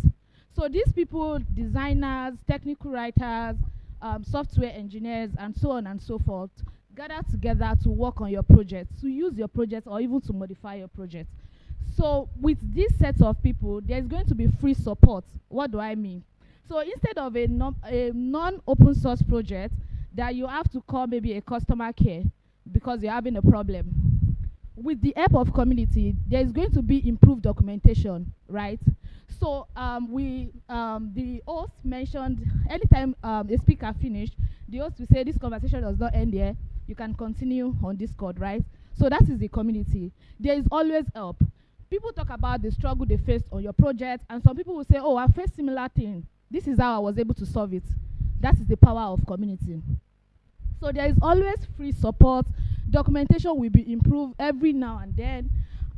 So these people, designers, technical writers, software engineers, and so on and so forth, gather together to work on your project, to use your project, or even to modify your project. So with this set of people, there's going to be free support. What do I mean? So instead of a non-open source project that you have to call maybe a customer care because you're having a problem, with the help of community, there's going to be improved documentation, right? So the host mentioned, anytime a speaker finished, the host will say, this conversation does not end here. You can continue on Discord, right? So that is the community. There is always help. People talk about the struggle they faced on your project, and some people will say, oh, I faced similar thing. This is how I was able to solve it. That is the power of community. So there is always free support. Documentation will be improved every now and then.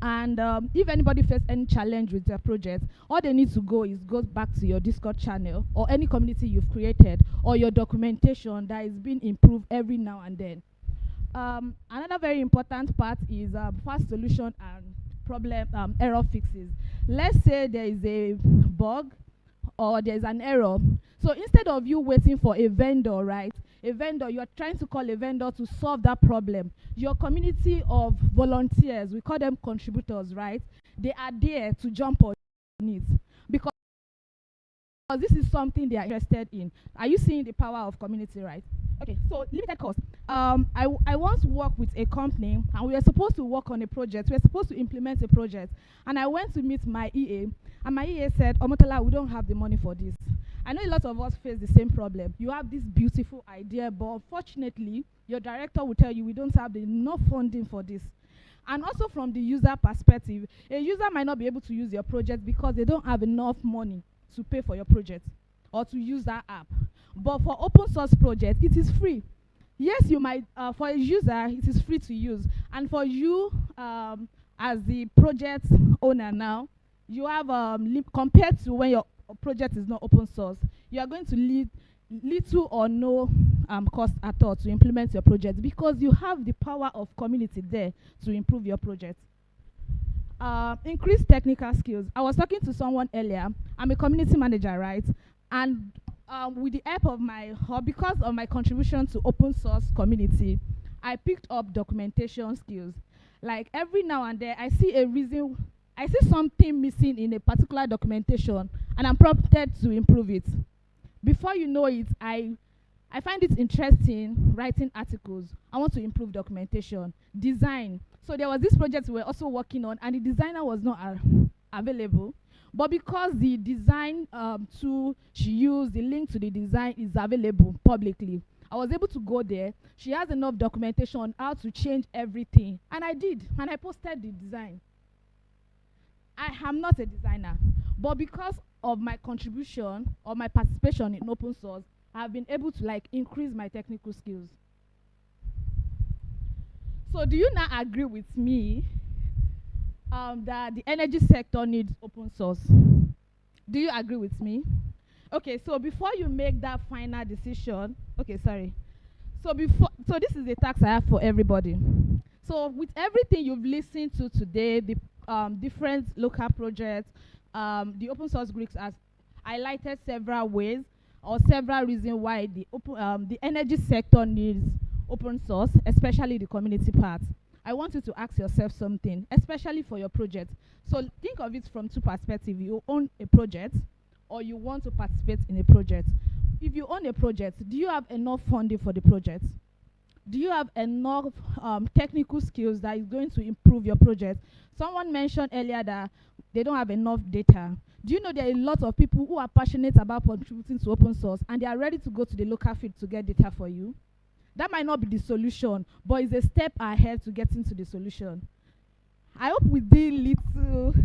And if anybody faces any challenge with their project, all they need to go back to your Discord channel or any community you've created, or your documentation that is being improved every now and then. Another very important part is fast solution and problem error fixes. Let's say there is a bug or there's an error. So instead of you waiting for a vendor, right? A vendor, you are trying to call a vendor to solve that problem. Your community of volunteers, we call them contributors, right? They are there to jump on it because this is something they are interested in. Are you seeing the power of community, right? Okay, so limited cost. I once worked with a company, and we were supposed to work on a project. We were supposed to implement a project. And I went to meet my EA, and my EA said, Omotala, we don't have the money for this. I know a lot of us face the same problem. You have this beautiful idea, but unfortunately, your director will tell you we don't have enough funding for this. And also from the user perspective, a user might not be able to use your project because they don't have enough money to pay for your project or to use that app. But for open source project, it is free. Yes, you might, for a user, it is free to use. And for you, as the project owner now, you have, compared to when your project is not open source, you are going to little or no cost at all to implement your project, because you have the power of community there to improve your project. Increase technical skills. I was talking to someone earlier. I'm a community manager, right? And with the help of because of my contribution to open source community, I picked up documentation skills. Like every now and then, I see something missing in a particular documentation, and I'm prompted to improve it. Before you know it, I find it interesting writing articles. I want to improve documentation. Design. So there was this project we were also working on, and the designer was not available. But because the design tool she used, the link to the design is available publicly, I was able to go there. She has enough documentation on how to change everything. And I did. And I posted the design. I am not a designer. But because of my contribution or my participation in open source, I've been able to increase my technical skills. So do you now agree with me that the energy sector needs open source? Do you agree with me? Okay, so before you make that final decision, So this is a task I have for everybody. So with everything you've listened to today, the different local projects, the open source groups has highlighted several ways or several reasons why the energy sector needs open source, especially the community part. I want you to ask yourself something, especially for your project. So think of it from two perspectives. You own a project or you want to participate in a project. If you own a project, do you have enough funding for the project? Do you have enough technical skills that is going to improve your project? Someone mentioned earlier that they don't have enough data. Do you know there are a lot of people who are passionate about contributing to open source and they are ready to go to the local field to get data for you? That might not be the solution, but it's a step ahead to getting to the solution. I hope with these little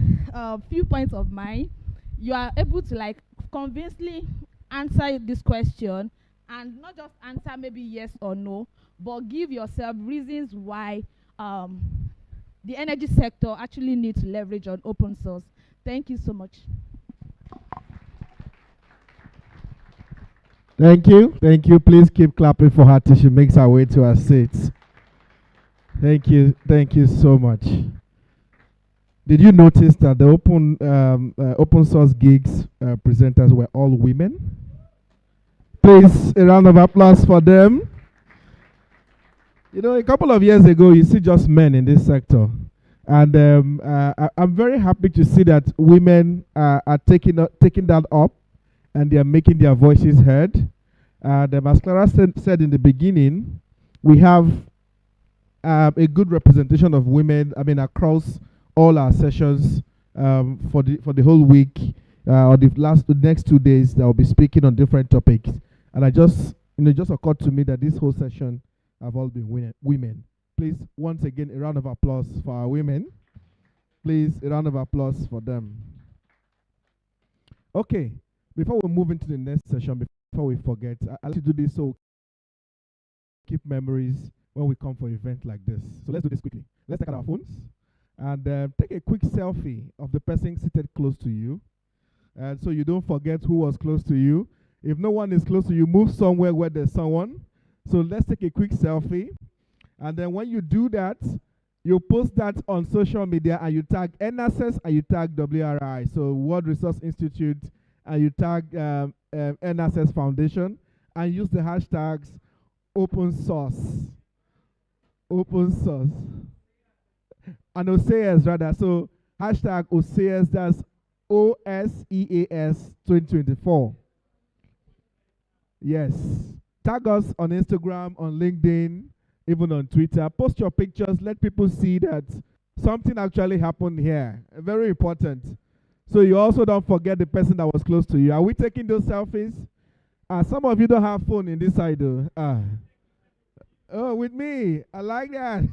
few points of mine, you are able to convincingly answer this question, and not just answer maybe yes or no, but give yourself reasons why the energy sector actually needs to leverage on open source. Thank you so much. Thank you. Thank you. Please keep clapping for her till she makes her way to her seats. Thank you. Thank you so much. Did you notice that the open source gigs presenters were all women? Please, a round of applause for them. You know, a couple of years ago, you see just men in this sector. And I'm very happy to see that women are taking that up and they are making their voices heard. As Clara said in the beginning, we have a good representation of women, across all our sessions for the whole week or the next 2 days that will be speaking on different topics. And it just occurred to me that this whole session have all been women. Please, once again, a round of applause for our women. Please, a round of applause for them. Okay, before we move into the next session, before we forget, I like to do this so keep memories when we come for an event like this. So let's do this quickly. Let's take out our phones and take a quick selfie of the person seated close to you. And so you don't forget who was close to you. If no one is close to you, move somewhere where there's someone. So let's take a quick selfie. And then when you do that, you post that on social media and you tag EnAccess and you tag WRI. So World Resource Institute, and you tag EnAccess Foundation and use the hashtags open source. Open source. And OSEAS rather. So hashtag OSEAS, that's OSEAS 2024. Yes. Tag us on Instagram, on LinkedIn, even on Twitter. Post your pictures. Let people see that something actually happened here. Very important. So you also don't forget the person that was close to you. Are we taking those selfies? Some of you don't have phone in this side though. Oh, with me. I like that.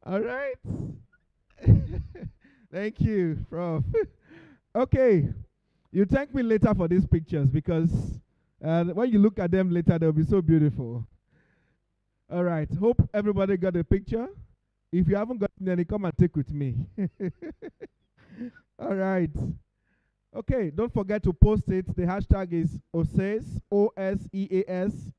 All right. Thank you, Prof. Okay. You thank me later for these pictures because when you look at them later, they'll be so beautiful. All right. Hope everybody got a picture. If you haven't gotten any, come and take with me. All right. Okay, don't forget to post it. The hashtag is OSEAS, OSEAS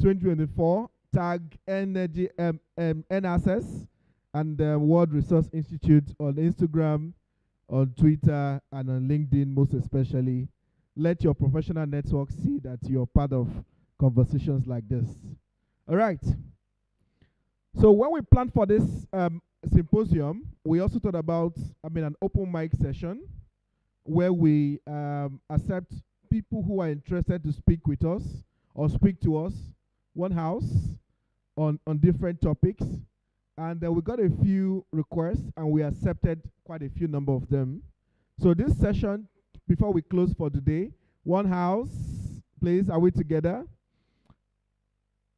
2024. Tag Energy EnAccess and World Resource Institute on Instagram, on Twitter, and on LinkedIn, most especially. Let your professional network see that you're part of conversations like this. All right. So when we planned for this symposium, we also thought about, an open mic session where we accept people who are interested to speak with us or speak to us, one house, on different topics. And we got a few requests, and we accepted quite a few number of them. So this session, before we close for today, one house, please, are we together?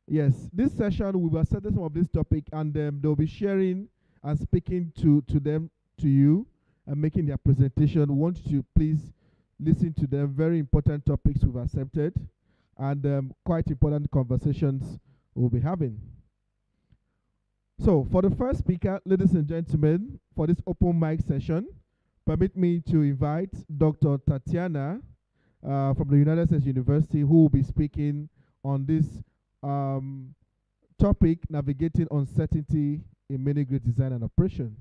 Yes, this session we will accept some of this topic, and they'll be sharing and speaking to you, and making their presentation. We want you to please listen to them. Very important topics we've accepted, and quite important conversations we'll be having. So for the first speaker, ladies and gentlemen, for this open mic session, permit me to invite Dr. Tatiana from the United States University, who will be speaking on this topic, navigating uncertainty in mini-grid design and operation.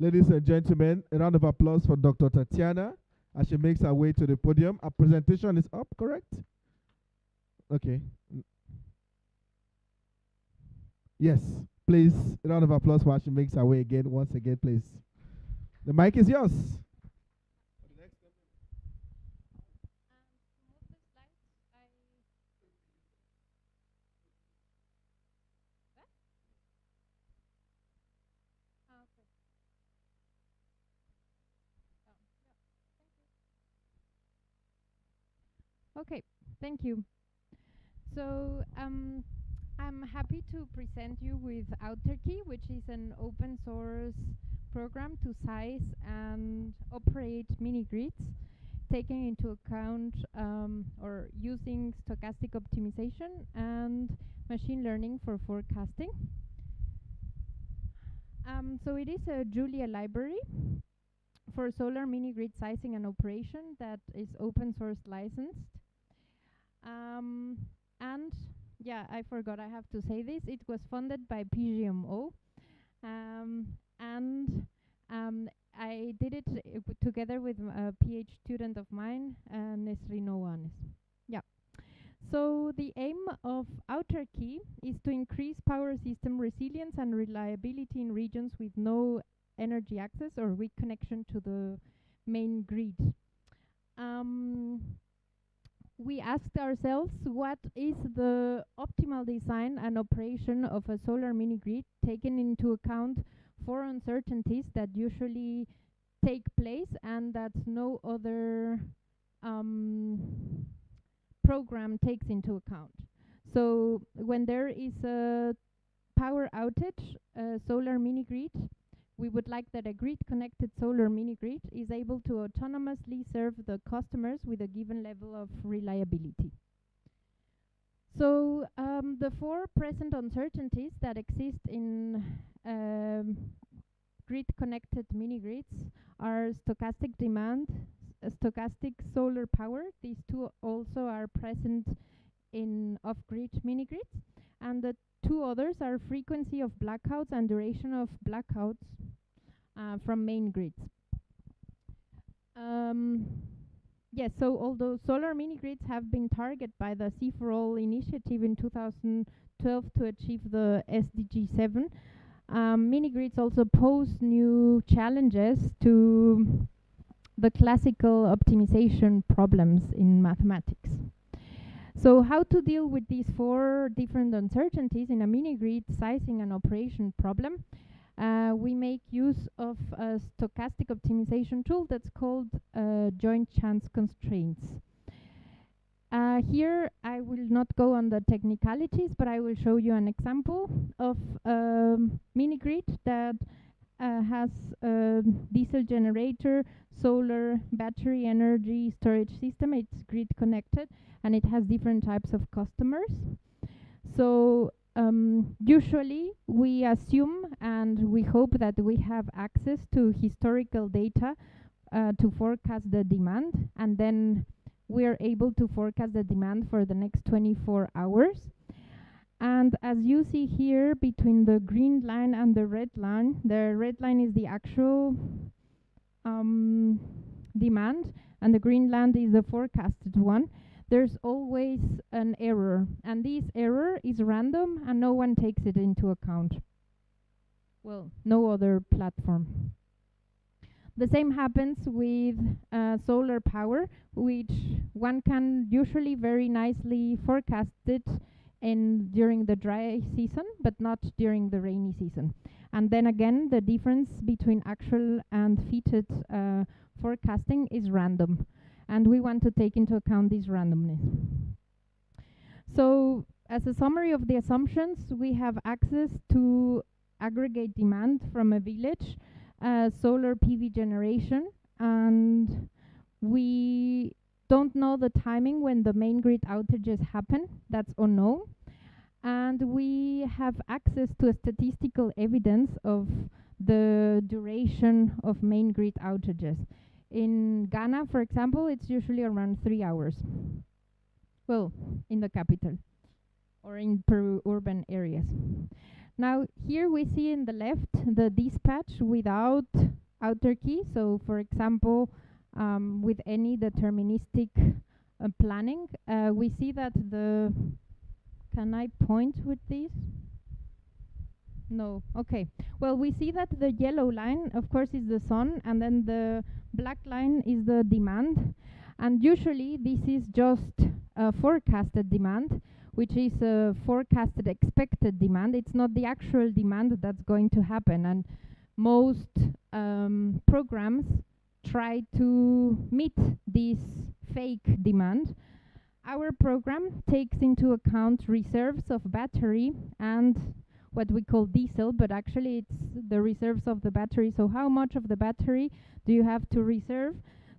Ladies and gentlemen, a round of applause for Dr. Tatiana as she makes her way to the podium. Our presentation is up, correct? Okay. Yes, please, a round of applause while she makes her way again, once again, please. The mic is yours. Okay, thank you. So I'm happy to present you with Autarky, which is an open source program to size and operate mini-grids, taking into account or using stochastic optimization and machine learning for forecasting. So it is a Julia library for solar mini-grid sizing and operation that is open source licensed. And yeah, I forgot, I have to say this. It was funded by PGMO, and I did it together with a PhD student of mine, Nesrino Oanes. Yeah. So the aim of Autarky is to increase power system resilience and reliability in regions with no energy access or weak connection to the main grid. We asked ourselves, what is the optimal design and operation of a solar mini-grid, taking into account 4 uncertainties that usually take place and that no other program takes into account. So when there is a power outage, a solar mini-grid, we would like that a grid-connected solar mini-grid is able to autonomously serve the customers with a given level of reliability. So the 4 present uncertainties that exist in grid-connected mini-grids are stochastic demand, stochastic solar power. These 2 also are present in off-grid mini-grids. And the 2 others are frequency of blackouts and duration of blackouts from main grids. Yes, so although solar mini-grids have been targeted by the C4All initiative in 2012 to achieve the SDG 7, mini-grids also pose new challenges to the classical optimization problems in mathematics. So how to deal with these 4 different uncertainties in a mini-grid sizing and operation problem? We make use of a stochastic optimization tool that's called joint chance constraints. Here I will not go on the technicalities, but I will show you an example of a mini-grid that has a diesel generator, solar, battery energy storage system. It's grid connected, and it has different types of customers. So usually we assume and we hope that we have access to historical data to forecast the demand, and then we're able to forecast the demand for the next 24 hours. And as you see here, between the green line and the red line is the actual demand, and the green line is the forecasted one. There's always an error, and this error is random and no one takes it into account. Well, no other platform. The same happens with solar power, which one can usually very nicely forecast it during the dry season, but not during the rainy season. And then again, the difference between actual and fitted forecasting is random, and we want to take into account this randomness. So, as a summary of the assumptions, we have access to aggregate demand from a village, solar PV generation, and we don't know the timing when the main grid outages happen. That's unknown. And we have access to a statistical evidence of the duration of main grid outages. In Ghana, for example, it's usually around 3 hours. Well, in the capital or in urban areas. Now, here we see in the left the dispatch without autarky. So, for example, with any deterministic planning, we see that the... Can I point with this? No. Okay. Well, we see that the yellow line, of course, is the sun, and then the black line is the demand. And usually, this is just a forecasted demand, which is a forecasted expected demand. It's not the actual demand that's going to happen. And most programs try to meet this fake demand. Our program takes into account reserves of battery and what we call diesel, but actually it's the reserves of the battery. So how much of the battery do you have to reserve,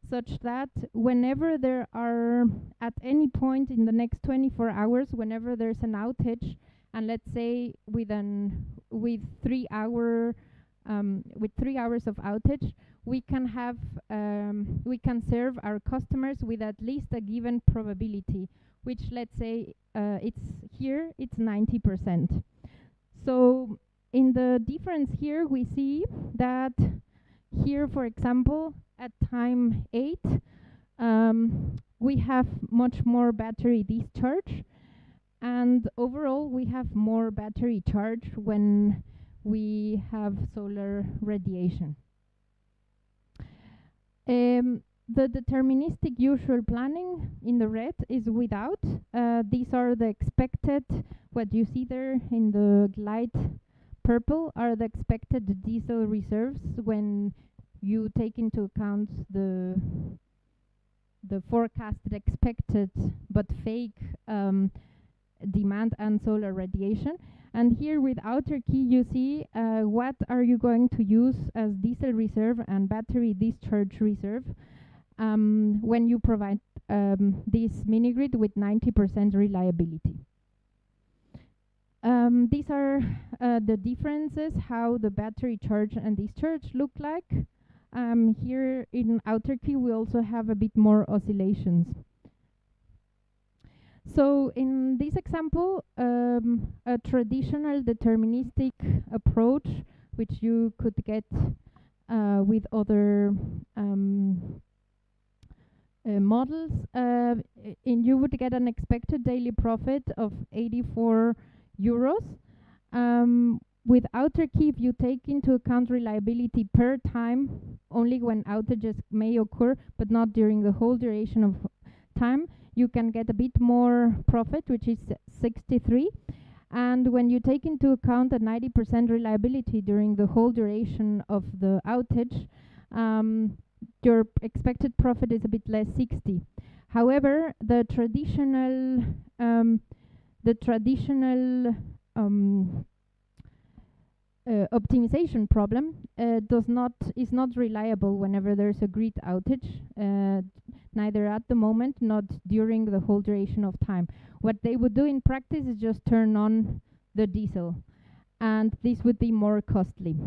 such that whenever there are, at any point in the next 24 hours, whenever there's an outage, and let's say with 3 hours of outage, we can have we can serve our customers with at least a given probability, which, let's say, it's 90%. So in the difference here, we see that here, for example, at time 8, we have much more battery discharge, and overall we have more battery charge when we have solar radiation. The deterministic usual planning in the red is without. These are the expected, what you see there in the light purple are the expected diesel reserves when you take into account the forecasted expected but fake demand and solar radiation. And here with autarky, you see what are you going to use as diesel reserve and battery discharge reserve when you provide this mini-grid with 90% reliability. These are the differences, how the battery charge and discharge look like. Here in autarky, we also have a bit more oscillations. So in this example, a traditional deterministic approach, which you could get with other models, you would get an expected daily profit of 84 euros. With autarky, if you take into account reliability per time, only when outages may occur, but not during the whole duration of time, you can get a bit more profit, which is 63. And when you take into account a 90% reliability during the whole duration of the outage, your expected profit is a bit less, 60. However, the traditional optimization problem is not reliable whenever there's a grid outage, neither at the moment, not during the whole duration of time. What they would do in practice is just turn on the diesel, and this would be more costly.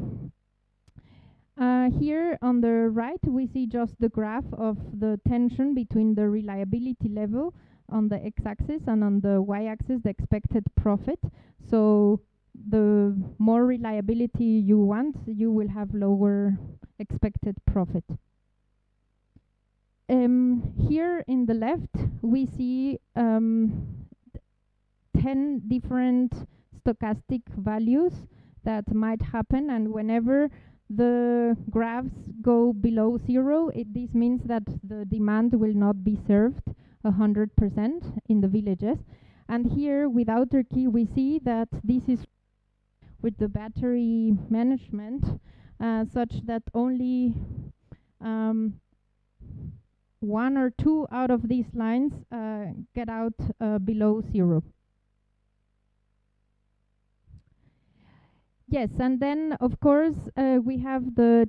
Here on the right, we see just the graph of the tension between the reliability level on the x-axis and on the y-axis, the expected profit. So the more reliability you want, you will have lower expected profit. Here in the left, we see 10 different stochastic values that might happen, and whenever the graphs go below 0, this means that the demand will not be served 100% in the villages. And here with outer key, we see that this is with the battery management, such that only 1 or 2 out of these lines get out below 0. Yes, and then of course we have the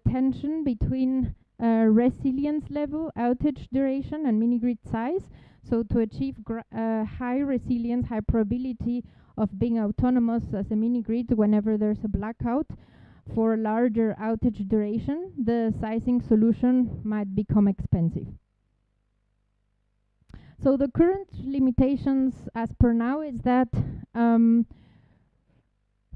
tension between resilience level, outage duration, and mini-grid size. So to achieve high resilience, high probability of being autonomous as a mini-grid whenever there's a blackout, for larger outage duration, the sizing solution might become expensive. So the current limitations as per now is that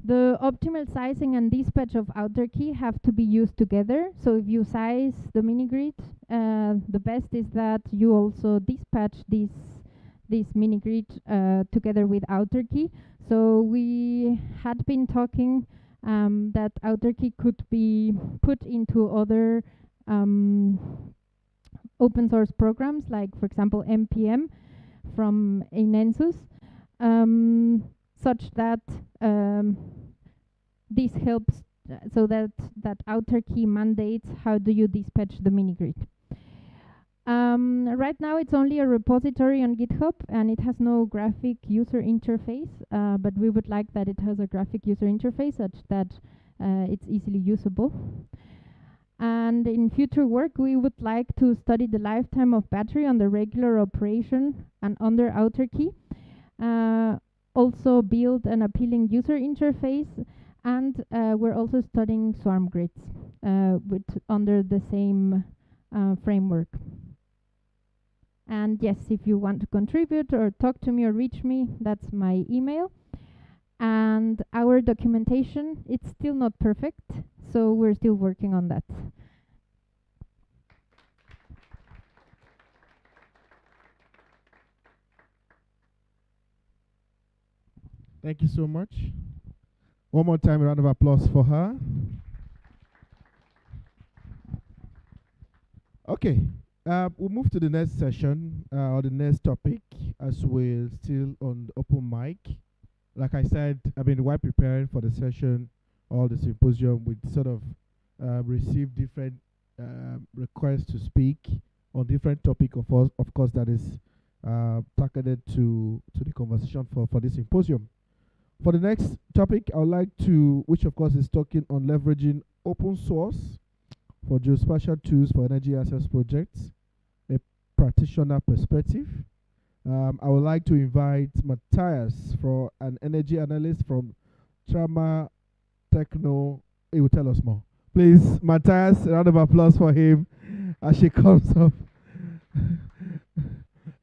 the optimal sizing and dispatch of outer key have to be used together. So if you size the mini-grid, the best is that you also dispatch this mini-grid together with outer key. So we had been talking that outer key could be put into other open source programs, like for example NPM from EnAccess, such that this helps so that outer key mandates how do you dispatch the mini-grid. Right now it's only a repository on GitHub and it has no graphic user interface, but we would like that it has a graphic user interface such that it's easily usable. And in future work we would like to study the lifetime of battery on the regular operation and under outer key. Also build an appealing user interface, and we're also studying swarm grids under the same framework. And yes, if you want to contribute or talk to me or reach me, that's my email. And our documentation, it's still not perfect, so we're still working on that. Thank you so much. One more time, a round of applause for her. Okay, we'll move to the next session, or the next topic, as we're still on the open mic. Like I said, while preparing for the session or the symposium, we sort of received different requests to speak on different topic, of course, that is targeted to the conversation for this symposium. For the next topic, I would like to, which of course is talking on leveraging open source for geospatial tools for energy access projects, a practitioner perspective. I would like to invite Matthias, for an energy analyst from Trama Techno. He will tell us more. Please, Matthias, a round of applause for him as she comes up.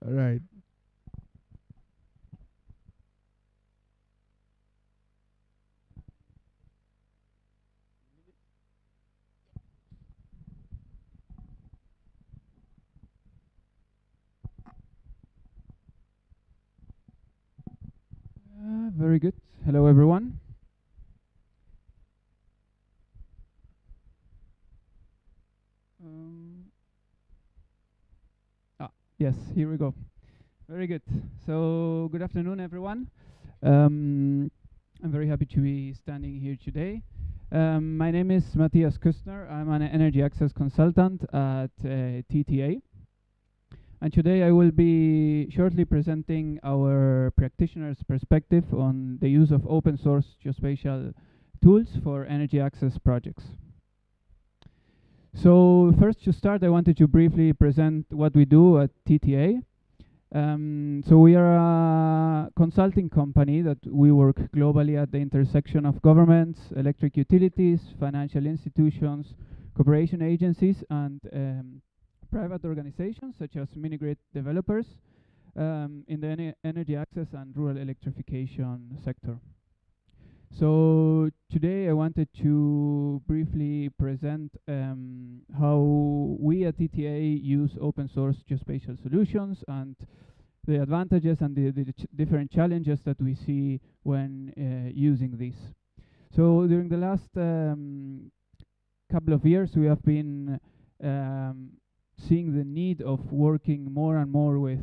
All right. Very good. Hello, everyone. Yes, here we go. Very good. So, good afternoon, everyone. I'm very happy to be standing here today. My name is Matthias Küstner. I'm an energy access consultant at TTA. And today I will be shortly presenting our practitioner's perspective on the use of open source geospatial tools for energy access projects. So first, to start, I wanted to briefly present what we do at TTA. So we are a consulting company that we work globally at the intersection of governments, electric utilities, financial institutions, cooperation agencies, and private organizations such as mini-grid developers in the energy access and rural electrification sector. So today I wanted to briefly present how we at TTA use open source geospatial solutions and the advantages and the different challenges that we see when using this. So during the last couple of years we have been seeing the need of working more and more with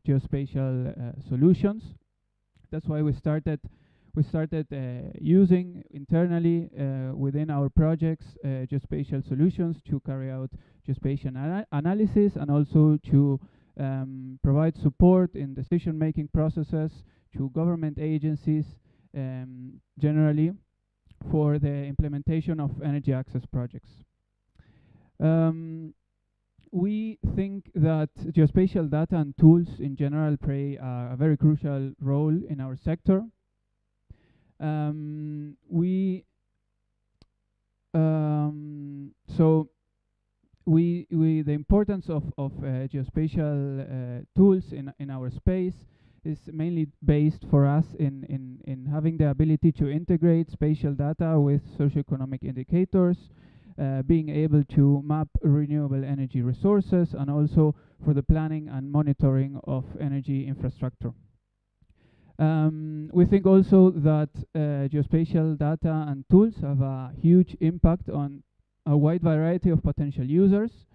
geospatial solutions. That's why we started using internally within our projects geospatial solutions to carry out geospatial analysis and also to provide support in decision-making processes to government agencies generally for the implementation of energy access projects. We think that geospatial data and tools in general play a very crucial role in our sector. The importance of geospatial tools in our space is mainly based for us in having the ability to integrate spatial data with socioeconomic indicators, being able to map renewable energy resources, and also for the planning and monitoring of energy infrastructure. We think also that geospatial data and tools have a huge impact on a wide variety of potential users.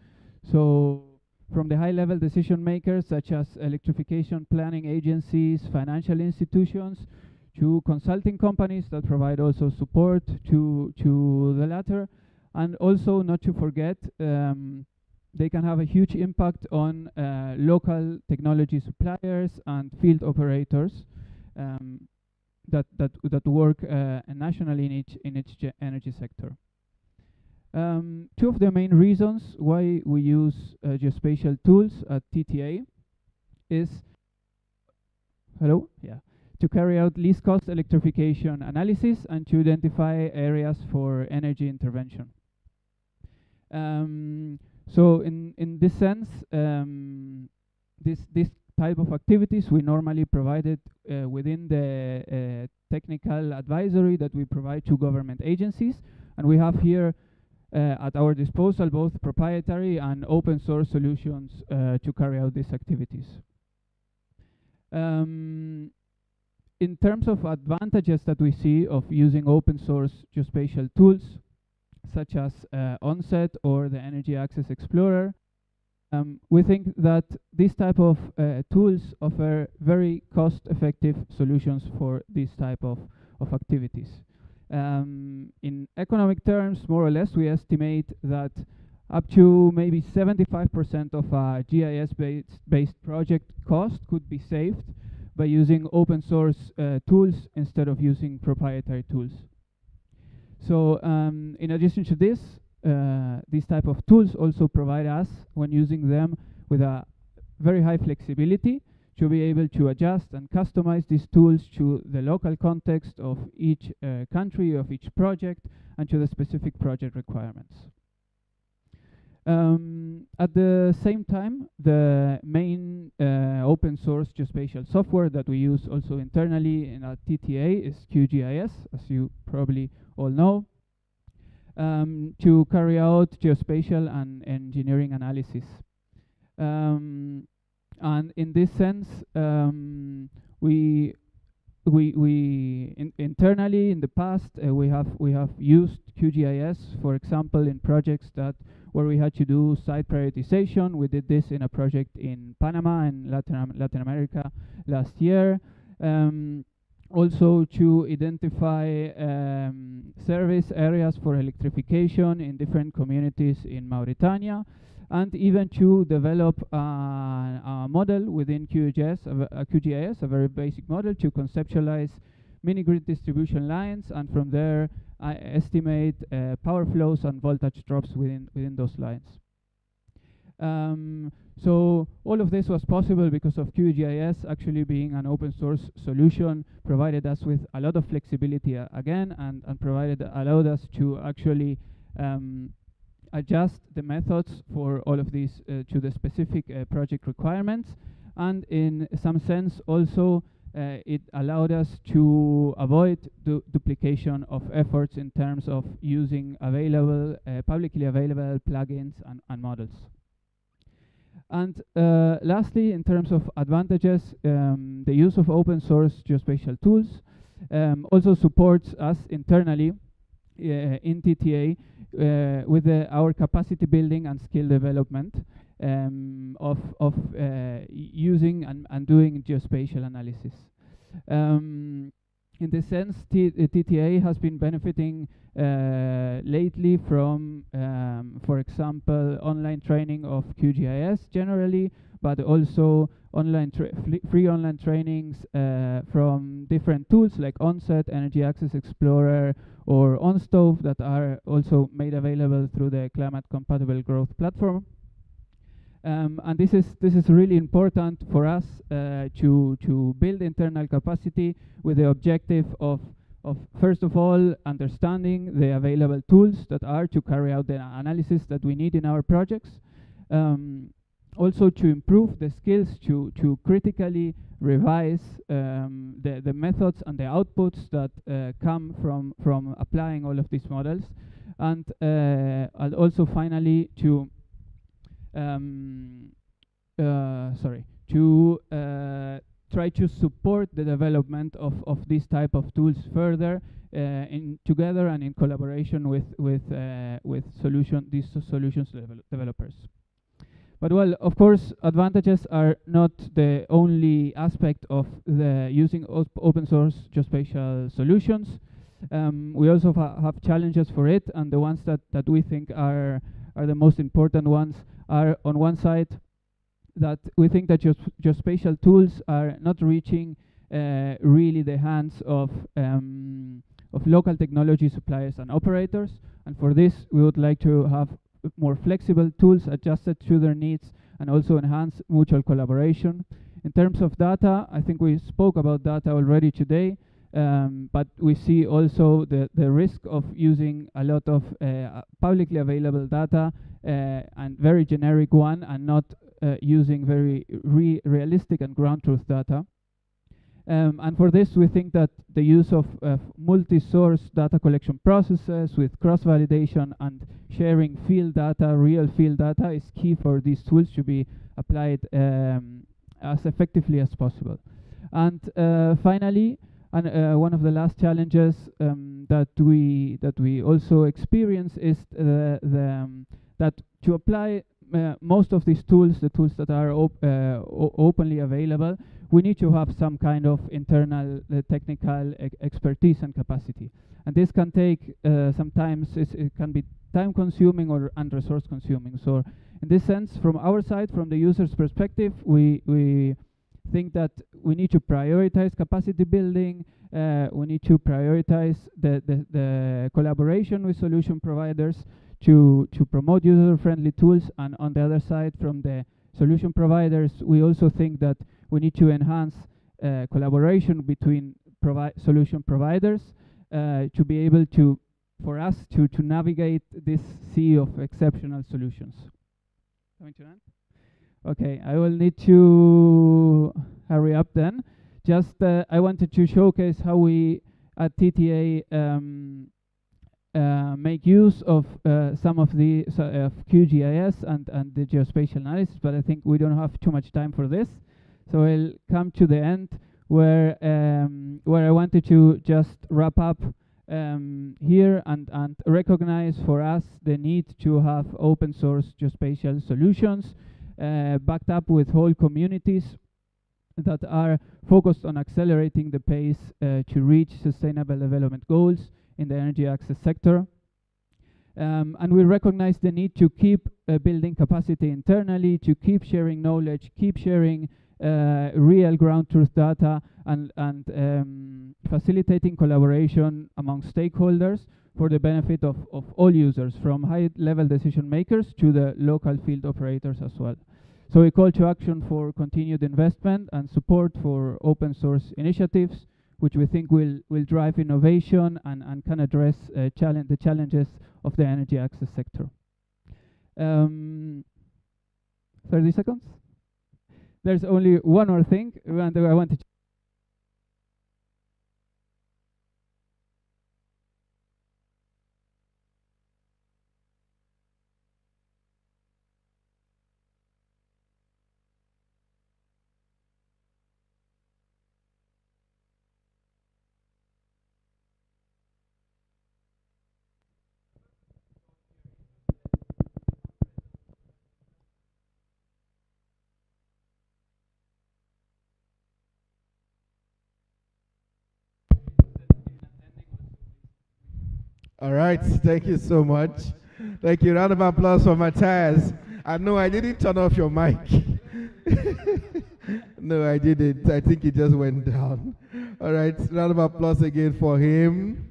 So from the high-level decision makers such as electrification planning agencies, financial institutions, to consulting companies that provide also support to the latter, and also not to forget they can have a huge impact on local technology suppliers and field operators that work nationally in each energy sector. Two of the main reasons why we use geospatial tools at TTA is to carry out least cost electrification analysis and to identify areas for energy intervention. So in this sense, this type of activities we normally provided within the technical advisory that we provide to government agencies, and we have here at our disposal both proprietary and open source solutions to carry out these activities. In terms of advantages that we see of using open source geospatial tools such as Onset or the Energy Access Explorer, we think that this type of tools offer very cost-effective solutions for this type of activities. In economic terms, more or less, we estimate that up to maybe 75% of a GIS-based project cost could be saved by using open source tools instead of using proprietary tools. So in addition to this, these type of tools also provide us, when using them, with a very high flexibility to be able to adjust and customize these tools to the local context of each country, of each project, and to the specific project requirements. At the same time, the main open source geospatial software that we use also internally in our TTA is QGIS, as you probably all know, to carry out geospatial and engineering analysis. And in this sense, we internally in the past we have used QGIS, for example, in projects where we had to do site prioritization. We did this in a project in Panama and Latin America last year. Also to identify service areas for electrification in different communities in Mauritania, and even to develop a model within QGIS, a very basic model to conceptualize mini-grid distribution lines, and from there estimate power flows and voltage drops within those lines. So all of this was possible because of QGIS actually being an open source solution, provided us with a lot of flexibility again, and allowed us to actually adjust the methods for all of these to the specific project requirements. And in some sense also it allowed us to avoid duplication of efforts in terms of using available, publicly available plugins and models. And lastly, in terms of advantages, the use of open source geospatial tools also supports us internally in TTA with our capacity building and skill development of using and doing geospatial analysis. In this sense, TTA has been benefiting lately from, for example, online training of QGIS generally, but also online free online trainings from different tools like Onset, EnAccess Explorer, or OnStove that are also made available through the Climate Compatible Growth platform. And this is really important for us to build internal capacity with the objective of first of all understanding the available tools that are to carry out the analysis that we need in our projects. Also to improve the skills to critically revise the methods and the outputs that come from applying all of these models, and also finally to try to support the development of this type of tools further in together and in collaboration with these solutions developers. But well, of course, advantages are not the only aspect of the using open source geospatial solutions. We also have challenges for it, and the ones that we think are the most important ones are, on one side, that we think that geospatial tools are not reaching really the hands of local technology suppliers and operators, and for this we would like to have more flexible tools adjusted to their needs and also enhance mutual collaboration. In terms of data, I think we spoke about data already today, but we see also the risk of using a lot of publicly available data and very generic one, and not using very realistic and ground truth data. And for this, we think that the use of multi-source data collection processes with cross-validation and sharing field data, real field data, is key for these tools to be applied as effectively as possible. And finally, one of the last challenges that we also experience is that to apply most of these tools, the tools that are openly available, we need to have some kind of internal technical expertise and capacity. And this can take sometimes it can be time consuming and resource consuming. So in this sense, from our side, from the user's perspective, we think that we need to prioritize capacity building, we need to prioritize the collaboration with solution providers to promote user-friendly tools, and on the other side, from the solution providers, we also think that we need to enhance collaboration between solution providers to be able to, for us to navigate this sea of exceptional solutions. Going to end? Okay, I will need to hurry up then. Just I wanted to showcase how we at TTA make use of some of the QGIS and the geospatial analysis, but I think we don't have too much time for this. So I'll come to the end where I wanted to just wrap up here and recognize for us the need to have open source geospatial solutions backed up with whole communities that are focused on accelerating the pace to reach sustainable development goals in the energy access sector. And we recognize the need to keep building capacity internally, to keep sharing knowledge, keep sharing real ground truth data, and facilitating collaboration among stakeholders for the benefit of all users, from high-level decision makers to the local field operators as well. So we call to action for continued investment and support for open source initiatives, which we think will drive innovation and can address the challenges of the energy access sector. 30 seconds? There's only one more thing I want to All right, thank you so much. Thank you. Round of applause for Matthias. I know I didn't turn off your mic. No, I didn't. I think it just went down. All right, round of applause again for him.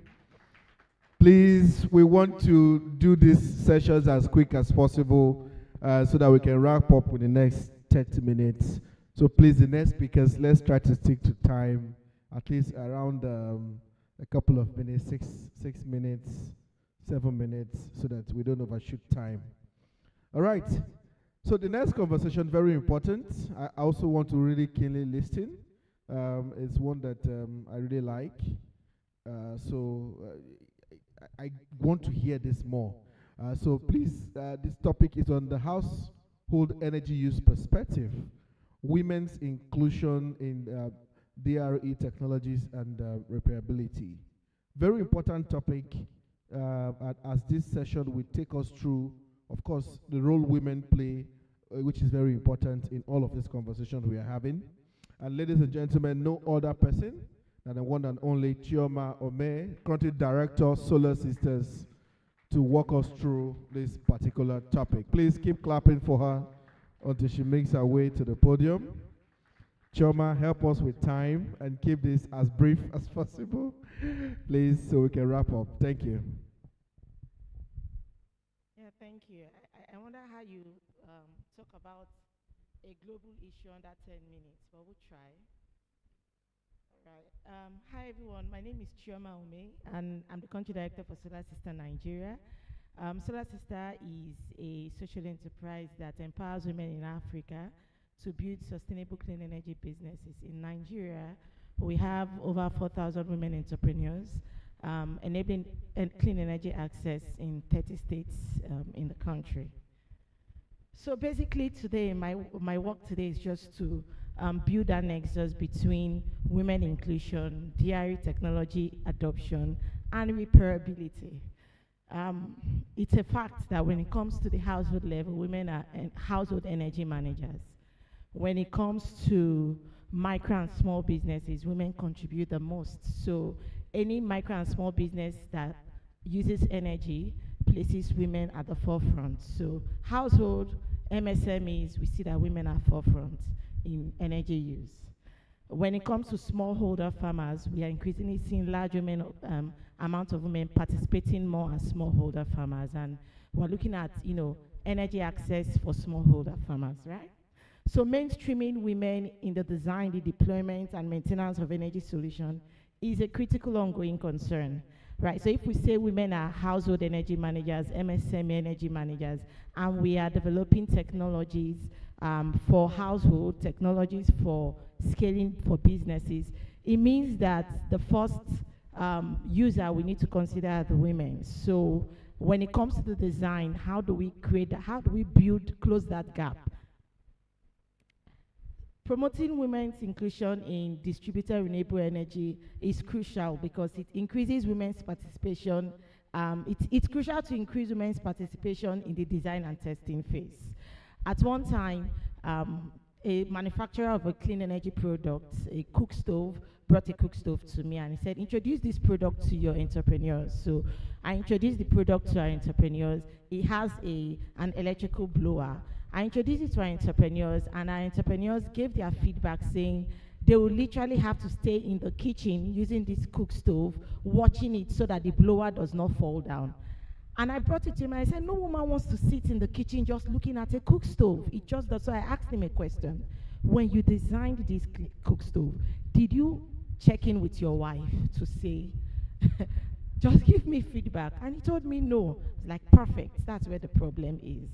Please, we want to do these sessions as quick as possible so that we can wrap up in the next 30 minutes. So please, the next speakers, let's try to stick to time, at least around a couple of minutes, 6 minutes, 7 minutes, so that we don't overshoot time. All right. So the next conversation, very important. I also want to really keenly listen. It's one that I really like. I want to hear this more. So please, this topic is on the household energy use perspective, women's inclusion in DRE technologies and repairability. Very important topic as this session will take us through, of course, the role women play, which is very important in all of this conversation we are having. And ladies and gentlemen, no other person than the one and only Chioma Ome, Country Director, Solar Sisters, to walk us through this particular topic. Please keep clapping for her until she makes her way to the podium. Chioma, help us with time and keep this as brief as possible, please, so we can wrap up. Thank you. Yeah, thank you. I wonder how you talk about a global issue under 10 minutes, but we'll try. All right. Hi, everyone. My name is Chioma Ome, and I'm the Country Director for Solar Sister Nigeria. Solar Sister is a social enterprise that empowers women in Africa to build sustainable clean energy businesses. In Nigeria, we have over 4,000 women entrepreneurs, enabling clean energy access in 30 states in the country. So basically today, my work today is just to build a nexus between women inclusion, DRE technology adoption, and repairability. It's a fact that when it comes to the household level, women are household energy managers. When it comes to micro and small businesses, women contribute the most. So any micro and small business that uses energy places women at the forefront. So household, MSMEs, we see that women are forefront in energy use. When it comes to smallholder farmers, we are increasingly seeing large women, amount of women participating more as smallholder farmers. And we're looking at, energy access for smallholder farmers, right? So mainstreaming women in the design, the deployment, and maintenance of energy solution is a critical ongoing concern, right? So if we say women are household energy managers, MSME energy managers, and we are developing technologies for household, technologies for scaling for businesses, it means that the first user we need to consider are the women. So when it comes to the design, how do we create that? How do we close that gap? Promoting women's inclusion in distributed renewable energy is crucial because it increases women's participation. It's crucial to increase women's participation in the design and testing phase. At one time, a manufacturer of a clean energy product, a cook stove, brought a cook stove to me and he said, introduce this product to your entrepreneurs. So I introduced the product to our entrepreneurs. It has an electrical blower. I introduced it to our entrepreneurs, and our entrepreneurs gave their feedback saying they will literally have to stay in the kitchen using this cook stove, watching it so that the blower does not fall down. And I brought it to him and I said, no woman wants to sit in the kitchen just looking at a cook stove. It just does. So I asked him a question. When you designed this cook stove, did you check in with your wife to say, just give me feedback? And he told me no. It's like, perfect. That's where the problem is.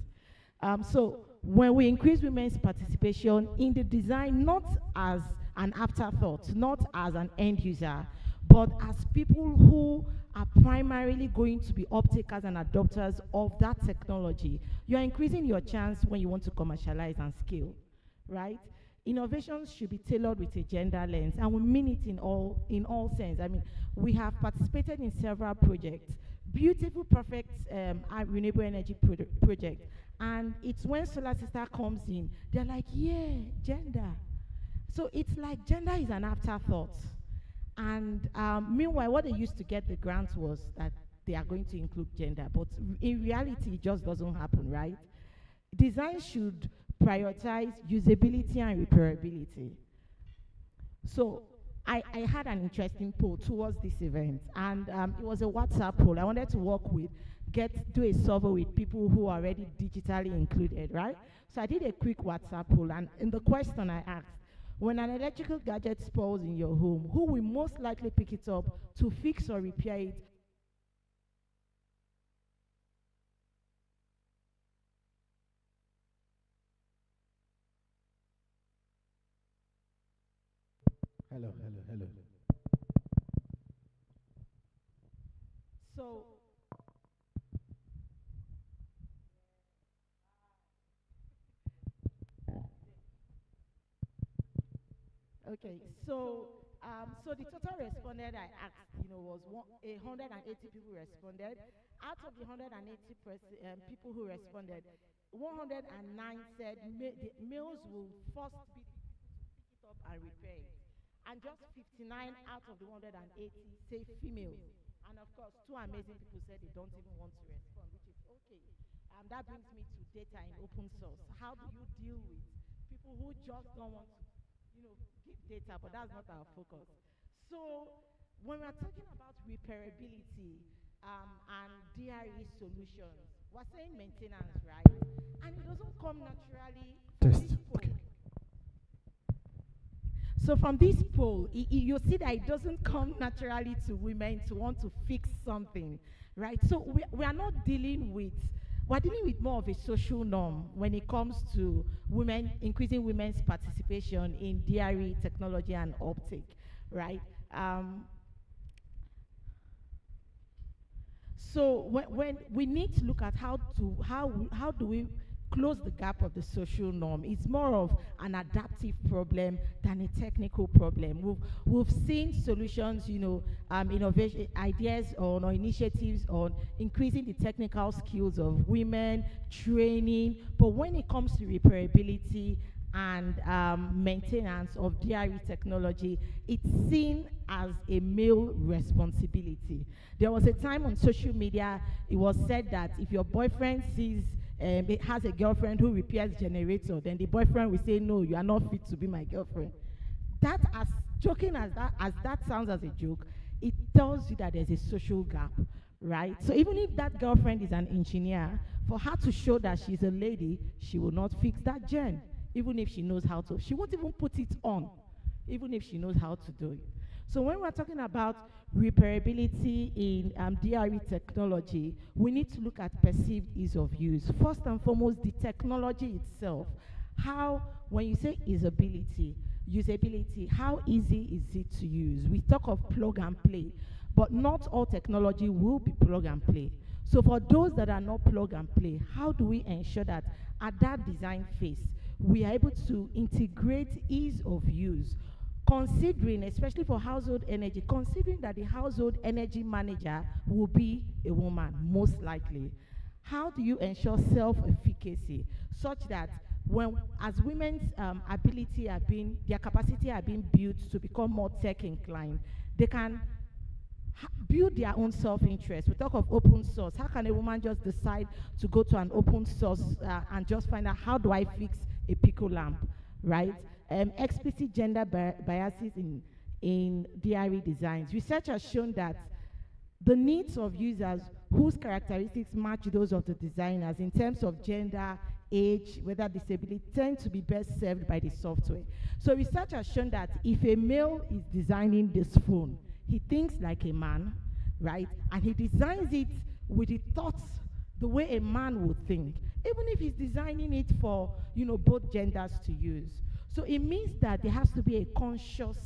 So when we increase women's participation in the design, not as an afterthought, not as an end user, but as people who are primarily going to be uptakers and adopters of that technology, you're increasing your chance when you want to commercialize and scale, right? Innovations should be tailored with a gender lens, and we mean it in all sense. I mean, we have participated in several projects, beautiful, perfect renewable energy project, and it's when Solar Sister comes in, they're like, yeah, gender. So it's like gender is an afterthought. And meanwhile, what they used to get the grants was that they are going to include gender, but in reality, it just doesn't happen, right? Design should prioritize usability and repairability. So I had an interesting poll towards this event, and it was a WhatsApp poll. I wanted to do a survey with people who are already digitally included, right? So I did a quick WhatsApp poll, and in the question I asked, when an electrical gadget spoils in your home, who will most likely pick it up to fix or repair it? Hello. So, okay, so the total responded I asked, was 180 people responded. Out of the 180 people who responded, 109 said the males will first be the people to pick it up and repair it. And just 59 out of the 180 say females. And of course, two amazing people said they don't even want to respond, which is okay. That brings me to data in open source. How do you deal with people who just don't want to, give data, but that's not our focus. So when we're talking about repairability and DRE solutions, we're saying maintenance, right? And it doesn't come naturally from this poll. So from this poll, you see that it doesn't come naturally to women to want to fix something, right? So we are not dealing with, we're dealing with more of a social norm when it comes to women, increasing women's participation in DRE technology and uptake, right? So when we need to look at how do we close the gap of the social norm. It's more of an adaptive problem than a technical problem. We've seen solutions, innovation ideas or initiatives on increasing the technical skills of women, training, but when it comes to repairability and maintenance of DRE technology, it's seen as a male responsibility. There was a time on social media, it was said that if your boyfriend sees it has a girlfriend who repairs generator, then the boyfriend will say, no, you are not fit to be my girlfriend. That, as joking as that sounds as a joke, it tells you that there's a social gap, right? So even if that girlfriend is an engineer, for her to show that she's a lady, she will not fix that gen, even if she knows how to. She won't even put it on, even if she knows how to do it. So when we're talking about repairability in DRE technology, we need to look at perceived ease of use. First and foremost, the technology itself. How, when you say usability, how easy is it to use? We talk of plug and play, but not all technology will be plug and play. So for those that are not plug and play, how do we ensure that at that design phase, we are able to integrate ease of use? Considering, especially for household energy, considering that the household energy manager will be a woman, most likely. How do you ensure self-efficacy such that when, as women's their capacity are being built to become more tech inclined, they can build their own self-interest? We talk of open source. How can a woman just decide to go to an open source and just find out, how do I fix a pico lamp, right? explicit gender biases in DRE designs. Research has shown that the needs of users whose characteristics match those of the designers in terms of gender, age, whether disability, tend to be best served by the software. So research has shown that if a male is designing this phone, he thinks like a man, right? And he designs it with the thoughts the way a man would think, even if he's designing it for, both genders to use. So it means that there has to be a conscious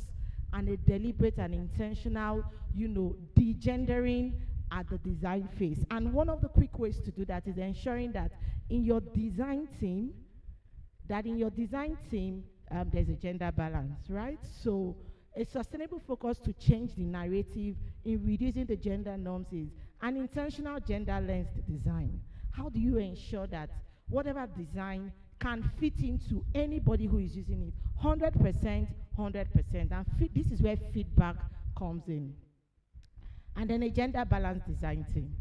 and a deliberate and intentional, degendering at the design phase. And one of the quick ways to do that is ensuring that in your design team, there's a gender balance, right? So a sustainable focus to change the narrative in reducing the gender norms is an intentional gender-lensed design. How do you ensure that whatever design can fit into anybody who is using it? 100%, 100%. And this is where feedback comes in. And then a gender-balanced design team.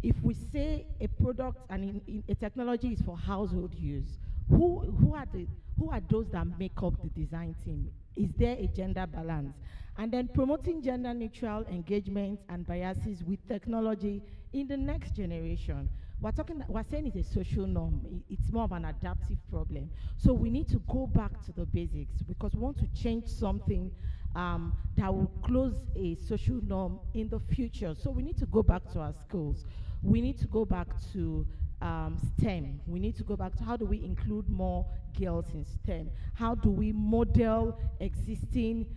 If we say a product and a technology is for household use, who are those that make up the design team? Is there a gender balance? And then promoting gender-neutral engagement and biases with technology in the next generation. We're saying it's a social norm. It's more of an adaptive problem. So we need to go back to the basics because we want to change something that will close a social norm in the future. So we need to go back to our schools. We need to go back to STEM. We need to go back to how do we include more girls in STEM? How do we model existing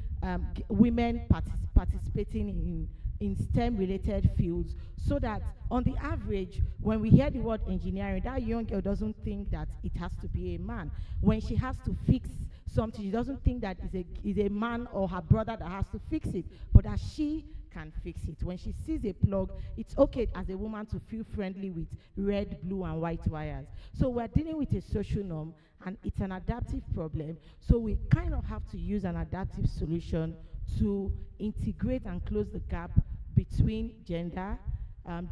women participating in STEM-related fields so that on the average, when we hear the word engineering, that young girl doesn't think that it has to be a man. When she has to fix something, she doesn't think that is a man or her brother that has to fix it, but that she can fix it. When she sees a plug, it's okay as a woman to feel friendly with red, blue, and white wires. So we're dealing with a social norm, and it's an adaptive problem. So we kind of have to use an adaptive solution to integrate and close the gap between gender,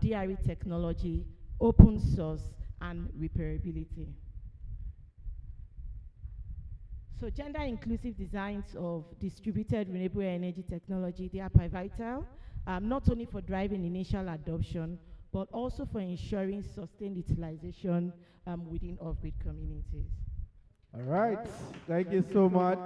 DRE technology, open source, and repairability. So gender inclusive designs of distributed renewable energy technology, they are pivotal, not only for driving initial adoption, but also for ensuring sustained utilization within off-grid communities. All right, thank you so much.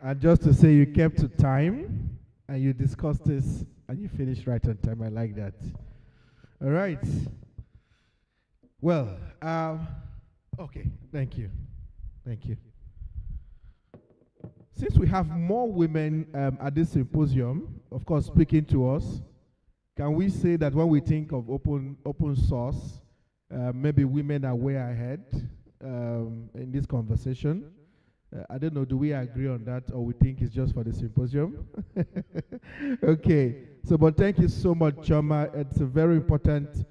And just to say you kept to time, and you discussed this, and you finished right on time. I like that. All right. Well, okay, thank you. Thank you. Since we have more women at this symposium, of course, speaking to us, can we say that when we think of open source, maybe women are way ahead in this conversation? I don't know, do we agree on that, or we think it's just for the symposium? Okay, so but thank you so much, Choma. It's a very important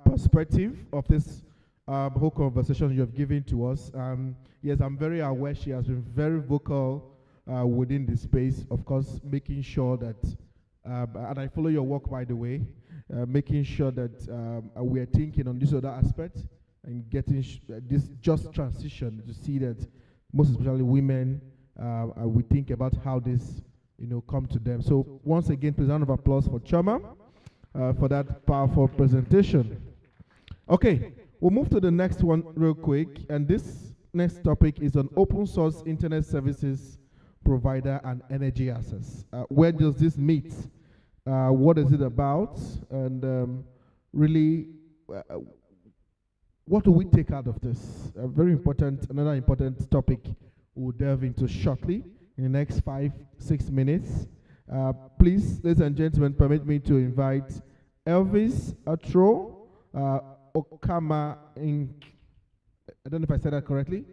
perspective of this whole conversation you have given to us. Yes, I'm very aware she has been very vocal within the space, of course, making sure that, and I follow your work, by the way, making sure that we are thinking on this other aspect and getting this just transition to see that most especially women, we think about how this, come to them. So once again, please, round of applause for Choma for that powerful presentation. Okay, we'll move to the next one real quick, and this next topic is on open source internet services provider and energy access. Where does this meet? What is it about? And really, what do we take out of this? Very important, another important topic we'll delve into shortly in the next 5-6 minutes. Please, ladies and gentlemen, permit me to invite Elvis Atro Okama Inc. I don't know if I said that correctly.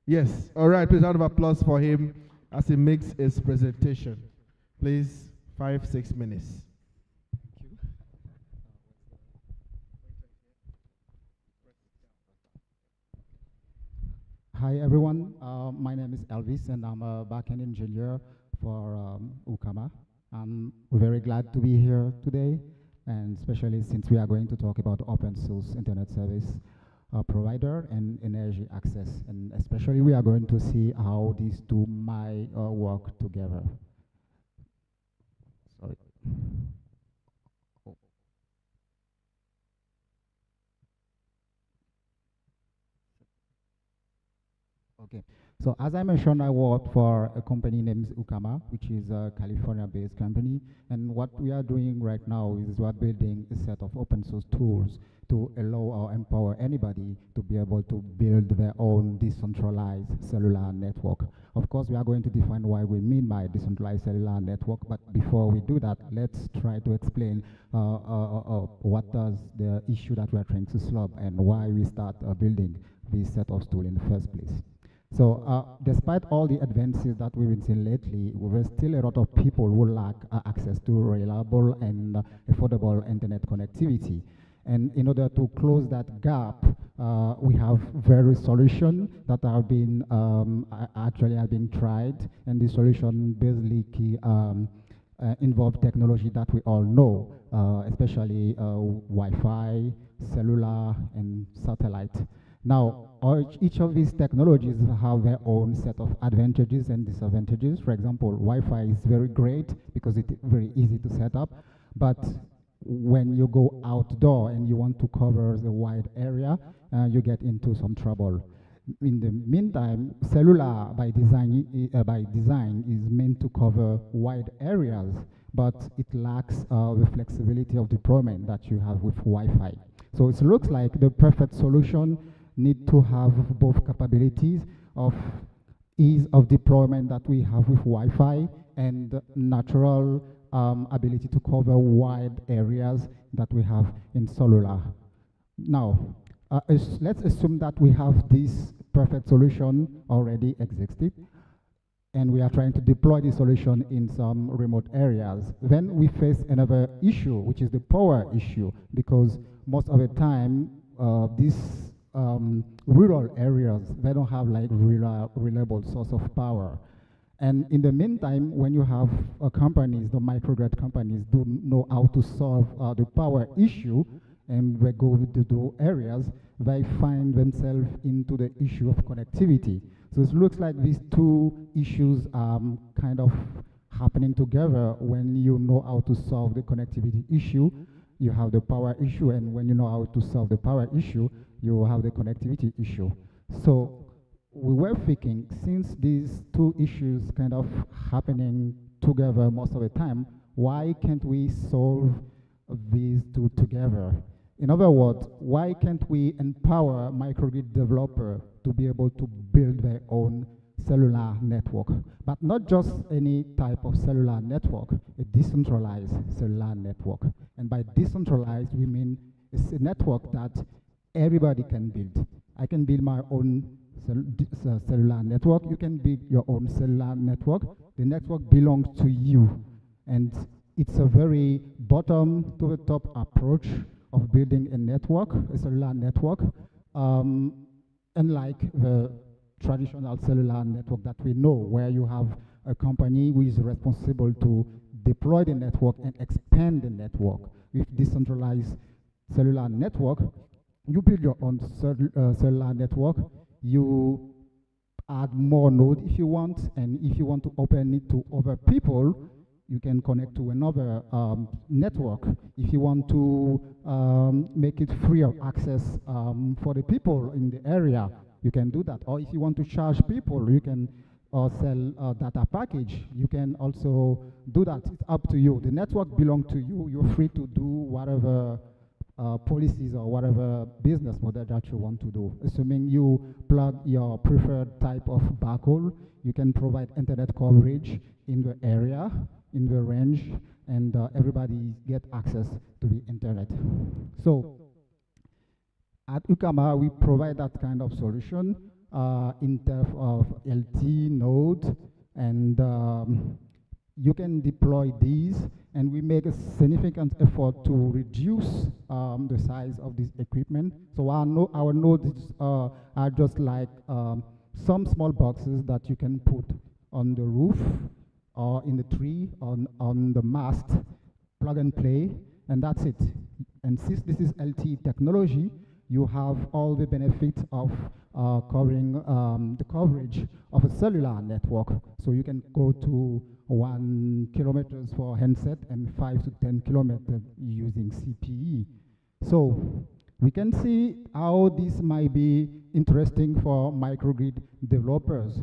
Yes. All right. Please, round of applause for him as he makes his presentation. Please, 5-6 minutes. Hi everyone, my name is Elvis and I'm a backend engineer for Ukama. I'm very glad to be here today, and especially since we are going to talk about open source internet service. provider and energy access. And especially we are going to see how these two might work together. Sorry. Okay, so as I mentioned, I work for a company named Ukama, which is a California-based company. And what we are doing right now is we're building a set of open source tools to allow or empower anybody to be able to build their own decentralized cellular network. Of course, we are going to define what we mean by decentralized cellular network, but before we do that, let's try to explain what does the issue that we are trying to solve and why we start building this set of tools in the first place. So despite all the advances that we've been seeing lately, there's still a lot of people who lack access to reliable and affordable internet connectivity. And in order to close that gap, we have various solutions that have been actually have been tried, and the solution basically involve technology that we all know, especially Wi-Fi, cellular, and satellite. Now, each of these technologies have their own set of advantages and disadvantages. For example, Wi-Fi is very great because it's very easy to set up, but when you go outdoor and you want to cover the wide area, you get into some trouble. In the meantime, cellular by design is meant to cover wide areas, but it lacks the flexibility of deployment that you have with Wi-Fi. So it looks like the perfect solution need to have both capabilities of ease of deployment that we have with Wi-Fi and natural ability to cover wide areas that we have in cellular. Now, let's assume that we have this perfect solution already existed, and we are trying to deploy the solution in some remote areas. Then we face another issue, which is the power issue, because most of the time, these rural areas, they don't have like reliable source of power. And in the meantime, when you have companies, the microgrid companies do know how to solve the power issue, and they go to those areas, they find themselves into the issue of connectivity. So it looks like these two issues are kind of happening together. When you know how to solve the connectivity issue, you have the power issue, and when you know how to solve the power issue, you have the connectivity issue. So we were thinking, since these two issues kind of happening together most of the time, why can't we solve these two together? In other words, why can't we empower microgrid developer to be able to build their own cellular network, but not just any type of cellular network, a decentralized cellular network. And by decentralized, we mean it's a network that everybody can build. I can build my own cellular network. You can build your own cellular network. The network belongs to you. And it's a very bottom to the top approach of building a network, a cellular network, unlike the traditional cellular network that we know, where you have a company who is responsible to deploy the network and expand the network. With decentralized cellular network, you build your own cellular network, you add more nodes if you want, and if you want to open it to other people, you can connect to another network. If you want to make it free of access for the people in the area, you can do that. Or if you want to charge people, you can sell a data package. You can also do that. It's up to you. The network belongs to you. You're free to do whatever policies or whatever business model that you want to do. Assuming you plug your preferred type of backhaul, you can provide internet coverage in the area, in the range, and everybody get access to the internet. So at Ukama, we provide that kind of solution in terms of LT node, and you can deploy these, and we make a significant effort to reduce the size of this equipment. So our nodes are just like some small boxes that you can put on the roof or in the tree, on the mast, plug and play, and that's it. And since this is LTE technology, you have all the benefits of covering the coverage of a cellular network. So you can go to 1 kilometers for handset and 5 to 10 kilometers using CPE. So we can see how this might be interesting for microgrid developers,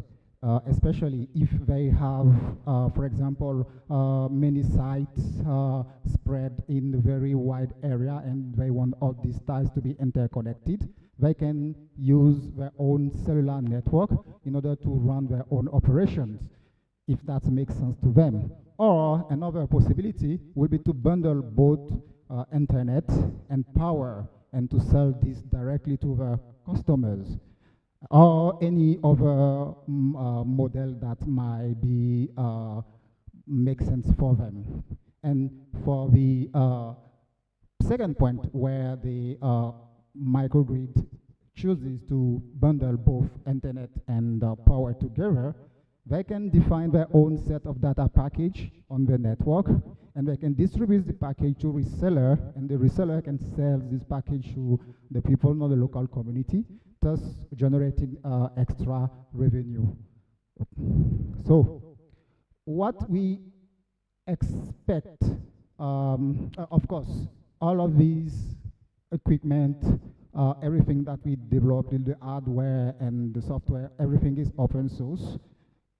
especially if they have, for example, many sites spread in a very wide area and they want all these sites to be interconnected. They can use their own cellular network in order to run their own operations, if that makes sense to them. Or another possibility would be to bundle both internet and power and to sell this directly to the customers, or any other model that might be make sense for them. And for the second point, where the microgrid chooses to bundle both internet and power together, they can define their own set of data package on the network, and they can distribute the package to reseller, and the reseller can sell this package to the people in the local community, thus generating extra revenue. So what we expect, of course, all of these equipment, everything that we developed in the hardware and the software, everything is open source,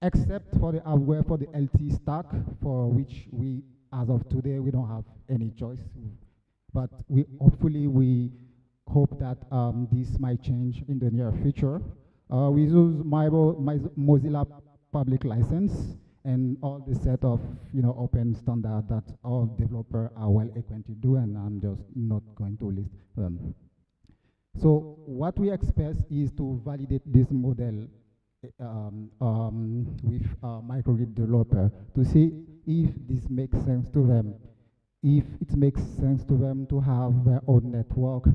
except for the hardware for the LT stack, for which we, as of today, we don't have any choice. But hopefully we hope that this might change in the near future. We use Mozilla public license and all the set of open standard that all developers are well acquainted to, and I'm just not going to list them. So what we expect is to validate this model with microgrid developer to see if this makes sense to them, if it makes sense to them to have their own network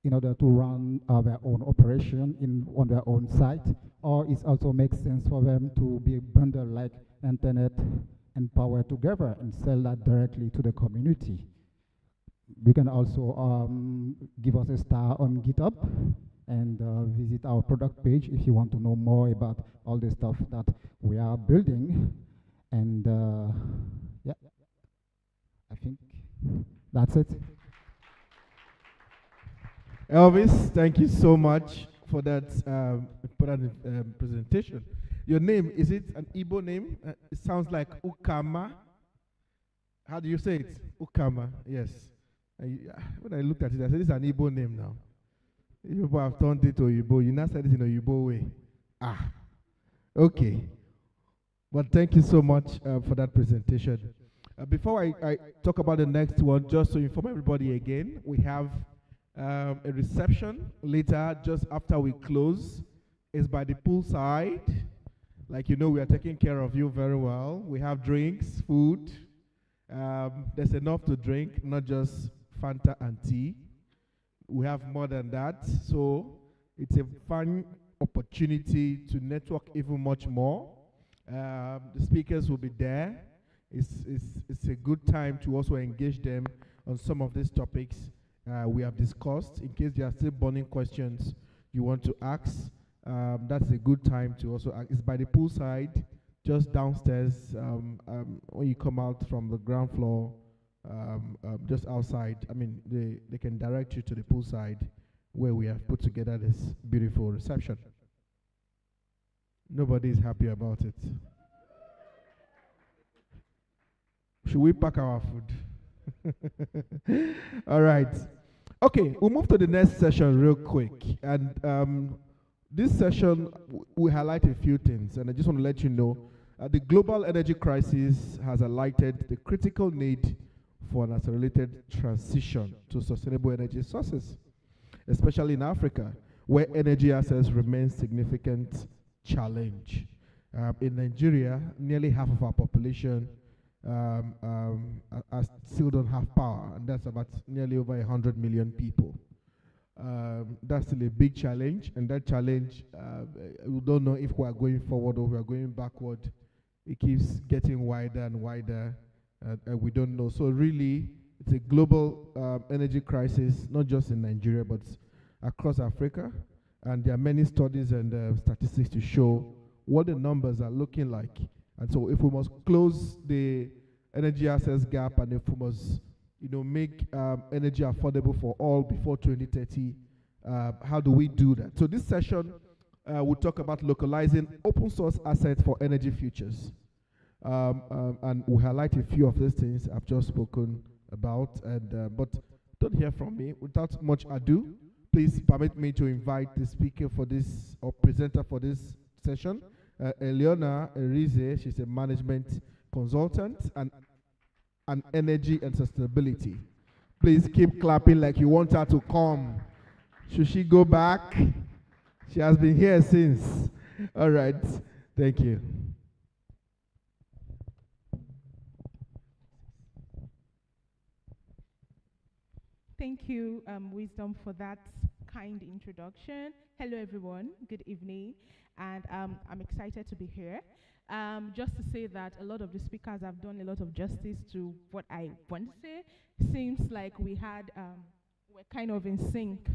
in order to run their own operation on their own site, or it also makes sense for them to be bundled like internet and power together and sell that directly to the community. You can also give us a star on GitHub and visit our product page if you want to know more about all the stuff that we are building. And yeah, I think that's it. Elvis, thank you so much for that presentation. Your name, is it an Igbo name? It sounds like Ukama. How do you say it? Ukama, yes. When I looked at it, I said, this is an Igbo name now. You people have turned it to Igbo. You now said it in a Igbo way. Ah, okay. But thank you so much for that presentation. Before I talk about the next one, just to inform everybody again, we have a reception later, just after we close. It's by the poolside. Like you know, we are taking care of you very well. We have drinks, food. There's enough to drink, not just Fanta and tea. We have more than that. So it's a fun opportunity to network even much more. The speakers will be there. It's a good time to also engage them on some of these topics we have discussed. In case there are still burning questions you want to ask, that's a good time to also ask. It's by the poolside, just downstairs when you come out from the ground floor, just outside. I mean, they can direct you to the poolside where we have put together this beautiful reception. Nobody is happy about it. Should we pack our food? All right. Okay, we'll move to the next session real quick. And this session, we highlight a few things. And I just want to let you know, the global energy crisis has highlighted the critical need for an accelerated transition to sustainable energy sources, especially in Africa, where energy access remains a significant challenge. In Nigeria, nearly half of our population still don't have power, and that's about nearly over 100 million people. That's still a big challenge, and that challenge, we don't know if we are going forward or we are going backward. It keeps getting wider and wider, and we don't know. So really, it's a global energy crisis, not just in Nigeria, but across Africa, and there are many studies and statistics to show what the numbers are looking like. And so if we must close the energy access gap, and if we must make energy affordable for all before 2030, how do we do that? So this session, we'll talk about localizing open source assets for energy futures. And we'll highlight a few of these things I've just spoken about. But don't hear from me. Without much ado, please permit me to invite the speaker for this, or presenter for this session, Eleona Erize. She's a management consultant and energy and sustainability. Please keep clapping like you want her to come. Should she go back? She has been here since. All right. Thank you. Thank you, Wisdom, for that kind introduction. Hello, everyone. Good evening. And I'm excited to be here. Just to say that a lot of the speakers have done a lot of justice to what I want to say. Seems like we're kind of in sync.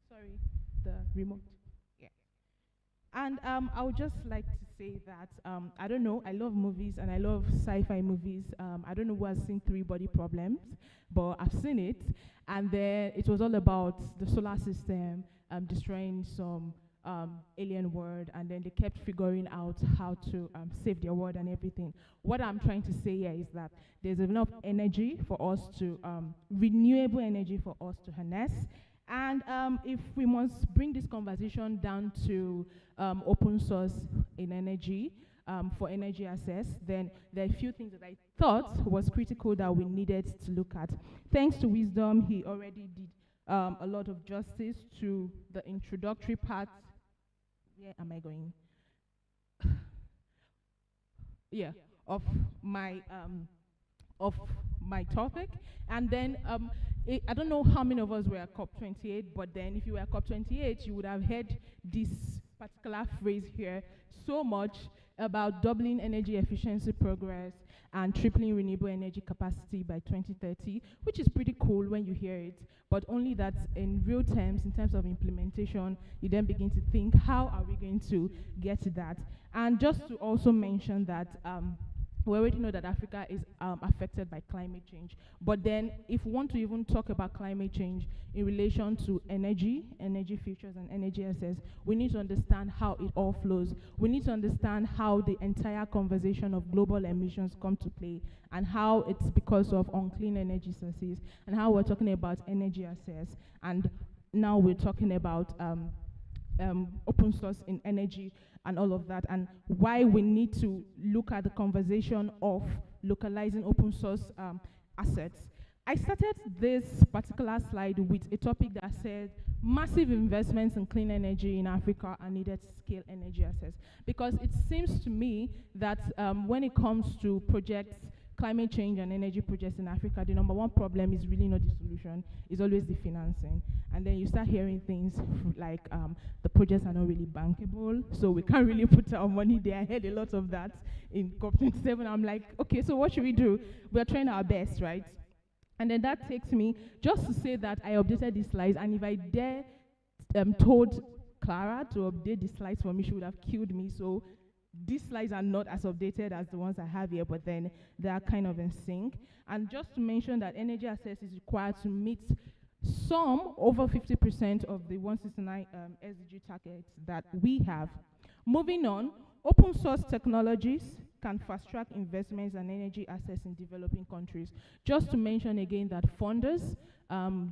Sorry, the remote. Yeah. And I would just like to say that, I don't know, I love movies and I love sci-fi movies. I don't know who has seen Three Body Problems, but I've seen it. And then it was all about the solar system destroying some alien world, and then they kept figuring out how to save their world and everything. What I'm trying to say here is that there's enough energy for us to, renewable energy for us to harness. And if we must bring this conversation down to open source in energy, for energy access, then there are a few things that I thought was critical that we needed to look at. Thanks to Wisdom, he already did a lot of justice to the introductory part. Where am I going? Yeah, of my topic. And then I don't know how many of us were at COP28, but then if you were at COP28, you would have heard this particular phrase here so much about doubling energy efficiency progress and tripling renewable energy capacity by 2030, which is pretty cool when you hear it, but only that in real terms, in terms of implementation, you then begin to think, how are we going to get to that? And just to also mention that we already know that Africa is affected by climate change. But then if we want to even talk about climate change in relation to energy futures and energy access, we need to understand how it all flows. We need to understand how the entire conversation of global emissions come to play, and how it's because of unclean energy sources, and how we're talking about energy access. And now we're talking about open source in energy and all of that, and why we need to look at the conversation of localizing open source assets. I started this particular slide with a topic that said massive investments in clean energy in Africa are needed to scale energy access, because it seems to me that when it comes to projects, climate change and energy projects in Africa, the number one problem is really not the solution, it's always the financing. And then you start hearing things like the projects are not really bankable, so we can't really put our money there. I heard a lot of that in COP27. I'm like, okay, so what should we do? We're trying our best, right? And then that takes me just to say that I updated these slides, and if I dare told Clara to update the slides for me, she would have killed me. So these slides are not as updated as the ones I have here, but then they are kind of in sync. And just to mention that energy access is required to meet some over 50% of the 169 SDG targets that we have. Moving on, open source technologies can fast-track investments and energy access in developing countries. Just to mention again that funders,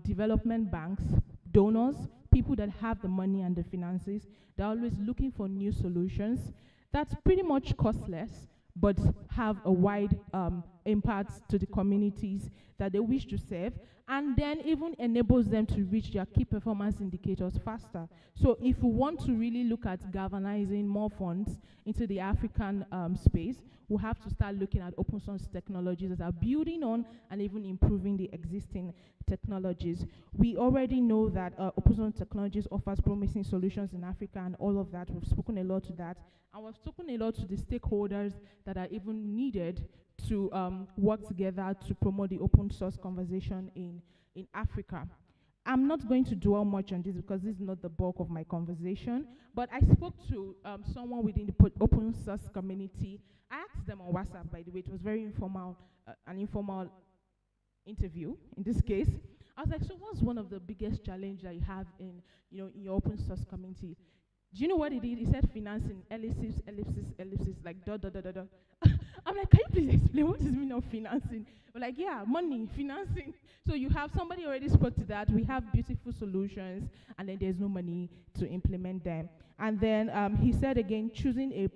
development banks, donors, people that have the money and the finances, they're always looking for new solutions that's pretty much costless, but have a wide impact to the communities that they wish to serve, and then even enables them to reach their key performance indicators faster. So if we want to really look at galvanizing more funds into the African space, we have to start looking at open source technologies that are building on and even improving the existing technologies. We already know that open source technologies offers promising solutions in Africa and all of that. We've spoken a lot to that. And we've spoken a lot to the stakeholders that are even needed to work together to promote the open source conversation in Africa. I'm not going to dwell much on this because this is not the bulk of my conversation, but I spoke to someone within the open source community. I asked them on WhatsApp, by the way. It was very informal, an informal interview in this case. I was like, so what's one of the biggest challenges that you have in your open source community? Do you know what he did? He said financing, ellipsis, like dot, dot, dot, dot, dot. I'm like, can you please explain what is the meaning of financing? We're like, yeah, money, financing. So you have somebody already spoke to that. We have beautiful solutions, and then there's no money to implement them. And then he said again, choosing a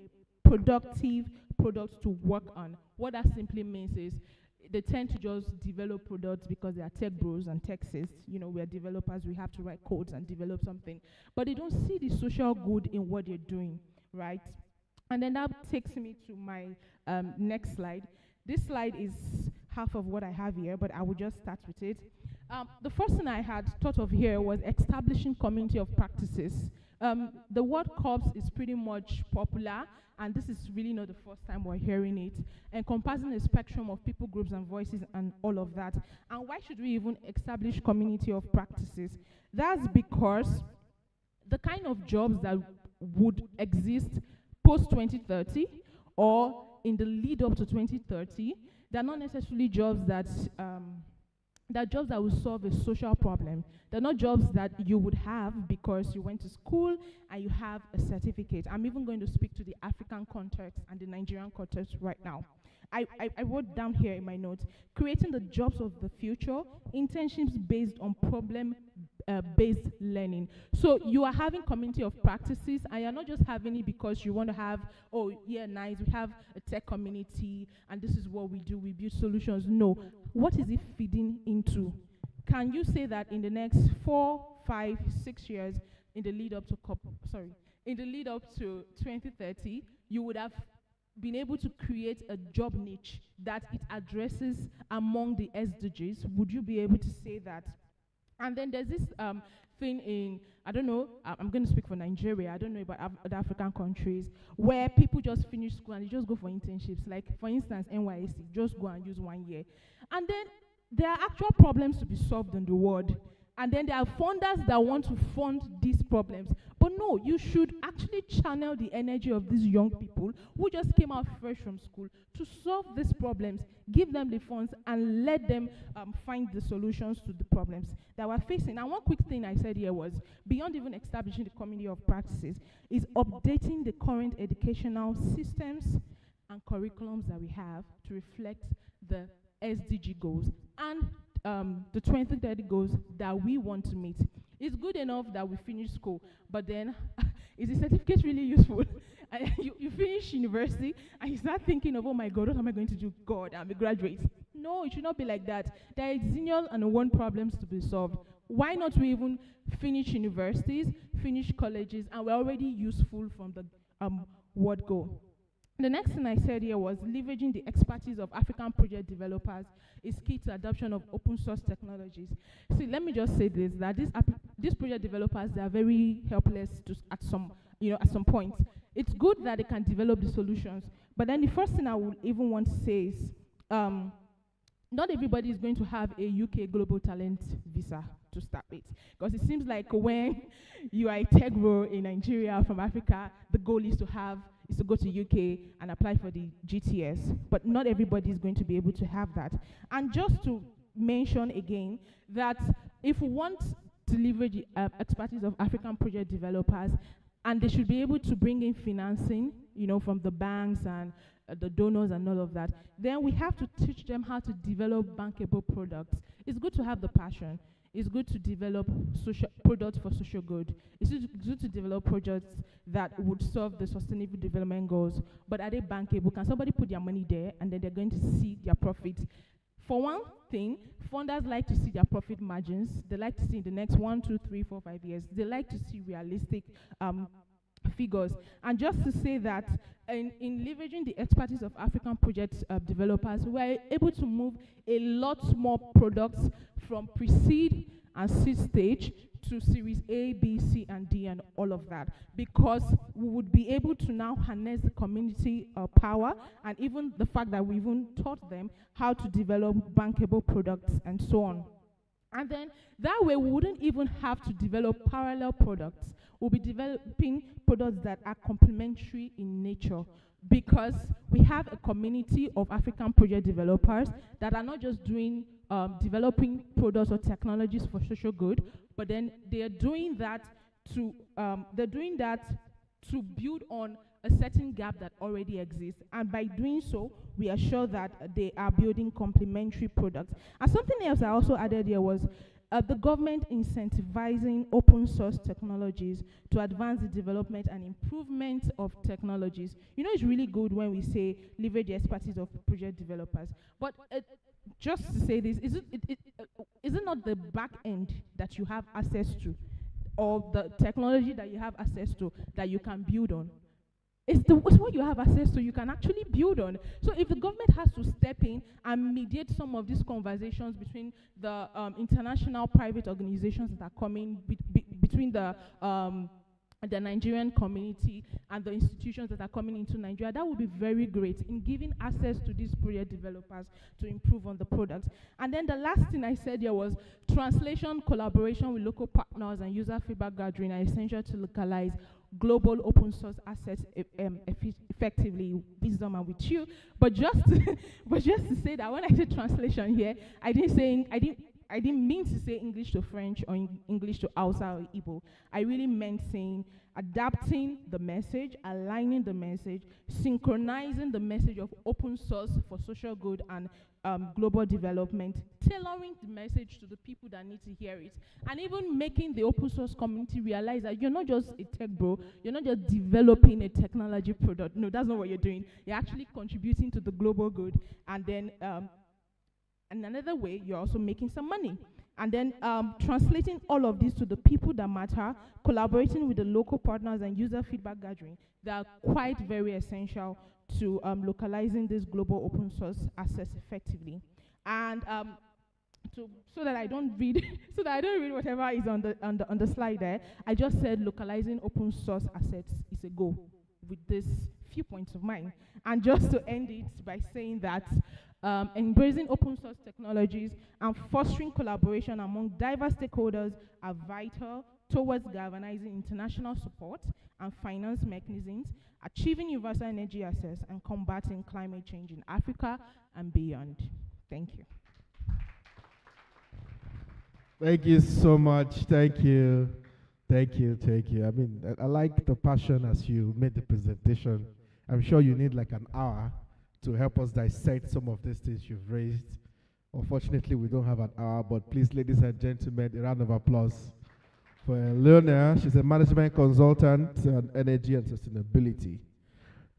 productive product to work on. What that simply means is they tend to just develop products because they are tech bros and techists. We are developers, we have to write codes and develop something. But they don't see the social good in what they're doing, right? And then that takes me to my next slide. This slide is half of what I have here, but I will just start with it. The first thing I had thought of here was establishing community of practices. The word corps is pretty much popular, and this is really not the first time we're hearing it, encompassing a spectrum of people, groups, and voices, and all of that. And why should we even establish community of practices? That's because the kind of jobs that would exist post-2030 or in the lead up to 2030, they're not necessarily jobs that they're jobs that will solve a social problem. They're not jobs that you would have because you went to school and you have a certificate. I'm even going to speak to the African context and the Nigerian context right now. I wrote down here in my notes, creating the jobs of the future, internships based on problem-based learning. So you are having community of practices, and you're not just having it because you want to have, oh, yeah, nice, we have a tech community, and this is what we do, we build solutions. No. What is it feeding into? Can you say that in the next 4, 5, 6 years, in the lead up to 2030, you would have been able to create a job niche that it addresses among the SDGs? Would you be able to say that? And then there's this thing in, I don't know, I'm going to speak for Nigeria, I don't know about other African countries, where people just finish school and they just go for internships. Like, for instance, NYSC, just go and use 1 year. And then there are actual problems to be solved in the world. And then there are funders that want to fund these problems. But no, you should actually channel the energy of these young people who just came out fresh from school to solve these problems, give them the funds, and let them find the solutions to the problems that we're facing. And one quick thing I said here was, beyond even establishing the community of practices, is updating the current educational systems and curriculums that we have to reflect the SDG goals and the 2030 goals that we want to meet. It's good enough that we finish school, but then is the certificate really useful? You finish university and you start thinking of, oh my God, what am I going to do? God, I'm a graduate. No, it should not be like that. There are zillion and one problems to be solved. Why not we even finish universities, finish colleges, and we're already useful from the word go? The next thing I said here was leveraging the expertise of African project developers is key to adoption of open source technologies. See, let me just say this, that these project developers, they are very helpless at some point. It's good that they can develop the solutions, but then the first thing I would even want to say is, not everybody is going to have a UK Global Talent visa to start with. Because it seems like when you are a tech bro in Nigeria from Africa, the goal is to go to UK and apply for the GTS. But not everybody is going to be able to have that. And just to mention again that if we want to leverage the expertise of African project developers, and they should be able to bring in financing, from the banks and the donors and all of that, then we have to teach them how to develop bankable products. It's good to have the passion. It's good to develop products for social good. It's good to develop projects that would solve the sustainable development goals, but are they bankable? Can somebody put their money there and then they're going to see their profits? For one thing, funders like to see their profit margins. They like to see in the next 1, 2, 3, 4, 5 years. They like to see realistic figures. And just to say that in leveraging the expertise of African project developers, we're able to move a lot more products from pre-seed and seed stage to series A, B, C, and D, and all of that, because we would be able to now harness the community power, and even the fact that we even taught them how to develop bankable products and so on. And then that way we wouldn't even have to develop parallel products. We'll be developing products that are complementary in nature, because we have a community of African project developers that are not just doing developing products or technologies for social good, but then they are doing that to build on a certain gap that already exists, and by doing so, we are sure that they are building complementary products. And something else I also added here was the government incentivizing open source technologies to advance the development and improvement of technologies. You know, it's really good when we say leverage the expertise of project developers, but just to say this, is it not the back end that you have access to, or the technology that you have access to that you can build on? It's what you have access to you can actually build on. So if the government has to step in and mediate some of these conversations between the international private organizations that are coming, between the Nigerian community and the institutions that are coming into Nigeria, that would be very great in giving access to these project developers to improve on the products. And then the last thing I said here was translation, collaboration with local partners, and user feedback gathering are essential to localize global open source assets effectively, wisdom and with you. But just to say that when I say translation here, I didn't mean to say English to French or English to Hausa or Igbo. I really meant saying adapting the message, aligning the message, synchronizing the message of open source for social good and global development, tailoring the message to the people that need to hear it, and even making the open source community realize that you're not just a tech bro, you're not just developing a technology product. No, that's not what you're doing. You're actually contributing to the global good, and then and another way, you're also making some money. And then translating all of this to the people that matter, collaborating with the local partners and user feedback gathering, they are quite very essential to localizing this global open source assets effectively. And so that I don't read whatever is on the slide there, I just said localizing open source assets is a goal with this few points of mine. And just to end it by saying that embracing open source technologies and fostering collaboration among diverse stakeholders are vital towards galvanizing international support and finance mechanisms, achieving universal energy access, and combating climate change in Africa and beyond. Thank you. Thank you so much. Thank you. Thank you. Thank you. I mean, I like the passion as you made the presentation. I'm sure you need like an hour to help us dissect some of these things you've raised. Unfortunately, we don't have an hour, but please, ladies and gentlemen, a round of applause for Leona. She's a management consultant on energy and sustainability.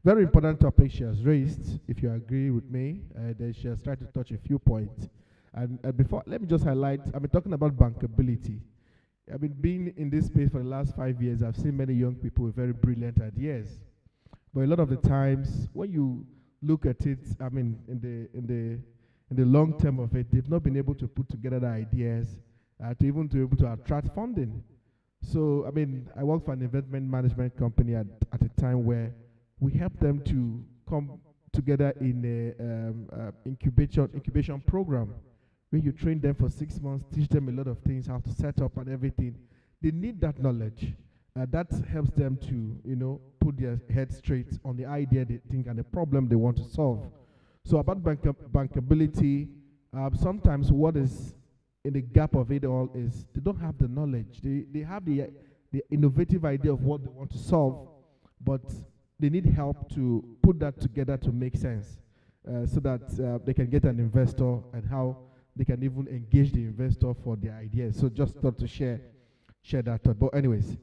Very important topic she has raised. If you agree with me, then she has tried to touch a few points. And before, let me just highlight, I've been talking about bankability. I've been being in this space for the last 5 years. I've seen many young people with very brilliant ideas. But a lot of the times, when you look at it, I mean, in the long term of it, they've not been able to put together the ideas to even to be able to attract funding. So, I mean, I worked for an investment management company at a time where we helped them to come together in a incubation program, where you train them for 6 months, teach them a lot of things, how to set up and everything. They need that knowledge. That helps them to, you know, put their head straight on the idea they think and the problem they want to solve. So about bankability, sometimes what is in the gap of it all is they don't have the knowledge. They have the innovative idea of what they want to solve, but they need help to put that together to make sense, so that they can get an investor and how they can even engage the investor for their ideas. So just thought to share that thought. But anyways,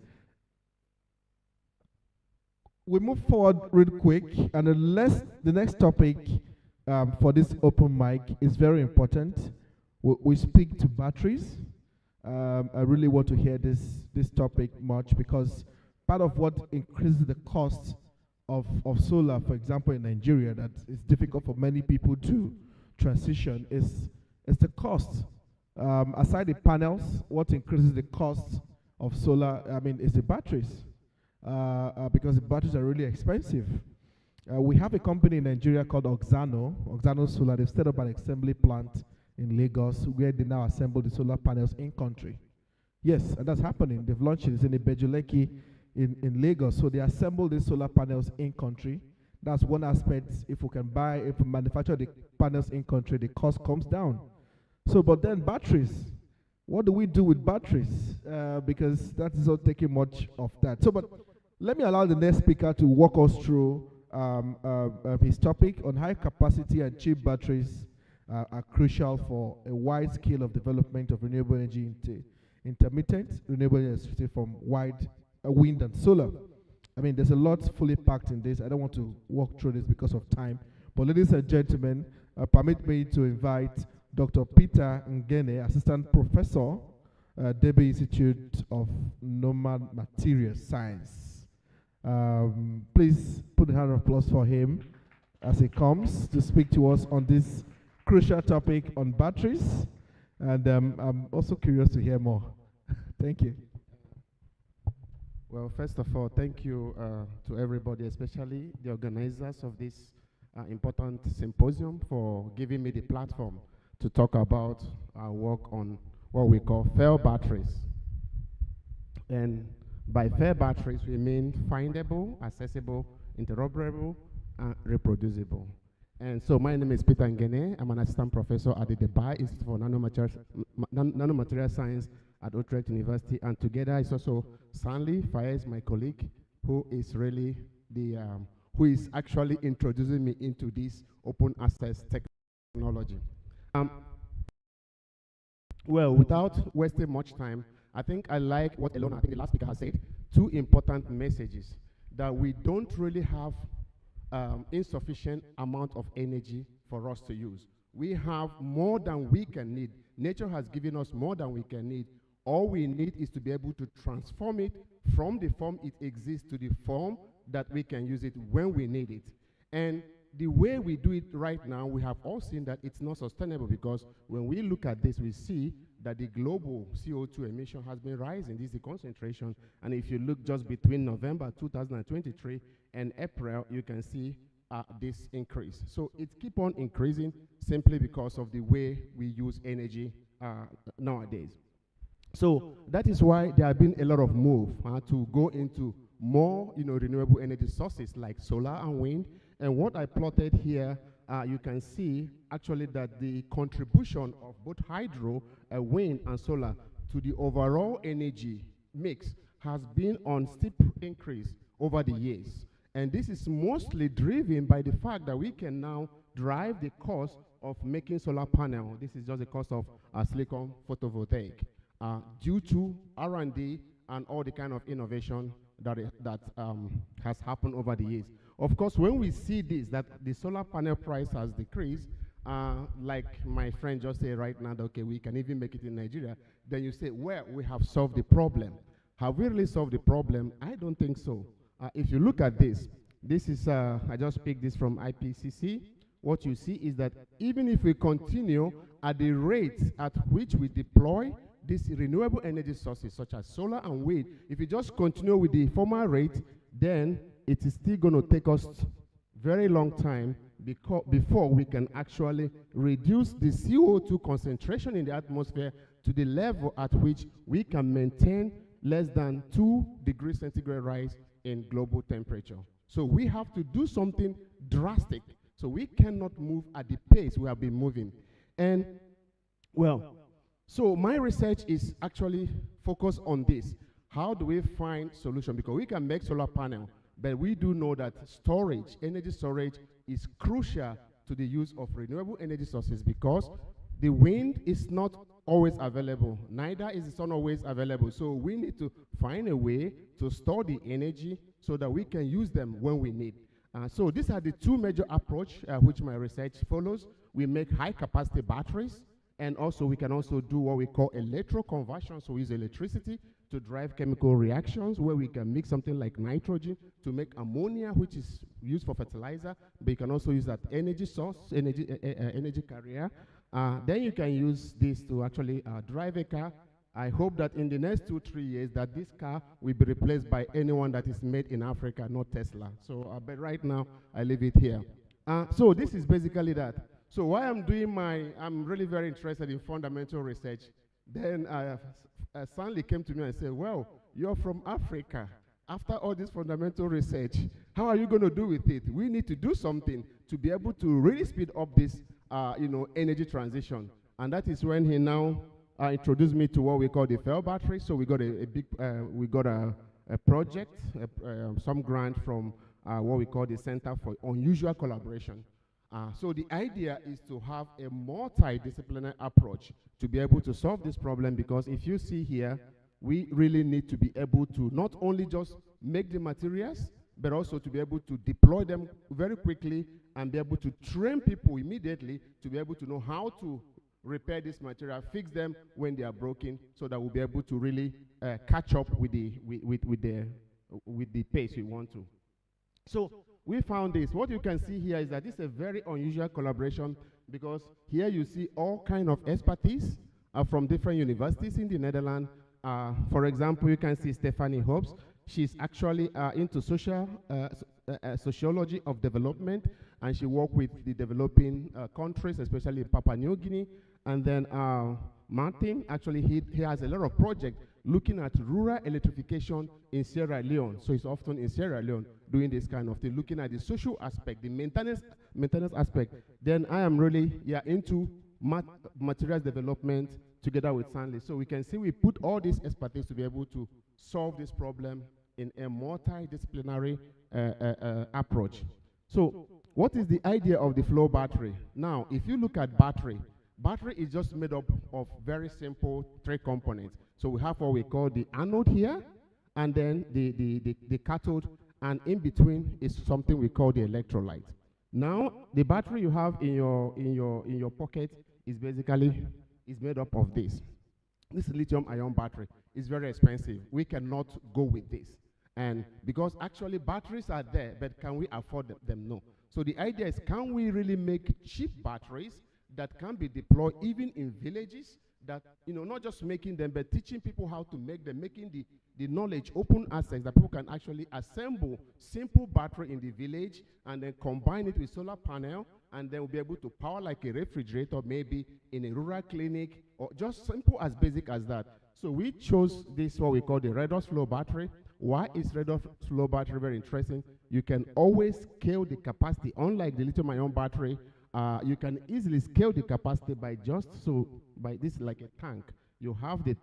we move forward real quick, and the next topic for this open mic is very important. We speak to batteries. I really want to hear this topic much, because part of what increases the cost of solar, for example, in Nigeria, that it's difficult for many people to transition is the cost. Aside the panels, what increases the cost of solar, I mean, is the batteries. Because the batteries are really expensive. We have a company in Nigeria called Oxano Solar. They've set up an assembly plant in Lagos, where they now assemble the solar panels in country. Yes, and that's happening. They've launched it in Ibejuleki in Lagos. So they assemble these solar panels in country. That's one aspect. If we manufacture the panels in country, the cost comes down. So, but then batteries. What do we do with batteries? Because that is not taking much of that. So, but let me allow the next speaker to walk us through his topic on high capacity and cheap batteries are crucial for a wide scale of development of renewable energy into intermittent renewable electricity from wind and solar. I mean, there's a lot fully packed in this. I don't want to walk through this because of time. But ladies and gentlemen, permit me to invite Dr. Peter Ngene, Assistant Professor, Debe Institute of Normal Materials Science. Please put a hand of applause for him as he comes to speak to us on this crucial topic on batteries. And I'm also curious to hear more. Thank you. Well, first of all, thank you to everybody, especially the organizers of this important symposium, for giving me the platform to talk about our work on what we call fair batteries. And by fair batteries, we mean findable, accessible, interoperable, and reproducible. And so my name is Peter Ngene. I'm an assistant professor at the Dubai Institute for Nanomaterial Science at Utrecht University. And together is also Stanley Fayez, my colleague, who is really who is actually introducing me into this open access technology. Well, without wasting much time, I think I like what Elona, I think the last speaker has said, two important messages: that we don't really have insufficient amount of energy for us to use. We have more than we can need. Nature has given us more than we can need. All we need is to be able to transform it from the form it exists to the form that we can use it when we need it. And the way we do it right now, we have all seen that it's not sustainable, because when we look at this, we see that the global CO2 emission has been rising. This is the concentration. And if you look just between November 2023 and April, you can see this increase. So it keeps on increasing simply because of the way we use energy nowadays. So that is why there have been a lot of move to go into more renewable energy sources like solar and wind. And what I plotted here, you can see actually that the contribution of both hydro, wind, and solar to the overall energy mix has been on steep increase over the years. And this is mostly driven by the fact that we can now drive the cost of making solar panel. This is just the cost of silicon photovoltaic due to R&D and all the kind of innovation that has happened over the years. Of course, when we see this, that the solar panel price has decreased, like my friend just said right now, that, okay, we can even make it in Nigeria, then you say, well, we have solved the problem. Have we really solved the problem? I don't think so. If you look at this, this is, I just picked this from IPCC. What you see is that even if we continue at the rate at which we deploy these renewable energy sources, such as solar and wind, if you just continue with the former rate, then it is still going to take us very long time before we can actually reduce the CO2 concentration in the atmosphere to the level at which we can maintain less than 2 degrees centigrade rise in global temperature. So we have to do something drastic. So we cannot move at the pace we have been moving. And, well, so my research is actually focused on this. How do we find solution? Because we can make solar panel, but we do know that storage, energy storage, is crucial to the use of renewable energy sources, because the wind is not always available, neither is the sun always available. So we need to find a way to store the energy so that we can use them when we need. So these are the two major approaches which my research follows. We make high capacity batteries, and also we can also do what we call electroconversion. So we use electricity to drive chemical reactions, where we can mix something like nitrogen to make ammonia, which is used for fertilizer, but you can also use that energy source, energy carrier. Then you can use this to actually drive a car. I hope that in the next 2-3 years that this car will be replaced by anyone that is made in Africa, not Tesla. So, but right now, I leave it here. So this is basically that. So while I'm doing I'm really very interested in fundamental research. Then Stanley came to me and said, well, you're from Africa. After all this fundamental research, how are you going to do with it? We need to do something to be able to really speed up this, energy transition. And that is when he now introduced me to what we call the FEL battery. So we got a project, some grant from what we call the Center for Unusual Collaboration. So the idea is to have a multidisciplinary approach to be able to solve this problem, because if you see here, we really need to be able to not only just make the materials, but also to be able to deploy them very quickly and be able to train people immediately to be able to know how to repair this material, fix them when they are broken, so that we'll be able to really catch up with the pace we want to. So we found this. What you can see here is that this is a very unusual collaboration, because here you see all kind of expertise from different universities in the Netherlands. For example, you can see Stephanie Hobbs. She's actually into sociology of development, and she worked with the developing countries, especially Papua New Guinea. And then Martin, actually, he has a lot of projects looking at rural electrification in Sierra Leone. So he's often in Sierra Leone doing this kind of thing, looking at the social aspect, the maintenance aspect. Then I am really into materials development together with Stanley. So we can see we put all this expertise to be able to solve this problem in a multidisciplinary approach. So what is the idea of the flow battery? Now, if you look at battery is just made up of very simple 3 components. So we have what we call the anode here, and then the cathode, and in between is something we call the electrolyte. Now, the battery you have in your pocket is basically made up of this. This lithium-ion battery is very expensive. We cannot go with this. And because actually batteries are there, but can we afford them? No. So the idea is, can we really make cheap batteries that can be deployed even in villages, that, not just making them, but teaching people how to make them, making the knowledge open access, that people can actually assemble simple battery in the village and then combine it with solar panel, and then we'll be able to power like a refrigerator, maybe in a rural clinic, or just simple as basic as that. So we chose this, what we call the redox flow battery. Why is redox flow battery very interesting? You can always scale the capacity. Unlike the lithium-ion battery, you can easily scale the capacity by this, like a tank. You have the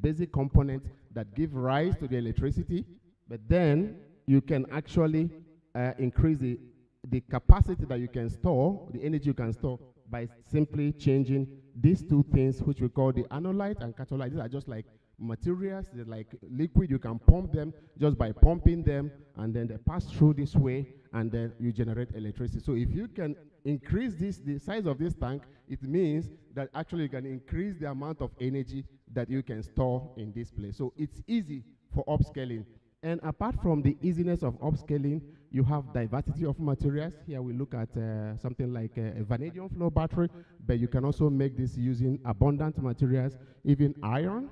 basic components that give rise to the electricity, but then you can actually increase the capacity that you can store, the energy you can store, by simply changing these 2 things, which we call the anolyte and catholyte. These are just like materials, they're like liquid. You can pump them just by pumping them, and then they pass through this way, and then you generate electricity. So if you can increase the size of this tank, it means that actually you can increase the amount of energy that you can store in this place. So it's easy for upscaling. And apart from the easiness of upscaling, you have diversity of materials. Here we look at something like a vanadium flow battery, but you can also make this using abundant materials, even iron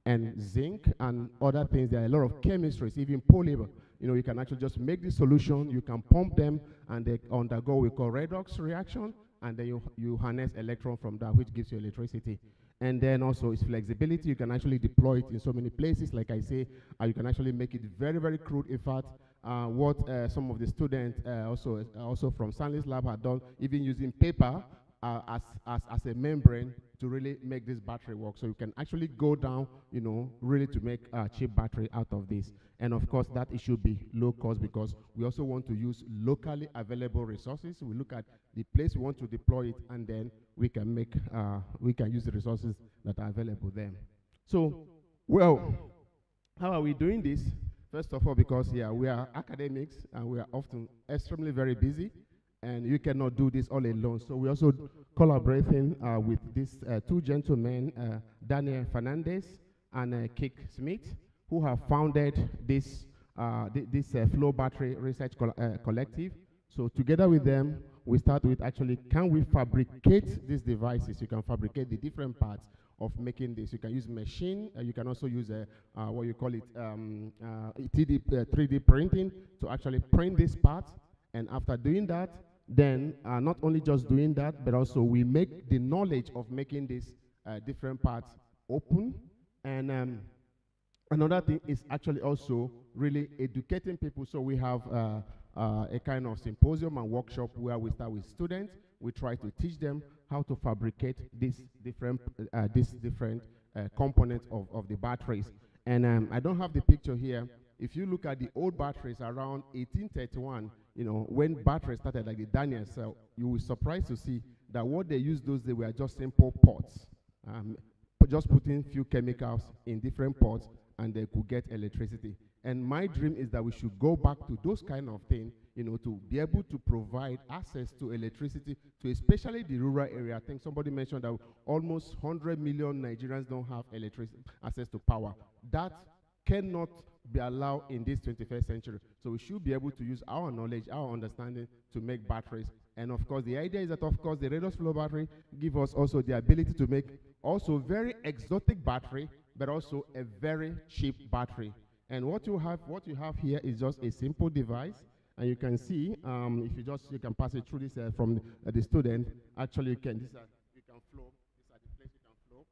and zinc and other things. There are a lot of chemistries, even polymer. You can actually just make the solution, you can pump them, and they undergo what we call redox reaction, and then you harness electron from that, which gives you electricity. And then also its flexibility. You can actually deploy it in so many places. Like I say, you can actually make it very, very crude. In fact, what some of the students also from Stanley's lab had done, even using paper as a membrane to really make this battery work. So you can actually go down, really to make a cheap battery out of this. And of course, that it should be low cost, because we also want to use locally available resources. We look at the place we want to deploy it, and then we can use the resources that are available there. So, well, how are we doing this? First of all, because we are academics, and we are often extremely very busy, and you cannot do this all alone. So we're also collaborating with these 2 gentlemen, Daniel Fernandez and Kik Smith, who have founded this flow battery research collective. So together with them, we start with actually, can we fabricate these devices? You can fabricate the different parts of making this. You can use machine. You can also use what you call it 3D printing to actually print these parts. And after doing that, Then, not only just doing that, but also we make the knowledge of making these different parts open. And another thing is actually also really educating people. So we have a kind of symposium and workshop where we start with students. We try to teach them how to fabricate these different components of the batteries. And I don't have the picture here. If you look at the old batteries around 1831, you know, when batteries started, like the Daniel cell, you will be surprised to see that what they used those days were just simple pots. Just putting few chemicals in different pots and they could get electricity. And my dream is that we should go back to those kind of things, you know, to be able to provide access to electricity to especially the rural area. I think somebody mentioned that almost 100 million Nigerians don't have electricity, access to power. That cannot be allowed in this 21st century. So we should be able to use our knowledge, our understanding to make batteries. And of course, the idea is that, of course, the redox flow battery give us also the ability to make also very exotic battery, but also a very cheap battery. And what you have here is just a simple device, and you can see if you can pass it through this from the student. Actually, you can flow. These are the places you can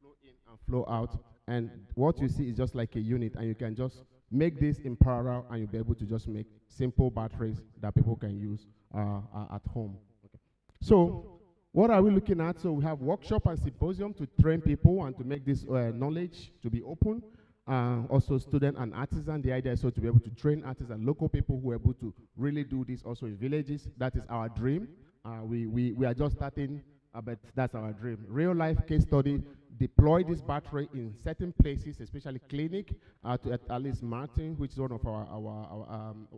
flow in and flow out. And what you see is just like a unit, and you can just make this in parallel, and you'll be able to just make simple batteries that people can use at home. Okay. So what are we looking at? So we have workshop and symposium to train people and to make this knowledge to be open. Also student and artisan. The idea is so to be able to train artists and local people who are able to really do this also in villages. That is our dream. We are just starting, but that's our dream. Real life case study, deploy this battery in certain places, especially clinic, to at least Martin, which is one of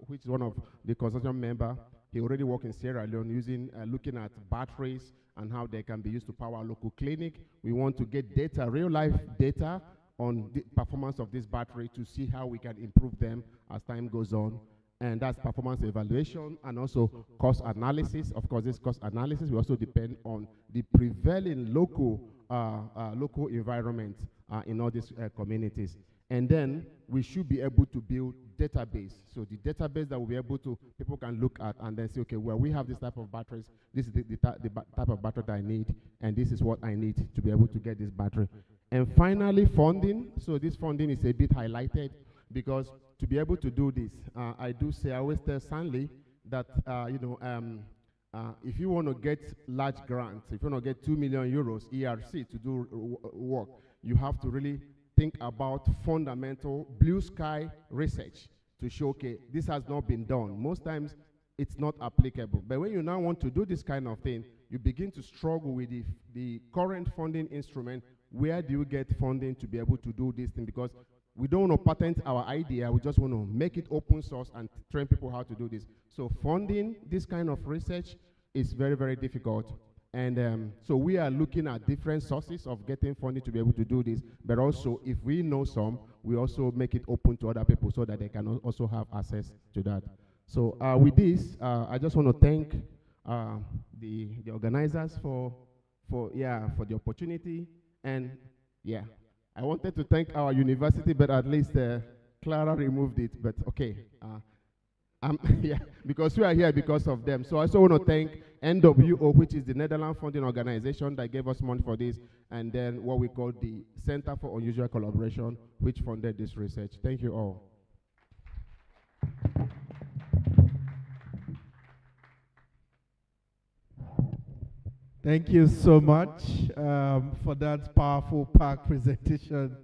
which is one of the consortium member. He already worked in Sierra Leone using, looking at batteries and how they can be used to power local clinic. We want to get data, real life data on the performance of this battery to see how we can improve them as time goes on. And that's performance evaluation and also cost analysis. Of course, this cost analysis will also depend on the prevailing local environment in all these communities. And then we should be able to build database. So the database that will be able to, people can look at and then say, okay, well, we have this type of batteries. This is the type of battery that I need, and this is what I need to be able to get this battery. And finally, funding. So this funding is a bit highlighted because to be able to do this, I always tell Stanley that, if you want to get large grants, if you want to get 2 million euros ERC to do work, you have to really think about fundamental blue sky research to show, okay, this has not been done. Most times it's not applicable. But when you now want to do this kind of thing, you begin to struggle with the current funding instrument. Where do you get funding to be able to do this thing? Because we don't want to patent our idea, we just want to make it open source and train people how to do this. So funding this kind of research is very, very difficult. And so we are looking at different sources of getting funding to be able to do this, but also if we know some, we also make it open to other people so that they can also have access to that. So with this, I just want to thank the organizers for the opportunity. And yeah, I wanted to thank our university, but at least Clara removed it, but okay. Yeah, because we are here because of them. So I also want to thank NWO, which is the Netherlands funding organization that gave us money for this, and then what we call the Center for Unusual Collaboration, which funded this research. Thank you all. Thank you so much for that powerful PAC presentation.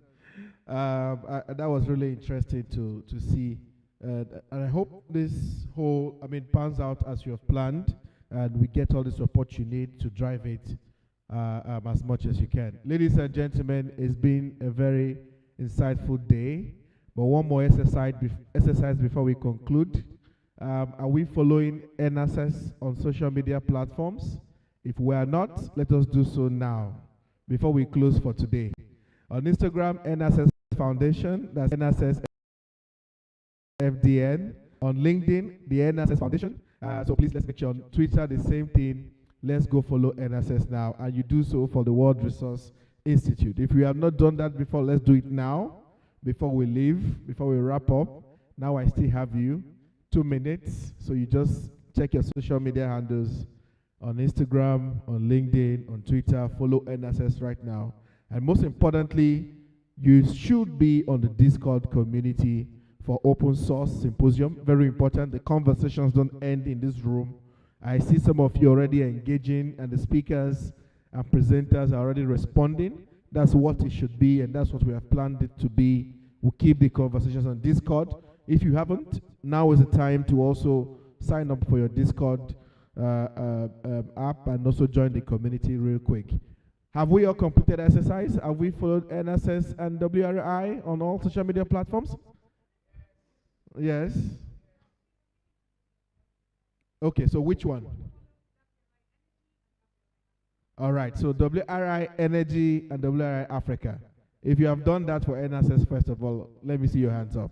That was really interesting to see. And I hope this whole, pans out as you have planned, and we get all the support you need to drive it as much as you can. Ladies and gentlemen, it's been a very insightful day, but one more exercise before we conclude. Are we following EnAccess on social media platforms? If we are not, let us do so now, before we close for today. On Instagram, EnAccess Foundation, that's EnAccess FDN. On LinkedIn, the EnAccess Foundation. So please, let's make sure on Twitter, the same thing. Let's go follow EnAccess now, and you do so for the World Resource Institute. If we have not done that before, let's do it now, before we leave, before we wrap up. Now I still have you 2 minutes, so you just check your social media handles on Instagram, on LinkedIn, on Twitter. Follow EnAccess right now. And most importantly, you should be on the Discord community for open source symposium. Very important. The conversations don't end in this room. I see some of you already engaging, and the speakers and presenters are already responding. That's what it should be, and that's what we have planned it to be. We'll keep the conversations on Discord. If you haven't, now is the time to also sign up for your Discord app and also join the community real quick. Have we all completed exercise? Have we followed EnAccess and WRI on all social media platforms? Yes. Okay, so which one? All right, so WRI Energy and WRI Africa. If you have done that for EnAccess, first of all, let me see your hands up.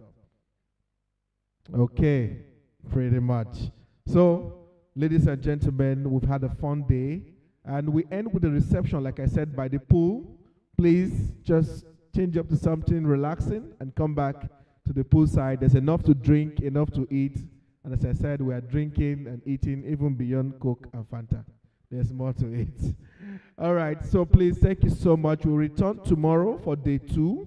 Okay, pretty much. So, ladies and gentlemen, we've had a fun day, and we end with a reception, like I said, by the pool. Please just change up to something relaxing and come back to the pool side. There's enough to drink, enough to eat, and as I said, we are drinking and eating even beyond Coke and Fanta. There's more to it. All right, so please, thank you so much. We'll return tomorrow for day 2.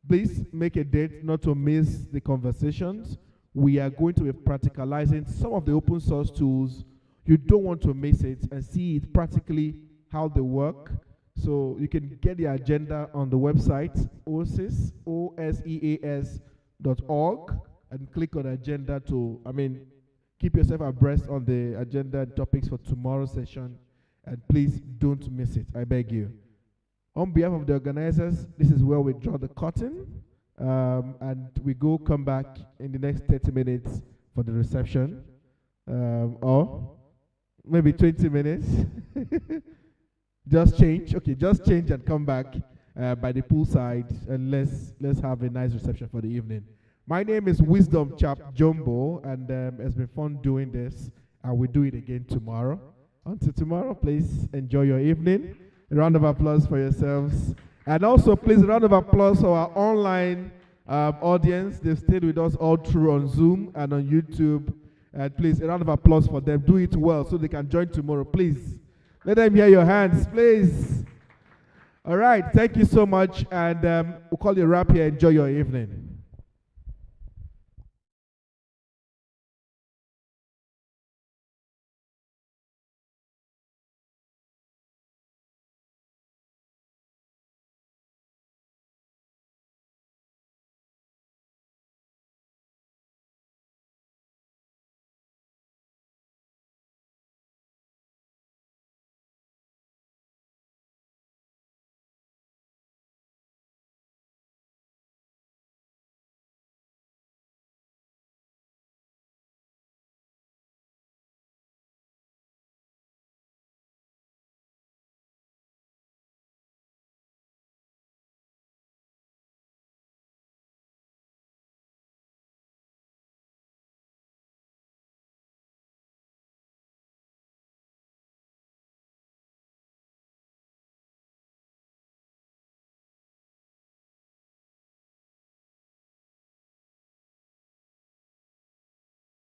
Please make a date not to miss the conversations. We are going to be practicalizing some of the open source tools. You don't want to miss it and see it practically how they work. So you can get the agenda on the website, oseas.org, and click on agenda to, keep yourself abreast on the agenda and topics for tomorrow's session, and please don't miss it, I beg you. On behalf of the organizers, this is where we draw the curtain, and we come back in the next 30 minutes for the reception, or maybe 20 minutes. Just change and come back by the poolside, and let's have a nice reception for the evening. My name is Wisdom Chap Jumbo, and it's been fun doing this. I will do it again tomorrow. Until tomorrow, please enjoy your evening. A round of applause for yourselves. And also, please, a round of applause for our online audience. They've stayed with us all through on Zoom and on YouTube. And please, a round of applause for them. Do it well so they can join tomorrow, please. Let them hear your hands, please. All right, thank you so much. And we'll call you a wrap here. Enjoy your evening.